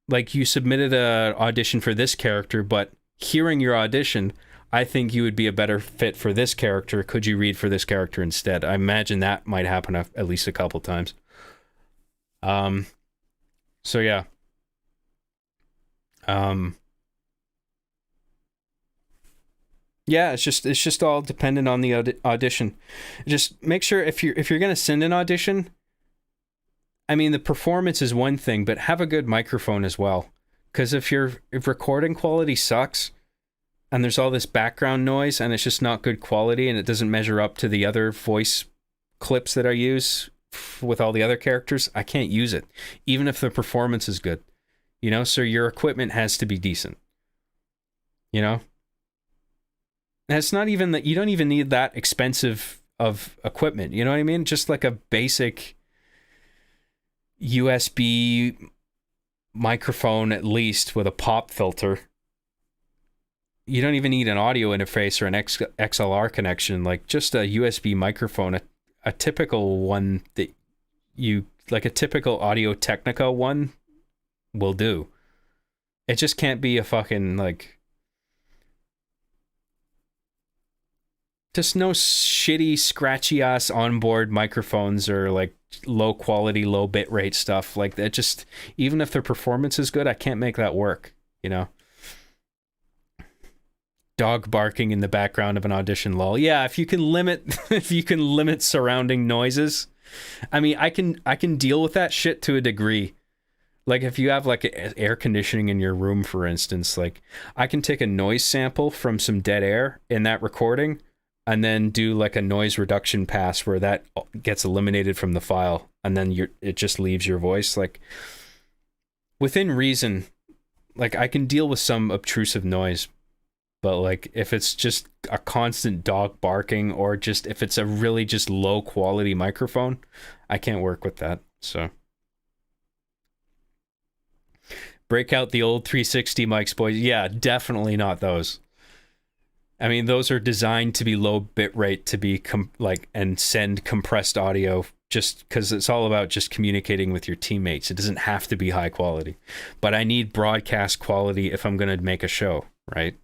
like, you submitted an audition for this character, but hearing your audition, I think you would be a better fit for this character. Could you read for this character instead? I imagine that might happen at least a couple times. So yeah. Yeah, it's just all dependent on the audition. Just make sure if you're gonna send an audition, I mean, the performance is one thing, but have a good microphone as well. Because if recording quality sucks, and there's all this background noise, and it's just not good quality, and it doesn't measure up to the other voice clips that I use with all the other characters, I can't use it, even if the performance is good. You know, so your equipment has to be decent. You know? And it's not even that, you don't even need that expensive of equipment. You know what I mean? Just like a basic USB microphone, at least, with a pop filter. You don't even need an audio interface or an XLR connection. Like, just a USB microphone, a typical one that you, like a typical Audio Technica one will do. It just can't be a fucking, like, just no shitty, scratchy ass onboard microphones or like low quality, low bit rate stuff like that. Just, even if their performance is good, I can't make that work, you know? Dog barking in the background of an audition, lol. Yeah, if you can limit surrounding noises. I mean, I can deal with that shit to a degree. Like, if you have like air conditioning in your room, for instance, like, I can take a noise sample from some dead air in that recording and then do like a noise reduction pass where that gets eliminated from the file, and then it just leaves your voice. Like, within reason, like, I can deal with some obtrusive noise, but like, if it's just a constant dog barking, or just if it's a really just low quality microphone, I can't work with that. So break out the old 360 mics, boys. Yeah, definitely not those. I mean, those are designed to be low bit rate, to be and send compressed audio, just because it's all about just communicating with your teammates. It doesn't have to be high quality, but I need broadcast quality if I'm going to make a show, right?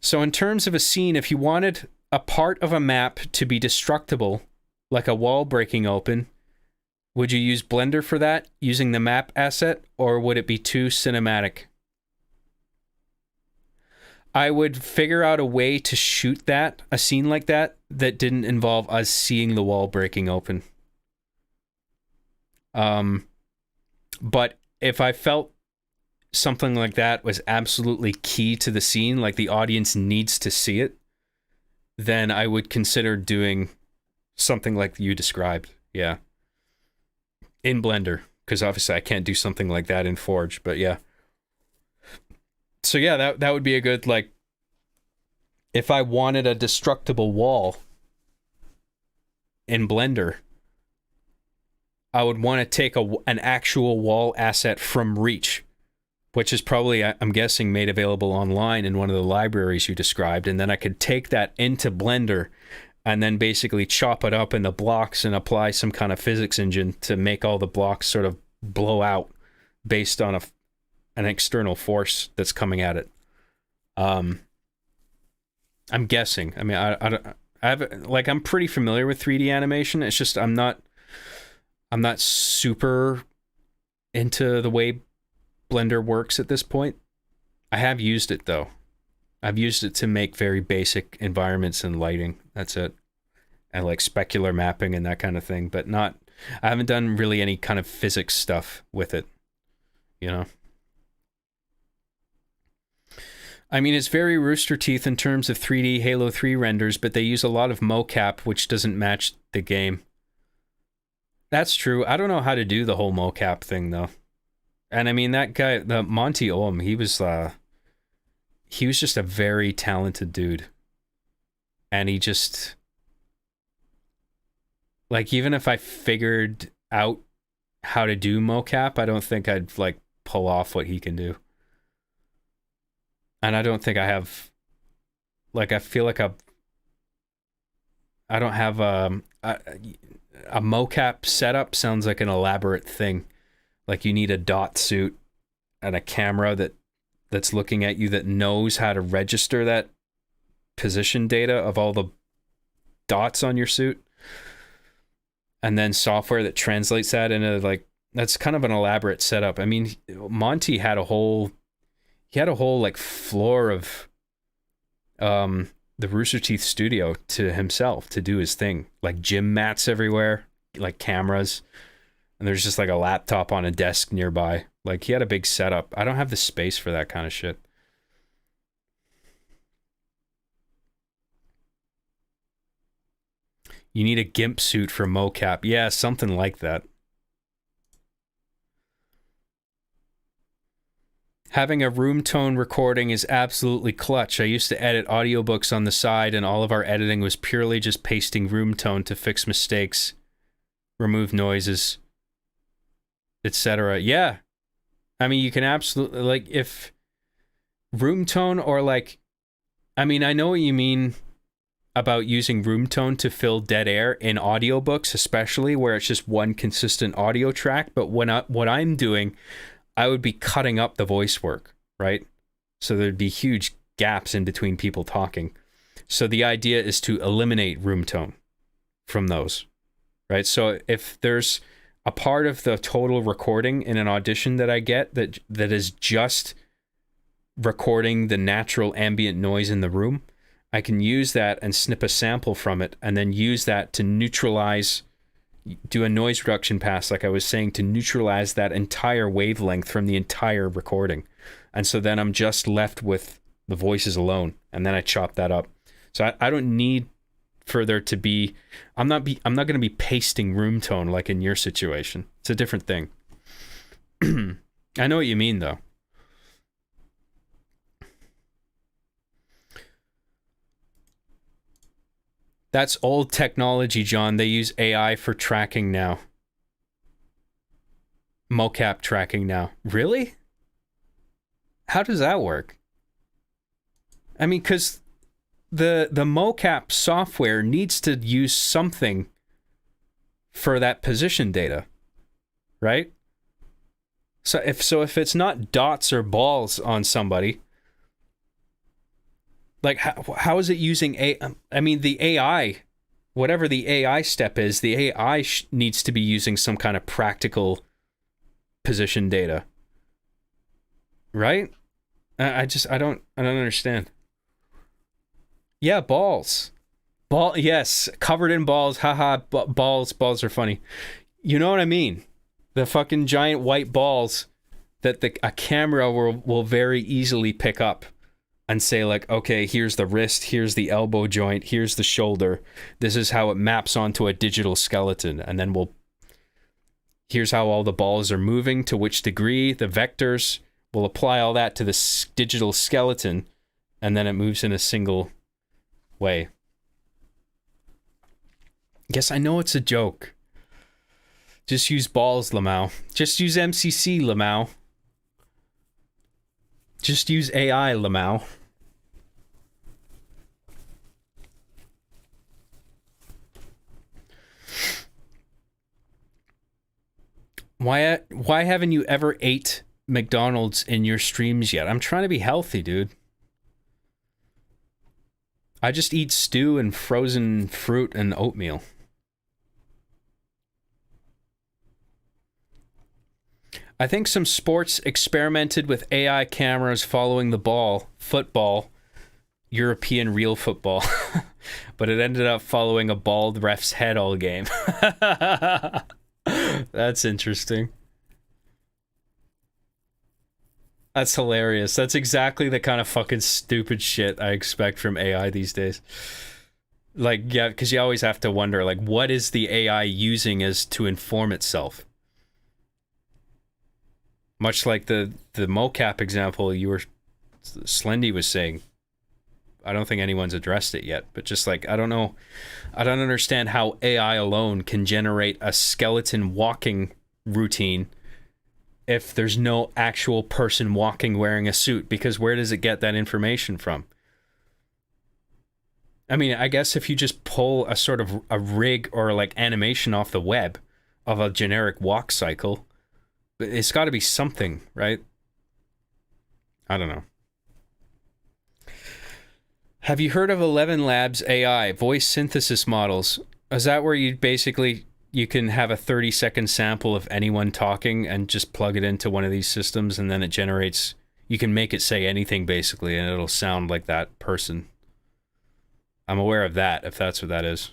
So in terms of a scene, if you wanted a part of a map to be destructible, like a wall breaking open, would you use Blender for that, using the map asset, or would it be too cinematic? I would figure out a way to shoot that, a scene like that didn't involve us seeing the wall breaking open. But if I felt something like that was absolutely key to the scene, like the audience needs to see it, then I would consider doing something like you described. Yeah. In Blender, because obviously I can't do something like that in Forge, but yeah. So yeah, that would be a good, like, if I wanted a destructible wall in Blender, I would want to take an actual wall asset from Reach, which is probably, I'm guessing, made available online in one of the libraries you described, and then I could take that into Blender and then basically chop it up into blocks and apply some kind of physics engine to make all the blocks sort of blow out based on an external force that's coming at it. I'm guessing. I mean, I'm pretty familiar with 3D animation. It's just I'm not super into the way Blender works at this point. I have used it though. I've used it to make very basic environments and lighting. That's it. And like specular mapping and that kind of thing, but I haven't done really any kind of physics stuff with it, you know? I mean, it's very Rooster Teeth in terms of 3D Halo 3 renders, but they use a lot of mocap, which doesn't match the game. That's true. I don't know how to do the whole mocap thing though. And I mean, that guy, the Monty Ohm, he was just a very talented dude. And he just, like, even if I figured out how to do mocap, I don't think I'd like pull off what he can do. And I don't think I have, like, I feel like I don't have a mocap setup sounds like an elaborate thing. Like, you need a dot suit and a camera that's looking at you, that knows how to register that position data of all the dots on your suit, and then software that translates that into, like, that's kind of an elaborate setup. I mean, Monty had a whole like floor of the Rooster Teeth studio to himself to do his thing, like gym mats everywhere, like cameras, and there's just like a laptop on a desk nearby. Like, he had a big setup. I don't have the space for that kind of shit. You need a GIMP suit for mocap. Yeah, something like that. Having a room tone recording is absolutely clutch. I used to edit audiobooks on the side, and all of our editing was purely just pasting room tone to fix mistakes, remove noises, etc. Yeah. I mean, you can absolutely, like, if room tone or, like, I mean, I know what you mean about using room tone to fill dead air in audiobooks, especially where it's just one consistent audio track. But what I'm doing, I would be cutting up the voice work, right? So there'd be huge gaps in between people talking. So the idea is to eliminate room tone from those, right? So if there's a part of the total recording in an audition that I get that is just recording the natural ambient noise in the room, I can use that and snip a sample from it and then use that to neutralize, do a noise reduction pass, like I was saying, to neutralize that entire wavelength from the entire recording. And so then I'm just left with the voices alone, and then I chop that up. So I don't need for there to be, I'm not going to be pasting room tone like in your situation. It's a different thing. I know what you mean, though. That's old technology, John. They use AI for tracking now. Mocap tracking now. Really? How does that work? I mean, because the mocap software needs to use something for that position data, right? So if it's not dots or balls on somebody, like, how is it using I mean, the AI, whatever the AI step is, the AI needs to be using some kind of practical position data, right? I don't understand. Yeah, balls. Yes, covered in balls. Haha, balls are funny. You know what I mean? The fucking giant white balls that a camera will very easily pick up and say, like, okay, here's the wrist, here's the elbow joint, here's the shoulder. This is how it maps onto a digital skeleton. And then here's how all the balls are moving, to which degree, the vectors. We'll apply all that to the digital skeleton, and then it moves in a single way. Yes, I know it's a joke. Just use balls, Lamau. Just use MCC, Lamau. Just use AI, Lamau. Why haven't you ever ate McDonald's in your streams yet? I'm trying to be healthy, dude. I just eat stew and frozen fruit and oatmeal. I think some sports experimented with AI cameras following the ball, football, European real football, but it ended up following a bald ref's head all game. That's interesting. That's hilarious. That's exactly the kind of fucking stupid shit I expect from AI these days. Like, yeah, because you always have to wonder, like, what is the AI using as to inform itself? Much like the mocap example Slendy was saying. I don't think anyone's addressed it yet, but just like, I don't know. I don't understand how AI alone can generate a skeleton walking routine if there's no actual person walking wearing a suit, because where does it get that information from? I mean, I guess if you just pull a sort of a rig or like animation off the web of a generic walk cycle, it's got to be something, right? I don't know. Have you heard of 11 Labs AI, voice synthesis models? Is that where you can have a 30-second sample of anyone talking and just plug it into one of these systems, and then it generates, you can make it say anything basically, and it'll sound like that person. I'm aware of that, if that's what that is.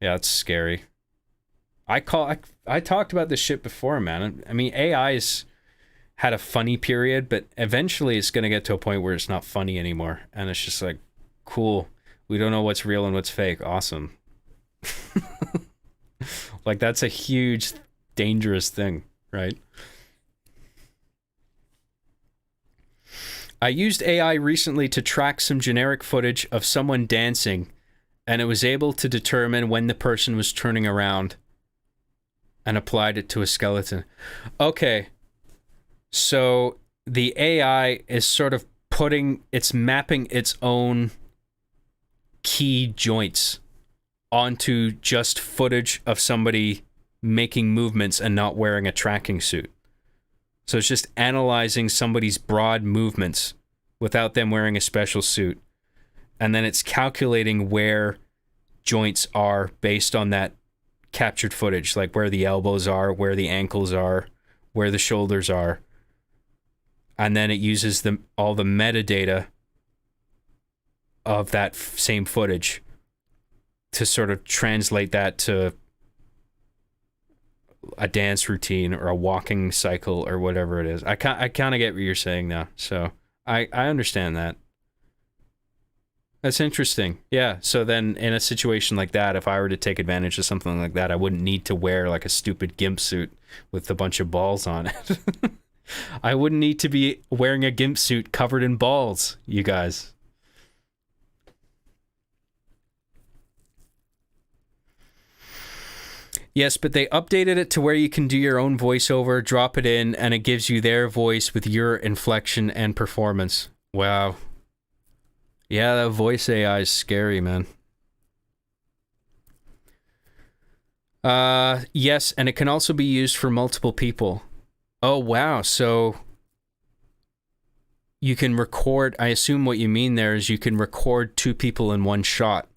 Yeah, it's scary. I talked about this shit before, man. I mean, AI's had a funny period, but eventually it's going to get to a point where it's not funny anymore. And it's just like, cool. We don't know what's real and what's fake. Awesome. Like, that's a huge, dangerous thing, right? I used AI recently to track some generic footage of someone dancing, and it was able to determine when the person was turning around and applied it to a skeleton. Okay, so the AI is sort of it's mapping its own key joints onto just footage of somebody making movements and not wearing a tracking suit. So it's just analyzing somebody's broad movements without them wearing a special suit. And then it's calculating where joints are based on that captured footage, like where the elbows are, where the ankles are, where the shoulders are. And then it uses all the metadata of that same footage to sort of translate that to a dance routine or a walking cycle or whatever it is. I kind of get what you're saying now. So I understand that. That's interesting. Yeah. So then in a situation like that, if I were to take advantage of something like that, I wouldn't need to wear like a stupid gimp suit with a bunch of balls on it. I wouldn't need to be wearing a gimp suit covered in balls, you guys. Yes, but they updated it to where you can do your own voiceover, drop it in, and it gives you their voice with your inflection and performance. Wow. Yeah, that voice AI is scary, man. Yes, and it can also be used for multiple people. Oh, wow. So you can record, I assume what you mean there is you can record two people in one shot,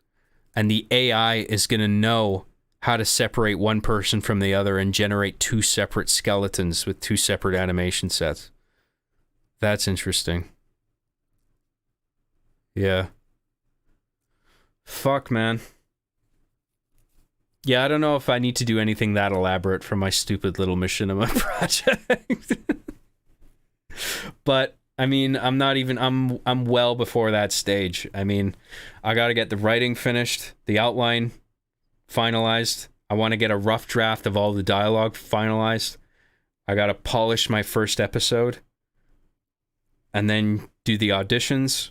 and the AI is going to know how to separate one person from the other and generate two separate skeletons with two separate animation sets. That's interesting. Yeah. Fuck, man. Yeah, I don't know if I need to do anything that elaborate for my stupid little Machinima project. But I mean, I'm well before that stage. I mean, I got to get the writing finished, the outline finalized. I want to get a rough draft of all the dialogue finalized. I got to polish my first episode and then do the auditions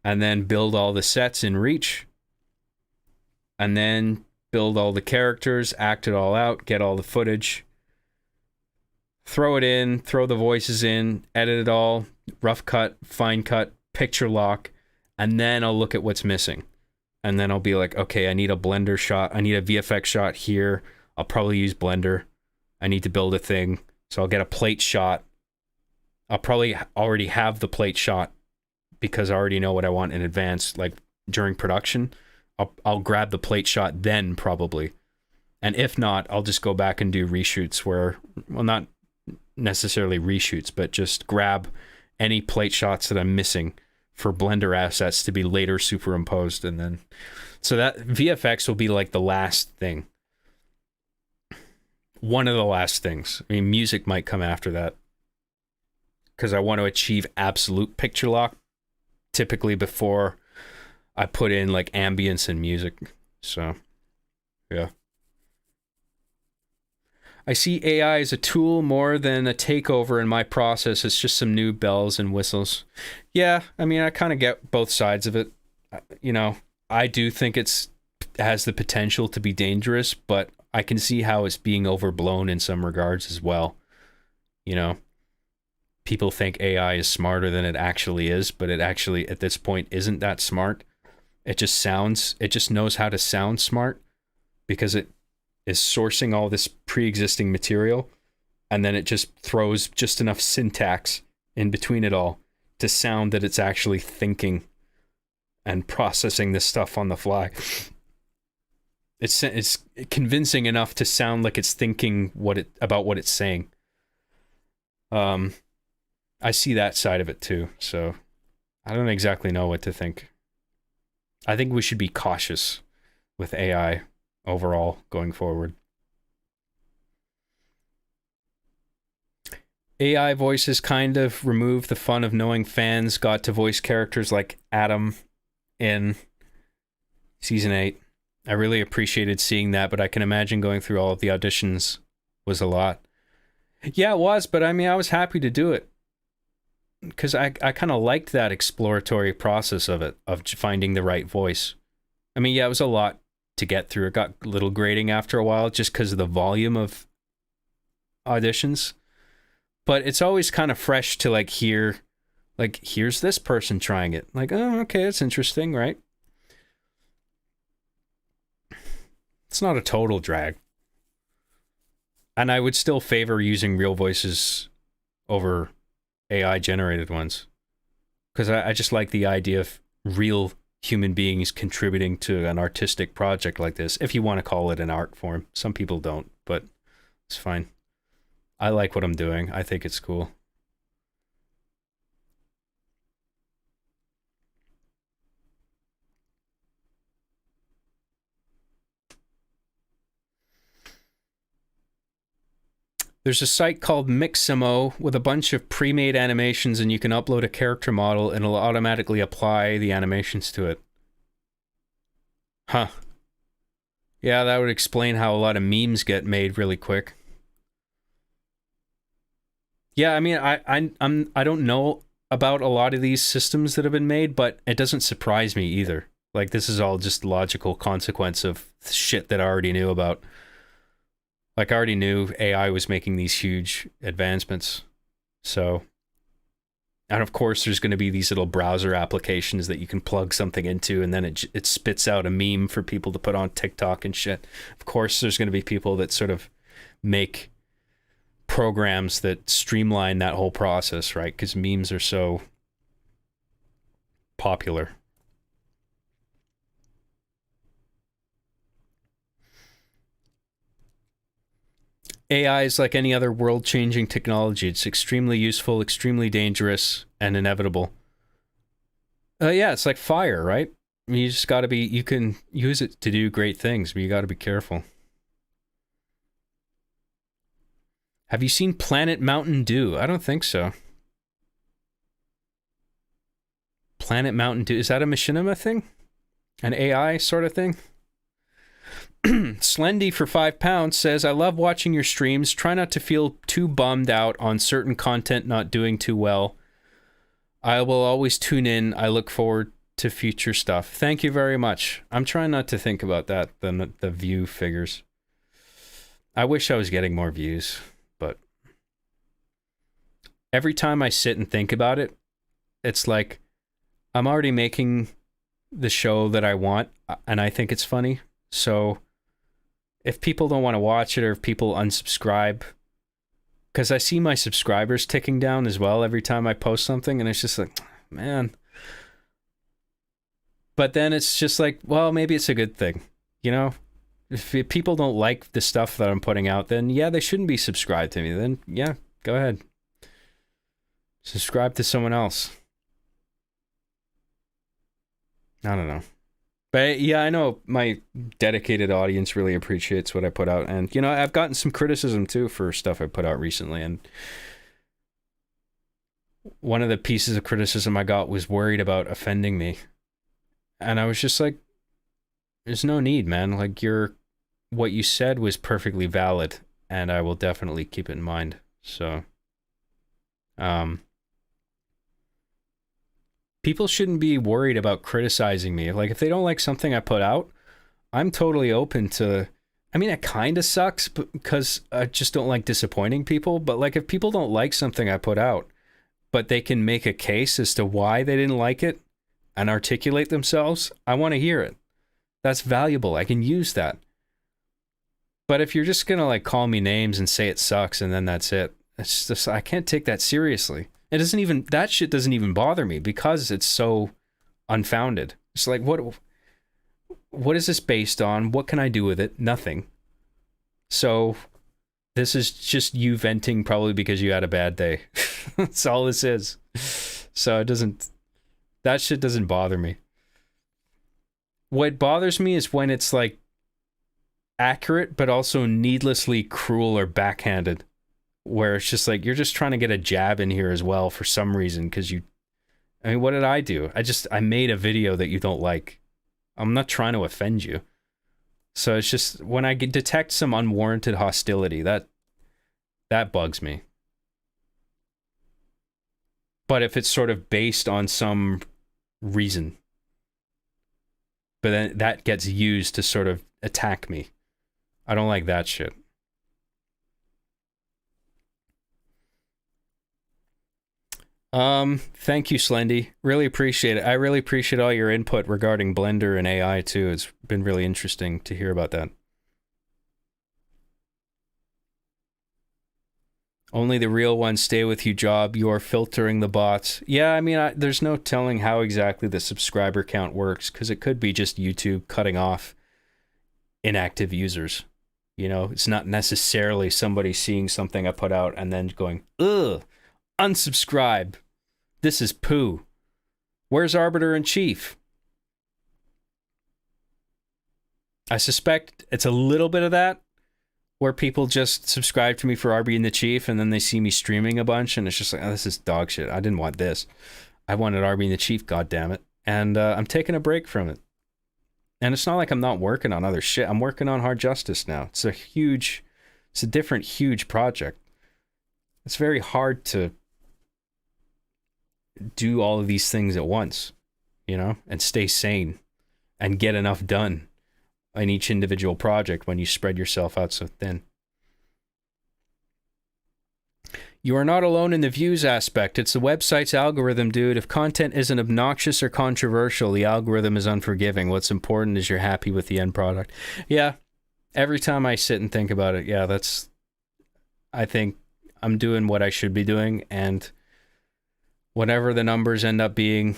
and then build all the sets in Reach and then build all the characters, act it all out, get all the footage, throw it in, throw the voices in, edit it all, rough cut, fine cut, picture lock, and then I'll look at what's missing. And then I'll be like, okay, I need a Blender shot. I need a VFX shot here. I'll probably use Blender. I need to build a thing. So I'll get a plate shot. I'll probably already have the plate shot because I already know what I want in advance, like during production. I'll grab the plate shot then probably. And if not, I'll just go back and do reshoots where, well, not necessarily reshoots, but just grab any plate shots that I'm missing for Blender assets to be later superimposed. And then, so that VFX will be like the last thing. One of the last things. I mean, music might come after that because I want to achieve absolute picture lock typically before I put in like ambience and music. So, yeah. I see AI as a tool more than a takeover in my process. It's just some new bells and whistles. Yeah, I mean, I kind of get both sides of it. You know, I do think it has the potential to be dangerous, but I can see how it's being overblown in some regards as well. You know, people think AI is smarter than it actually is, but it actually, at this point, isn't that smart. It just knows how to sound smart because it is sourcing all this pre-existing material, and then it just throws just enough syntax in between it all to sound that it's actually thinking and processing this stuff on the fly. It's convincing enough to sound like it's thinking about what it's saying. I see that side of it too, so I don't exactly know what to think. I think we should be cautious with AI overall going forward. AI voices kind of remove the fun of knowing fans got to voice characters like Adam in season 8. I really appreciated seeing that, but I can imagine going through all of the auditions was a lot. Yeah, it was, but I mean, I was happy to do it. because I kind of liked that exploratory process of it, of finding the right voice. I mean, yeah, it was a lot to get through. It got a little grating after a while just because of the volume of auditions. But it's always kind of fresh to like hear, like, here's this person trying it. Like, oh, okay, that's interesting, right? It's not a total drag. And I would still favor using real voices over AI generated ones. Because I just like the idea of real human beings contributing to an artistic project like this, if you want to call it an art form. Some people don't, but it's fine. I like what I'm doing. I think it's cool. There's a site called Mixamo with a bunch of pre-made animations, and you can upload a character model and it'll automatically apply the animations to it. Huh. Yeah, that would explain how a lot of memes get made really quick. Yeah, I mean, I don't know about a lot of these systems that have been made, but it doesn't surprise me either. Like, this is all just logical consequence of shit that I already knew about. Like, I already knew AI was making these huge advancements. So, and of course, there's going to be these little browser applications that you can plug something into, and then it spits out a meme for people to put on TikTok and shit. Of course, there's going to be people that sort of make programs that streamline that whole process, right? Because memes are so popular. AI is like any other world-changing technology. It's extremely useful, extremely dangerous, and inevitable. Yeah, it's like fire, right? I mean, you just got to be, you can use it to do great things, but you got to be careful. Have you seen Planet Mountain Dew? I don't think so. Planet Mountain Dew. Is that a Machinima thing? An AI sort of thing? Slendy for £5 says, I love watching your streams. Try not to feel too bummed out on certain content not doing too well. I will always tune in. I look forward to future stuff. Thank you very much. I'm trying not to think about that, the view figures. I wish I was getting more views, but every time I sit and think about it, it's like I'm already making the show that I want, and I think it's funny. So if people don't want to watch it, or if people unsubscribe, because I see my subscribers ticking down as well every time I post something, and it's just like, man. But then it's just like, well, maybe it's a good thing, you know? If people don't like the stuff that I'm putting out, then yeah, they shouldn't be subscribed to me. Then yeah, go ahead. Subscribe to someone else. I don't know. But yeah, I know my dedicated audience really appreciates what I put out. And, you know, I've gotten some criticism too for stuff I put out recently. And one of the pieces of criticism I got was worried about offending me. And I was just like, there's no need, man. Like, what you said was perfectly valid, and I will definitely keep it in mind. So, people shouldn't be worried about criticizing me. Like, if they don't like something I put out, I'm totally open to, I mean, it kind of sucks because I just don't like disappointing people. But like, if people don't like something I put out, but they can make a case as to why they didn't like it and articulate themselves, I want to hear it. That's valuable. I can use that. But if you're just going to like call me names and say it sucks and then that's it, it's just, I can't take that seriously. It doesn't even, that shit doesn't even bother me because it's so unfounded. It's like, what is this based on? What can I do with it? Nothing. So this is just you venting probably because you had a bad day. That's all this is. So it doesn't, that shit doesn't bother me. What bothers me is when it's like accurate, but also needlessly cruel or backhanded, where it's just like, you're just trying to get a jab in here as well for some reason. Cause I mean, what did I do? I made a video that you don't like. I'm not trying to offend you. So it's just when I detect some unwarranted hostility, that bugs me. But if it's sort of based on some reason, but then that gets used to sort of attack me. I don't like that shit. Thank you, Slendy. Really appreciate it. I really appreciate all your input regarding Blender and AI too. It's been really interesting to hear about that. Only the real ones stay with you, Job. You're filtering the bots. Yeah, I mean, there's no telling how exactly the subscriber count works, because it could be just YouTube cutting off inactive users. You know, it's not necessarily somebody seeing something I put out and then going, ugh, unsubscribe. This is poo. Where's Arbiter in Chief? I suspect it's a little bit of that, where people just subscribe to me for RB and the Chief, and then they see me streaming a bunch, and it's just like, oh, this is dog shit. I didn't want this. I wanted RB and the Chief, goddammit. And I'm taking a break from it. And it's not like I'm not working on other shit. I'm working on Hard Justice now. It's a different huge project. It's very hard to do all of these things at once, you know, and stay sane and get enough done in each individual project when you spread yourself out so thin. You are not alone in the views aspect. It's the website's algorithm, dude. If content isn't obnoxious or controversial, the algorithm is unforgiving. What's important is you're happy with the end product. Yeah, every time I sit and think about it, yeah, I think I'm doing what I should be doing, and whatever the numbers end up being,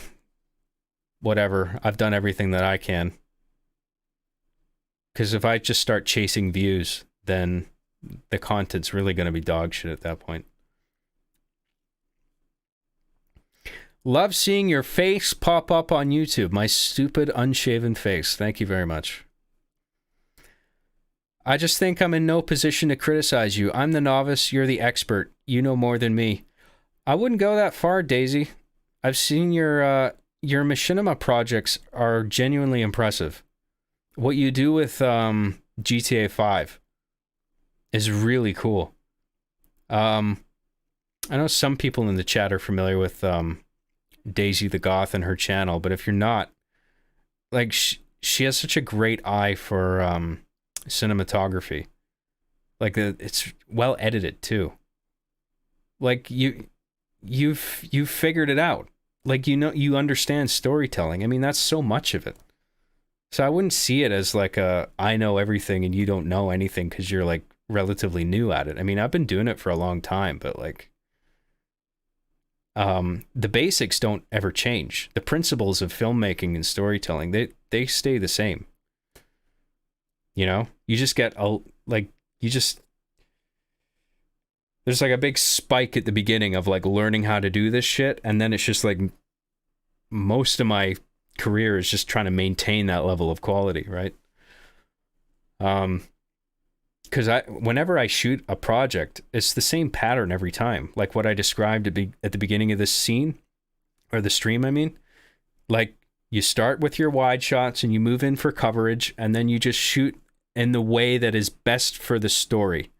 whatever, I've done everything that I can. Because if I just start chasing views, then the content's really going to be dog shit at that point. Love seeing your face pop up on YouTube. My stupid, unshaven face. Thank you very much. I just think I'm in no position to criticize you. I'm the novice. You're the expert. You know more than me. I wouldn't go that far, Daisy. I've seen your Machinima projects are genuinely impressive. What you do with GTA 5 is really cool. I know some people in the chat are familiar with Daisy the Goth and her channel, but if you're not, like, she has such a great eye for cinematography. Like, it's well edited too. Like, you've figured it out. Like, you know, you understand storytelling. I mean, that's so much of it. So I wouldn't see it as like I know everything and you don't know anything because you're like relatively new at it. I mean, I've been doing it for a long time, but like the basics don't ever change. The principles of filmmaking and storytelling, they stay the same. You know, you just get there's like a big spike at the beginning of like learning how to do this shit, and then it's just like most of my career is just trying to maintain that level of quality, right? Because whenever I shoot a project, it's the same pattern every time. Like what I described at the beginning of this scene, or the stream, I mean. Like, you start with your wide shots and you move in for coverage, and then you just shoot in the way that is best for the story.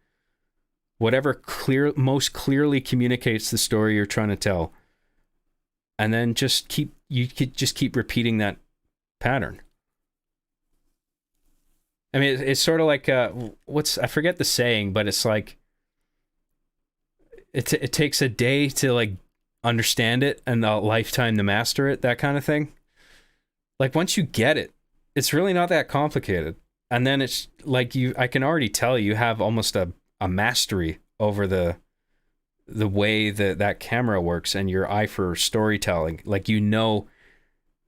Whatever most clearly communicates the story you're trying to tell. And then just keep repeating that pattern. I mean, it's sort of like I forget the saying, but it's like it takes a day to like understand it and a lifetime to master it, that kind of thing. Like, once you get it, it's really not that complicated. And then it's like I can already tell you have almost a mastery over the way that camera works and your eye for storytelling. Like, you know,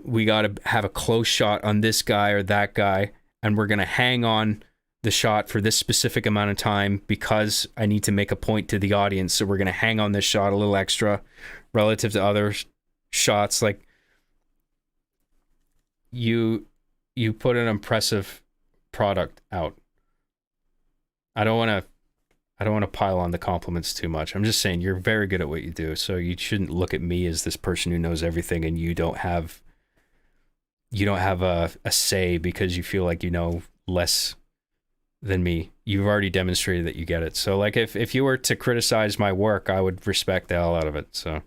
we got to have a close shot on this guy or that guy, and we're going to hang on the shot for this specific amount of time because I need to make a point to the audience. So we're going to hang on this shot a little extra relative to other shots. Like, you put an impressive product out. I don't want to pile on the compliments too much. I'm just saying you're very good at what you do. So you shouldn't look at me as this person who knows everything and you don't have a say because you feel like you know less than me. You've already demonstrated that you get it. So like if you were to criticize my work, I would respect the hell out of it. So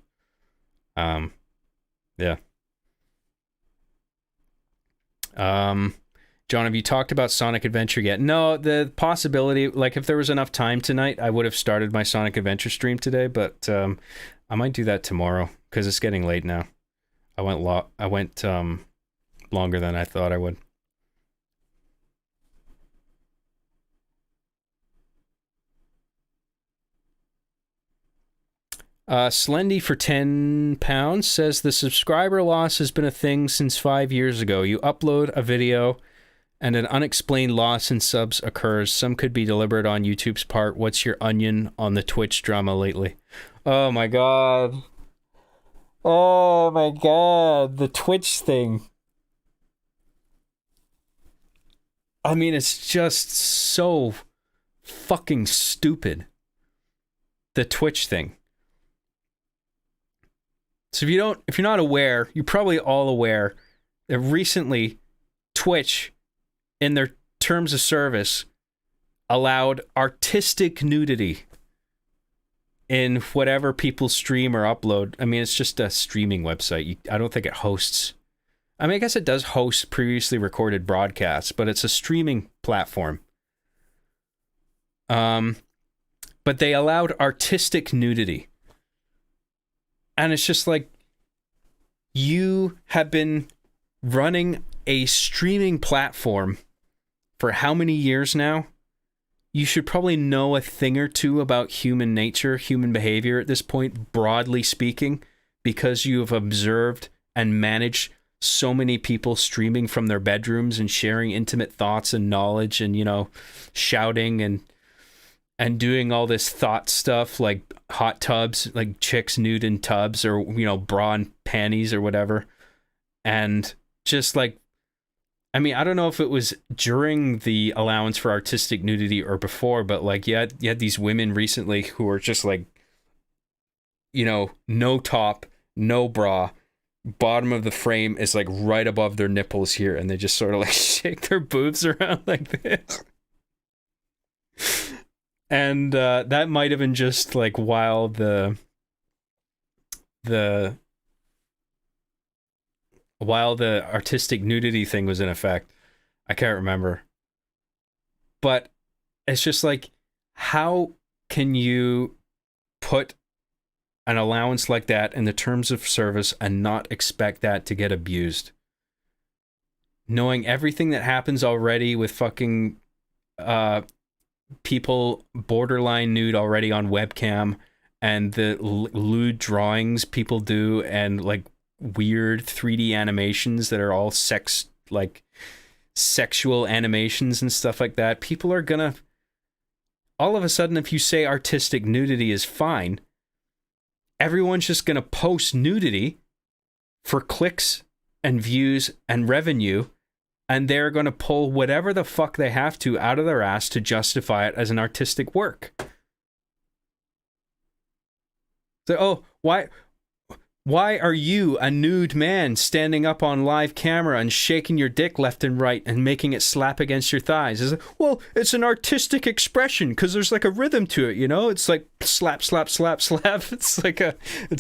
Yeah. John, have you talked about Sonic Adventure yet? No, the possibility, like if there was enough time tonight, I would have started my Sonic Adventure stream today, but I might do that tomorrow because it's getting late now. I went longer than I thought I would. Slendy for £10 says the subscriber loss has been a thing since 5 years ago. You upload a video and an unexplained loss in subs occurs. Some could be deliberate on YouTube's part. What's your onion on the Twitch drama lately? Oh my god. Oh my god. The Twitch thing. I mean, it's just so fucking stupid. The Twitch thing. So if you're not aware, you're probably all aware that recently Twitch, in their terms of service, allowed artistic nudity in whatever people stream or upload. I mean, it's just a streaming website. I don't think it hosts. I mean, I guess it does host previously recorded broadcasts, but it's a streaming platform. But they allowed artistic nudity. And it's just like, you have been running a streaming platform for how many years now? You should probably know a thing or two about human nature, human behavior at this point, broadly speaking, because you have observed and managed so many people streaming from their bedrooms and sharing intimate thoughts and knowledge and, you know, shouting and doing all this thought stuff like hot tubs, like chicks nude in tubs, or, you know, bra and panties or whatever. And just like, I mean, I don't know if it was during the allowance for artistic nudity or before, but like you had these women recently who were just like, you know, no top, no bra, bottom of the frame is like right above their nipples here, and they just sort of like shake their boobs around like this. And that might have been just like while the artistic nudity thing was in effect. I can't remember. But it's just like, how can you put an allowance like that in the terms of service and not expect that to get abused? Knowing everything that happens already with fucking people borderline nude already on webcam, and the lewd drawings people do, and like weird 3D animations that are all sexual animations and stuff like that. People are gonna, all of a sudden, if you say artistic nudity is fine, everyone's just gonna post nudity for clicks and views and revenue, and they're going to pull whatever the fuck they have to out of their ass to justify it as an artistic work. So, oh, why are you, a nude man, standing up on live camera and shaking your dick left and right and making it slap against your thighs? It's like, well, it's an artistic expression because there's like a rhythm to it, you know? It's like slap, slap, slap, slap. It's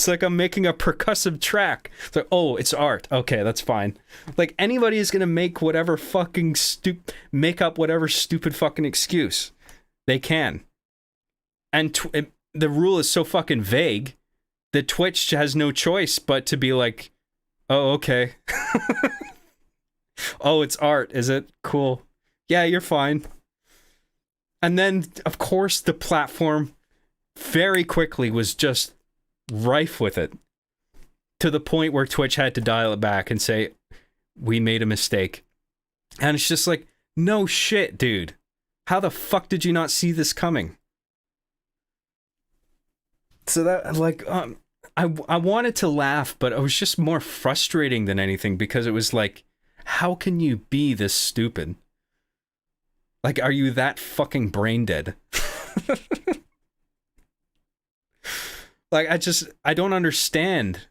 like I'm making a percussive track. It's like, oh, it's art. Okay, that's fine. Like, anybody is gonna make whatever fucking make up whatever stupid fucking excuse they can. And the rule is so fucking vague that Twitch has no choice but to be like, oh, okay. Oh, it's art, is it? Cool. Yeah, you're fine. And then, of course, the platform very quickly was just rife with it, to the point where Twitch had to dial it back and say, we made a mistake. And it's just like, no shit, dude. How the fuck did you not see this coming? So that, like, I wanted to laugh, but it was just more frustrating than anything, because it was like, how can you be this stupid? Like, are you that fucking brain dead? Like, I don't understand.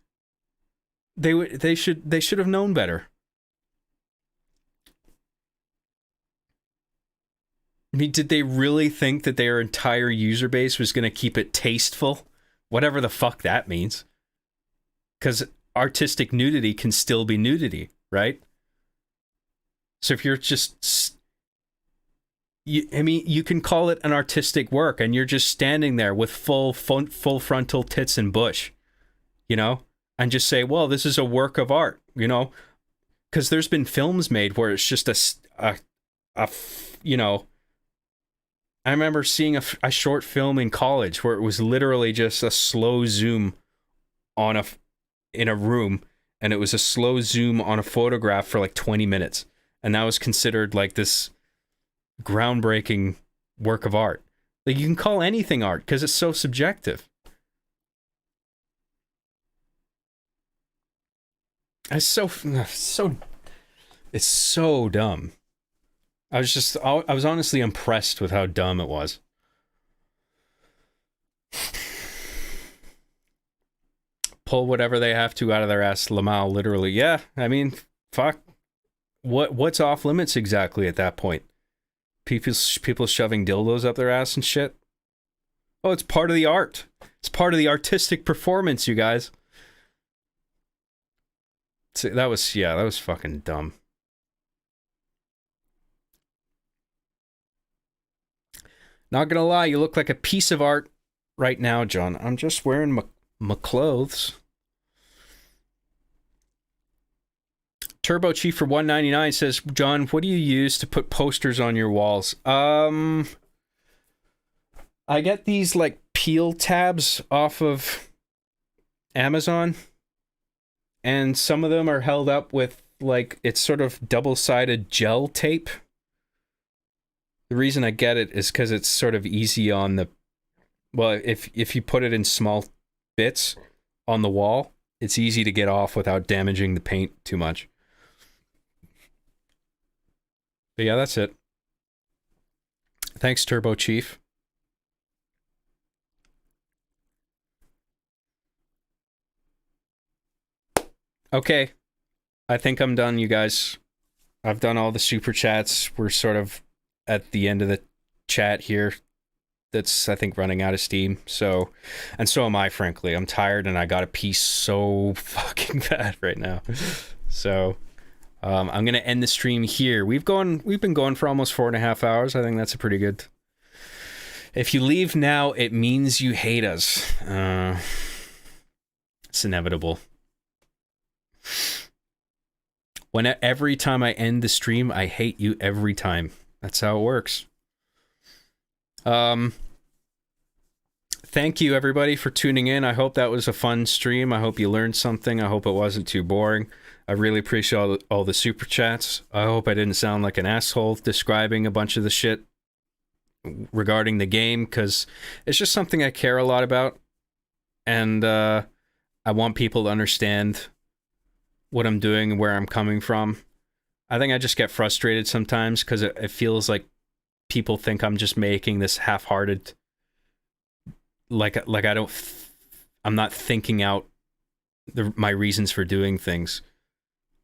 They should have known better. I mean, did they really think that their entire user base was going to keep it tasteful? Whatever the fuck that means. because artistic nudity can still be nudity, right? So if you're just, you can call it an artistic work, and you're just standing there with full frontal tits and bush, you know, and just say, well, this is a work of art, you know, because there's been films made where it's just you know, I remember seeing a short film in college where it was literally just a slow zoom in a room, and it was a slow zoom on a photograph for like 20 minutes. And that was considered like this groundbreaking work of art. Like, you can call anything art because it's so subjective. It's so dumb. I was honestly impressed with how dumb it was. Pull whatever they have to out of their ass, Lamal, literally. Yeah, I mean, fuck. What's off limits exactly at that point? People shoving dildos up their ass and shit? Oh, it's part of the art. It's part of the artistic performance, you guys. So that was fucking dumb. Not gonna lie, you look like a piece of art right now, John. I'm just wearing my clothes. Turbo Chief for 199 says, John, what do you use to put posters on your walls? I get these like peel tabs off of Amazon, and some of them are held up with like, it's sort of double-sided gel tape. The reason I get it is because it's sort of easy on the, well, if you put it in small bits on the wall, it's easy to get off without damaging the paint too much. But yeah, that's it. Thanks, Turbo Chief. Okay. I think I'm done, you guys. I've done all the super chats. We're sort of at the end of the chat here. That's, I think, running out of steam. So, and so am I, frankly. I'm tired and I got a pee so fucking bad right now. So, I'm gonna end the stream here. We've been going for almost 4.5 hours. I think that's a pretty good. If you leave now, it means you hate us. It's inevitable. Every time I end the stream, I hate you every time. That's how it works. Thank you, everybody, for tuning in. I hope that was a fun stream. I hope you learned something. I hope it wasn't too boring. I really appreciate all the super chats. I hope I didn't sound like an asshole describing a bunch of the shit regarding the game, because it's just something I care a lot about. And I want people to understand what I'm doing and where I'm coming from. I think I just get frustrated sometimes because it feels like people think I'm just making this half-hearted, I'm not thinking out my reasons for doing things.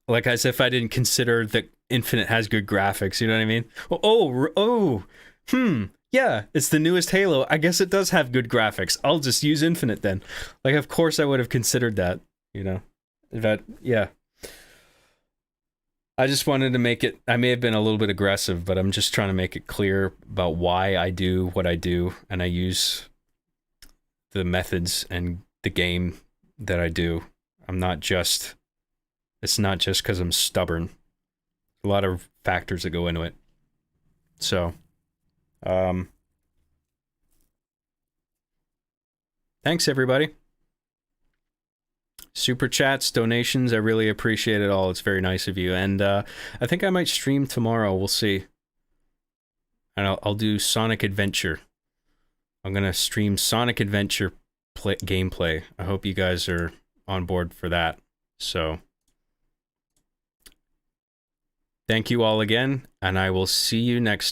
Like, as if I didn't consider that Infinite has good graphics, you know what I mean? Yeah, it's the newest Halo. I guess it does have good graphics. I'll just use Infinite then. Like, of course I would have considered that, you know? Yeah. I just wanted to make it, I may have been a little bit aggressive, but I'm just trying to make it clear about why I do what I do, and I use the methods and the game that I do. It's not just because I'm stubborn. A lot of factors that go into it. So, thanks, everybody. Super chats, donations, I really appreciate it all. It's very nice of you. And I think I might stream tomorrow. We'll see. And I'll do Sonic Adventure. I'm going to stream Sonic Adventure gameplay. I hope you guys are on board for that. So, thank you all again, and I will see you next